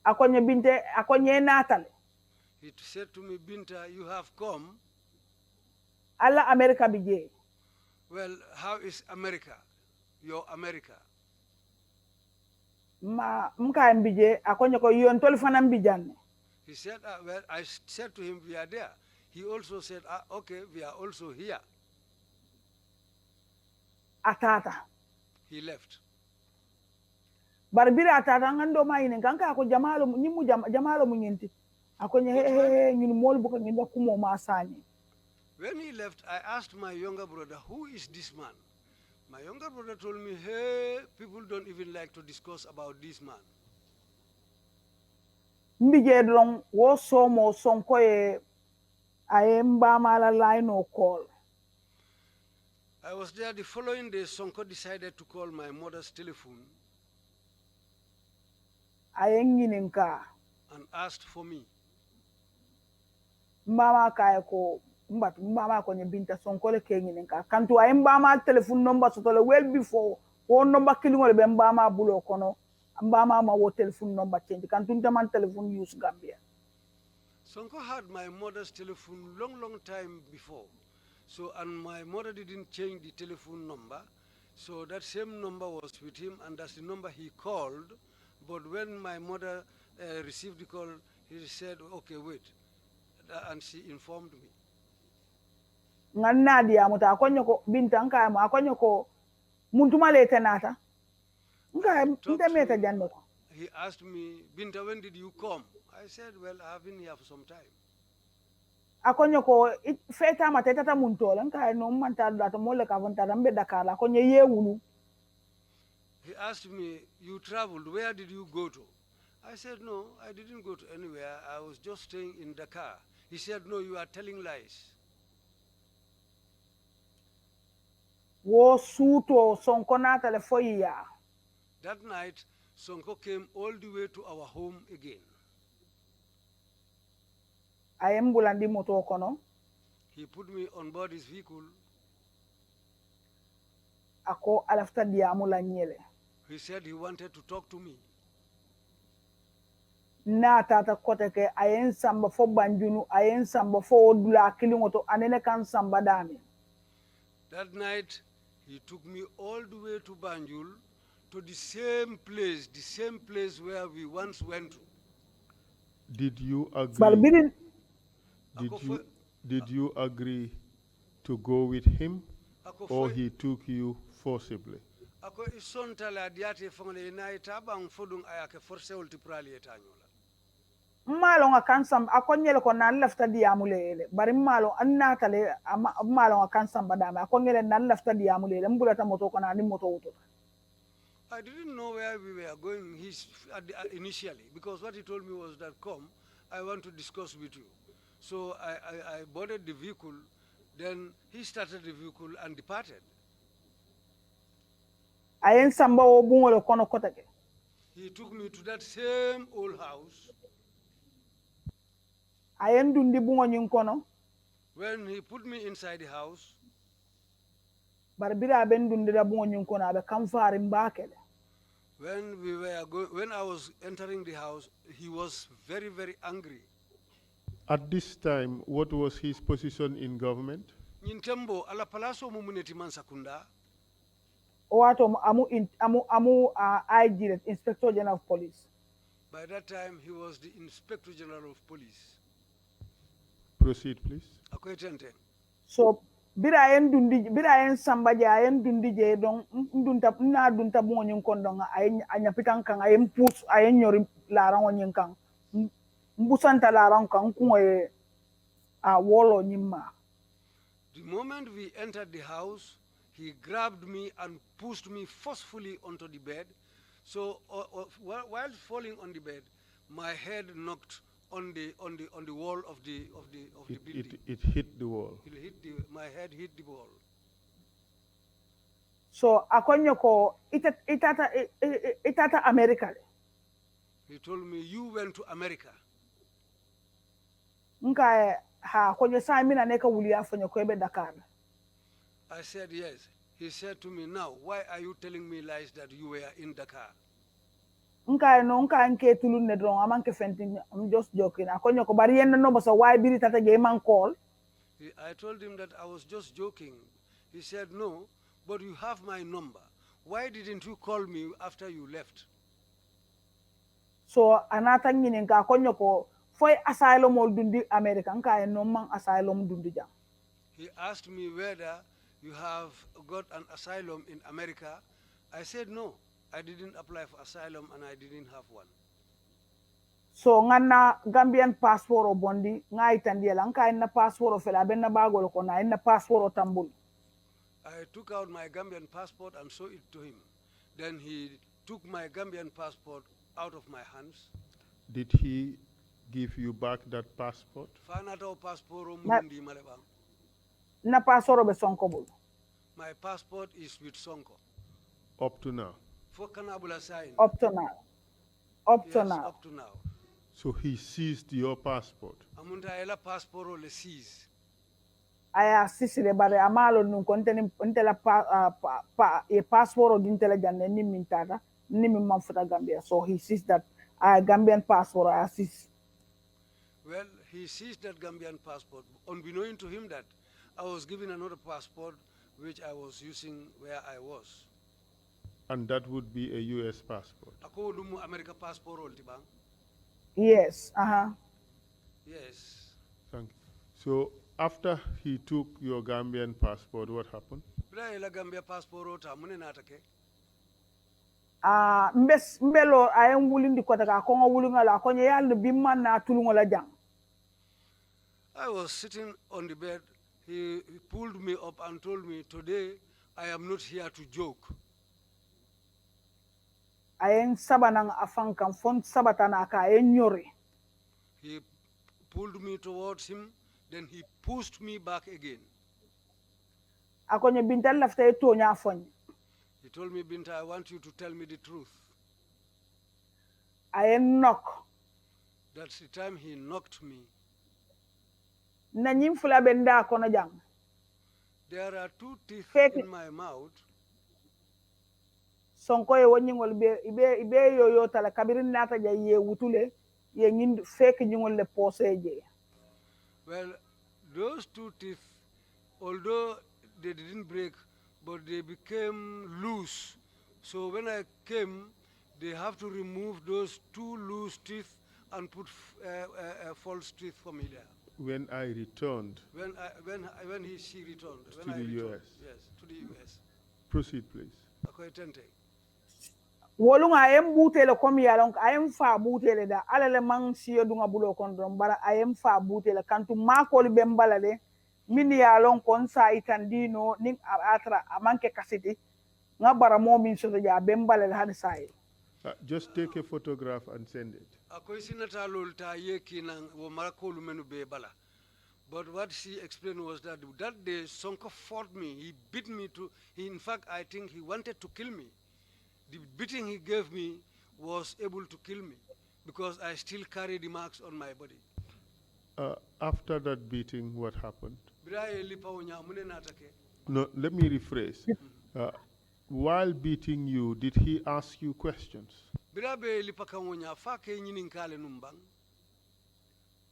Speaker 3: Akonye binte akonye natale.
Speaker 2: He said to me, Binta, you have come.
Speaker 3: Alla America bije.
Speaker 2: Well, how is America? Your America?
Speaker 3: Ma mka mbije akonye ko yon tol fana mbijanne.
Speaker 2: He said, well, I said to him, we are there. He also said, okay, we are also here.
Speaker 3: Atata.
Speaker 2: He left.
Speaker 3: Barbira atata ngando mayine kanka ako jamalo nyimu jamalo munyenti. Akonye he nyini mol buka nginda kumo masanye.
Speaker 2: When he left, I asked my younger brother, who is this man? My younger brother told me, hey, people don't even like to discuss about this man.
Speaker 3: Mbije dron wo somo sonko e ayemba mala line or call.
Speaker 2: I was there the following day. Sonko decided to call my mother's telephone
Speaker 3: Ayengininka.
Speaker 2: and asked for me.
Speaker 3: Mama kaya ko mama ko Binta sonko le kengininka. Kantu ayemba ma telephone number sotole well before wo number kilingole be mbama bulo kono. Mbama ma wo telephone number change. Kantu ntaman telephone use Gambia.
Speaker 2: Sonko had my mother's telephone long time before. So, and my mother didn't change the telephone number. So that same number was with him, and that's the number he called. But when my mother received the call, he said, okay, wait. And she informed me.
Speaker 3: Nganna dia muta akonyo ko Binta nka mo akonyo ko muntuma lete nata. Nka meta janno ko.
Speaker 2: He asked me, Binta, when did you come? I said, well, I've been here for some time.
Speaker 3: Akonyo ko feta mateta ta muntola nka no manta data mole ka vonta rambe dakala akonyo ye wulu.
Speaker 2: He asked me, you traveled, where did you go to? I said, no, I didn't go to anywhere. I was just staying in Dakar. He said, no, you are telling lies.
Speaker 3: Wo suto sonko natale foya.
Speaker 2: That night, Sonko came all the way to our home again.
Speaker 3: Ayembulandi moto kono.
Speaker 2: He put me on board his vehicle.
Speaker 3: Ako alafta diamula nyele.
Speaker 2: He said he wanted to talk to me.
Speaker 3: Na tata koteke ayen samba fo banjunu ayen samba fo dula kilingoto anene kan samba dami.
Speaker 2: That night, he took me all the way to Banjul, to the same place where we once went to.
Speaker 1: Did you agree?
Speaker 3: Balbirin
Speaker 1: Did you agree to go with him, or he took you forcibly?
Speaker 2: Ako isontala diate fangale na itabang fodung ayake force ultiprali etanyola.
Speaker 3: malo nga kansam akonyele ko nan lafta diamulele bari malo annatale malo nga kansam badame akonyele nan lafta diamulele mbulata moto ko nan moto wuto.
Speaker 2: I didn't know where we were going initially, because what he told me was that, come, I want to discuss with you. So I boarded the vehicle, then he started the vehicle and departed.
Speaker 3: Ayen samba o bungolo kono kotake.
Speaker 2: He took me to that same old house.
Speaker 3: Ayen dundi bungo nyin kono.
Speaker 2: When he put me inside the house,
Speaker 3: barbira ben dundi da bungo nyin kono abe kamfari mbakele.
Speaker 2: When I was entering the house, he was very, very angry.
Speaker 1: At this time, what was his position in government?
Speaker 2: Nyintembo ala palaso mumuneti mansakunda.
Speaker 3: Owato amu IG, Inspector General of Police.
Speaker 2: By that time, he was the Inspector General of Police.
Speaker 1: Proceed, please.
Speaker 2: Akwetente.
Speaker 3: So bira yen samba je ayen dundi je don dunta bungo nyin kondo nga anya pitan kan ayen pus ayen nyori larango nyin kan mbusanta larango kan kungo a wolo nyimma.
Speaker 2: The moment we entered the house, he grabbed me and pushed me forcefully onto the bed. So while falling on the bed, my head knocked on the wall of the building.
Speaker 1: It hit the wall.
Speaker 2: My head hit the wall.
Speaker 3: So akonyo ko itata America.
Speaker 2: He told me, you went to America.
Speaker 3: Nka ha konyo sa mina neka wuli afonyo ko ebe Dakar.
Speaker 2: I said yes. He said to me, now, why are you telling me lies that you were in Dakar?
Speaker 3: Nka no nka nke tulu ne dron amanke fenting. I'm just joking. Akonyo ko bari yenda no bosa why biri tata ge man call.
Speaker 2: I told him that I was just joking. He said, no, but you have my number. Why didn't you call me after you left?
Speaker 3: So anata ngini nka akonyo ko foi asylum ol dundi America nka no man asylum dundi jang.
Speaker 2: He asked me whether you have got an asylum in America. I said no. I didn't apply for asylum and I didn't have one.
Speaker 3: So ngana Gambian passport o bondi nga itandiela nka ina passport o fela benna bagolo ko na ina passport o tambul.
Speaker 2: I took out my Gambian passport and showed it to him. Then he took my Gambian passport out of my hands.
Speaker 1: Did he give you back that passport?
Speaker 3: Na passport o be Sonko bul.
Speaker 2: My passport is with Sonko.
Speaker 1: Up to now?
Speaker 3: Up to now. Up to
Speaker 2: yes,
Speaker 3: now.
Speaker 2: Up to now.
Speaker 1: So he seized your passport?
Speaker 2: Amunda ela passport o le seize.
Speaker 3: Aya sisi le bare amalo nun konteni ntela passport o dintela janne ni mintata ni manfuta Gambia. So he sees that Gambian passport I assist.
Speaker 2: Well, he seized that Gambian passport, unbeknown to him that I was given another passport which I was using where I was.
Speaker 1: And that would be a U.S. passport?
Speaker 2: America passport.
Speaker 3: Yes,
Speaker 2: Yes.
Speaker 1: Thank you. So after he took your Gambian passport, what happened?
Speaker 3: Mbelo ayem wulindi kota ka kongo wulunga la konye yal bimman na tulunga la jang.
Speaker 2: I was sitting on the bed. He pulled me up and told me, today I am not here to joke.
Speaker 3: Ayen sabanang afankam font sabatana ka ayen nyori.
Speaker 2: He pulled me towards him, then he pushed me back again.
Speaker 3: Akonye Binta lafta eto nya afony.
Speaker 2: He told me, Binta, I want you to tell me the truth.
Speaker 3: Ayen knock.
Speaker 2: That's the time he knocked me.
Speaker 3: Na nyimfula benda kono jang.
Speaker 2: There are two teeth in my mouth.
Speaker 3: Sonko ye wonyingol ibe yo tala kabirin nata ja ye wutule ye ngind fake nyingol le poseje.
Speaker 2: Well, those two teeth, although they didn't break, but they became loose. So when I came, they have to remove those two loose teeth and put false teeth for me there.
Speaker 1: When I returned?
Speaker 2: She returned.
Speaker 1: To the U.S.?
Speaker 2: Yes, to the U.S.
Speaker 1: Proceed, please.
Speaker 3: Wolunga ayem butele komi yalong ayem fa butele da alale mang siyo dunga bulo kondrom bara ayem fa butele kantu makoli bembala de mini yalong konsa itandino ning atra amanke kasiti nga bara mo min so ja bembala le hadi sai.
Speaker 1: Just take a photograph and send it.
Speaker 2: But what she explained was that that day Sonko fought me. He beat me in fact, I think he wanted to kill me. The beating he gave me was able to kill me because I still carry the marks on my body.
Speaker 1: After that beating, what happened? No, let me rephrase. While beating you, did he ask you questions?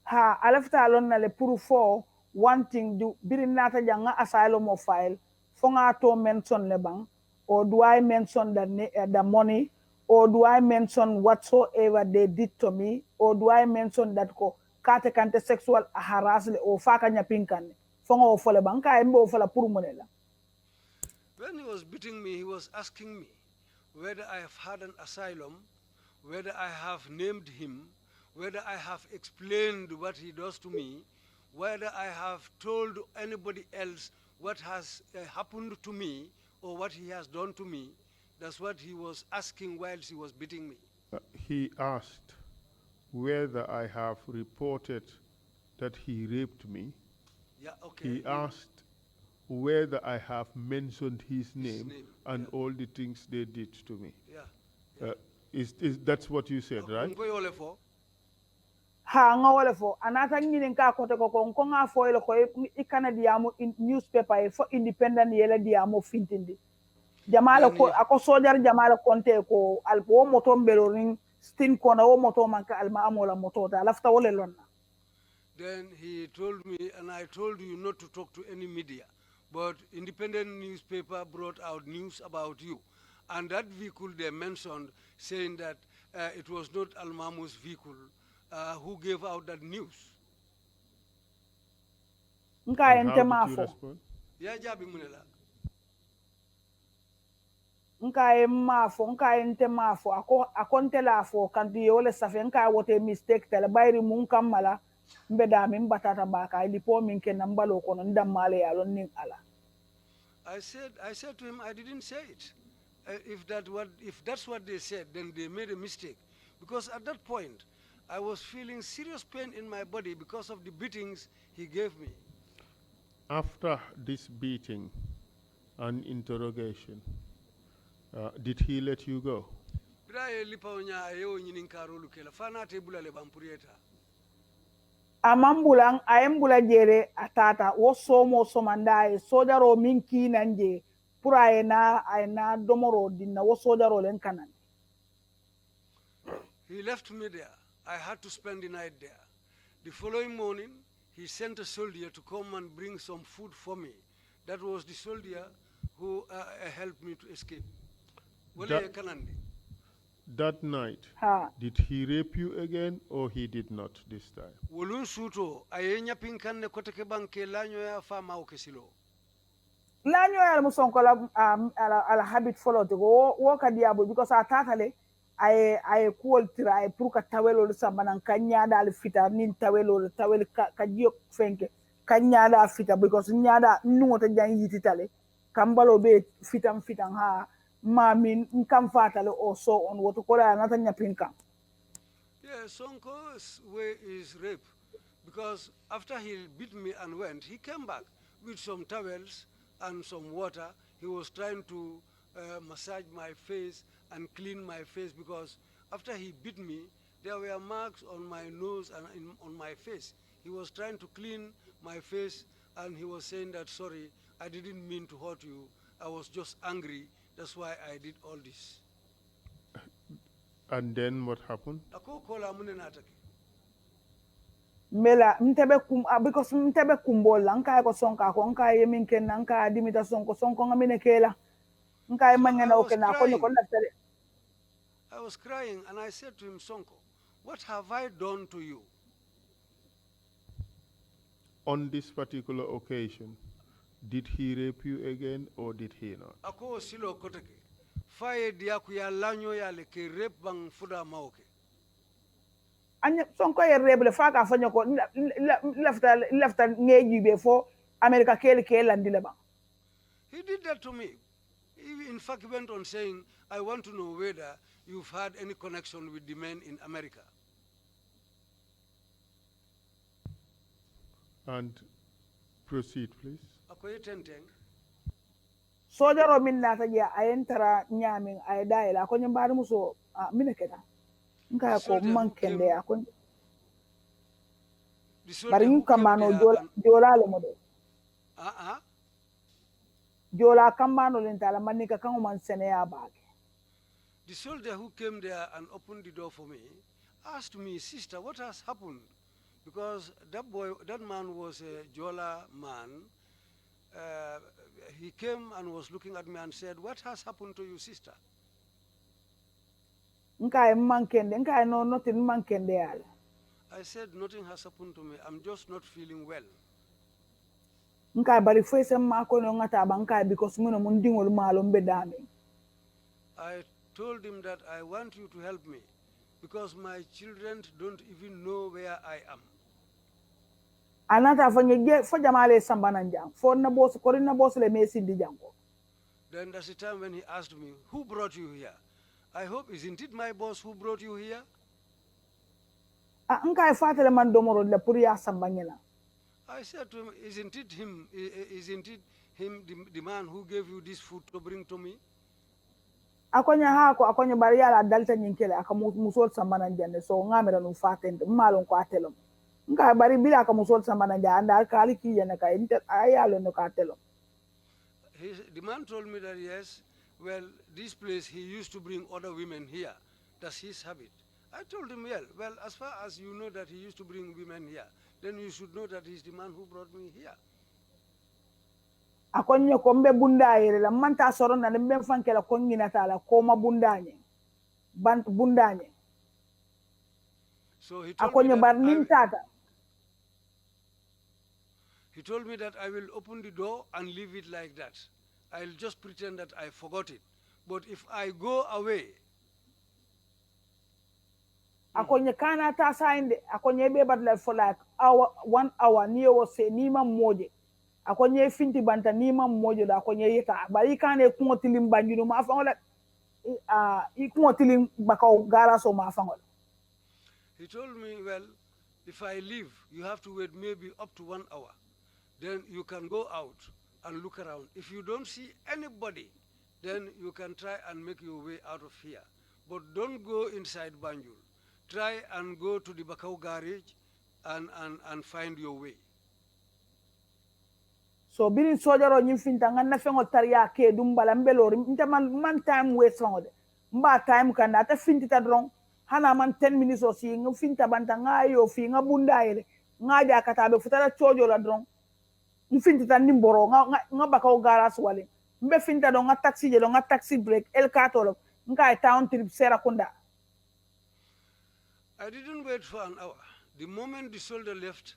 Speaker 3: Ha alafta alon na le proof for one thing do birin nata janga asylum or file fonga to mention le bang, or do I mention the money, or do I mention whatsoever they did to me, or do I mention that ko kate kante sexual harassment or faka nyapinkan fonga o fole bang ka embo fola pour monela.
Speaker 2: When he was beating me, he was asking me whether I have had an asylum, whether I have named him, whether I have explained what he does to me, whether I have told anybody else what has happened to me or what he has done to me. That's what he was asking whilst he was beating me.
Speaker 1: He asked whether I have reported that he raped me.
Speaker 2: Yeah, okay.
Speaker 1: He asked whether I have mentioned his name and
Speaker 2: yeah.
Speaker 1: all the things they did to me.
Speaker 2: Yeah.
Speaker 1: Is that's what you said, right?
Speaker 3: ha nga wala fo anata ngini ka kote ko nga fo ile ko ikana diamo newspaper e fo independent yele diamo fintindi jamala ko ako sojar jamala konte ko albo moto mbelorin stin kona o moto manka alma amola moto da lafta wole lonna.
Speaker 2: Then he told me, and I told you not to talk to any media, but independent newspaper brought out news about you. And that vehicle they mentioned, saying that it was not Al-Mamu's vehicle who gave out that news.
Speaker 1: And how did you respond?
Speaker 2: Yeah, Jabi Munela.
Speaker 3: Nka mafo nka ente mafo akonte la fo kanti yole safe nka wote mistake tele bayri mun kamala mbeda min batata baka ilipo min ke nambalo kono ndamale ya lon nin ala.
Speaker 2: I said to him, I didn't say it. If that's what they said, then they made a mistake, because at that point I was feeling serious pain in my body because of the beatings he gave me.
Speaker 1: After this beating and interrogation, did he let you go?
Speaker 3: Amambulang ayembula jere atata wo somo somanda e sojaro minki nanje pura ayna domoro dinna wo sojaro len kanan.
Speaker 2: He left me there. I had to spend the night there. The following morning, he sent a soldier to come and bring some food for me. That was the soldier who helped me to escape.
Speaker 1: That night, did he rape you again or he did not this time?
Speaker 2: Wolun suto ayenya pinkan ne koteke banke lanyo ya fama okesilo.
Speaker 3: Lanyo ya musonko ala habit follow to go work diabo because atatale ay kuol tira ay pour ka tawelo sambanan kanya dal fita nin tawelo tawel ka jiok fenke kanya da fita because nyada nuota jan yititale kambalo be fitam ha mamin nkam fatale or so on what kola nata nyapinka.
Speaker 2: Yeah, Sonko's way is rape, because after he beat me and went, he came back with some towels and some water. He was trying to massage my face and clean my face, because after he beat me, there were marks on my nose and on my face. He was trying to clean my face, and he was saying that, sorry, I didn't mean to hurt you. I was just angry. That's why I did all this.
Speaker 1: And then what happened?
Speaker 3: Mela mtebe because mtebe kumbola nka ko sonka ko nka yemin ken nka dimita sonko ngamine kela nka mangena o ken ko ko laftale.
Speaker 2: I was crying and I said to him, Sonko, what have I done to you?
Speaker 1: On this particular occasion, did he rape you again or did he not?
Speaker 2: Ako silo koteke. Faye diaku ya lanyo ya le ke rape bang fuda maoke.
Speaker 3: Anya Sonko ye rebele fa ka fanyo ko lefta ngeji be fo America kele landile ba.
Speaker 2: He did that to me. He in fact went on saying, I want to know whether you've had any connection with the men in America.
Speaker 1: And proceed, please.
Speaker 3: Sojaro min nata ya ayentara nyamin ay daila ko nyambari muso mineketa nka ko mankende akon bari kambano jola le modo jola kambano lentala manika kan man sene ya baake.
Speaker 2: The soldier who came there and opened the door for me asked me, sister, what has happened? Because that man was a Jola man. He came and was looking at me and said, what has happened to you, sister?
Speaker 3: I
Speaker 2: said, nothing has happened to me. I'm just not feeling well. I told him that I want you to help me because my children don't even know where I am.
Speaker 3: anata fanye fo jamale sambanan jang fo na boss ko na boss le mesi di jango.
Speaker 2: Then that's the time when he asked me, who brought you here? I hope, isn't it my boss who brought you here?
Speaker 3: Nka fatele man domoro le pour ya sambanyela.
Speaker 2: I said to him, isn't it him? Isn't it him, the man who gave you this food to bring to me?
Speaker 3: Akonya hako akonya bariya la dalta nyinkele akamusol sambanan jande so ngamera no fatende malon ko atelom. Nka bari bila akamusol sambanan jande akali ki yene ka inter ayalo no ka atelom.
Speaker 2: The man told me that yes, well, this place he used to bring other women here. That's his habit. I told him, well, as far as you know that he used to bring women here, then you should know that he's the man who brought me here.
Speaker 3: Akonye ko mbe bunda yere la manta soro na mbe fankela ko nginata la ko ma bundanye bundanye.
Speaker 2: So he told
Speaker 3: akonye
Speaker 2: me
Speaker 3: bar
Speaker 2: that
Speaker 3: nim tata.
Speaker 2: He told me that I will open the door and leave it like that. I'll just pretend that I forgot it. But if I go away,
Speaker 3: akonye kana ta sainde akonye be bad for like 1 hour ni o se ni ma moje akonye finti banta ni ma moje da akonye yeta bari kane ko tilim banjunu ma fa wala i ko tilim bakaw gara so ma fa wala.
Speaker 2: He told me, well, if I leave, you have to wait maybe up to 1 hour. Then you can go out and look around. If you don't see anybody, then you can try and make your way out of here. But don't go inside Banjul. Try and go to the Bakau garage and find your way.
Speaker 3: So birin sojaro nyim finta nganna fengo tariya ke dum bala mbelori nta man time waste ngode mba time kan ata finti ta dron hana man 10 minutes o si ngum finta banta ngayo fi ngabunda ile ngaja kata be futara chojo la dron mfinti ta nimboro nga bakaw garas wale mbe finta do nga taxi je do nga taxi break el katolo nga town trip Serakunda.
Speaker 2: I didn't wait for an hour. The moment the soldier left,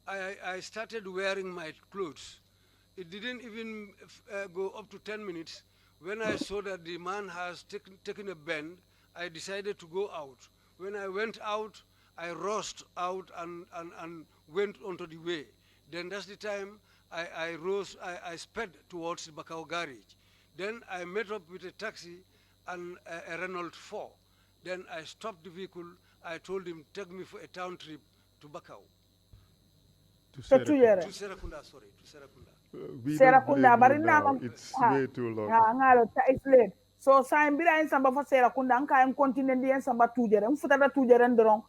Speaker 2: I started wearing my clothes. It didn't even go up to 10 minutes. When I saw that the man has taken a bend, I decided to go out. When I went out, I rushed out and went onto the way. Then that's the time I sped towards the Bakau garage. Then I met up with a taxi and a Renault 4. Then I stopped the vehicle. I told him, take me for a town trip to Bakau.
Speaker 1: To Serakunda.
Speaker 2: To Serakunda, sorry, to Serakunda.
Speaker 1: We
Speaker 3: Serakunda
Speaker 1: don't
Speaker 3: bari
Speaker 1: blame you
Speaker 3: na
Speaker 1: now. It's way too long.
Speaker 3: ngalo ta islet so sa mbira en samba fa Serakunda nka en continent di en samba tujere mfuta da tujere ndron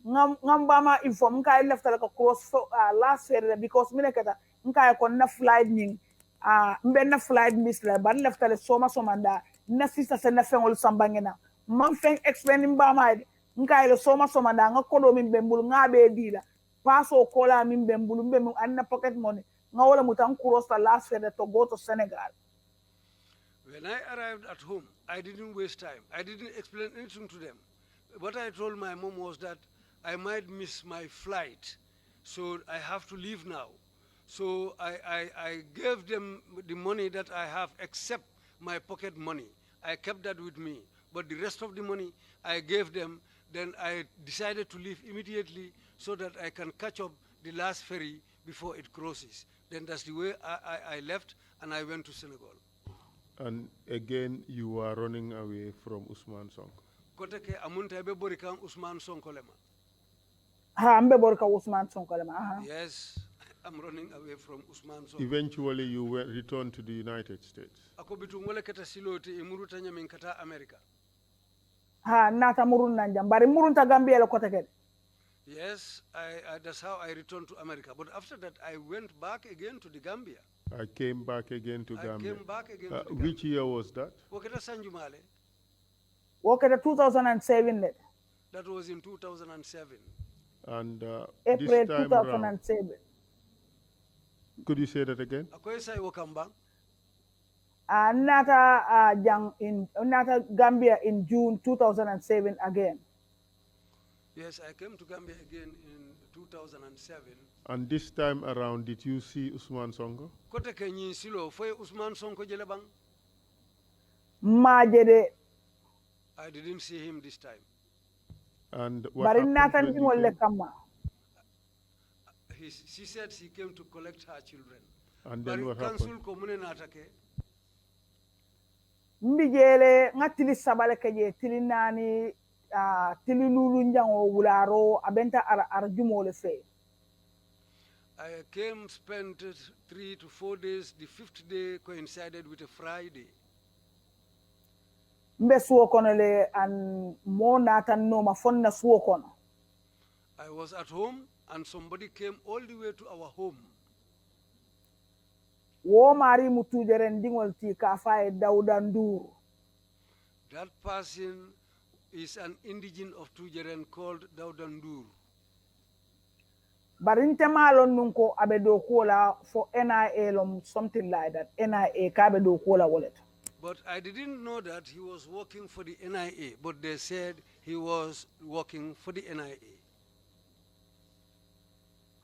Speaker 3: ngam bama inform nka I left like a cross for last year because mine kata nka ko na flight ning mbe na flight miss la ban left le soma somanda na sista se na fengol samba ngena man fen explain mbama nka ile soma somanda nga kodo min bembul nga be dila paso kola min bembul mbem anna pocket money nga wala mutan cross the last year to go to Senegal.
Speaker 2: When I arrived at home, I didn't waste time. I didn't explain anything to them. What I told my mom was that I might miss my flight, so I have to leave now. So I gave them the money that I have except my pocket money. I kept that with me. But the rest of the money I gave them. Then I decided to leave immediately so that I can catch up the last ferry before it crosses. Then that's the way I left and I went to Senegal.
Speaker 1: And again, you are running away from Usman Sonko.
Speaker 2: Koteke amunta ebe borikan Usman Sonko lema.
Speaker 3: Ambe borika Usman Sonko lema.
Speaker 2: Yes, I'm running away from Usman Sonko.
Speaker 1: Eventually, you returned to the United States.
Speaker 2: Ako bitungole kata siloti imuruta nyamin kata America.
Speaker 3: Nata murun nanjam bari murun ta Gambia la koteke.
Speaker 2: Yes, that's how I returned to America. But after that, I went back again to the Gambia.
Speaker 1: I came back again to Gambia.
Speaker 2: I came back again to the Gambia.
Speaker 1: Which year was that?
Speaker 2: Waketa Sanjumale.
Speaker 3: Waketa 2007.
Speaker 2: That was in 2007.
Speaker 1: And
Speaker 3: April
Speaker 1: this time
Speaker 3: 2007.
Speaker 1: Around, could you say that again?
Speaker 2: Akoyesa Wakamba.
Speaker 3: Nata Gambia in June 2007 again.
Speaker 2: Yes, I came to Gambia again in 2007.
Speaker 1: And this time around, did you see Usman Sonko?
Speaker 2: Kote kenyi silo foi Usman Sonko jelebang.
Speaker 3: Majede.
Speaker 2: I didn't see him this time.
Speaker 1: And what happened when you came?
Speaker 2: she said she came to collect her children.
Speaker 1: And then what
Speaker 2: council
Speaker 1: happened?
Speaker 2: commune natake.
Speaker 3: Mbijele nga tili sabale keje tili nani tili lulu njango wularo abenta ar jumo le fe.
Speaker 2: I came, spent 3 to 4 days. The 5th day coincided with a Friday.
Speaker 3: Mbe suwo kono le an mo natan no ma fonna suwo kono.
Speaker 2: I was at home and somebody came all the way to our home.
Speaker 3: Wo mari mutujere ndingol ti ka faye Dawda Ndour.
Speaker 2: That person is an indigene of Tujeren called Dawda Ndour.
Speaker 3: Barinte malon nunko abedo kola for NIA something like that. NIA ka abedo kola wallet.
Speaker 2: But I didn't know that he was working for the NIA, but they said he was working for the NIA.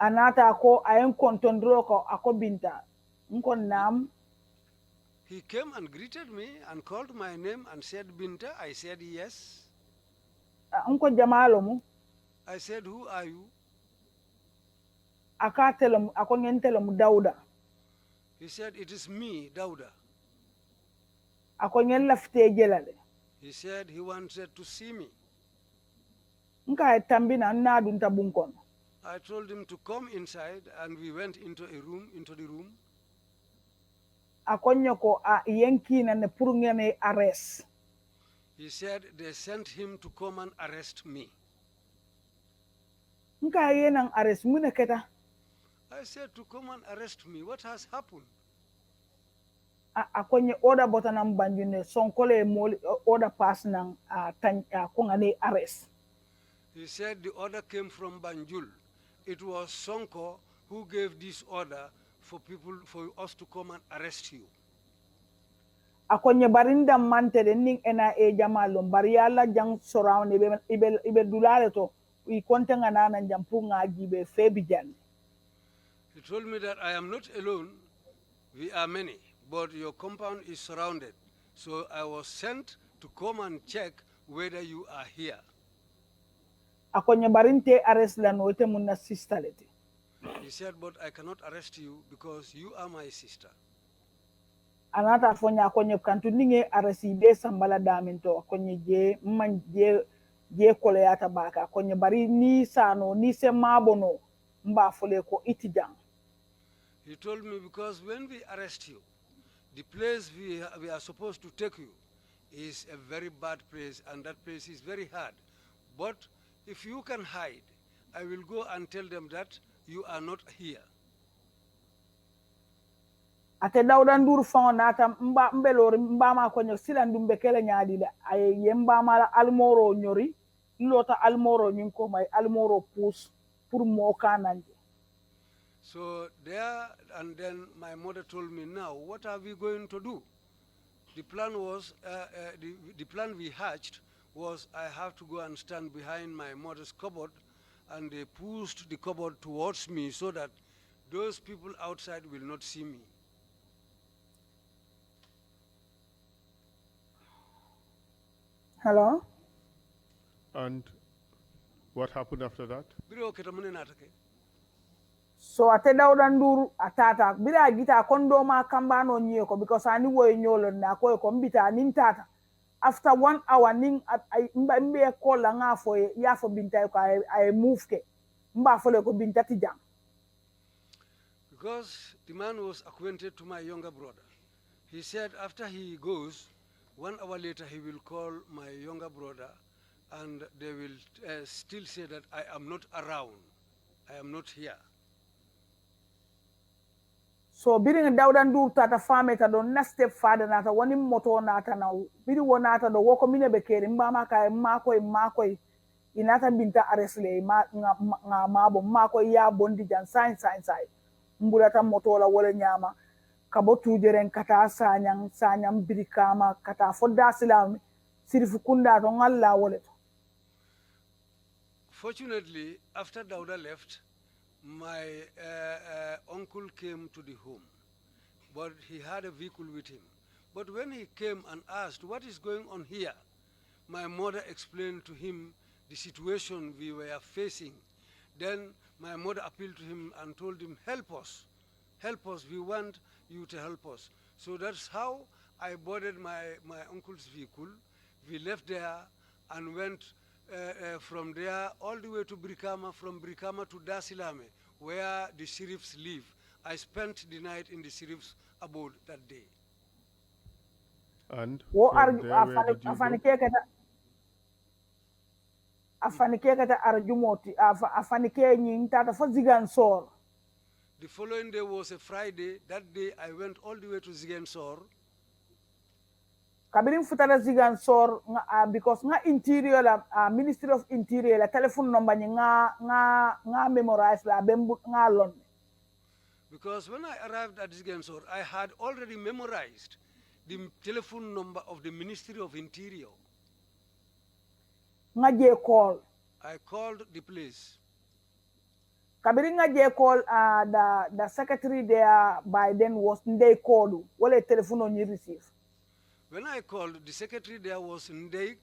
Speaker 3: Anata ako ayen kontondro ko ako Binta. Nkon nam.
Speaker 2: He came and greeted me and called my name and said, Binta. I said, yes.
Speaker 3: Nko jamalo mu.
Speaker 2: I said, who are you?
Speaker 3: Akatelum ako ngentelum Dawda.
Speaker 2: He said, it is me, Dawda.
Speaker 3: Ako ngen lafte jelale.
Speaker 2: He said he wanted to see me.
Speaker 3: Nka tambina na dunta bunkon.
Speaker 2: I told him to come inside and we went into the room.
Speaker 3: Ako nyoko a yenki na ne purungene arrest.
Speaker 2: He said they sent him to come and arrest me.
Speaker 3: Nka yenang arrest mune keta.
Speaker 2: I said to come and arrest me. What has happened?
Speaker 3: Ako nye order botanam banjune sonkole moli order pass nang kongane arrest.
Speaker 2: He said the order came from Banjul. It was Sonko who gave this order for us to come and arrest you.
Speaker 3: Ako nye barinda mante de ning NIA jamalum bariyala jang surround ibe dulare to we kontenga nana jampu ngajibe febijan.
Speaker 2: He told me that I am not alone. We are many, but your compound is surrounded. So I was sent to come and check whether you are here.
Speaker 3: Ako nye barinte arrest la no ite munna sisterlete.
Speaker 2: He said, but I cannot arrest you because you are my sister.
Speaker 3: Anata fonya konye kantu ninge arresti be sambala daminto konye je man je kole yata baka konye bari ni sano ni se mabono mba fole ko itijang.
Speaker 2: He told me because when we arrest you, the place we are supposed to take you is a very bad place and that place is very hard. But if you can hide, I will go and tell them that you are not here.
Speaker 3: Ate Dawda Ndour fon nata mbelori mbama konyo sila ndumbe kele nyaadi le ay yemba mala almoro nyori lota almoro nyinko may almoro pus pour mo kananje.
Speaker 2: So there and then my mother told me, now what are we going to do? The plan was, the plan we hatched was I have to go and stand behind my mother's cupboard, and they pushed the cupboard towards me so that those people outside will not see me.
Speaker 3: Hello?
Speaker 1: And what happened after that?
Speaker 3: So ate Dawda Ndour atata bila gita kondo ma kambano nyeko because ani wo nyolo na ko mbita nintata after 1 hour ning mbe ko la ngafo ya fo Binta ko ay move ke mba fo le ko Binta tijang.
Speaker 2: Because the man was acquainted to my younger brother. He said after he goes, 1 hour later he will call my younger brother and they will still say that I am not around. I am not here.
Speaker 3: So biring Dawda Ndour tata fameta do na step father nata woni moto nata na biri wonata do woko mine be keri mbama ka mako inata Binta arrestle nga mabo mako ya bondi jan sign mbulata moto la wala nyama kabo tujeren kata sanyang birikama kata fodda silam sirifu kunda to ngalla wala.
Speaker 2: Fortunately, after Dawda left, my uncle came to the home, but he had a vehicle with him. But when he came and asked, what is going on here? My mother explained to him the situation we were facing, Then my mother appealed to him and told him, help us, we want you to help us. So that's how I boarded my uncle's vehicle. We left there and went from there all the way to Brikama, from Brikama to Dasilame, where the sheriffs live. I spent the night in the sheriff's abode that day.
Speaker 1: And from there, where did you go?
Speaker 3: Afanike kata arjumoti afanike nyin tata fo Ziguinchor.
Speaker 2: The following day was a Friday. That day I went all the way to Ziguinchor.
Speaker 3: Kabirin futara Ziguinchor because nga interior la Ministry of Interior la telephone number nga memorize la bembu nga lon.
Speaker 2: Because when I arrived at Ziguinchor, I had already memorized the telephone number of the Ministry of Interior.
Speaker 3: Nga je call.
Speaker 2: I called the place.
Speaker 3: Kabiri nga je call the secretary there by then was Ndei Kodu. Wale telephone on you receive.
Speaker 2: When I called, the secretary there was Ndei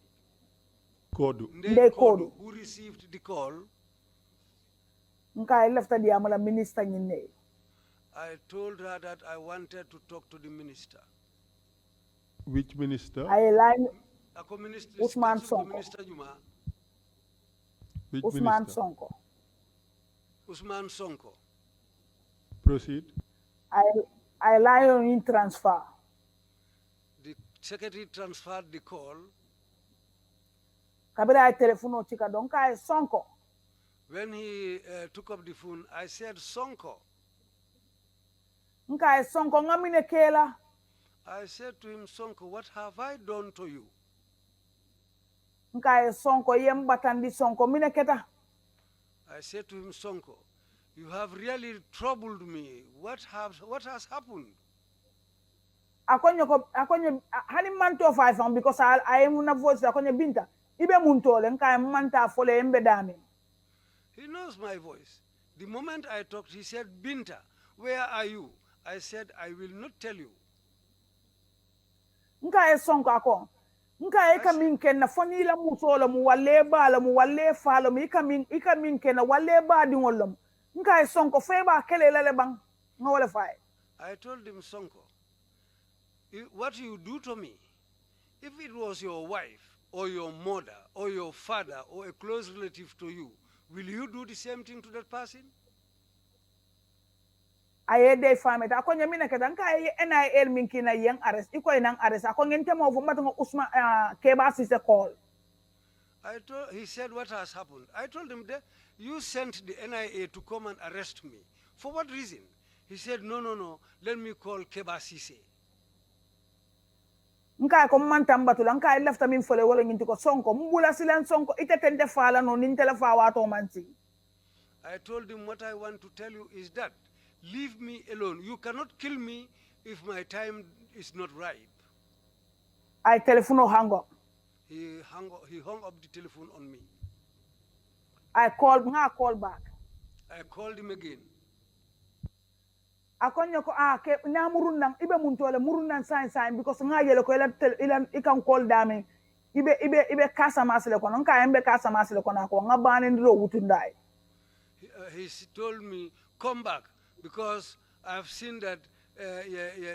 Speaker 1: Kodu.
Speaker 3: Kodu,
Speaker 2: who received the call.
Speaker 3: Nka left the amala minister nyine.
Speaker 2: I told her that I wanted to talk to the minister.
Speaker 1: Which minister?
Speaker 3: I line
Speaker 2: Minister,
Speaker 3: Usman Sonko.
Speaker 2: Minister Juma.
Speaker 1: Which
Speaker 3: Usman
Speaker 1: minister?
Speaker 3: Sonko.
Speaker 2: Usman Sonko.
Speaker 1: Proceed.
Speaker 3: I line on in transfer.
Speaker 2: The secretary transferred the call.
Speaker 3: Kabira telephone chika donka Sonko.
Speaker 2: When he took up the phone, I said, Sonko.
Speaker 3: Nka Sonko ngamine kela.
Speaker 2: I said to him, Sonko, what have I done to you?
Speaker 3: Nka Sonko yem batandi Sonko mine keta.
Speaker 2: I said to him, Sonko, you have really troubled me. What has happened?
Speaker 3: Akonye hani manto 5 because I am una voice akonye Binta. Ibe muntole nka manta fole embe dami.
Speaker 2: He knows my voice. The moment I talked, he said, Binta, where are you? I said, I will not tell you.
Speaker 3: Nka Sonko ako. Nka ikamin ken na foni la musola mu wale ba la mu wale fa la mu ikamin ken na wale ba di ngolom. Nka Sonko feba kele lele bang ngole fai.
Speaker 2: I told him, Sonko, what you do to me, if it was your wife or your mother or your father or a close relative to you, will you do the same thing to that person?
Speaker 3: Aye day famet akonye mina keta nka NIL minki na yang arrest iko inang arrest akonye ntemo vumato Usman Keba sise call.
Speaker 2: He said, what has happened? I told him that you sent the NIA to come and arrest me. For what reason? He said, no, let me call Keba Sise.
Speaker 3: Nka ko mantamba tula nka left min fole wala nginti ko Sonko mbula silan Sonko itetende fala no nintele fa wato manti.
Speaker 2: I told him what I want to tell you is that leave me alone. You cannot kill me if my time is not ripe.
Speaker 3: I telephone hang up.
Speaker 2: He hung up the telephone on me.
Speaker 3: I call back.
Speaker 2: I called him again.
Speaker 3: Akonyo ko ke na murunang ibe muntole murunang sign because nga yele ko ilan ikan call dame ibe kasa masile ko nka embe kasa masile ko na ko nga bani ndiro wutundai.
Speaker 2: He told me, come back because I've seen that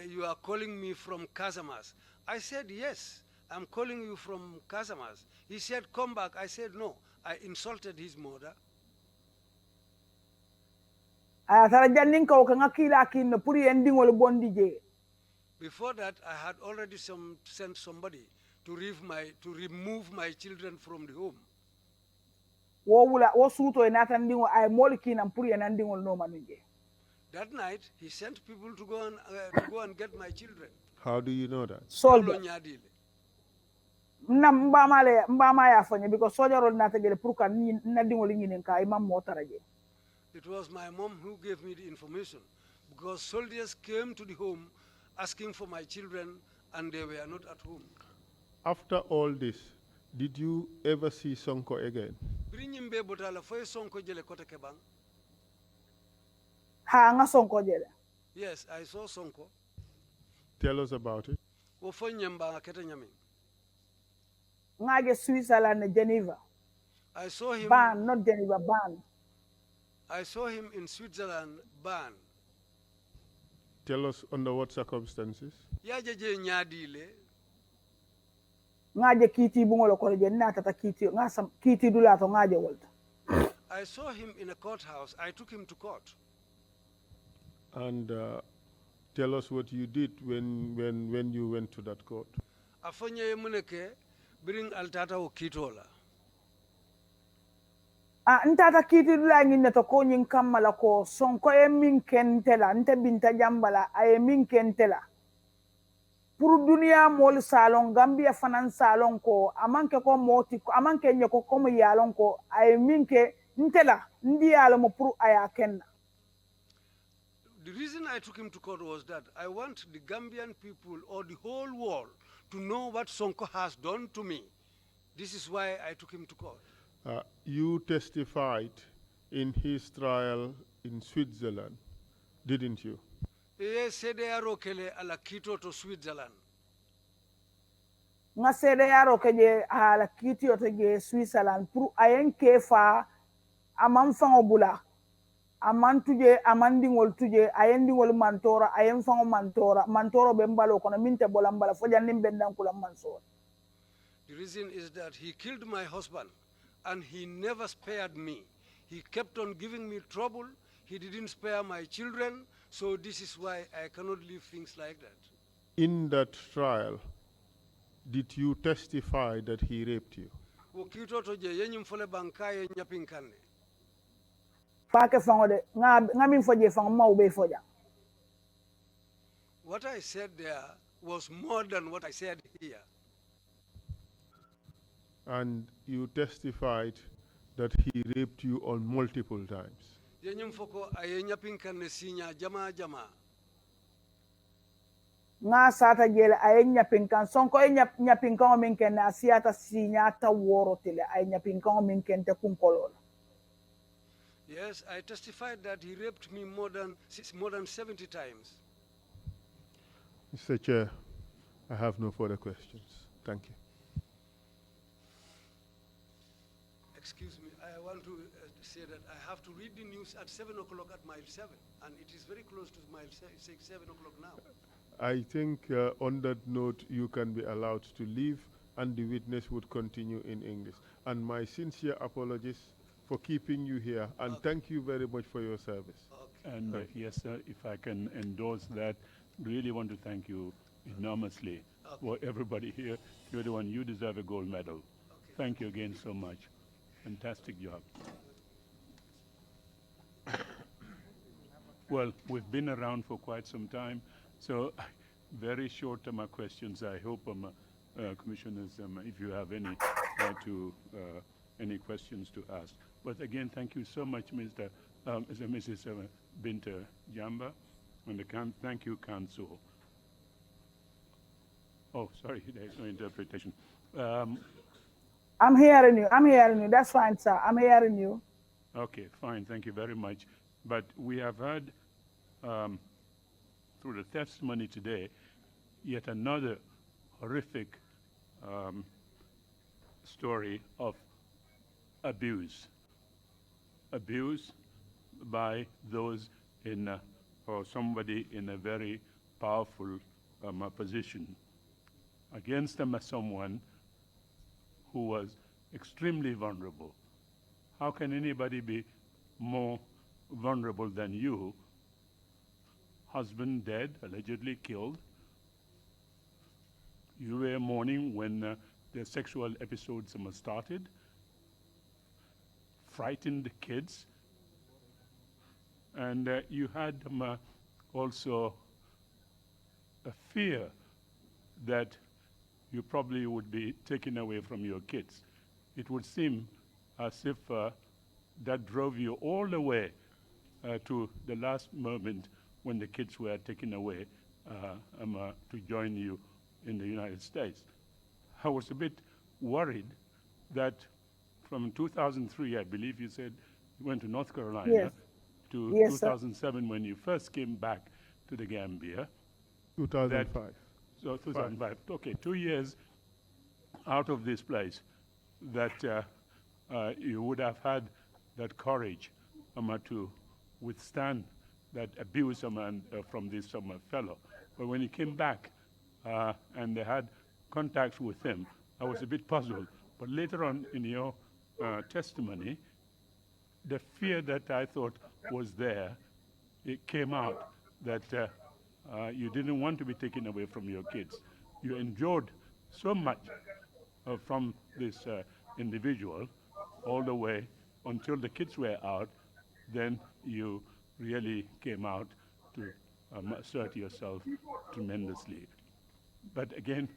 Speaker 2: you are calling me from Casamas. I said, yes, I'm calling you from Casamas. He said, come back. I said, no. I insulted his mother.
Speaker 3: Before
Speaker 2: that, I had already sent somebody to remove my children from the home. That night, he sent people to go and get my children.
Speaker 1: How do you know that?
Speaker 3: Soldier. Because soldier
Speaker 2: it was my mom who gave me the information because soldiers came to the home asking for my children and they were not at home.
Speaker 1: After all this, did you ever see Sonko again?
Speaker 2: Yes, I saw Sonko.
Speaker 1: Tell us about it.
Speaker 3: Switzerland, Geneva.
Speaker 2: I saw him.
Speaker 3: Ban, not Geneva, Ban.
Speaker 2: I saw him in Switzerland, Bern.
Speaker 1: Tell us under what circumstances.
Speaker 2: Yaje je nyadile.
Speaker 3: ngaje kiti bungolo ko je na tata kiti ngasam kiti dula to ngaje wolta.
Speaker 2: I saw him in a courthouse. I took him to court.
Speaker 1: And tell us what you did when you went to that court.
Speaker 2: Afonye muneke bring altata o kitola.
Speaker 3: Ntata kiti dula ngine to ko nyin kamala ko sonko e min kentela nte Binta Jambala ay min kentela. Pour dunia mol salon Gambia fanan salon ko amanke ko moti ko amanke nyako ko mo yalon ko ay minke ntela ndi yalo mo pour aya kenna.
Speaker 2: The reason I took him to court was that I want the Gambian people or the whole world to know what Sonko has done to me. This is why I took him to court.
Speaker 1: You testified in his trial in Switzerland, didn't you?
Speaker 2: Yes, CDRO kele ala kito to Switzerland.
Speaker 3: Nga sede yaro ke je ala kiti o te je Switzerland pour ayen ke fa amam fango bula aman tuje amandingol tuje ayen dingol mantora ayen fango mantoro be mbalo kono minte bola mbala fo jannim bendan kula mansor.
Speaker 2: The reason is that he killed my husband and he never spared me. He kept on giving me trouble. He didn't spare my children. So this is why I cannot leave things like that.
Speaker 1: In that trial, did you testify that he raped you?
Speaker 2: What I said there was more than what I said here.
Speaker 1: And you testified that he raped you on multiple times.
Speaker 3: Nga sata jele ay nyapinkan sonko ay nyapinkan o minken na siata sinyata woro tile ay nyapinkan o minken te kunkolo.
Speaker 2: Yes, I testified that he raped me more than 70 times.
Speaker 1: Mr. Chair, I have no further questions. Thank you.
Speaker 2: Excuse me, I want to say that I have to read the news at 7 o'clock at mile 7, and it is very close to mile 7 o'clock now.
Speaker 1: I think on that note, you can be allowed to leave, and the witness would continue in English. And my sincere apologies for keeping you here, and thank you very much for your service.
Speaker 2: Okay.
Speaker 4: And yes, sir, if I can endorse that, really want to thank you enormously for everybody here. You're the one, you deserve a gold medal.
Speaker 2: Okay.
Speaker 4: Thank you again so much. Fantastic job. Well, we've been around for quite some time, so very short questions. I hope, commissioners, if you have any any questions to ask. But again, thank you so much, Mrs. Binta Jamba, and thank you, Council. Oh, sorry, there's no interpretation.
Speaker 3: I'm hearing you. I'm hearing you. That's fine, sir. I'm hearing you.
Speaker 4: Okay, fine. Thank you very much. But we have heard through the testimony today yet another horrific story of abuse. Abuse by those in, or somebody in a very powerful position against someone who was extremely vulnerable. How can anybody be more vulnerable than you? Husband dead, allegedly killed. You were mourning when the sexual episodes started. Frightened the kids. And you had also a fear that you probably would be taken away from your kids. It would seem as if that drove you all the way to the last moment when the kids were taken away to join you in the United States. I was a bit worried that from 2003, I believe you said you went to North Carolina,
Speaker 3: yes.
Speaker 4: to
Speaker 3: Yes,
Speaker 4: 2007 when you first came back to the Gambia.
Speaker 1: 2005.
Speaker 4: So 2005. Okay, 2 years out of this place that you would have had that courage to withstand that abuse from this fellow. But when he came back and they had contact with him, I was a bit puzzled. But later on in your testimony, the fear that I thought was there, it came out that you didn't want to be taken away from your kids. You endured so much from this individual all the way until the kids were out. Then you really came out to assert yourself tremendously. But again,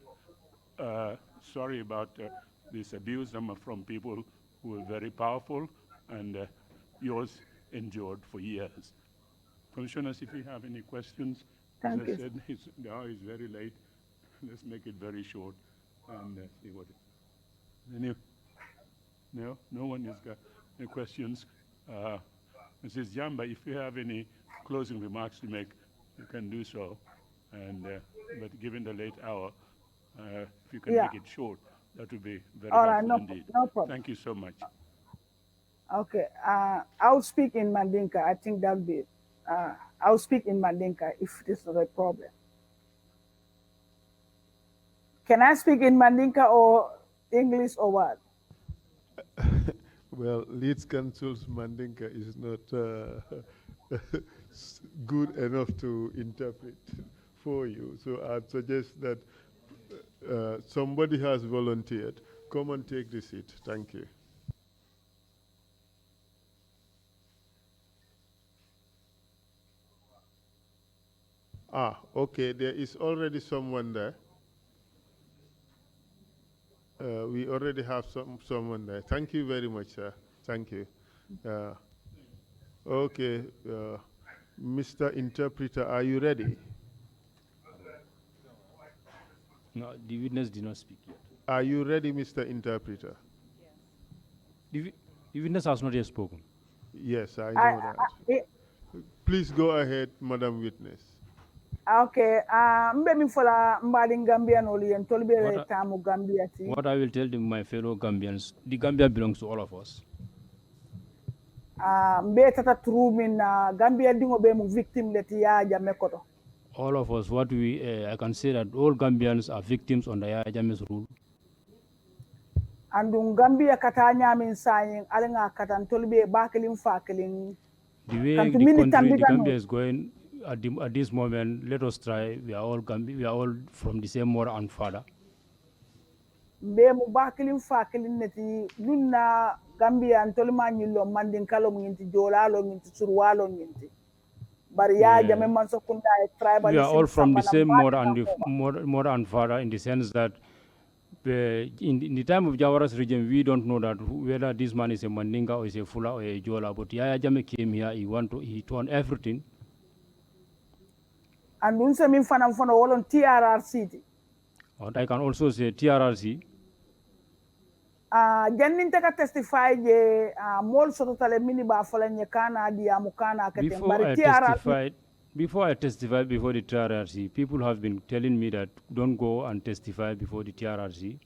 Speaker 4: sorry about this abuse from people who were very powerful, and yours endured for years. Commissioners, if you have any questions,
Speaker 3: Thank
Speaker 4: as
Speaker 3: you.
Speaker 4: I said, now it's very late. Let's make it very short and see what. No one has got any questions. Mrs. Jamba, if you have any closing remarks to make, you can do so. And but given the late hour, if you can make it short, that would be very
Speaker 3: All right,
Speaker 4: helpful indeed.
Speaker 3: no problem.
Speaker 4: Thank you so much.
Speaker 3: Okay, I'll speak in Mandinka. I think that'll be. I'll speak in Mandinka if this is a problem. Can I speak in Mandinka or English or what?
Speaker 1: Well, Leeds Council's Mandinka is not good enough to interpret for you. So I'd suggest that somebody has volunteered. Come and take the seat. Thank you. Okay, there is already someone there. We already have someone there. Thank you very much, sir. Thank you. Okay, Mr. Interpreter, are you ready?
Speaker 5: No, the witness did not speak yet.
Speaker 1: Are you ready, Mr. Interpreter?
Speaker 5: The witness has not yet spoken.
Speaker 1: Yes, I know that. Please go ahead, Madam Witness.
Speaker 3: Okay, mbe mi fola mbadi Gambia no lien tolbe tamu Gambia ti.
Speaker 5: What I will tell my fellow Gambians, the Gambia belongs to all of us.
Speaker 3: Mbe tata true min Gambia dingo be mu victim leti ya Jammeh koto.
Speaker 5: All of us, I can say that all Gambians are victims under Yaya Jammeh's rule.
Speaker 3: Andung Gambia kata nyamin saying alenga katan tolbe bakeling fakeling.
Speaker 5: The way the Gambia is going at this moment, let us try. We are all from the same mother and father.
Speaker 3: Be mu bakeling fakeling neti nunna Gambia antolma nyilo mandin kalo nginti jolalo nginti surwalo nginti.
Speaker 5: We are all from the same mother and father in the sense that in the time of Jawara's regime, we don't know that whether this man is a Mandinka or is a Fula or a Jola. But Yaya Jammeh came here, he turned everything.
Speaker 3: And unse min fanam fono wolon TRRC.
Speaker 5: And I can also say TRRC.
Speaker 3: Jannin taka testify je mol soto tale mini ba fola nyekana di amukana
Speaker 5: akatem. Before I testified before the TRRC, people have been telling me that don't go and testify before the TRRC.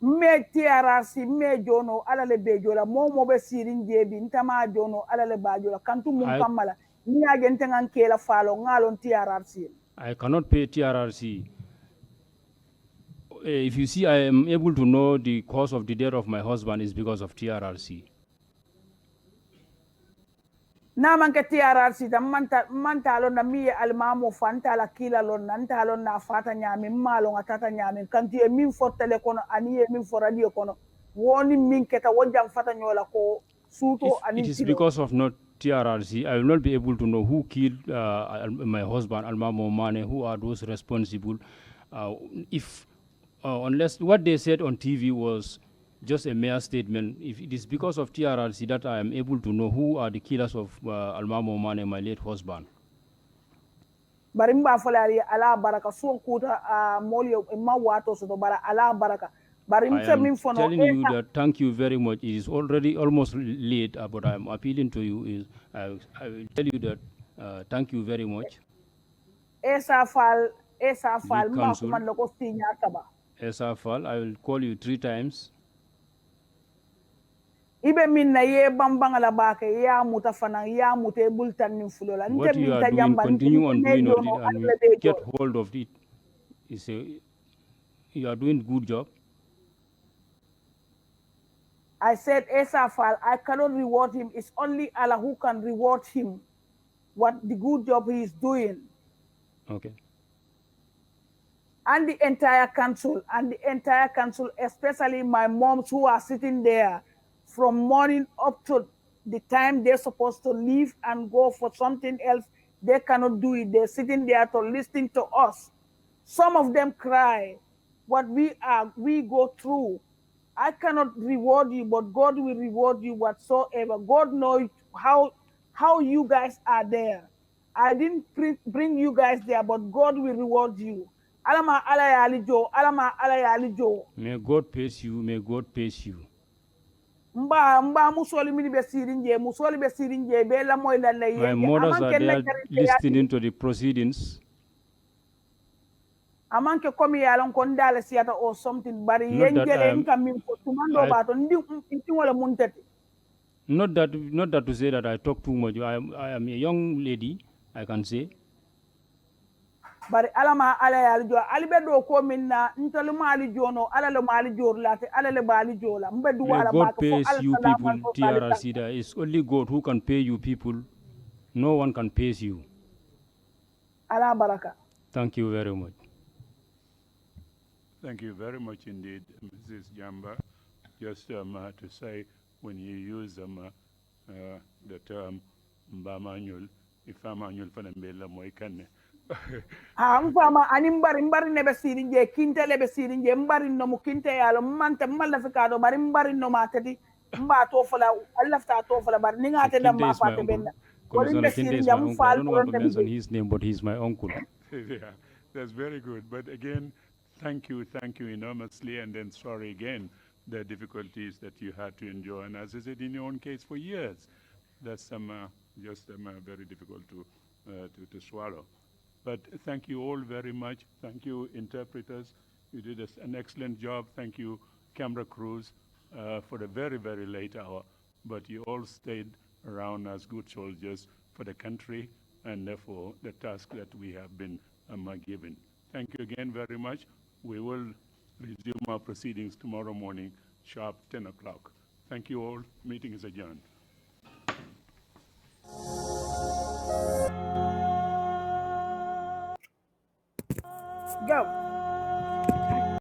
Speaker 3: Me TRRC me jono alale bejola mo be sirin jebi ntama jono alale bajola kantu mun kamala ni agente ngankela falo ngalon TRRC.
Speaker 5: I cannot pay TRRC. If you see, I am able to know the cause of the death of my husband is because of TRRC.
Speaker 3: Na manke TRRC ta manta lon na mi almamo fanta la kila lon nanta lon na fata nyami malo ngatata nyami kanti e min for telekono ani e min for radio kono woni min keta wonjam fata nyola ko suto ani.
Speaker 5: It is because of not TRRC. I will not be able to know who killed my husband Almamo Mane, who are those responsible. Unless what they said on TV was just a mere statement. If it is because of TRRC that I am able to know who are the killers of Almamo Mane, my late husband.
Speaker 3: Barimba folari ala baraka so kuta molio ma wato so bara ala baraka.
Speaker 5: I am telling you that thank you very much. It is already almost late, but I am appealing to you. I will tell you that thank you very much.
Speaker 3: Esa fal ma kuman loko sinya taba.
Speaker 5: Esa fal, I will call you 3 times.
Speaker 3: ibe min na ye bambang la bake ya muta fana ya muta bultan ni fulola nte
Speaker 5: What you are
Speaker 3: Binta
Speaker 5: doing,
Speaker 3: Jamba nte
Speaker 5: continue on
Speaker 3: ne
Speaker 5: doing it
Speaker 3: jono
Speaker 5: and we
Speaker 3: alla be
Speaker 5: get
Speaker 3: jol.
Speaker 5: hold of it. You are doing good job.
Speaker 3: I said Esafal, I cannot reward him. It's only Allah who can reward him what the good job he is doing.
Speaker 5: Okay.
Speaker 3: And the entire council, especially my moms who are sitting there from morning up to the time they're supposed to leave and go for something else, they cannot do it. They're sitting there to listening to us. Some of them cry. What we go through. I cannot reward you, but God will reward you whatsoever. God knows how you guys are there. I didn't bring you guys there, but God will reward you. Alama ala ya alijo, alama ala ya alijo.
Speaker 5: May God pace you, may God pace you.
Speaker 3: Mba musoli mini be sirinje, musoli be sirinje, be la moy la
Speaker 5: My
Speaker 3: yenje.
Speaker 5: mothers
Speaker 3: Aman
Speaker 5: are
Speaker 3: ken na
Speaker 5: there
Speaker 3: karinte
Speaker 5: listening to the proceedings.
Speaker 3: Amanke komi yalon kon dala siyata or something bari
Speaker 5: Not that
Speaker 3: yenjele nka min ko tumando
Speaker 5: I
Speaker 3: bato ndi wala muntati.
Speaker 5: not that to say that I talk too much. I am a young lady, I can say.
Speaker 3: Bari alama ala yaljo alibe do ko minna ntolu mali jono ala le mali jor lati ala le bali jola mbe du
Speaker 5: May
Speaker 3: ala
Speaker 5: God
Speaker 3: baka fo
Speaker 5: pays
Speaker 3: ala
Speaker 5: you people,
Speaker 3: salaman fo bali
Speaker 5: TRRC. There is only God who can pay you people. No one can pay you.
Speaker 3: ala baraka.
Speaker 5: Thank you very much.
Speaker 4: Thank you very much indeed, Mrs. Jamba. Just to say, when you use the term mbamanyul, ifamanyul fanambela moikane.
Speaker 3: Mfama ani mbari nebe sirinje kinte lebe sirinje mbari no mu kinte yalo mante malla fikado bari mbari no matati mba to fola allafta to fola bari ninga te
Speaker 5: Kinte
Speaker 3: damba
Speaker 5: is my
Speaker 3: fate
Speaker 5: uncle.
Speaker 3: benna wala
Speaker 5: Commissioner
Speaker 3: be
Speaker 5: Kinte is
Speaker 3: sirinje
Speaker 5: my
Speaker 3: mu
Speaker 5: uncle. I
Speaker 3: fal
Speaker 5: don't
Speaker 3: to
Speaker 5: want to
Speaker 3: ronde
Speaker 5: mention
Speaker 3: bije.
Speaker 5: his name, but he's my uncle.
Speaker 4: Yeah, that's very good. But again, thank you enormously, and then sorry again the difficulties that you had to endure. And as I said, in your own case, for years, that's just very difficult to swallow. But thank you all very much. Thank you, interpreters. You did an excellent job. Thank you, camera crews, for the very, very late hour. But you all stayed around as good soldiers for the country and for the task that we have been given. Thank you again very much. We will resume our proceedings tomorrow morning, sharp 10 o'clock. Thank you all. Meeting is adjourned.